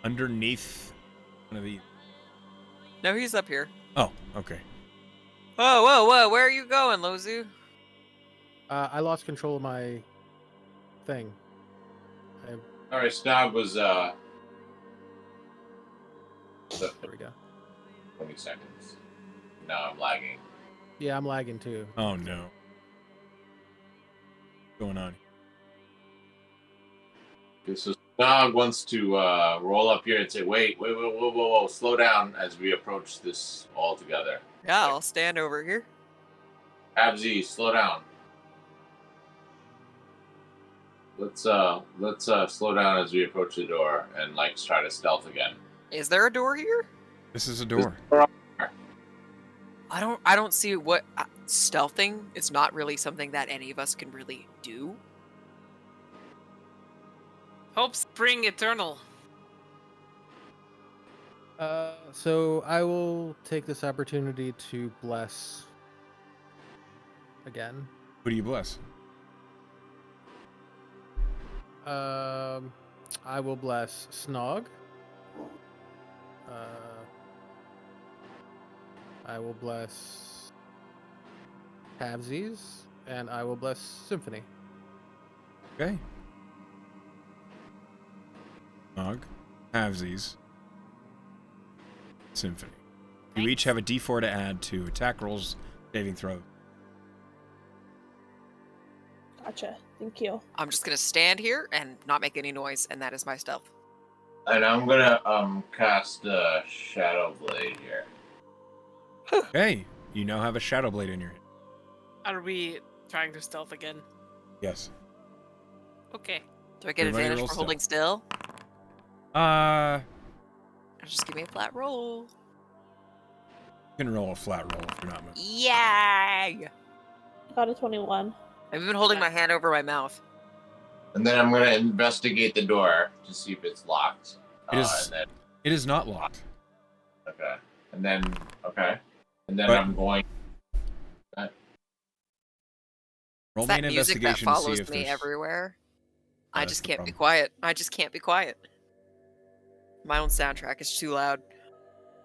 underneath one of the... No, he's up here. Oh, okay. Whoa, whoa, whoa! Where are you going, Lozu? I lost control of my thing. All right, Snog was There we go. 20 seconds. Now I'm lagging. Yeah, I'm lagging too. Oh, no. What's going on? Okay, so Snog wants to roll up here and say, wait, whoa, slow down as we approach this all together. Yeah, I'll stand over here. Abzi, slow down. Let's slow down as we approach the door and like try to stealth again. Is there a door here? This is a door. I don't see what stealthing. It's not really something that any of us can really do. Hope spring eternal. So I will take this opportunity to bless again. Who do you bless? I will bless Snog. I will bless Havesies, and I will bless Symphony. Okay. Nog, Havesies, Symphony. You each have a d4 to add to attack rolls, saving throws. Gotcha. Thank you. I'm just gonna stand here and not make any noise, and that is my stealth. And I'm gonna cast Shadow Blade here. Okay, you now have a Shadow Blade in your hand. Are we trying to stealth again? Yes. Okay. Do I get Everybody advantage roll for holding still? You Just give me a flat roll. can roll a flat roll if you're not moving. Yay! Got a 21. I've been holding my hand over my mouth. And then I'm gonna investigate the door to see if it's locked. It is- And then, It is not locked. okay. And then But- I'm going. Roll It's me that an music that investigation to see follows if me there's... everywhere. I that's just the can't be problem. quiet. I just can't be quiet. My own soundtrack is too loud.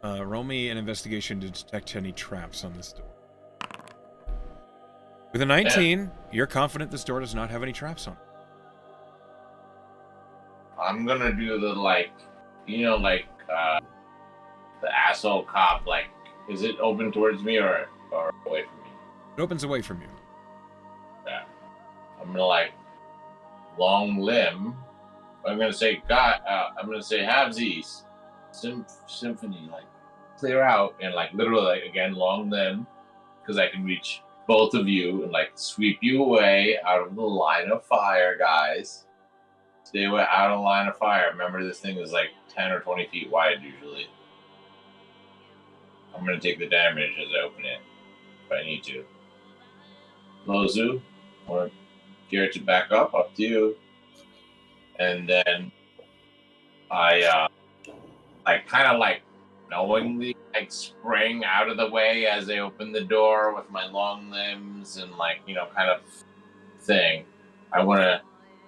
Roll me an investigation to detect any traps on this door. With a 19, you're confident this door does not have any traps on it. I'm gonna do the the asshole cop, like, is it open towards me or away from me? It opens away from you. Yeah. I'm gonna like long limb. I'm gonna say God. I'm gonna say halvesies, symphony, like clear out and like literally like again long limb because I can reach both of you and like sweep you away out of the line of fire, guys. Stay away out of the line of fire. Remember, this thing is like 10 or 20 feet wide usually. I'm gonna take the damage as I open it if I need to. Lozu, or Garrett to back up to you. And then I kind of like knowingly like spring out of the way as they open the door with my long limbs and like, you know, kind of thing. I want to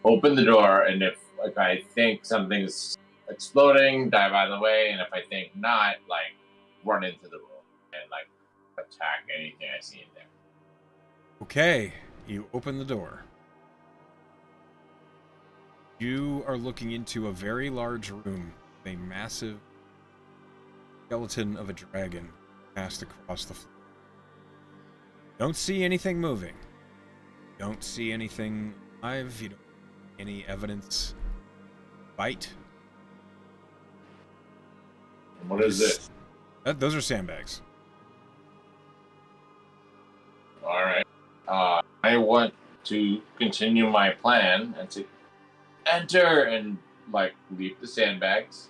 open the door, and if like I think something's exploding, dive out of the way, and if I think not, like run into the room and like attack anything I see in there. Okay, you open the door. You are looking into a very large room with a massive skeleton of a dragon cast across the floor. Don't see anything moving. Don't see anything alive. You don't see any evidence. Fight. What is this? Those are sandbags. All right. I want to continue my plan and to enter and like leap the sandbags.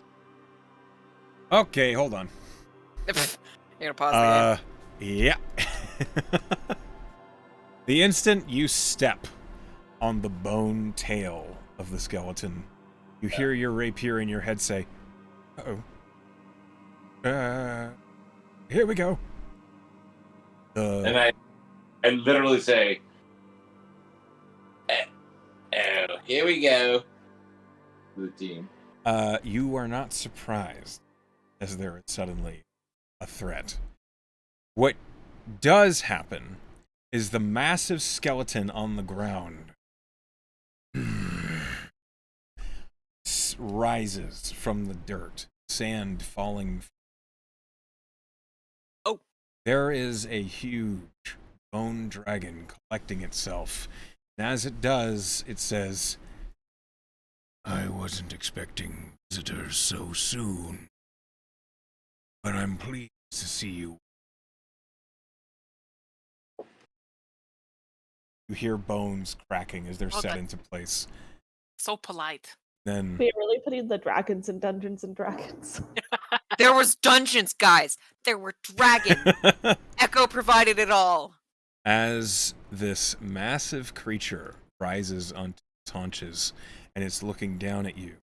Okay, hold on. You're gonna pause the game. Yeah. The instant you step on the bone tail of the skeleton, you hear your rapier in your head say, "Uh-oh. Here we go." And I literally say, "Oh, here we go." To the team. You are not surprised as there is suddenly a threat. What does happen is the massive skeleton on the ground rises from the dirt, sand falling. Oh. There is a huge bone dragon collecting itself. And as it does, it says, "I wasn't expecting visitors so soon, but I'm pleased to see you." You hear bones cracking as they're set into place. So polite. Then We're really putting the dragons in Dungeons and Dragons. There was dungeons, guys. There were dragons. Echo provided it all. as this massive creature rises onto its haunches and it's looking down at you.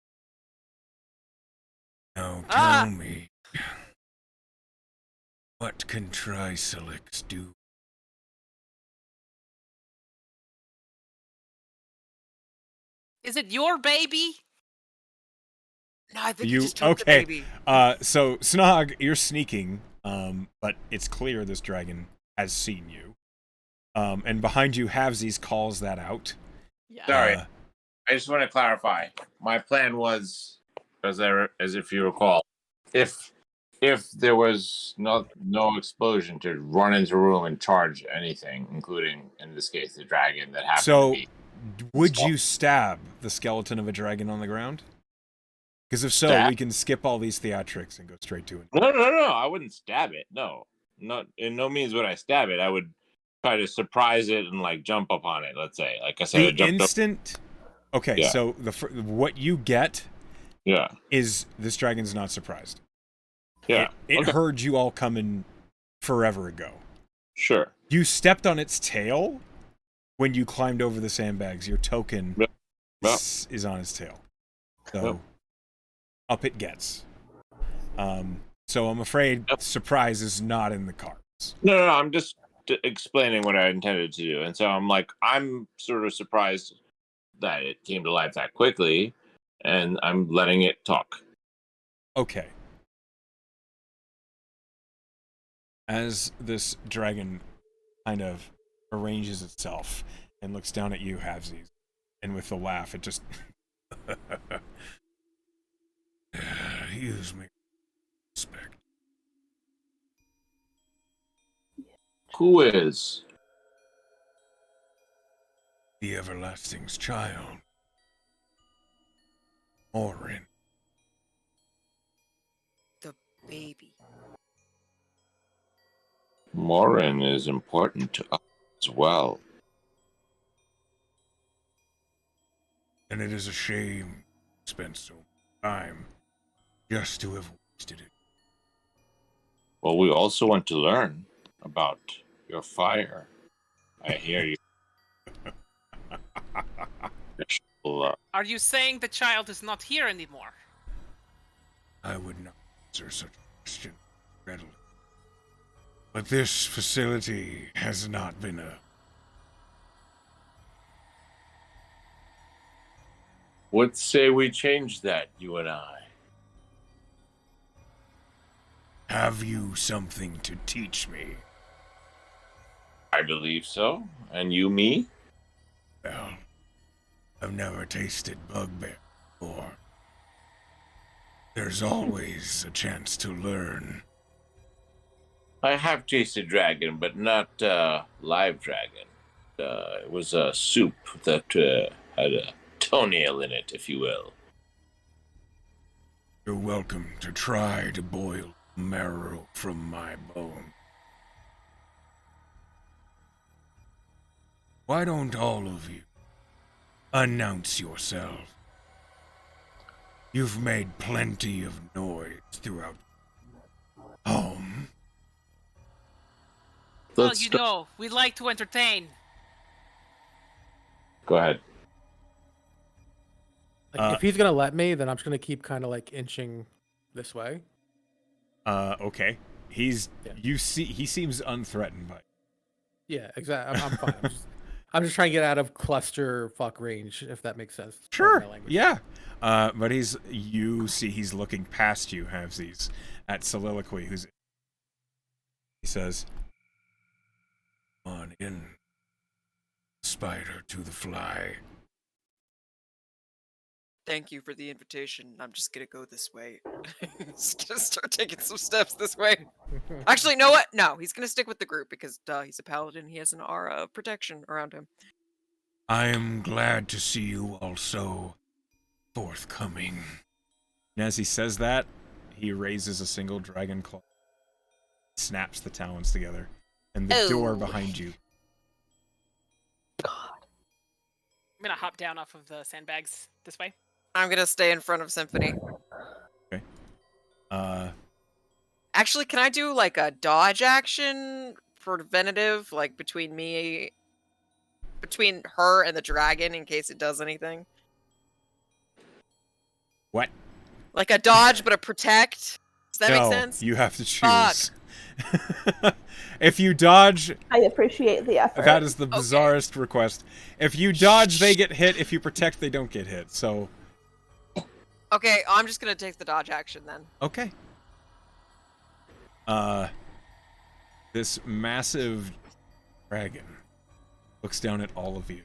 Now tell me, what can Tricelix do? Is it your baby? No, I think You just took the okay? baby. So Snog, you're sneaking, but it's clear this dragon has seen you. And behind you, Havesies calls that out. Yeah. Sorry, I just want to clarify. My plan was, as if you recall, if there was no explosion, to run into a room and charge anything, including in this case the dragon that happened So, to be. would you stab the skeleton of a dragon on the ground? Because if so, Stab? we can skip all these theatrics and go straight to it. No, I wouldn't stab it. No, not in no means would I stab it. I would try to surprise it and like jump up on it. Let's say, like I said, I The jumped instant. Okay, Yeah. so what you get up. is this dragon's not surprised. Yeah, It okay. heard you all coming forever ago. Sure. You stepped on its tail when you climbed over the sandbags. Your token Yep. is on its tail. So Yep. up it gets. So I'm afraid surprise is not in the cards. No, I'm just explaining what I intended to do, and so I'm sort of surprised that it came to life that quickly, and I'm letting it talk. Okay. As this dragon kind of arranges itself and looks down at you, Havesies, and with a laugh, it just use me respect. Who is? The Everlasting's child. Orin. The baby. Morin is important to us as well. And it is a shame to spend so much time just to have wasted it. Well, we also want to learn about your fire. I hear you. Are you saying the child is not here anymore? I would not answer such a question readily. But this facility has not been a... What say we change that, you and I? Have you something to teach me? I believe so. And you me? Well, I've never tasted bugbear before. There's always a chance to learn. I have tasted dragon, but not live dragon. It was a soup that had a toenail in it, if you will. You're welcome to try to boil marrow from my bone. Why don't all of you announce yourselves? You've made plenty of noise throughout home. Well, you know, we like to entertain. Go ahead. Like, if he's gonna let me, then I'm just gonna keep kind of like inching this way. Okay. He's he seems unthreatened by it. Yeah, exactly. I'm fine. I'm just trying to get out of cluster fuck range, if that makes sense. Sure. Yeah. But you see he's looking past you, Havesies, at Soliloquy, he says, "On in, spider to the fly." Thank you for the invitation. I'm just gonna go this way. He's gonna start taking some steps this way. Actually, you know what? No, he's gonna stick with the group because he's a paladin. He has an aura of protection around him. I am glad to see you all so forthcoming. And as he says that, he raises a single dragon claw, snaps the talons together, and the door behind you. I'm gonna hop down off of the sandbags this way. I'm gonna stay in front of Symphony. Okay. Actually, can I do like a dodge action preventative, like between her and the dragon in case it does anything? What? Like a dodge but a protect? Does that make sense? You have to choose. If you dodge... I appreciate the effort. That is the bizarrest request. If you dodge, they get hit. If you protect, they don't get hit. So... Okay, I'm just gonna take the dodge action then. Okay. This massive dragon looks down at all of you,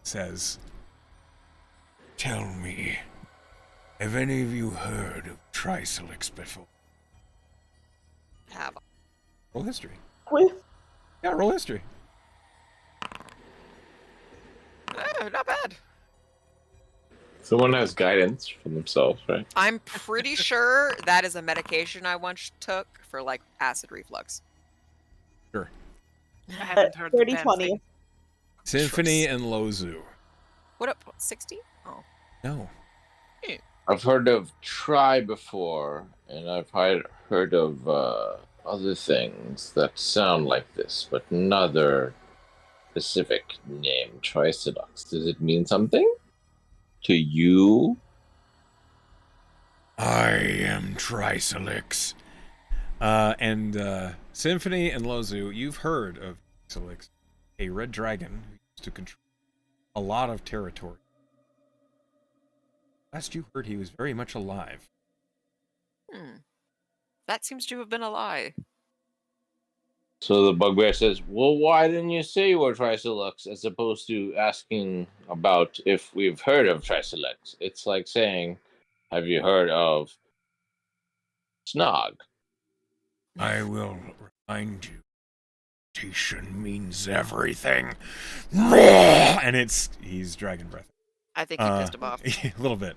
says, "Tell me, have any of you heard of Trisolix before?" Have. Roll history. With Yeah, roll history. Not bad. Someone has guidance from themselves, right? I'm pretty sure that is a medication I once took for like acid reflux. Sure. I haven't heard the 30 damn 20. thing. Symphony and Lozu. What up? 60? Oh. No. I've heard of Try before, and I've heard of other things that sound like this, but another specific name, Triceratops. Does it mean something to you? I am Trisolix. And Symphony and Lozu, you've heard of Trisolix, a red dragon who used to control a lot of territory. Last you heard, he was very much alive. That seems to have been a lie. So the bugbear says, well, why didn't you say you were Trisolux as opposed to asking about if we've heard of Trisolux? It's like saying, have you heard of Snog? I will remind you, Teleportation means everything. And he's dragon breath. I think you pissed him off. A little bit.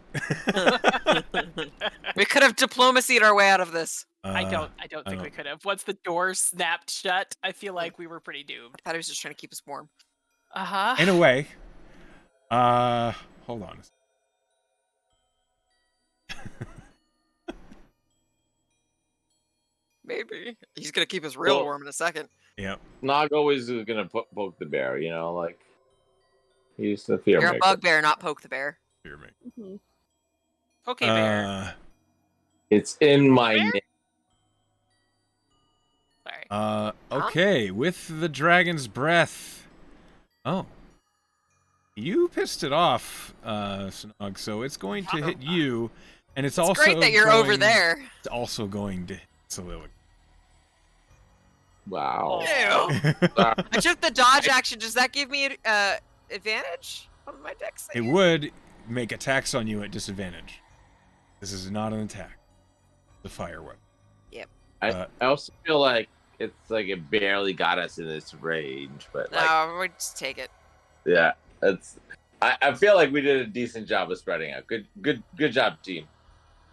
We could have diplomacied our way out of this. I don't think we could have. Once the door snapped shut, I feel like we were pretty doomed. I thought he was just trying to keep us warm. Uh-huh. In a way. Hold on. Maybe. He's gonna keep us real Well- warm in a second. Yep. Nog always is gonna poke the bear, you know, like he's the fear You're a maker. bugbear, not poke the bear. Hear me. Mhm. Okay, bear. It's in my Bear? name. Sorry. Okay, with the dragon's breath. Oh. You pissed it off, Snog, so it's going to hit you, and it's also Great that you're over there. It's also going to hit Soliloquy. Wow. Ew. I took the dodge action. Does that give me advantage on my dex? It would make attacks on you at disadvantage. This is not an attack. The fire weapon. I also feel like it's like it barely got us in this range, but like, No, we just take it. yeah, it's. I feel like we did a decent job of spreading out. Good job, team.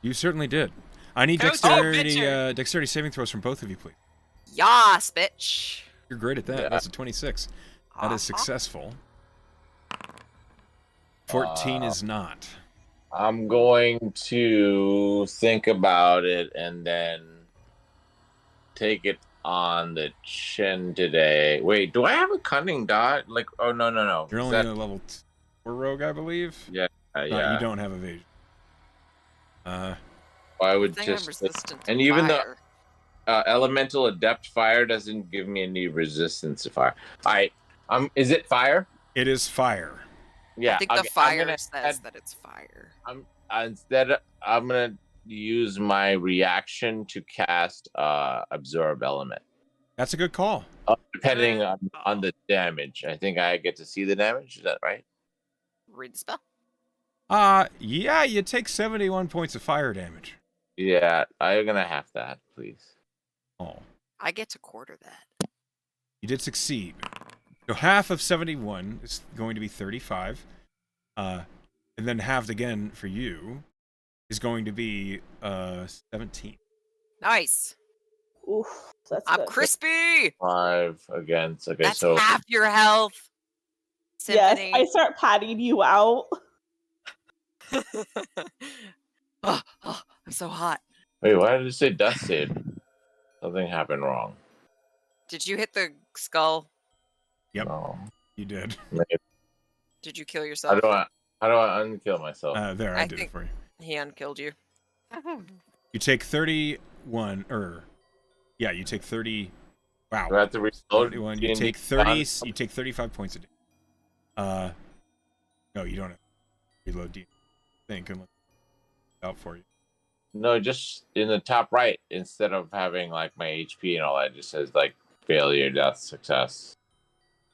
You certainly did. I need Coach, dexterity saving throws from both of you, please. Yas, bitch. You're great at that. Yeah. That's a 26. That is Uh-huh. successful. 14 is not. I'm going to think about it and then take it on the chin today. Wait, do I have a cunning dot? Like, oh no. You're Is only that- a level 4 rogue, I believe. Yeah, No, yeah. you don't have evasion. I would I think I'm just resistant to and even though fire. elemental adept fire doesn't give me any resistance to fire. Is it fire? It is fire. Yeah, I think the okay, I'm fire gonna says that it's fire. I'm gonna use my reaction to cast absorb element. That's a good call. Depending on the damage, I think I get to see the damage. Is that right? Read the spell. Yeah, you take 71 points of fire damage. Yeah, I'm gonna have that, please. Oh. I get to quarter that. You did succeed. So half of 71 is going to be 35. And then halved again for you is going to be 17. Nice. Oof, that's I'm good. crispy. 5 against. Okay, That's so half your health. Yes, Symphony. I start patting you out. Oh, I'm so hot. wait, why did it say death save? Something happened wrong. Did you hit the skull? Yep. No. You did. Did you kill How yourself? do I unkill myself? There, I I did it think- for you. He unkilled you. You take 31, yeah, you take 30. Wow. do I have to reload? 31. You D&D take 30. style? You take 35 points a day. No, you don't have to reload. I think unless it's out for you. No, just in the top right, instead of having like my HP and all that, it just says like failure, death, success.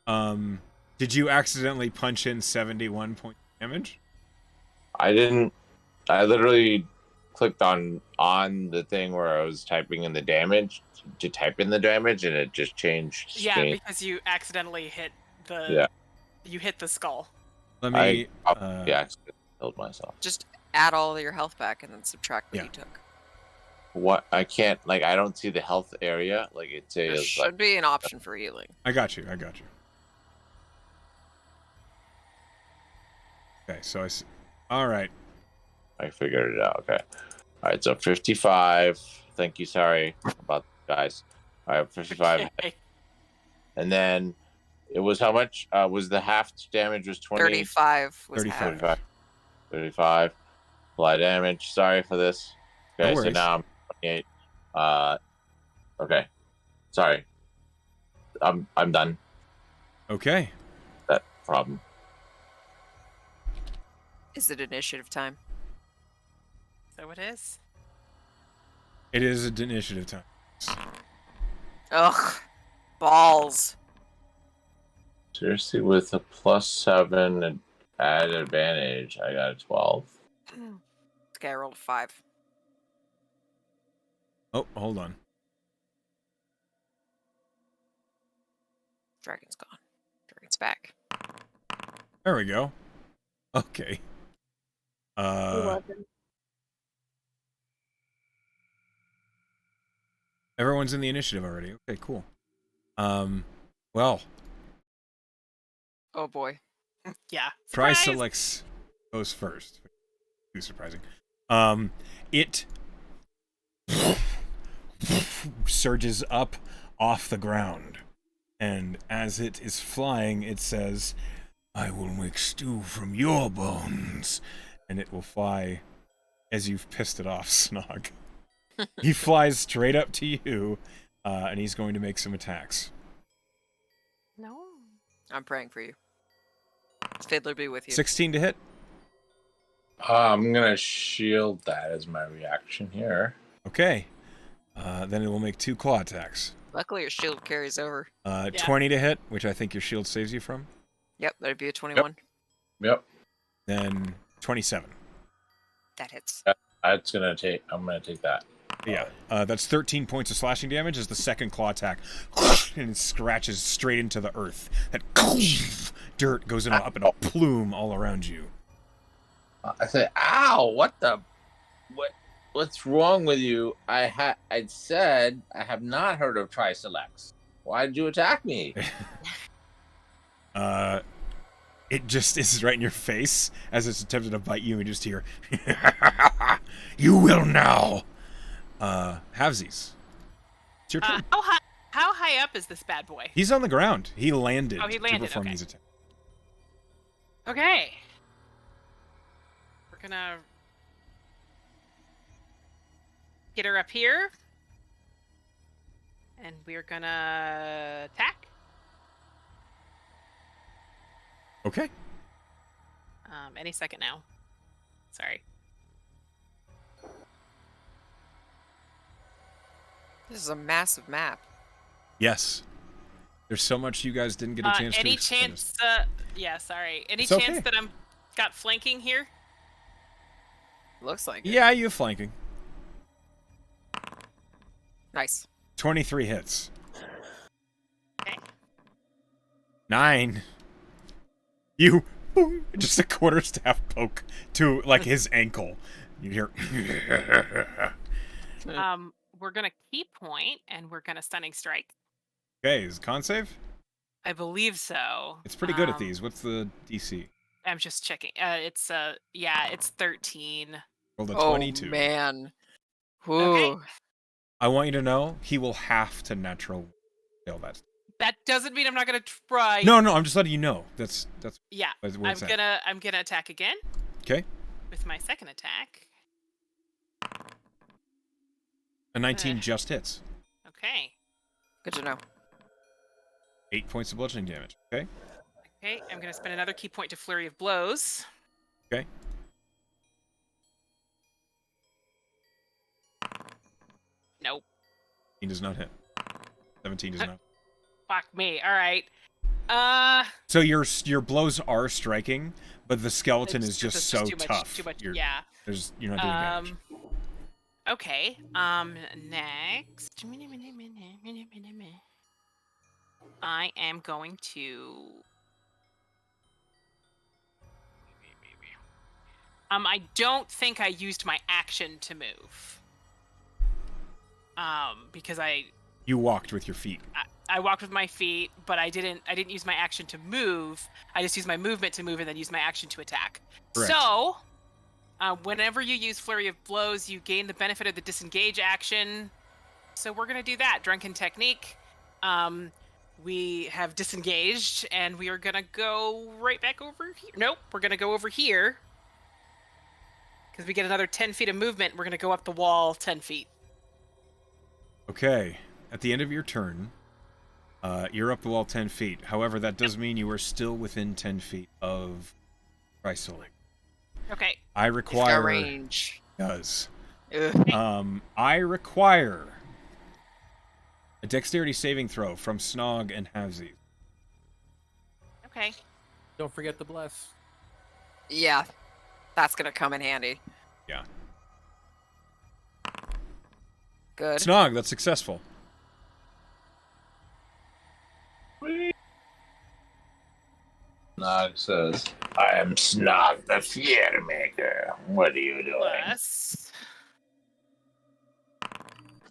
Did you accidentally punch in 71 points of damage? I didn't. I literally clicked on the thing where I was typing in the damage to type in the damage, and it just changed. Yeah, screen. because you accidentally hit the. Yeah. You hit the skull. Let me. Yeah, I killed myself. Just add all your health back and then subtract what Yeah. you took. What I can't like, I don't see the health area. Like it There says should like be an option for healing. I got you. Okay, so all right. I figured it out. Okay. All right. So 55. Thank you. Sorry about that, guys. All right, 55. Okay. And then it was how much? Was the half damage was 20? 35 was 35. half. 35. 35. Fly damage. Sorry for this. No Okay, so worries. now I'm 28. Okay. Sorry. I'm done. Okay. That problem. Is it initiative time? So it is. It is an initiative time. Ugh. Balls. Seriously, with a +7 and add advantage, I got a 12. Okay, I rolled a 5. Oh, hold on. Dragon's gone. Dragon's back. There we go. Okay. You're welcome. Everyone's in the initiative already. Okay, cool. Well, Oh boy. Yeah. Try Surprise! selects goes first. Too surprising. It surges up off the ground, and as it is flying, it says, "I will make stew from your bones," and it will fly as you've pissed it off, Snog. He flies straight up to you, and he's going to make some attacks. No. I'm praying for you. Fiddler be with you. 16 to hit. I'm gonna shield that as my reaction here. Okay. Then it will make 2 claw attacks. Luckily, your shield carries over. 20 to hit, which I think your shield saves you from. Yep, that'd be a 21. Yep. Then 27. That hits. That's gonna take. I'm gonna take that. Yeah. That's 13 points of slashing damage as the second claw attack, and it scratches straight into the earth. That dirt goes up in a plume all around you. I say, "Ow! What's wrong with you? I said I have not heard of Triselects. Why did you attack me?" It just is right in your face as it's attempting to bite you, and you just hear, "You will now." Havesies. It's your turn. How high up is this bad boy? He's on the ground. He landed. Oh, he landed, to perform okay. these attacks. Okay. We're gonna get her up here. And we're gonna attack. Okay. Any second now. Sorry. This is a massive map. Yes. There's so much you guys didn't get a chance to Any experience. chance? Yeah, sorry. Any It's chance okay. that I'm got flanking here? Looks like it. Yeah, you have flanking. Nice. 23 hits. Okay. 9. You, boom, just a quarterstaff poke to, like, his ankle. You hear... We're gonna key point and we're gonna stunning strike. Okay, is con save? I believe so. It's pretty good at these. What's the DC? I'm just checking. It's 13. Rolled a Oh 22. man. Okay. Whew. I want you to know, he will have to natural fail that. That doesn't mean I'm not gonna try. No, I'm just letting you know. That's Yeah. where I'm it's at. gonna attack again Okay. with my second attack. A 19 just hits. Okay. Good to know. 8 points of bludgeoning damage. Okay. Okay. I'm gonna spend another key point to flurry of blows. Okay. Nope. 18 does not hit. 17 does not. Fuck me. All right. So your blows are striking, but the skeleton It's is just it's so too much, tough. Too much. You're Yeah. you're not doing damage. Okay. Next. I am going to. I don't think I used my action to move. Because You walked with your feet. I walked with my feet, but I didn't use my action to move. I just used my movement to move and then used my action to attack. Correct. So, whenever you use Flurry of Blows, you gain the benefit of the disengage action. So we're going to do that. Drunken Technique. We have disengaged, and we are going to go right back over here. Nope, we're going to go over here. Because we get another 10 feet of movement, we're going to go up the wall 10 feet. Okay. At the end of your turn, you're up the wall 10 feet. However, that does mean you are still within 10 feet of Chrysolic. Okay. I Got require... range. Does. Ugh. I require a dexterity saving throw from Snog and Havesies. Okay. Don't forget the bless. Yeah. That's gonna come in handy. Yeah. Good. Snog, that's successful. says, I am Snog the Fear Maker. What are you doing? Plus.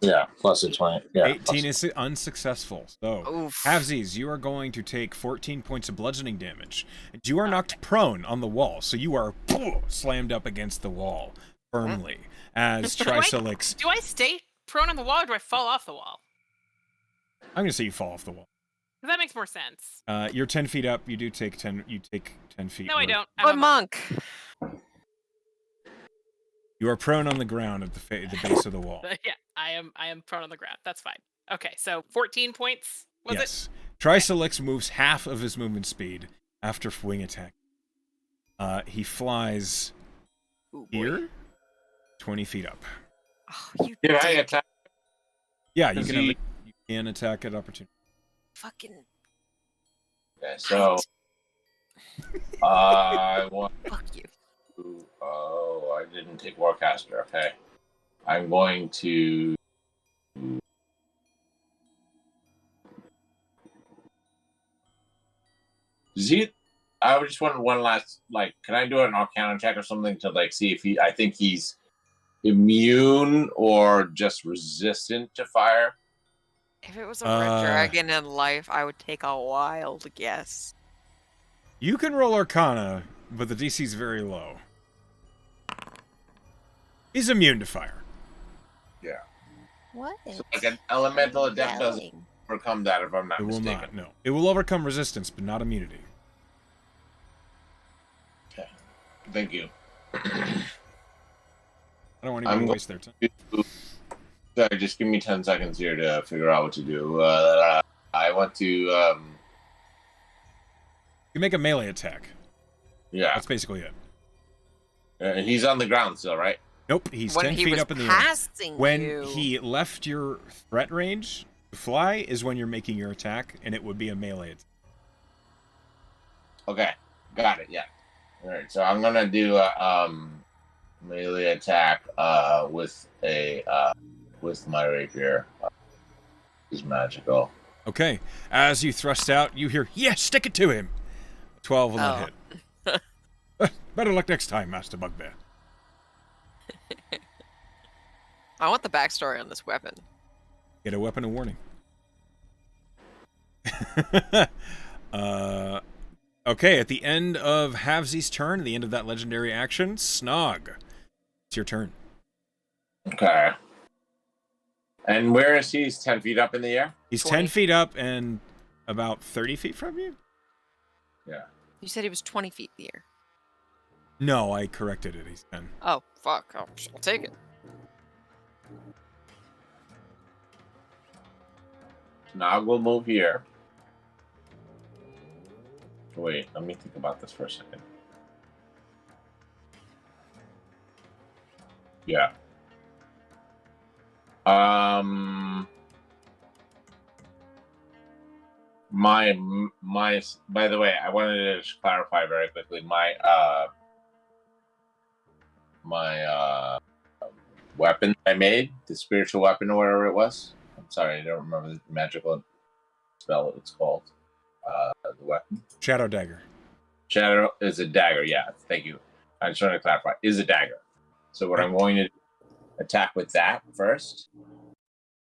Yeah, plus a 20. Yeah, 18 is unsuccessful. So, Oof. Halvesies, you are going to take 14 points of bludgeoning damage. And you are knocked prone on the wall, so you are slammed up against the wall firmly as Trisolix. Do I stay prone on the wall or do I fall off the wall? I'm going to say you fall off the wall. Because that makes more sense. You're 10 feet up. You do take 10. You take 10 feet. No, I don't. I'm a monk. You are prone on the ground at the base of the wall. Yeah, I am prone on the ground. That's fine. Okay, so 14 points. Was Yes. Trisolix moves half of his movement speed after wing attack. He flies here, 20 feet up. Oh, you Can I attack? Yeah, you Does can, he- you can attack at opportunity. fucking Okay, so I want fuck you. to. Oh, I didn't take Warcaster. Okay, I'm going to. I just wanted one last. Like, can I do an Arcana check or something to like see if he? I think he's immune or just resistant to fire. If it was a red dragon in life, I would take a wild guess. You can roll Arcana, but the DC is very low. He's immune to fire. Yeah. What? So like an elemental adept doesn't Yelling. overcome that if I'm not It will mistaken. not, no. It will overcome resistance, but not immunity. Okay. Thank you. I don't want anyone to waste their time. Sorry, just give me 10 seconds here to figure out what to do. I want to, You make a melee attack. yeah. That's basically it. He's on the ground still, right? Nope, he's When 10 he feet was up in the air. passing When you. he left your threat range to fly is when you're making your attack, and it would be a melee attack. Okay, got it, yeah. Alright, so I'm gonna do a melee attack with my rapier. It's magical. Okay, as you thrust out, you hear, yes, stick it to him! 12 will not hit. Better luck next time, Master Bugbear. I want the backstory on this weapon. Get a weapon of warning. Okay, at the end of Halvesi's turn, the end of that legendary action, Snog. It's your turn. Okay. And where is he? He's 10 feet up in the air? He's 20. 10 feet up and about 30 feet from you? Yeah. You said he was 20 feet in the air. No, I corrected it. He's 10. Oh, fuck. I'll take it. Now we'll move here. Wait, let me think about this for a second. Yeah. My by the way, I wanted to just clarify very quickly my weapon I made, the spiritual weapon or whatever it was. I'm sorry, I don't remember the magical spell it's called. The weapon. Shadow Dagger. Shadow is a dagger, yeah. Thank you. I just wanted to clarify. Is a dagger. So what I'm going to attack with that first.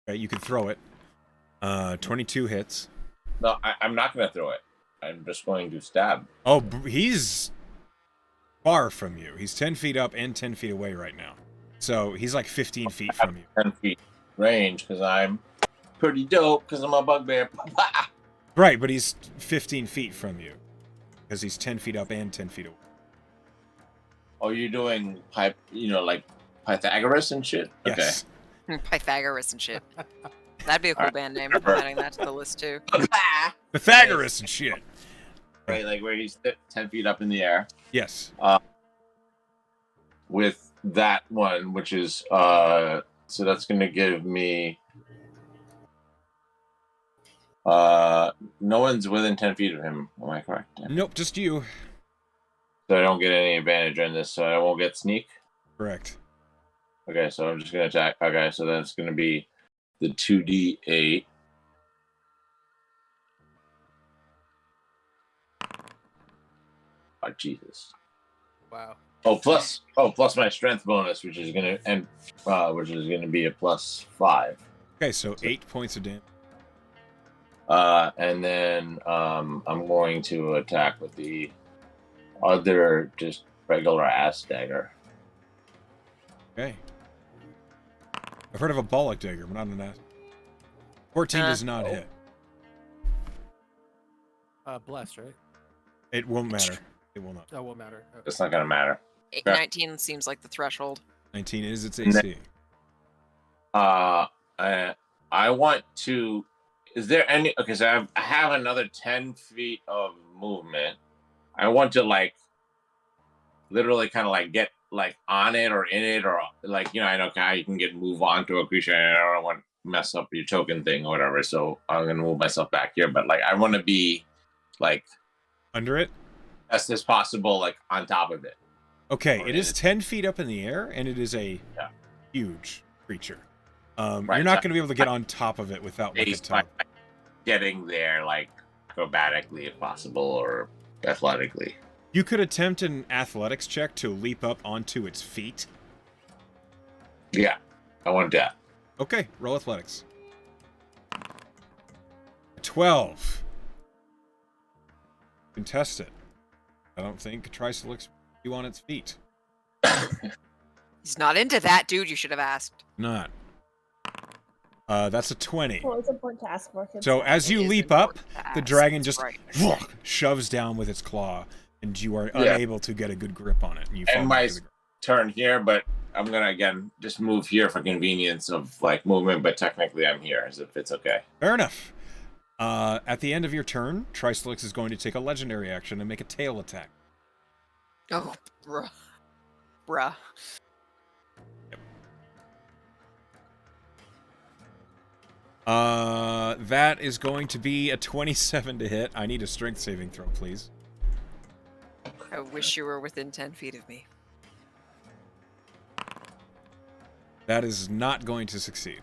Okay, you can throw it. 22 hits. No, I'm not going to throw it. I'm just going to stab. Oh, he's far from you. He's 10 feet up and 10 feet away right now. So he's like 15 feet from you. 10 feet range because I'm pretty dope because I'm a bugbear. Right, but he's 15 feet from you. Because he's 10 feet up and 10 feet away. Oh, you're doing like Pythagoras and shit? Yes. Pythagoras and shit. That'd be a cool band name. I'm adding that to the list too. Pythagoras and shit. Right, like where he's 10 feet up in the air. Yes. With that one, which is so that's going to give me no one's within 10 feet of him. Am I correct? Nope, just you. So I don't get any advantage on this, so I won't get sneak. Correct. Okay, so I'm just going to attack. Okay, so that's going to be the 2d8. Oh, Jesus. Wow. Plus my strength bonus, which is gonna be a +5. Okay, so 8 points of damage. And then I'm going to attack with the other just regular ass dagger. Okay. I've heard of a Bollock dagger, but not an ass. 14 does not hit. Blessed, right? It won't matter. It will not. That won't matter. Okay. It's not gonna matter. 19 seems like the threshold. 19 is its AC. I want to. Is there any? Okay, so I have another 10 feet of movement. I want to literally kind of get on it or in it or I know how you can move on to a creature. And I don't want to mess up your token thing or whatever. So I'm gonna move myself back here. But I want to be under it, best as possible, on top of it. Okay, it is 10 feet up in the air, and it is a huge creature. Right, you're not going to be able to get on top of it without a top. Getting there, acrobatically if possible, or athletically. You could attempt an athletics check to leap up onto its feet. Yeah, I want that. Okay, roll athletics. 12. Contest it. I don't think Tricelix you on its feet. He's not into that, dude. You should have asked. Not. That's a 20. Well, it's important to ask for. So as you leap up, the dragon just shoves down with its claw, and you are unable to get a good grip on it. And you fall my to the ground. Turn here, but I'm gonna again just move here for convenience of movement. But technically, I'm here, as if it's okay. Fair enough. At the end of your turn, Tricelix is going to take a legendary action and make a tail attack. Oh, bruh. That is going to be a 27 to hit. I need a strength saving throw, please. I wish you were within 10 feet of me. That is not going to succeed.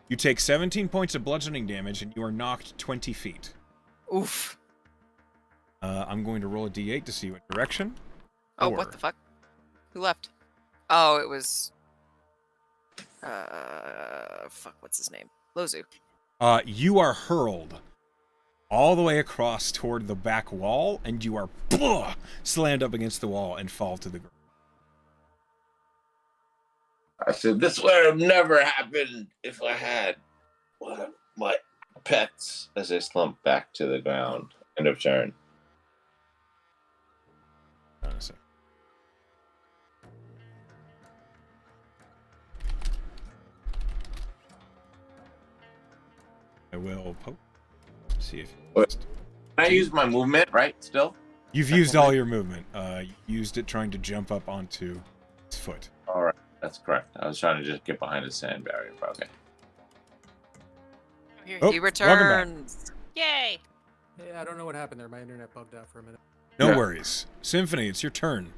You take 17 points of bludgeoning damage, and you are knocked 20 feet. Oof. I'm going to roll a d8 to see what direction. Oh, what the fuck? Who left? Oh, it was... fuck, what's his name? Lozu. You are hurled all the way across toward the back wall, and you are slammed up against the wall and fall to the ground. I said, this would have never happened if I had one of my pets, as I slump back to the ground. End of turn. Hold on a sec. I will poke. See if Can I use my movement, right? Still? you've used all your movement. You used it trying to jump up onto its foot. All right. That's correct. I was trying to just get behind the sand barrier, but okay. Here, Oh, He welcome back. returns. Yay! Yeah, I don't know what happened there. My internet bugged out for a minute. No Yeah. worries. Symphony, it's your turn.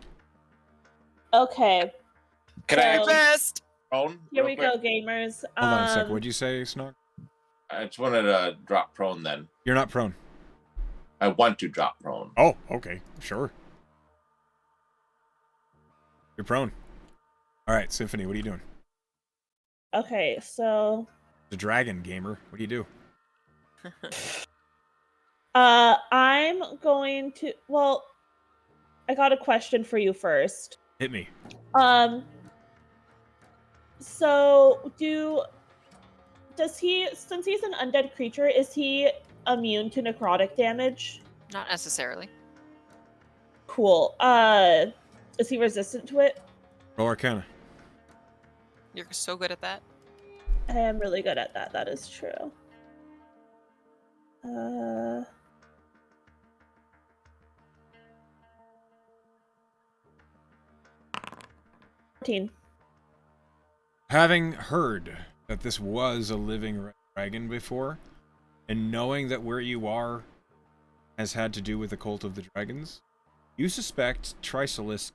Okay, Can I Best! prone? here real we quick? go, gamers. Hold on a sec. What'd you say, Snog? I just wanted to drop prone then. You're not prone. I want to drop prone. Oh, okay. Sure. You're prone. All right, Symphony, what are you doing? Okay, so The dragon gamer. What do you do? I'm going to. Well, I got a question for you first. Hit me. So does he, since he's an undead creature, is he immune to necrotic damage? Not necessarily. Cool. Is he resistant to it? Roll Arcana. You're so good at that. I am really good at that. That is true. 14. Having heard that this was a living dragon before, and knowing that where you are has had to do with the cult of the dragons, you suspect Tricelix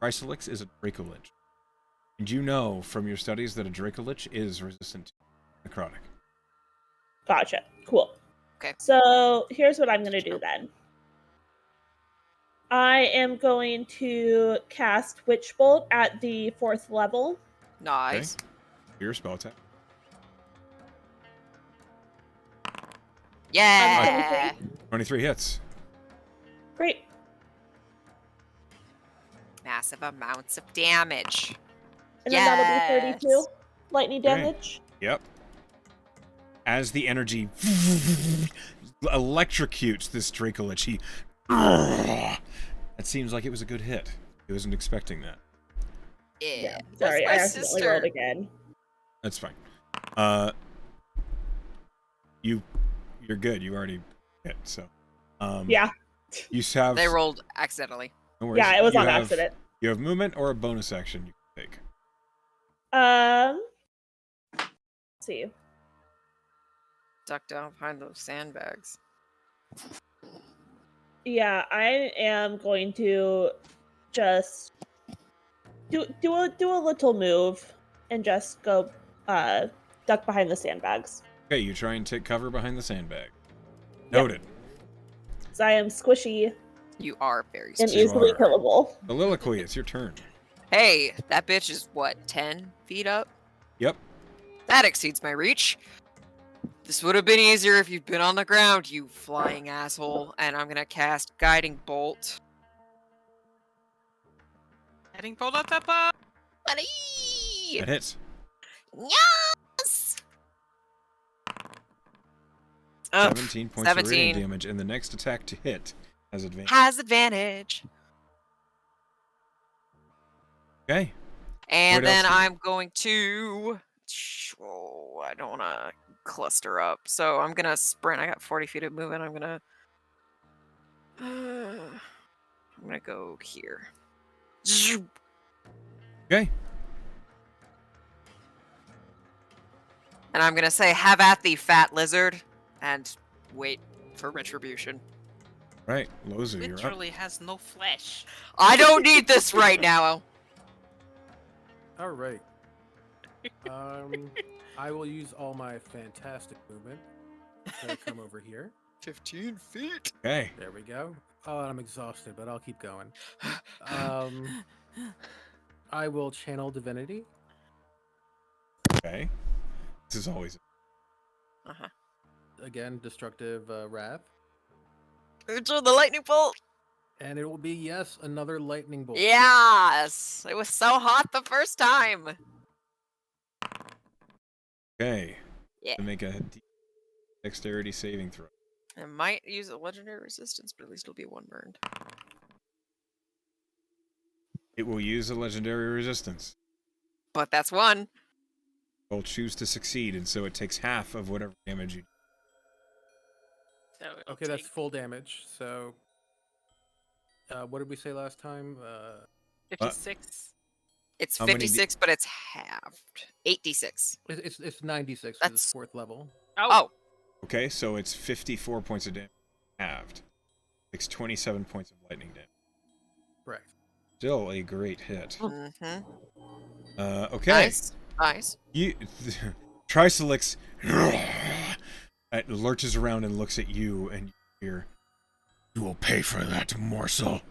is a Dracolich. And you know from your studies that a Dracolich is resistant to necrotic. Gotcha. Cool. Okay. So here's what I'm gonna do then. I am going to cast Witch Bolt at the 4th level. Nice. Your spell attack. Yeah. 23 hits. Great. Massive amounts of damage. And then that'll be 32 lightning Okay. damage. Yep. As the energy electrocutes this Dracolich, he... That seems like it was a good hit. He wasn't expecting that. Yeah. Sorry, I That's my accidentally sister. rolled again. That's fine. You're good. You already hit, so... Yeah. You have... They rolled accidentally. No worries. Yeah, it was You on have- accident. You have movement or a bonus action you can take. Let's see. Duck down behind those sandbags. Yeah, I am going to just do a little move and just go duck behind the sandbags. Okay, you try and take cover behind the sandbag. Yep. Noted. 'Cause I am squishy You are very and sweet. easily are. killable. Soliloquy, it's your turn. Hey, that bitch is what, 10 feet up? Yep. That exceeds my reach. This would have been easier if you'd been on the ground, you flying asshole. And I'm gonna cast Guiding Bolt. Heading pulled up that bar. Buddy! That hits. Yes! 17 points of 17. radiant damage, and the next attack to hit has advantage. Has advantage. Okay. And What else then do you do? I'm going to... Oh, I don't want to cluster up. So I'm going to sprint. I got 40 feet of movement. I'm going to... I'm going to go here. Okay. And I'm going to say, have at thee, fat lizard. And wait for retribution. Right. Lozu, you're up. Literally has no flesh. I don't need this right now. All right. I will use all my fantastic movement to come over here. 15 feet. Okay. There we go. Oh, I'm exhausted, but I'll keep going. I will channel divinity. Okay. This is always... Uh-huh. Again, destructive wrath. Throw the lightning bolt. And it will be, yes, another lightning bolt. Yes. It was so hot the first time. Okay. Yeah. To make a dexterity saving throw. It might use a legendary resistance, but at least it'll be one burned. It will use a legendary resistance. But that's one. Will choose to succeed, and so it takes half of whatever damage you... So it'll Okay, that's take full damage. So, what did we say last time? 56. It's How many 56, but it's halved. 8d6. It's 96 for That's- this 4th level. Oh. Okay, so it's 54 points of damage halved. Takes 27 points of lightning damage. Correct. Still a great hit. Mm-hmm. Okay. Nice. Nice. You, Trisolix lurches around and looks at you, and you hear, "You will pay for that morsel."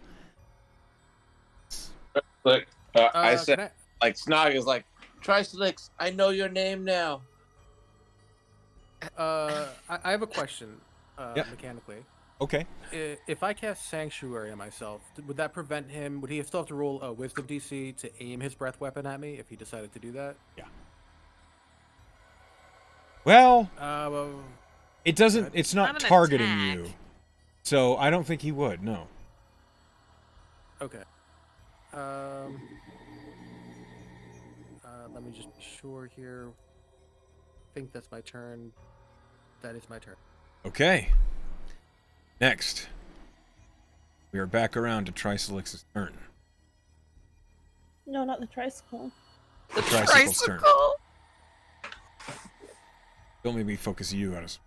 Look, I said, Can like, Snog is like, Trisolix, I know your name now. I have a question, Yeah. mechanically. Okay. If I cast Sanctuary on myself, would that prevent him? Would he still have to roll a Wisdom DC to aim his breath weapon at me if he decided to do that? Yeah. Well, Well, it doesn't. It's not Not an targeting attack. you, so I don't think he would. No. okay. Let me just be sure here. I think that's my turn. That is my turn. Okay. Next, we are back around to Trisolix's turn. No, not the tricycle. The tricycle's turn. Don't make me focus you out of.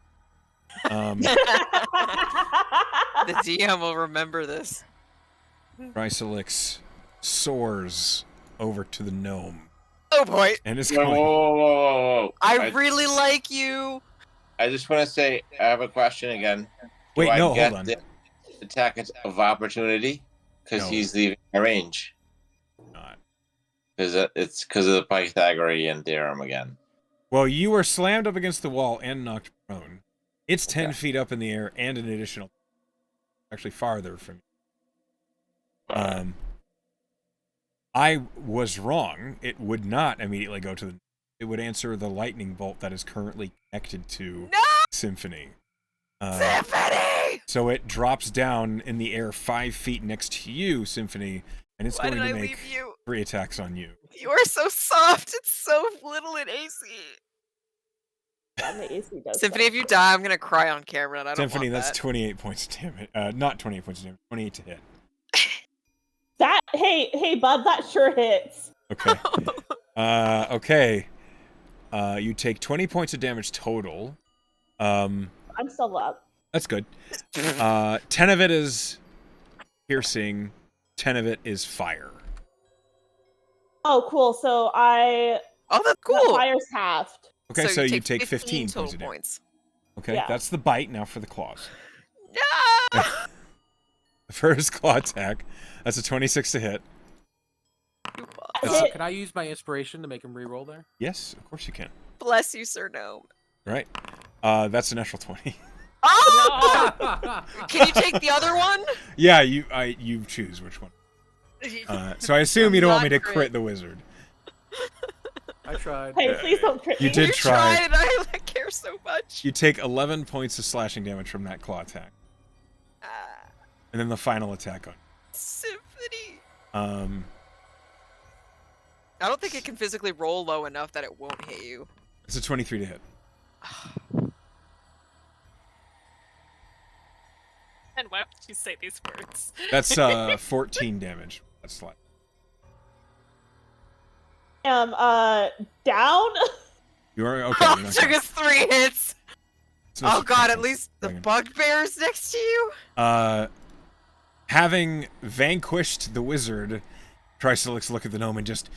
The DM will remember this. Trisolix soars over to the gnome Oh boy. and is Whoa, going. whoa, whoa, whoa, whoa. I really like you. I just want to say, I have a question again. Wait, Do I no, get hold on. the attack of opportunity? Because No. he's leaving my range. Not. Because it's because of the Pythagorean theorem again. Well, you were slammed up against the wall and knocked prone. It's 10 Okay. feet up in the air and an additional, actually farther from you. I was wrong. It would not immediately go to the... It would answer the lightning bolt that is currently connected to Symphony. Symphony! So it drops down in the air 5 feet next to you, Symphony, and it's Why going did to I make leave you? 3 attacks on you. You are so soft. It's so little in AC. And the AC does Symphony, if you die, I'm gonna cry on camera, and I don't Symphony, want that's that. 28 points of damage. Not 28 points of damage, 28 to hit. that. Hey, bud, that sure hits. Okay. Okay. You take 20 points of damage total. I'm still up. That's good. 10 of it is piercing, 10 of it is fire. Oh, cool. So Oh, that's the cool. fire's halved. Okay, so you take 15 total points of damage. points. Okay, Yeah. that's the bite. Now for the claws. No! The first claw attack. That's a 26 to hit. Hit. Can I use my inspiration to make him re-roll there? Yes, of course you can. Bless you, Sir Gnome. Right. That's a natural 20. Oh! Can you take the other one? Yeah, you choose which one. So I assume you don't want me to Not crit the wizard. I tried. Hey, please don't crit You me. did try. tried, and I care so much. You take 11 points of slashing damage from that claw attack. And then the final attack on Symphony. you. I don't think it can physically roll low enough that it won't hit you. It's a 23 to hit. And why would you say these words? That's 14 damage. That's slight. Down. You are okay. Oh, you're it not took down. us 3 hits. It's no Oh god, at surprise. least the Dragon. bugbear's next to you? Having vanquished the wizard, tries to look at the gnome and just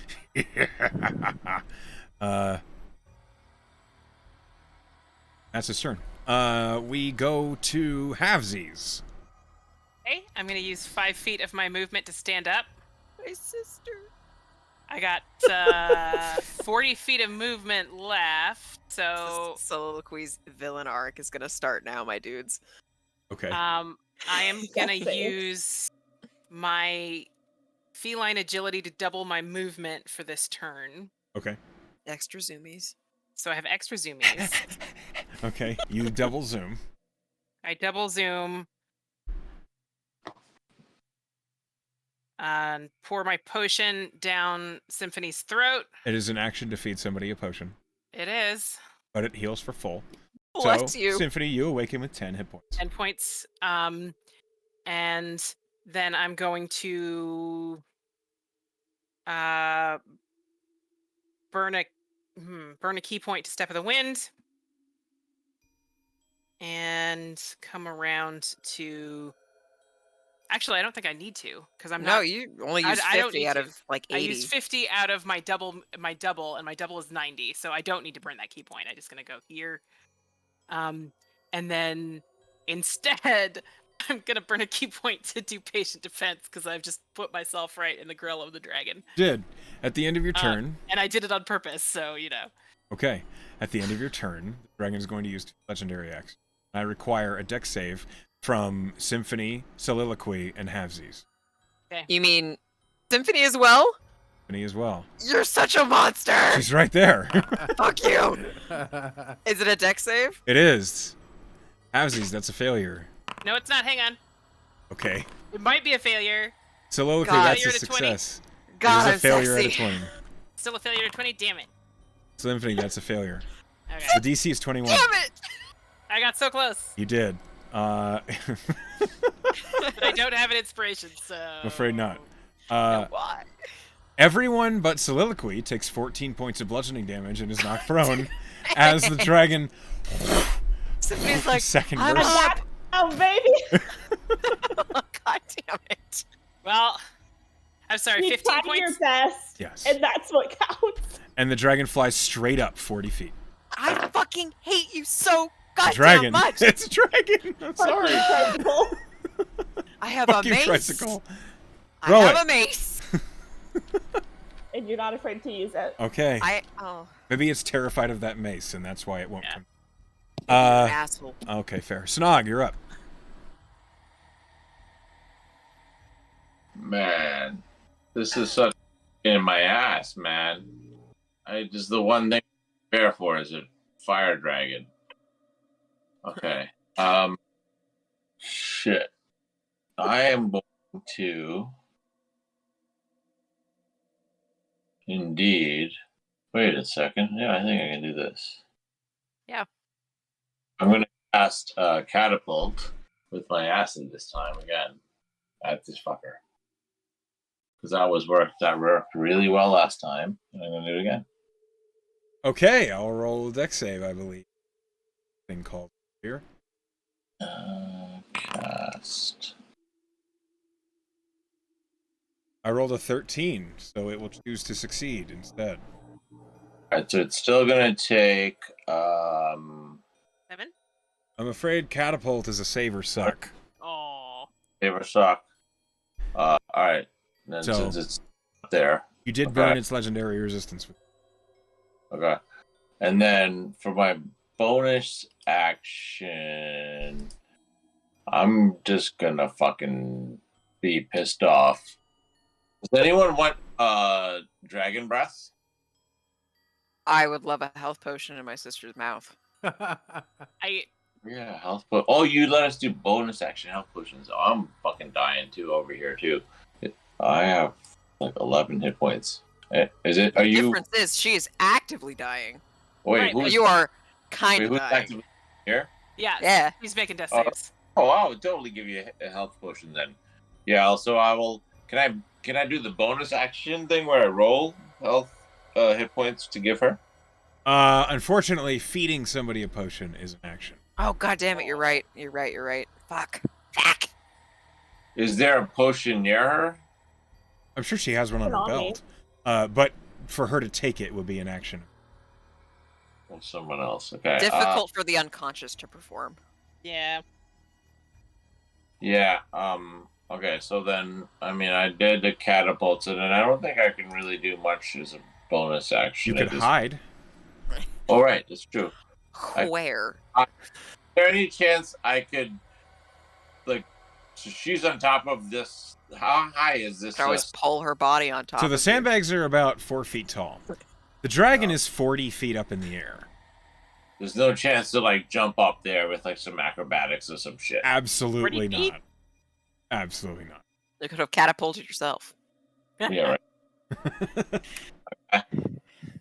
that's his turn. We go to halvesies. Okay, I'm gonna use 5 feet of my movement to stand up. My sister. I got 40 feet of movement left, so Soliloquy's villain arc is gonna start now, my dudes. Okay. I am gonna That's safe. use my feline agility to double my movement for this turn. Okay. Extra zoomies. So I have extra zoomies. Okay. You double zoom. I double zoom. And pour my potion down Symphony's throat. It is an action to feed somebody a potion, It is. but it heals for full. Bless so, you. Symphony, you awaken with 10 hit points. 10 points. And then I'm going to burn a key point to Step of the Wind. And come around to... Actually, I don't think I need to, because I'm No, not... you only I- use I don't 50 need out to. of like I 80. used 50 out of my double, and my double is 90, so I don't need to burn that key point. I'm just gonna go here. And then instead, I'm gonna burn a key point to do patient defense, because I've just put myself right in the grill of the dragon. Did. At the end of your turn, And I did it on purpose, so, you know. okay, at the end of your turn, the dragon is going to use 2 legendary actions. I require a dex save from Symphony, Soliloquy, and Halvesies. You mean Symphony as well? Symphony as well. You're such a monster! She's right there. Fuck you! Is it a deck save? It is. Halvesies, that's a failure. No, it's not. Hang on. Okay. It might be a failure. Soliloquy, God. that's a Failure to 20. success. God, it I'm is a failure sexy. at a 20. Still a failure to 20. Damn it. Symphony, that's a failure. Okay. The DC is 21. Damn it! I got so close. You did. But I don't have an inspiration, so... I'm afraid not. Why? Everyone but Soliloquy takes 14 points of bludgeoning damage and is knocked prone as the dragon Symphony's like, second I'm burst. up! Oh, baby. God damn it. Well, I'm sorry, You 15 tried your points? best. Yes. And that's what counts. And the dragon flies straight up 40 feet. I fucking hate you so The goddamn dragon. much! It's a dragon. I'm Fuck sorry. you, Tricycle. I have Fuck a you, mace. Tricycle. Throw I have it. a mace. And you're not afraid to use it. Okay. Oh. Maybe it's terrified of that mace, and that's why it won't come. You're an asshole. Okay, fair. Snog, you're up. Man, this is such in my ass, man. Just the one thing I prepare for is a fire dragon. Okay. Shit. I am going to indeed. Wait a second. Yeah, I think I can do this. Yeah. I'm going to cast catapult with my acid this time again at this fucker. Because that worked really well last time, and I'm going to do it again. Okay, I'll roll a dex save, I believe. Thing called here. Cast. I rolled a 13, so it will choose to succeed instead. Alright, so it's still going to take 7? I'm afraid catapult is a save or suck. Oh. Favor suck. Alright. Then So- since it's up there. You did Okay. burn its legendary resistance. Okay. And then for my bonus action, I'm just gonna fucking be pissed off. Does anyone want dragon breath? I would love a health potion in my sister's mouth. I Yeah, health po- Oh, you let us do bonus action health potions. Oh, I'm fucking dying too over here too. I have like 11 hit points. Is it? Are The you? difference is she is actively dying. Wait, Right, who's You are wait, kind of who's dying. actively here? Yeah. He's making death Oh. saves. Oh, I'll totally give you a health potion then. Yeah. Also, I will. Can I do the bonus action thing where I roll health hit points to give her? Unfortunately, feeding somebody a potion is an action. Oh god damn it! You're right. You're right. Fuck. Is there a potion near her? I'm sure she has one on her On me. belt. But for her to take it would be an action. Or someone else? Okay. Difficult for the unconscious to perform. Yeah. Yeah. Okay. So then, I mean, I did the catapults, and then I don't think I can really do much as a bonus action. You at could this- hide. Oh, right. That's true. Where? Is there any chance I could, like, so she's on top of this? How high is this? Could always pull her body on top. So the of you. sandbags are about 4 feet tall. The dragon is 40 feet up in the air. There's no chance to like jump up there with like some acrobatics or some shit. Absolutely 40 feet? not. Absolutely not. You could have catapulted yourself. Yeah, right.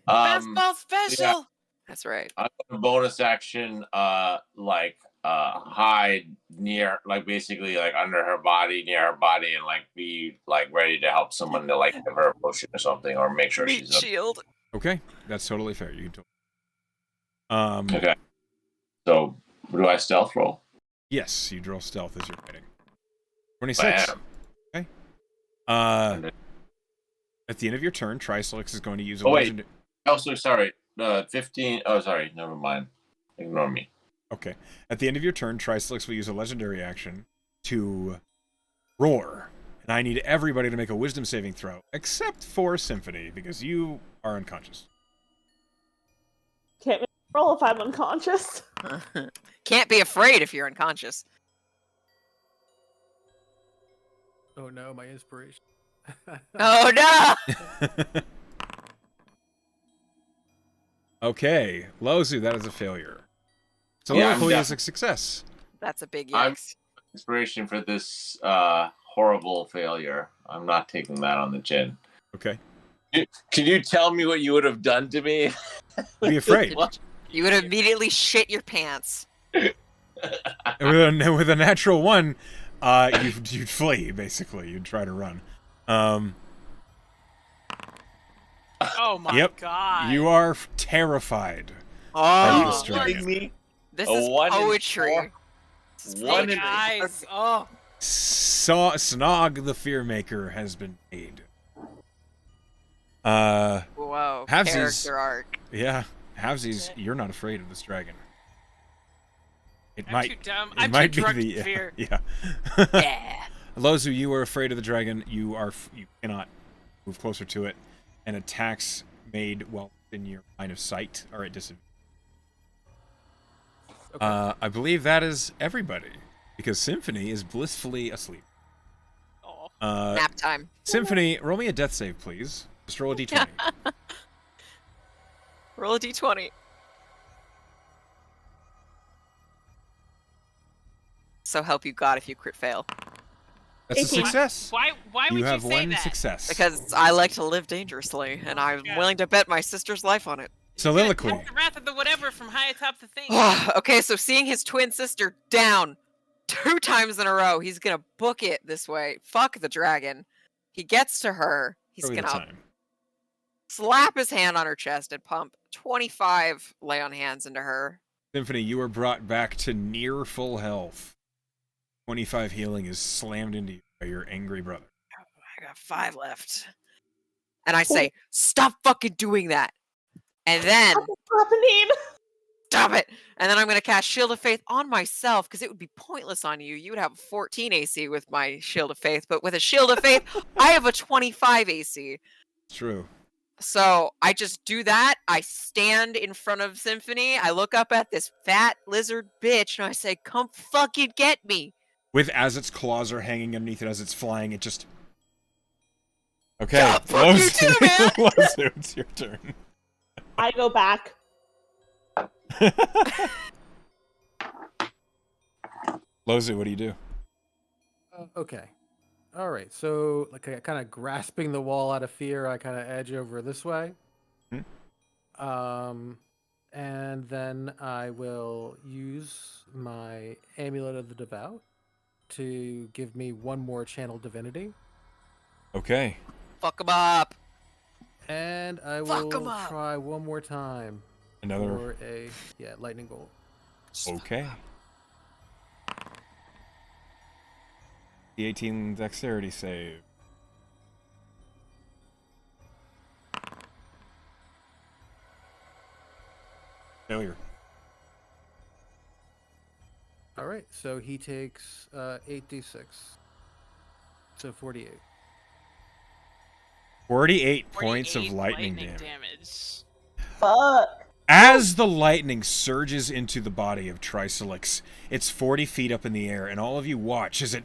Fastball special. yeah. That's right. I'm gonna bonus action, hide near, like basically like under her body, near her body, and like be like ready to help someone to like give her a potion or something, or make sure Meat she's up. shield. Okay, that's totally fair. You can Okay. So, do I stealth roll? Yes, you roll stealth as you're fighting. 26. Bam. Okay. At the end of your turn, Tricelix is going to use a Oh, wait. legendary... Also, sorry. 15. Oh, sorry. Never mind. Ignore me. Okay. At the end of your turn, Tricelix will use a legendary action to roar. And I need everybody to make a wisdom saving throw, except for Symphony, because you are unconscious. Can't make a roll if I'm unconscious. Can't be afraid if you're unconscious. Oh no, my inspiration. Oh no! Okay, Lozu, that is a failure. So Yeah, luckily I'm it's a success. That's a big I'm- yikes. Inspiration for this horrible failure. I'm not taking that on the chin. Okay. Can you tell me what you would have done to me? Be afraid. What? You would immediately shit your pants. With a natural one, you'd flee, basically. You'd try to run. Oh my Yep. god. You are terrified. Oh, this dragon. me? this A is 1 in poetry. 4. This is One in poetry. Guys. Oh. Snog the Fearmaker has been made. Whoa, Halvesies. character arc. Yeah. Halvesies, you're not afraid of this dragon. It I'm might too dumb. It I'm might too be drunk the to fear. yeah. Yeah. Lozu, you are afraid of the dragon. You cannot move closer to it, and attacks made while in your line of sight are at disadvantage. Okay. I believe that is everybody, because Symphony is blissfully asleep. Oh. Nap time. Symphony, roll me a death save, please. Just roll a d20. Roll a d20. So help you God if you crit fail. That's a 18. success. Why would You you have say one that? success. Because I like to live dangerously, and I'm Yeah. willing to bet my sister's life on it. Soliloquy. The wrath of the whatever from high atop the thing. Okay, so seeing his twin sister down 2 times in a row, he's gonna book it this way. Fuck the dragon. He gets to her. He's Probably the gonna time. slap his hand on her chest and pump 25 lay on hands into her. Symphony, you are brought back to near full health. 25 healing is slammed into you by your angry brother. I got 5 left. And I say, stop fucking doing that. And then, What's happening? stop it. And then I'm going to cast Shield of Faith on myself because it would be pointless on you. You would have 14 AC with my Shield of Faith. But with a Shield of Faith, I have a 25 AC. True. So I just do that. I stand in front of Symphony. I look up at this fat lizard bitch and I say, come fucking get me. As its claws are hanging underneath it, as it's flying, it just... Okay, Yeah, fuck you too, man. Lozu, it's your turn. I go back. Lozu, what do you do? Okay. All right. So, like, kind of grasping the wall out of fear, I kind of edge over this way. And then I will use my Amulet of the Devout to give me one more channel divinity. Okay. Fuck him up. And I Fuck 'em will up. try one more time Another... for a lightning bolt. Okay. The 18 dexterity save. Failure. All right. So he takes 8d6. So 48. 48 points of 48 lightning damage. Fuck. As the lightning surges into the body of Trisolix, it's 40 feet up in the air, and all of you watch as it...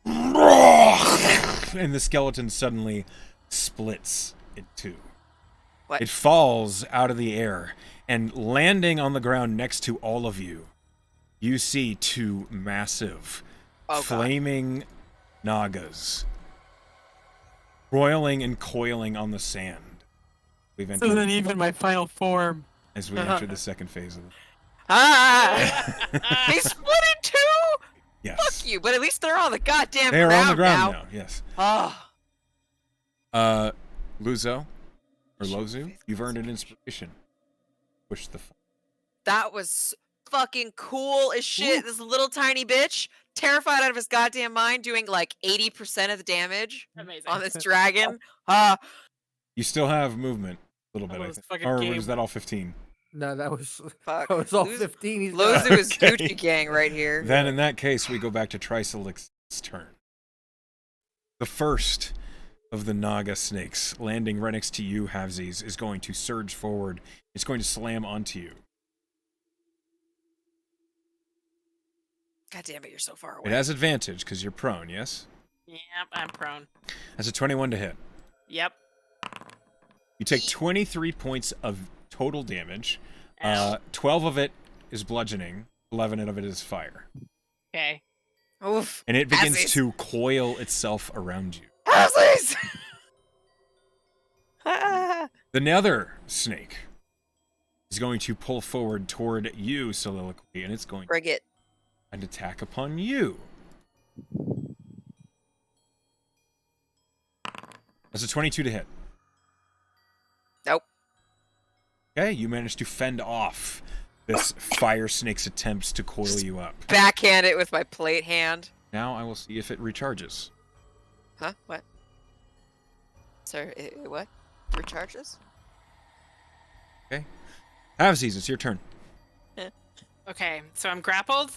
and the skeleton suddenly splits in two. What? It falls out of the air, and landing on the ground next to all of you, you see 2 massive, flaming Nagas roiling and coiling on the sand. We've This isn't even my final form. as we enter the second phase of it. Ah! They split in 2? Yes. Fuck you, but at least they're on the goddamn They are ground on the ground now. now, yes. Oh. Luzo, or Lozu, you've earned an inspiration. Push the... That was fucking cool as shit. This little tiny bitch, terrified out of his goddamn mind, doing like 80% of the damage Amazing. on this dragon. You still have movement a little bit, Oh, I this think. fucking Or game. was that all 15? No, that was Fuck. that was all Lose- 15. He's Lozu done. is Gucci gang right here. Then in that case, we go back to Trisolix's turn. The first of the Naga snakes, landing right next to you, Havsies, is going to surge forward. It's going to slam onto you. God damn it, you're so far It away. has advantage because you're prone, yes? Yep, I'm prone. That's a 21 to hit. Yep. You take 23 points of total damage. Ow. 12 of it is bludgeoning. 11 of it is fire. Okay. Oof. And it begins Havsies. to coil itself around you. Havsies! Ah. The other snake is going to pull forward toward you, Soliloquy, and it's going Bring it. and attack upon you. That's a 22 to hit. Nope. Okay, you managed to fend off this fire snake's attempts to coil you up. Backhand it with my plate hand. Now I will see if it recharges. Huh? What? Sir, what? Recharges? Okay. Havsies, it's your turn. Okay, so I'm grappled?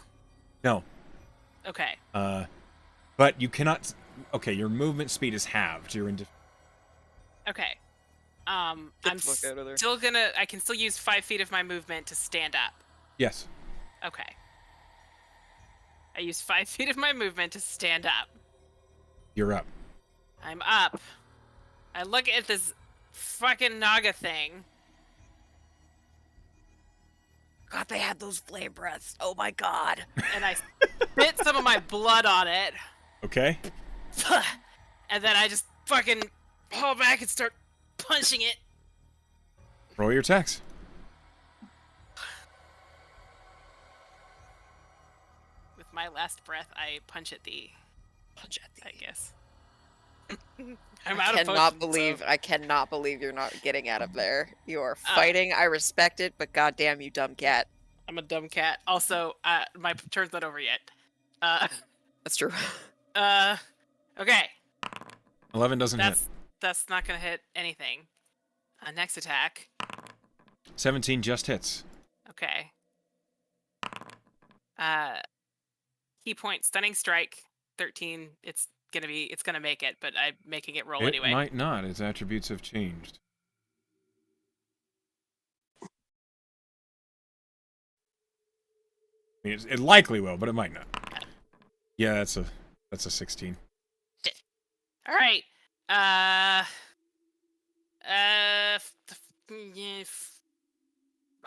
No. Okay. But you cannot. Okay, your movement speed is halved. You're in. Okay. Get I'm the fuck out of there. still gonna. I can still use 5 feet of my movement to stand up. Yes. Okay. I use 5 feet of my movement to stand up. You're up. I'm up. I look at this fucking Naga thing. God, they had those flame breaths. Oh my god. And I spit some of my blood on it. Okay. And then I just fucking pull back and start punching it. Roll your attacks. With my last breath, I punch at thee. I guess. I'm out of potions, so- I cannot believe you're not getting out of there. You are fighting. I respect it, but goddamn, you dumb cat. I'm a dumb cat. Also, my turn's not over yet. That's true. Okay. 11 doesn't hit. That's not gonna hit anything. Next attack. 17 just hits. Okay. Key point, stunning strike. 13. It's gonna make it, but I'm making it roll It anyway. might not. Its attributes have changed. I mean, it likely will, but it might not. Yeah, that's a 16. All right. All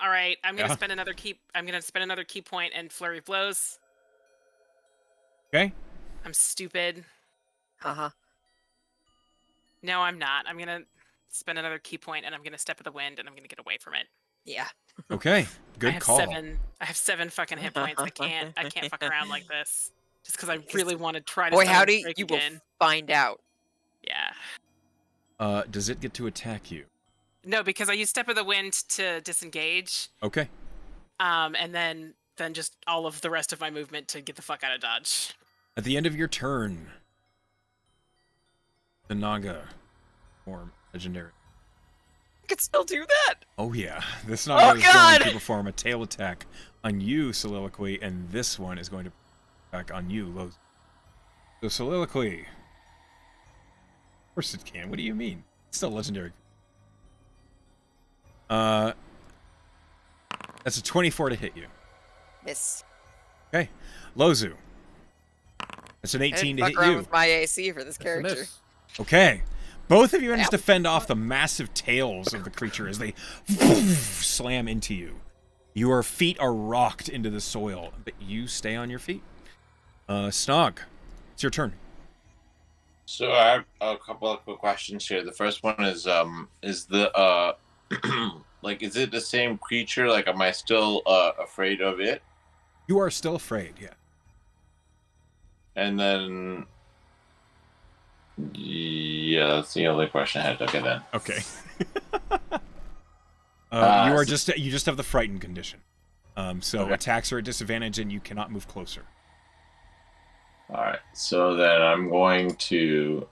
right. I'm gonna spend another key. I'm gonna spend another key point and flurry of blows. Okay. I'm stupid. Uh-huh. No, I'm not. I'm gonna spend another key point and I'm gonna step of the wind and I'm gonna get away from it. Yeah. Okay. Good call. I have 7 fucking hit points. I can't fuck around like this. Just because I really want to try to. Boy, stun howdy, and break you again. will find out. Yeah. Does it get to attack you? No, because I use step of the wind to disengage. Okay. And then just all of the rest of my movement to get the fuck out of dodge. At the end of your turn, the Naga form legendary. I could still do that. Oh yeah, this Naga is God! going to perform a tail attack on you, Soliloquy, and this one is going to attack on you, Loz. So Soliloquy. Of course it can. What do you mean? It's still legendary. That's a 24 to hit you. Miss. Okay. Lozu. That's an 18 to fuck hit around you. with my AC for this That's a character. miss. Okay. Both of you managed to fend off the massive tails of the creature as they slam into you. Your feet are rocked into the soil, but you stay on your feet. Snog, it's your turn. So I have a couple of quick questions here. The first one is the like, is it the same creature? Like, am I still afraid of it? You are still afraid, yeah. And then, yeah, that's the only question I had. Okay, then. Okay. You just have the frightened condition. So Okay. attacks are at disadvantage and you cannot move closer. All right. So then I'm going to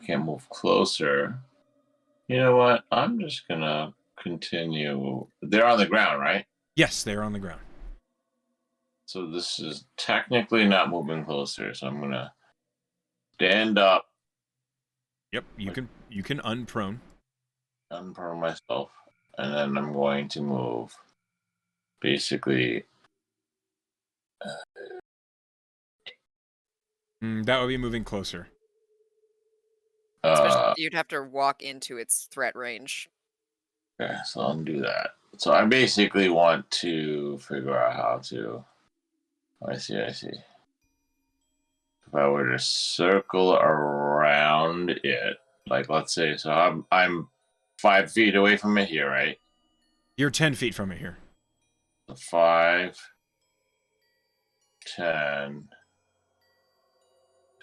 can't move closer. You know what? I'm just gonna continue. They're on the ground, right? Yes, they are on the ground. So this is technically not moving closer. So I'm gonna stand up, Yep, you can unprone. unprone myself, and then I'm going to move. Basically, That would be moving closer. Especially you'd have to walk into its threat range. okay, so I'll do that. So I basically want to figure out how to. I see. If I were to circle around it, like let's say, so I'm 5 feet away from it here, right? You're 10 feet from it here. So 5, 10,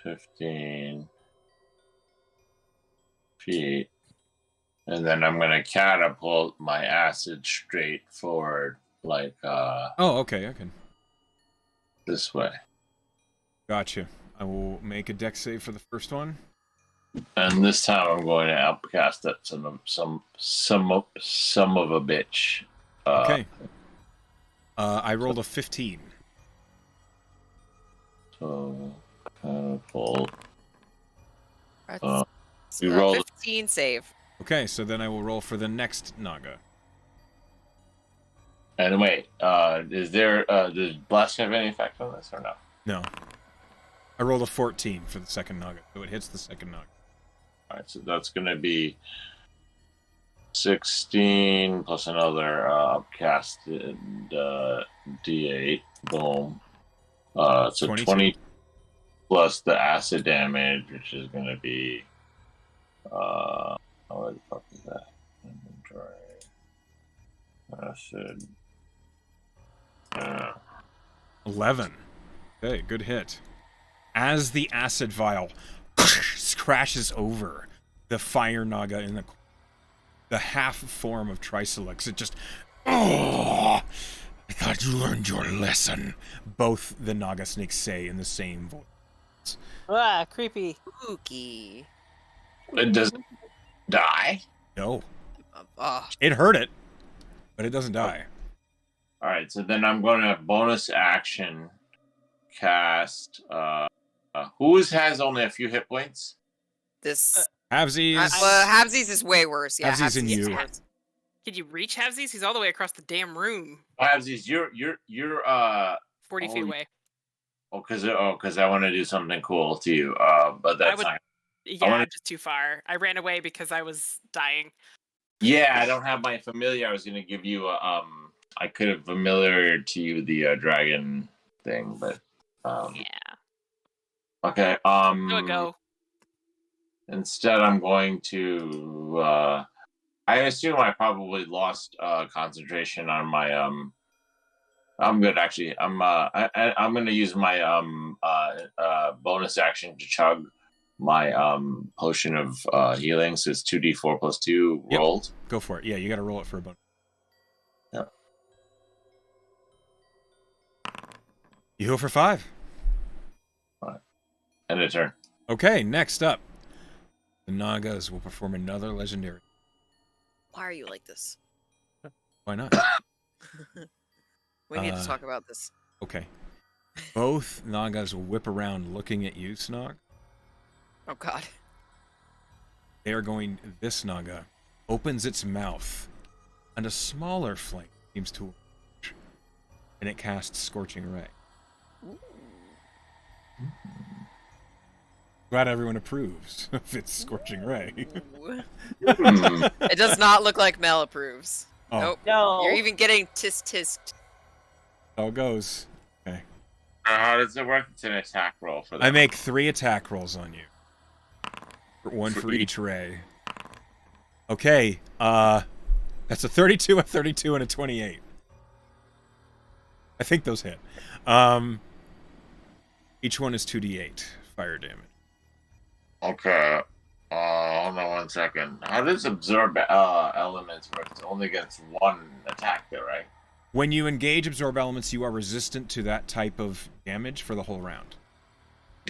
15 feet. And then I'm going to catapult my acid straight forward, like Oh, okay, this way. Gotcha. I will make a dex save for the first one. And this time I'm going to outcast that some of a bitch. Okay. I rolled a 15. So, catapult. That's you rolled 15 save. Okay, so then I will roll for the next Naga. And wait, is there does blast have any effect on this or no? No. I rolled a 14 for the second Naga, so it hits the second Naga. All right, so that's gonna be 16 plus another upcasted D8. Boom. So 20 plus the acid damage, which is gonna be where the fuck is that? Inventory. Acid. 11. Okay, good hit. As the acid vial crashes over the fire Naga in the half form of Trisolix, it just... Oh, I thought you learned your lesson. Both the Naga snakes say in the same voice. Ah, creepy. Spooky. It doesn't die? No. Oh, It hurt it, but it doesn't die. All right, so then I'm going to bonus action cast. Who has only a few hit points? this... Halvesies. Halvesies is way worse. Yeah, Halvesies and is you. worse. Could you reach Havesies? He's all the way across the damn room. Halvesies, you're 40 feet Oh, away. because I want to do something cool to you. But that's not. Yeah, wanna- I'm just too far. I ran away because I was dying. Yeah, I don't have my familiar. I was gonna give you a I could have familiar to you the dragon thing, but Yeah. okay. Go. Instead, I'm going to. I assume I probably lost concentration on my. I'm good actually. I'm going to use my bonus action to chug my potion of healing. So it's 2d4 plus 2 Yep. rolled. Go for it. Yeah, you got to roll it for a bonus. Yep. You heal for 5. End of turn. Okay, next up. The Nagas will perform another legendary. Why are you like this? Why not? We need to talk about this. Okay. Both Nagas will whip around looking at you, Snog. Oh god. They are going... This Naga opens its mouth, and a smaller flame seems to emerge, and it casts Scorching Ray. Glad everyone approves of its Scorching Ray. Ooh. It does not look like Mel approves. Oh, Nope. No. You're even getting tisk-tisked. how it goes. Okay. How does it work? It's an attack roll for that. I make 3 attack rolls on you. One for each ray. Okay, that's a 32, a 32, and a 28. I think those hit. Each one is 2d8 fire damage. Okay. Hold on 1 second. How does absorb elements work? It's only against one attack there, right? When you engage absorb elements, you are resistant to that type of damage for the whole round.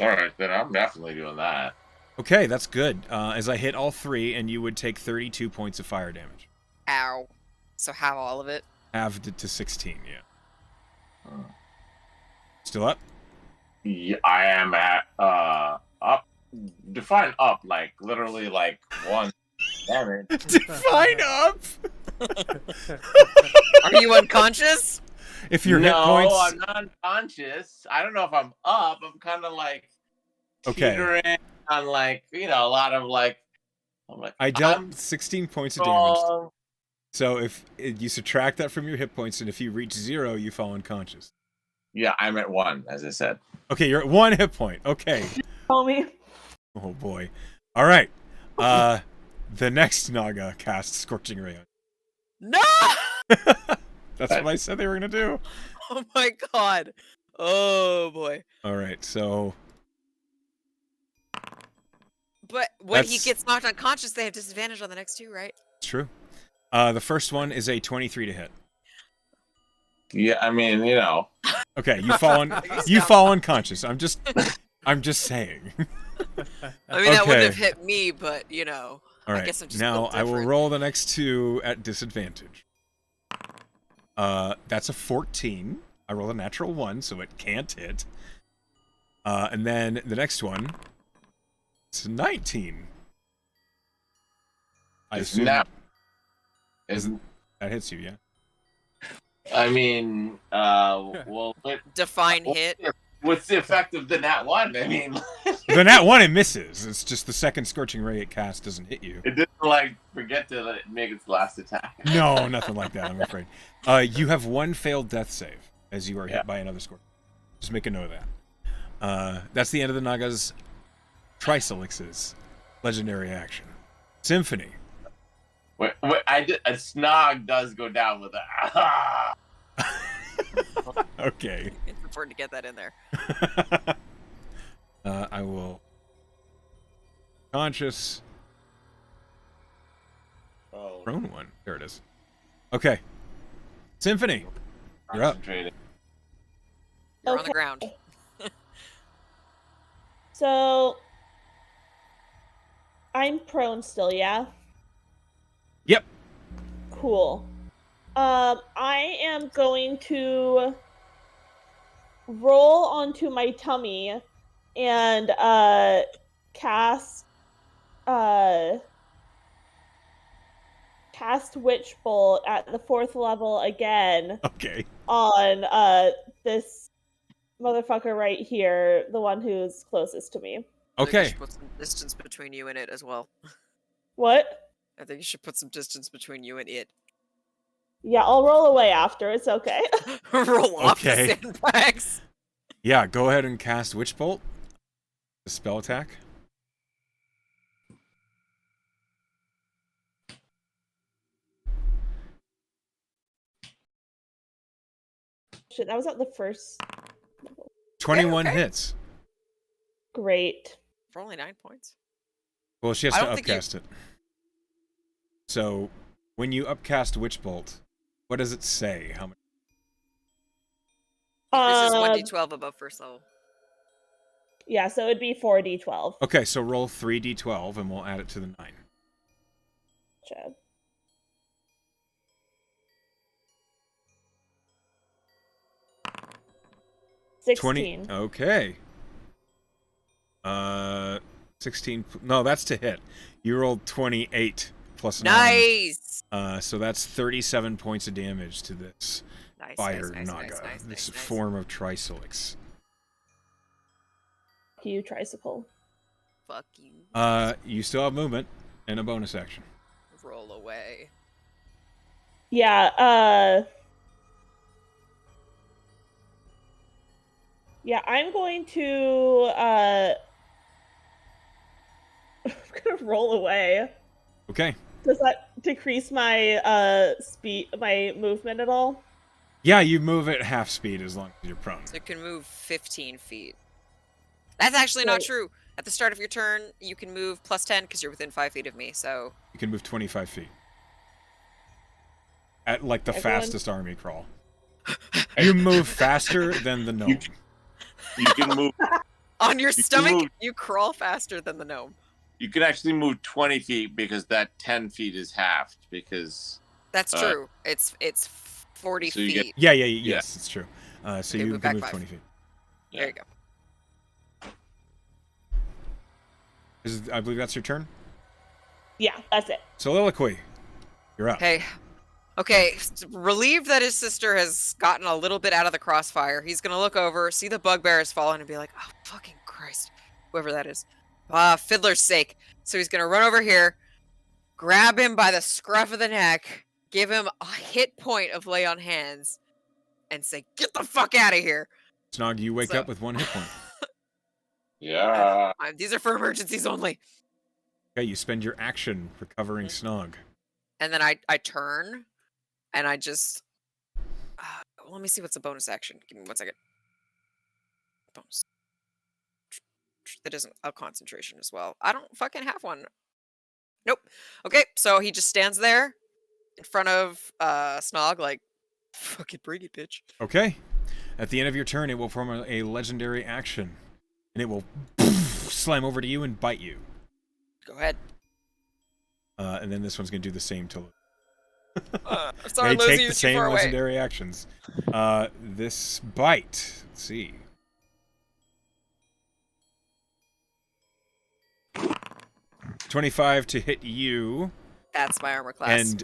Alright, then I'm definitely doing that. Okay, that's good. As I hit all 3, and you would take 32 points of fire damage. Ow. So have all of it. Halved it to 16, yeah. Still up? Yeah, I am at up. Define up, like literally like 1 damage. Define up! Are you unconscious? If your no, hit points... I'm not unconscious. I don't know if I'm up. I'm kind of like Okay. teetering on like a lot of like. I'm like I dealt I'm 16 points of damage. strong. So if you subtract that from your hit points, and if you reach 0, you fall unconscious. Yeah, I'm at 1, as I said. Okay, you're at 1 hit point. Okay. Homie. Oh boy. All right. The next Naga casts Scorching Ray on. No! That's what I said they were gonna do. Oh my god. Oh boy. All right. So But when he That's- gets knocked unconscious, they have disadvantage on the next 2, right? it's true. The first one is a 23 to hit. Yeah, I mean, Okay, you fall unconscious. I'm just saying. I mean, that wouldn't Okay. have hit me, but All right. I guess I'm just now built I will different. roll the next 2 at disadvantage. That's a 14. I rolled a natural 1, so it can't hit. And then the next one, it's a 19. I assume That hits you, yeah? I mean, well, Define hit. what's the effect of the nat 1? I mean, The nat 1, it misses. It's just the second Scorching Ray it casts doesn't hit you. it didn't, like, forget to let it make its last attack. No, nothing like that, I'm afraid. You have one failed death save as you are hit by another Scorching. Just make a note of that. That's the end of the Naga's Trisolix's legendary action. Symphony. Wait, a snog does go down with a. Okay. It's important to get that in there. I will conscious prone one. There it is. Okay. Symphony. You're up. Concentrating. You're on the ground. So I'm prone still, yeah? Yep. Cool. I am going to roll onto my tummy and cast Witch Bolt at the 4th level again. Okay. On this motherfucker right here, the one who's closest to me. I think you Okay. should put some distance between you and it as well. What? I think you should put some distance between you and it. Yeah, I'll roll away after. It's okay. Roll off the Okay. sandbags. Yeah, go ahead and cast Witch Bolt. The spell attack. Shit, that was at the first. 21 okay. hits. Great. For only 9 points. Well, she has I to don't think you- upcast it. So, when you upcast Witch Bolt, what does it say? How much? This is 1d12 above first level. Yeah, so it'd be 4d12. Okay, so roll 3d12 and we'll add it to the 9. Chad. Twenty. Okay. 16. No, that's to hit. You rolled 28 plus 9. Nice! So that's 37 points of damage to this Nice, fire nice, naga, nice, this nice. form of Trisolix. You tricycle. Fuck you. You still have movement and a bonus action. Roll away. Yeah, yeah, I'm going to I'm gonna roll away. Okay. Does that decrease my speed, my movement at all? Yeah, you move at half speed as long as you're prone. So it can move 15 feet. That's actually not true. At the start of your turn, you can move plus 10 because you're within 5 feet of me, so... You can move 25 feet. At, like, the Everyone- fastest army crawl. You move faster than the gnome. You can move. On your can stomach, move- you crawl faster than the gnome. You can actually move 20 feet because that 10 feet is halved because. That's true. It's 40 so you feet. get- Yes, it's true. So Okay, you move can back move 5. 20 feet. Yeah. There you go. I believe that's your turn. Yeah, that's it. Soliloquy. You're up. Okay, relieved that his sister has gotten a little bit out of the crossfire, he's gonna look over, see the bugbear has fallen, and be like, oh, fucking Christ. Whoever that is. Fiddler's sake. So he's gonna run over here, grab him by the scruff of the neck, give him a hit point of lay on hands, and say, get the fuck out of here. Snog, you wake So- up with 1 hit point. Yeah. These are for emergencies only. Okay, you spend your action recovering Snog. And then I turn, and I just... let me see what's a bonus action. Give me 1 second. Bonus. That isn't a concentration as well. I don't fucking have one. Nope. Okay, so he just stands there in front of Snog like, fucking bring it, bitch. Okay. At the end of your turn, it will form a legendary action. And it will slam over to you and bite you. Go ahead. And then this one's going to do the same to Sorry, they Lizzie, take you're the too same far away. legendary actions. This bite. Let's see. $25 to hit you, That's my armor class. and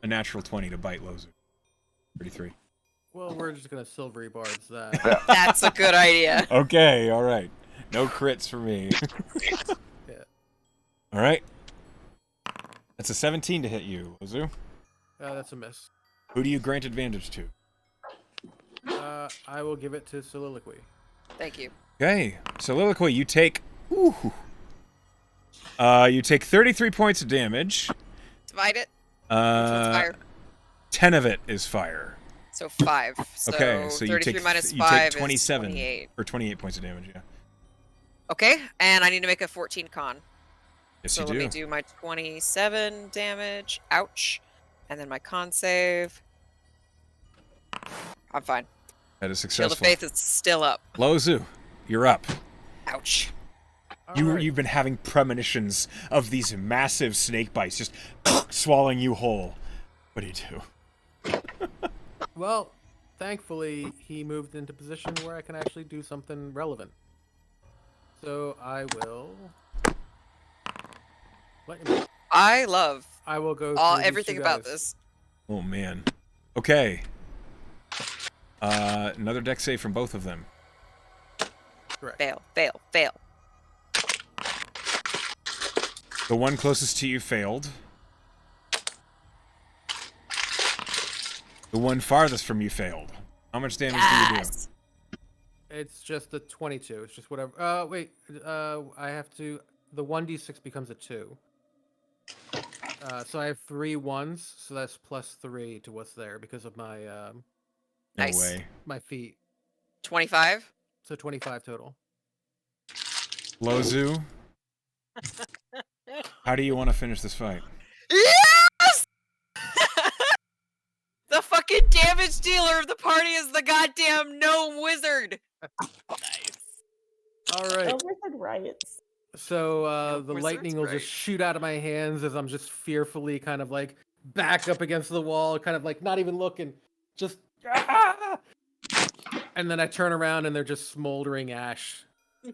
a natural 20 to bite Lozu. 33. Well, we're just gonna silvery bards that. That's a good idea. Okay, all right. No crits for me. Yeah. All right. That's a 17 to hit you, Lozu. That's a miss. Who do you grant advantage to? I will give it to Soliloquy. Thank you. Okay, Soliloquy, you take... you take 33 points of damage. Divide it. Which one's fire? 10 of it is fire. So 5. So Okay, so 33 you take minus you 5 take 27 is 28. or 28 points of damage. Yeah. Okay, and I need to make a 14 con. Yes, So you let do. me do my 27 damage. Ouch. And then my con save. I'm fine. That is Shield successful. of Faith is still up. Lozu, you're up. Ouch. You've been having premonitions of these massive snake bites just swallowing you whole. What do you do? Well, thankfully, he moved into position where I can actually do something relevant. So I will. I love I will go. everything about guys. this. Oh man. Okay. Another deck save from both of them. Correct. Fail, fail, fail. The one closest to you failed. The one farthest from you failed. How much damage do you do? It's just a 22. It's just whatever. Wait. I have to. The 1d6 becomes a 2. So I have 3 ones. So that's plus 3 to what's there because of my No Nice. way. my feet. 25? So 25 total. Lozu, how do you want to finish this fight? Yes! The fucking damage dealer of the party is the goddamn gnome wizard. All right. Overhead riots. So the wizard's lightning will right. just shoot out of my hands as I'm just fearfully kind of like back up against the wall, kind of like not even looking, just and then I turn around and they're just smoldering ash,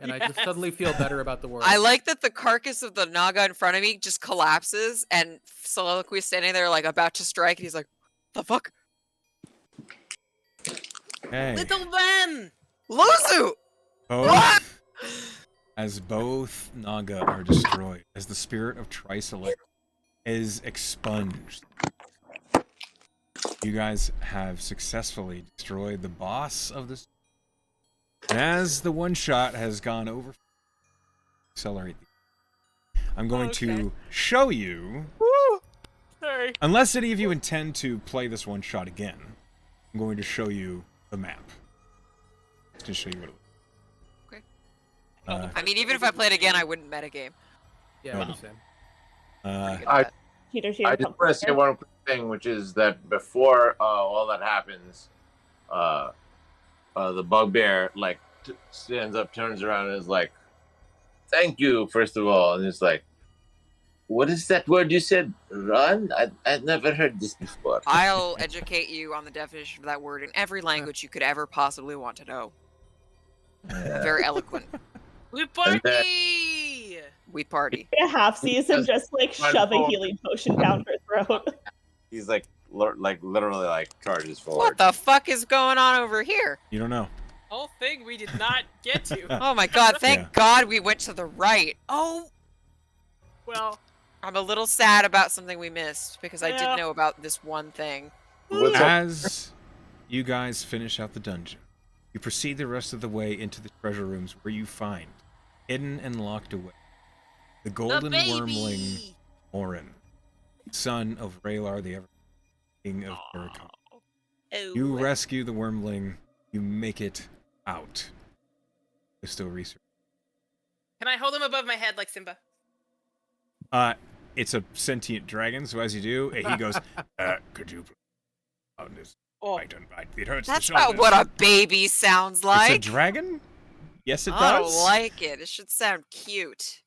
and I just suddenly feel better about the world. I like that the carcass of the Naga in front of me just collapses and Soliloquy is standing there like about to strike and he's like, the fuck? Hey. Little Ben! Lozu! As both Naga are destroyed, as the spirit of Trisolite is expunged, you guys have successfully destroyed the boss of this. And as the one shot has gone over, accelerate. I'm going to show you. Woo! Sorry. Unless any of you intend to play this one shot again, I'm going to show you the map. Just to show you what it looks like. I mean, even if I played again, I wouldn't metagame. Yeah, I understand. Peter, I just want to say one quick thing, which is that before all that happens, the bugbear like stands up, turns around, and is like, "Thank you, first of all," and it's like, "What is that word you said? Run? I've never heard this before." I'll educate you on the definition of that word in every language you could ever possibly want to know. Very eloquent. We party! We party. A half season just like shove a healing potion down her throat. He's like literally like charges forward. What the fuck is going on over here? You don't know. Whole thing we did not get to. Oh my god, thank God we went to the right. Oh, Well, I'm a little sad about something we missed because I Yeah. did know about this one thing. As you guys finish out the dungeon, you proceed the rest of the way into the treasure rooms where you find, hidden and locked away, the golden wormling Orin, son of Raylar the Ever King of Jericho. You rescue the wormling, you make it out. There's still research. can I hold him above my head like Simba? It's a sentient dragon, so as you do, he goes, could you on this right and right? It hurts That's the not shoulders. what a baby sounds like. It's a dragon? Yes, it I does. don't like it. It should sound cute.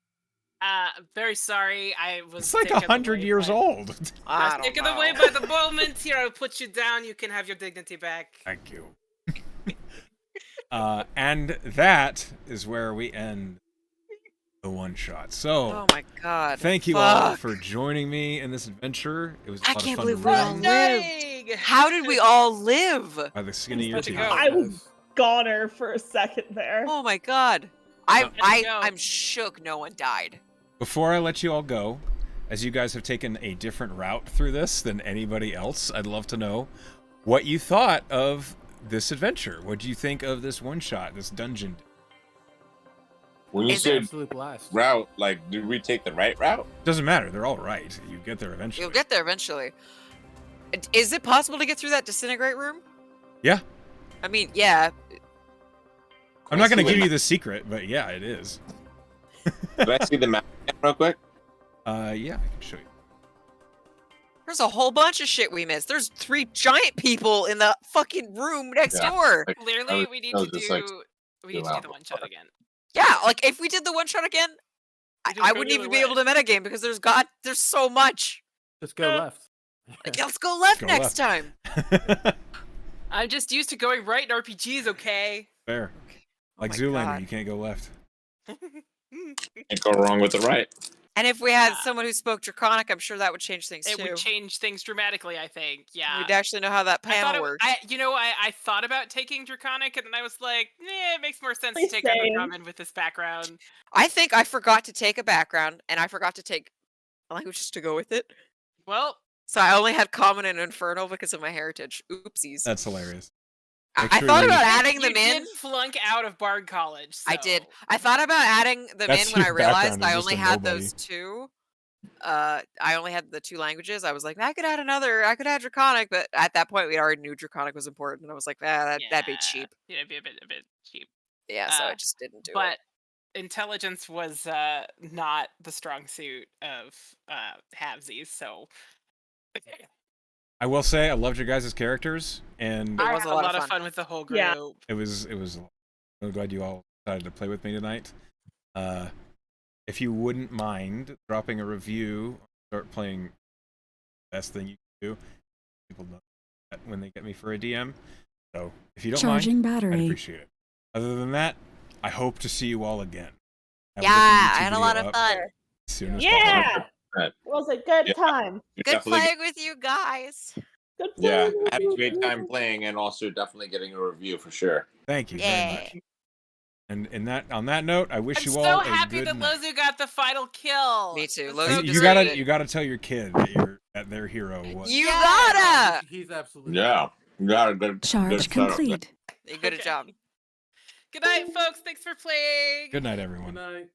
Very sorry. I was. It's like taken 100 away years by- old. I I don't was taken know. away by the moment. Here, I'll put you down. You can have your dignity back. Thank you. And that is where we end the one shot. So, Oh my god. thank you all Fuck. for joining me in this adventure. It was a I lot of can't fun to believe we all run lived. How did we all live? by the skin of your Let's teeth. go. I was goner for a second there. Oh my god. Let's go. I'm shook no one died. Before I let you all go, as you guys have taken a different route through this than anybody else, I'd love to know what you thought of this adventure. What do you think of this one shot, this dungeon? When you Is it said Absolute blast. route, like, did we take the right route? Doesn't matter. They're all right. You get there eventually. You'll get there eventually. Is it possible to get through that disintegrate room? Yeah. I mean, yeah. I'm not going to give you the secret, but yeah, it is. Can I see the map again real quick? Yeah, I can show you. There's a whole bunch of shit we missed. There's 3 giant people in the fucking room next Yeah. door. Like, Clearly, we need I to was just, like, do. We need to do the one shot again. Yeah, like if we did the one shot again, We just I go wouldn't the even other be able to metagame because there's so much. Just go left. Like, let's go left Go next left. time. I'm just used to going right in RPGs. Okay. Fair. Like my Zoolander, God. you can't go left. Can't go wrong with the right. And if we had Yeah. someone who spoke Draconic, I'm sure that would change things It too. would change things dramatically. I think. Yeah. We'd actually know how that I thought panel it, works. I thought about taking Draconic, and then I was like, it makes more sense to take Same. Undercommon with this background. I think I forgot to take a background, and I forgot to take languages to go with it. Well, So I only had Common and Infernal because of my heritage. Oopsies. That's hilarious. I Make sure thought you- about adding you them in. did flunk out of Bard College. I did. so- I thought about adding them That's in when I your realized background I is just only a had nobody. those 2. I only had the 2 languages. I was like, I could add another. I could add Draconic, but at that point, we already knew Draconic was important, and I was like, that'd be cheap. Yeah, it'd be a bit cheap. Yeah, so I just didn't do But it. intelligence was not the strong suit of halvesies, so I will say I loved your guys' characters, and I was had a a lot lot of of fun. fun with the whole group. Yeah. it was. I'm glad you all decided to play with me tonight. If you wouldn't mind dropping a review, start playing best thing you can do. People know that when they get me for a DM. So if you don't Charging mind, I'd battery. appreciate it. Other than that, I hope to see you all again. I will Yeah, get the I YouTube had a lot video of up fun. as soon as Yeah, possible. it was a good Yeah. time. You're Good definitely- playing with you guys. Good Yeah, playing I had a with great you. time playing and also definitely getting a review for sure. Thank you very Yeah. much. And on that note, I wish I'm you so all a happy good that night. Lozu got the final kill. Me too. That's Lozu so You deserved gotta it. you gotta tell your kid that their hero was. You Yeah. gotta. He's absolutely. Yeah, got a good Charge good setup. complete. Good Okay. job. Good night, folks. Thanks for playing. Good night, Good everyone. night.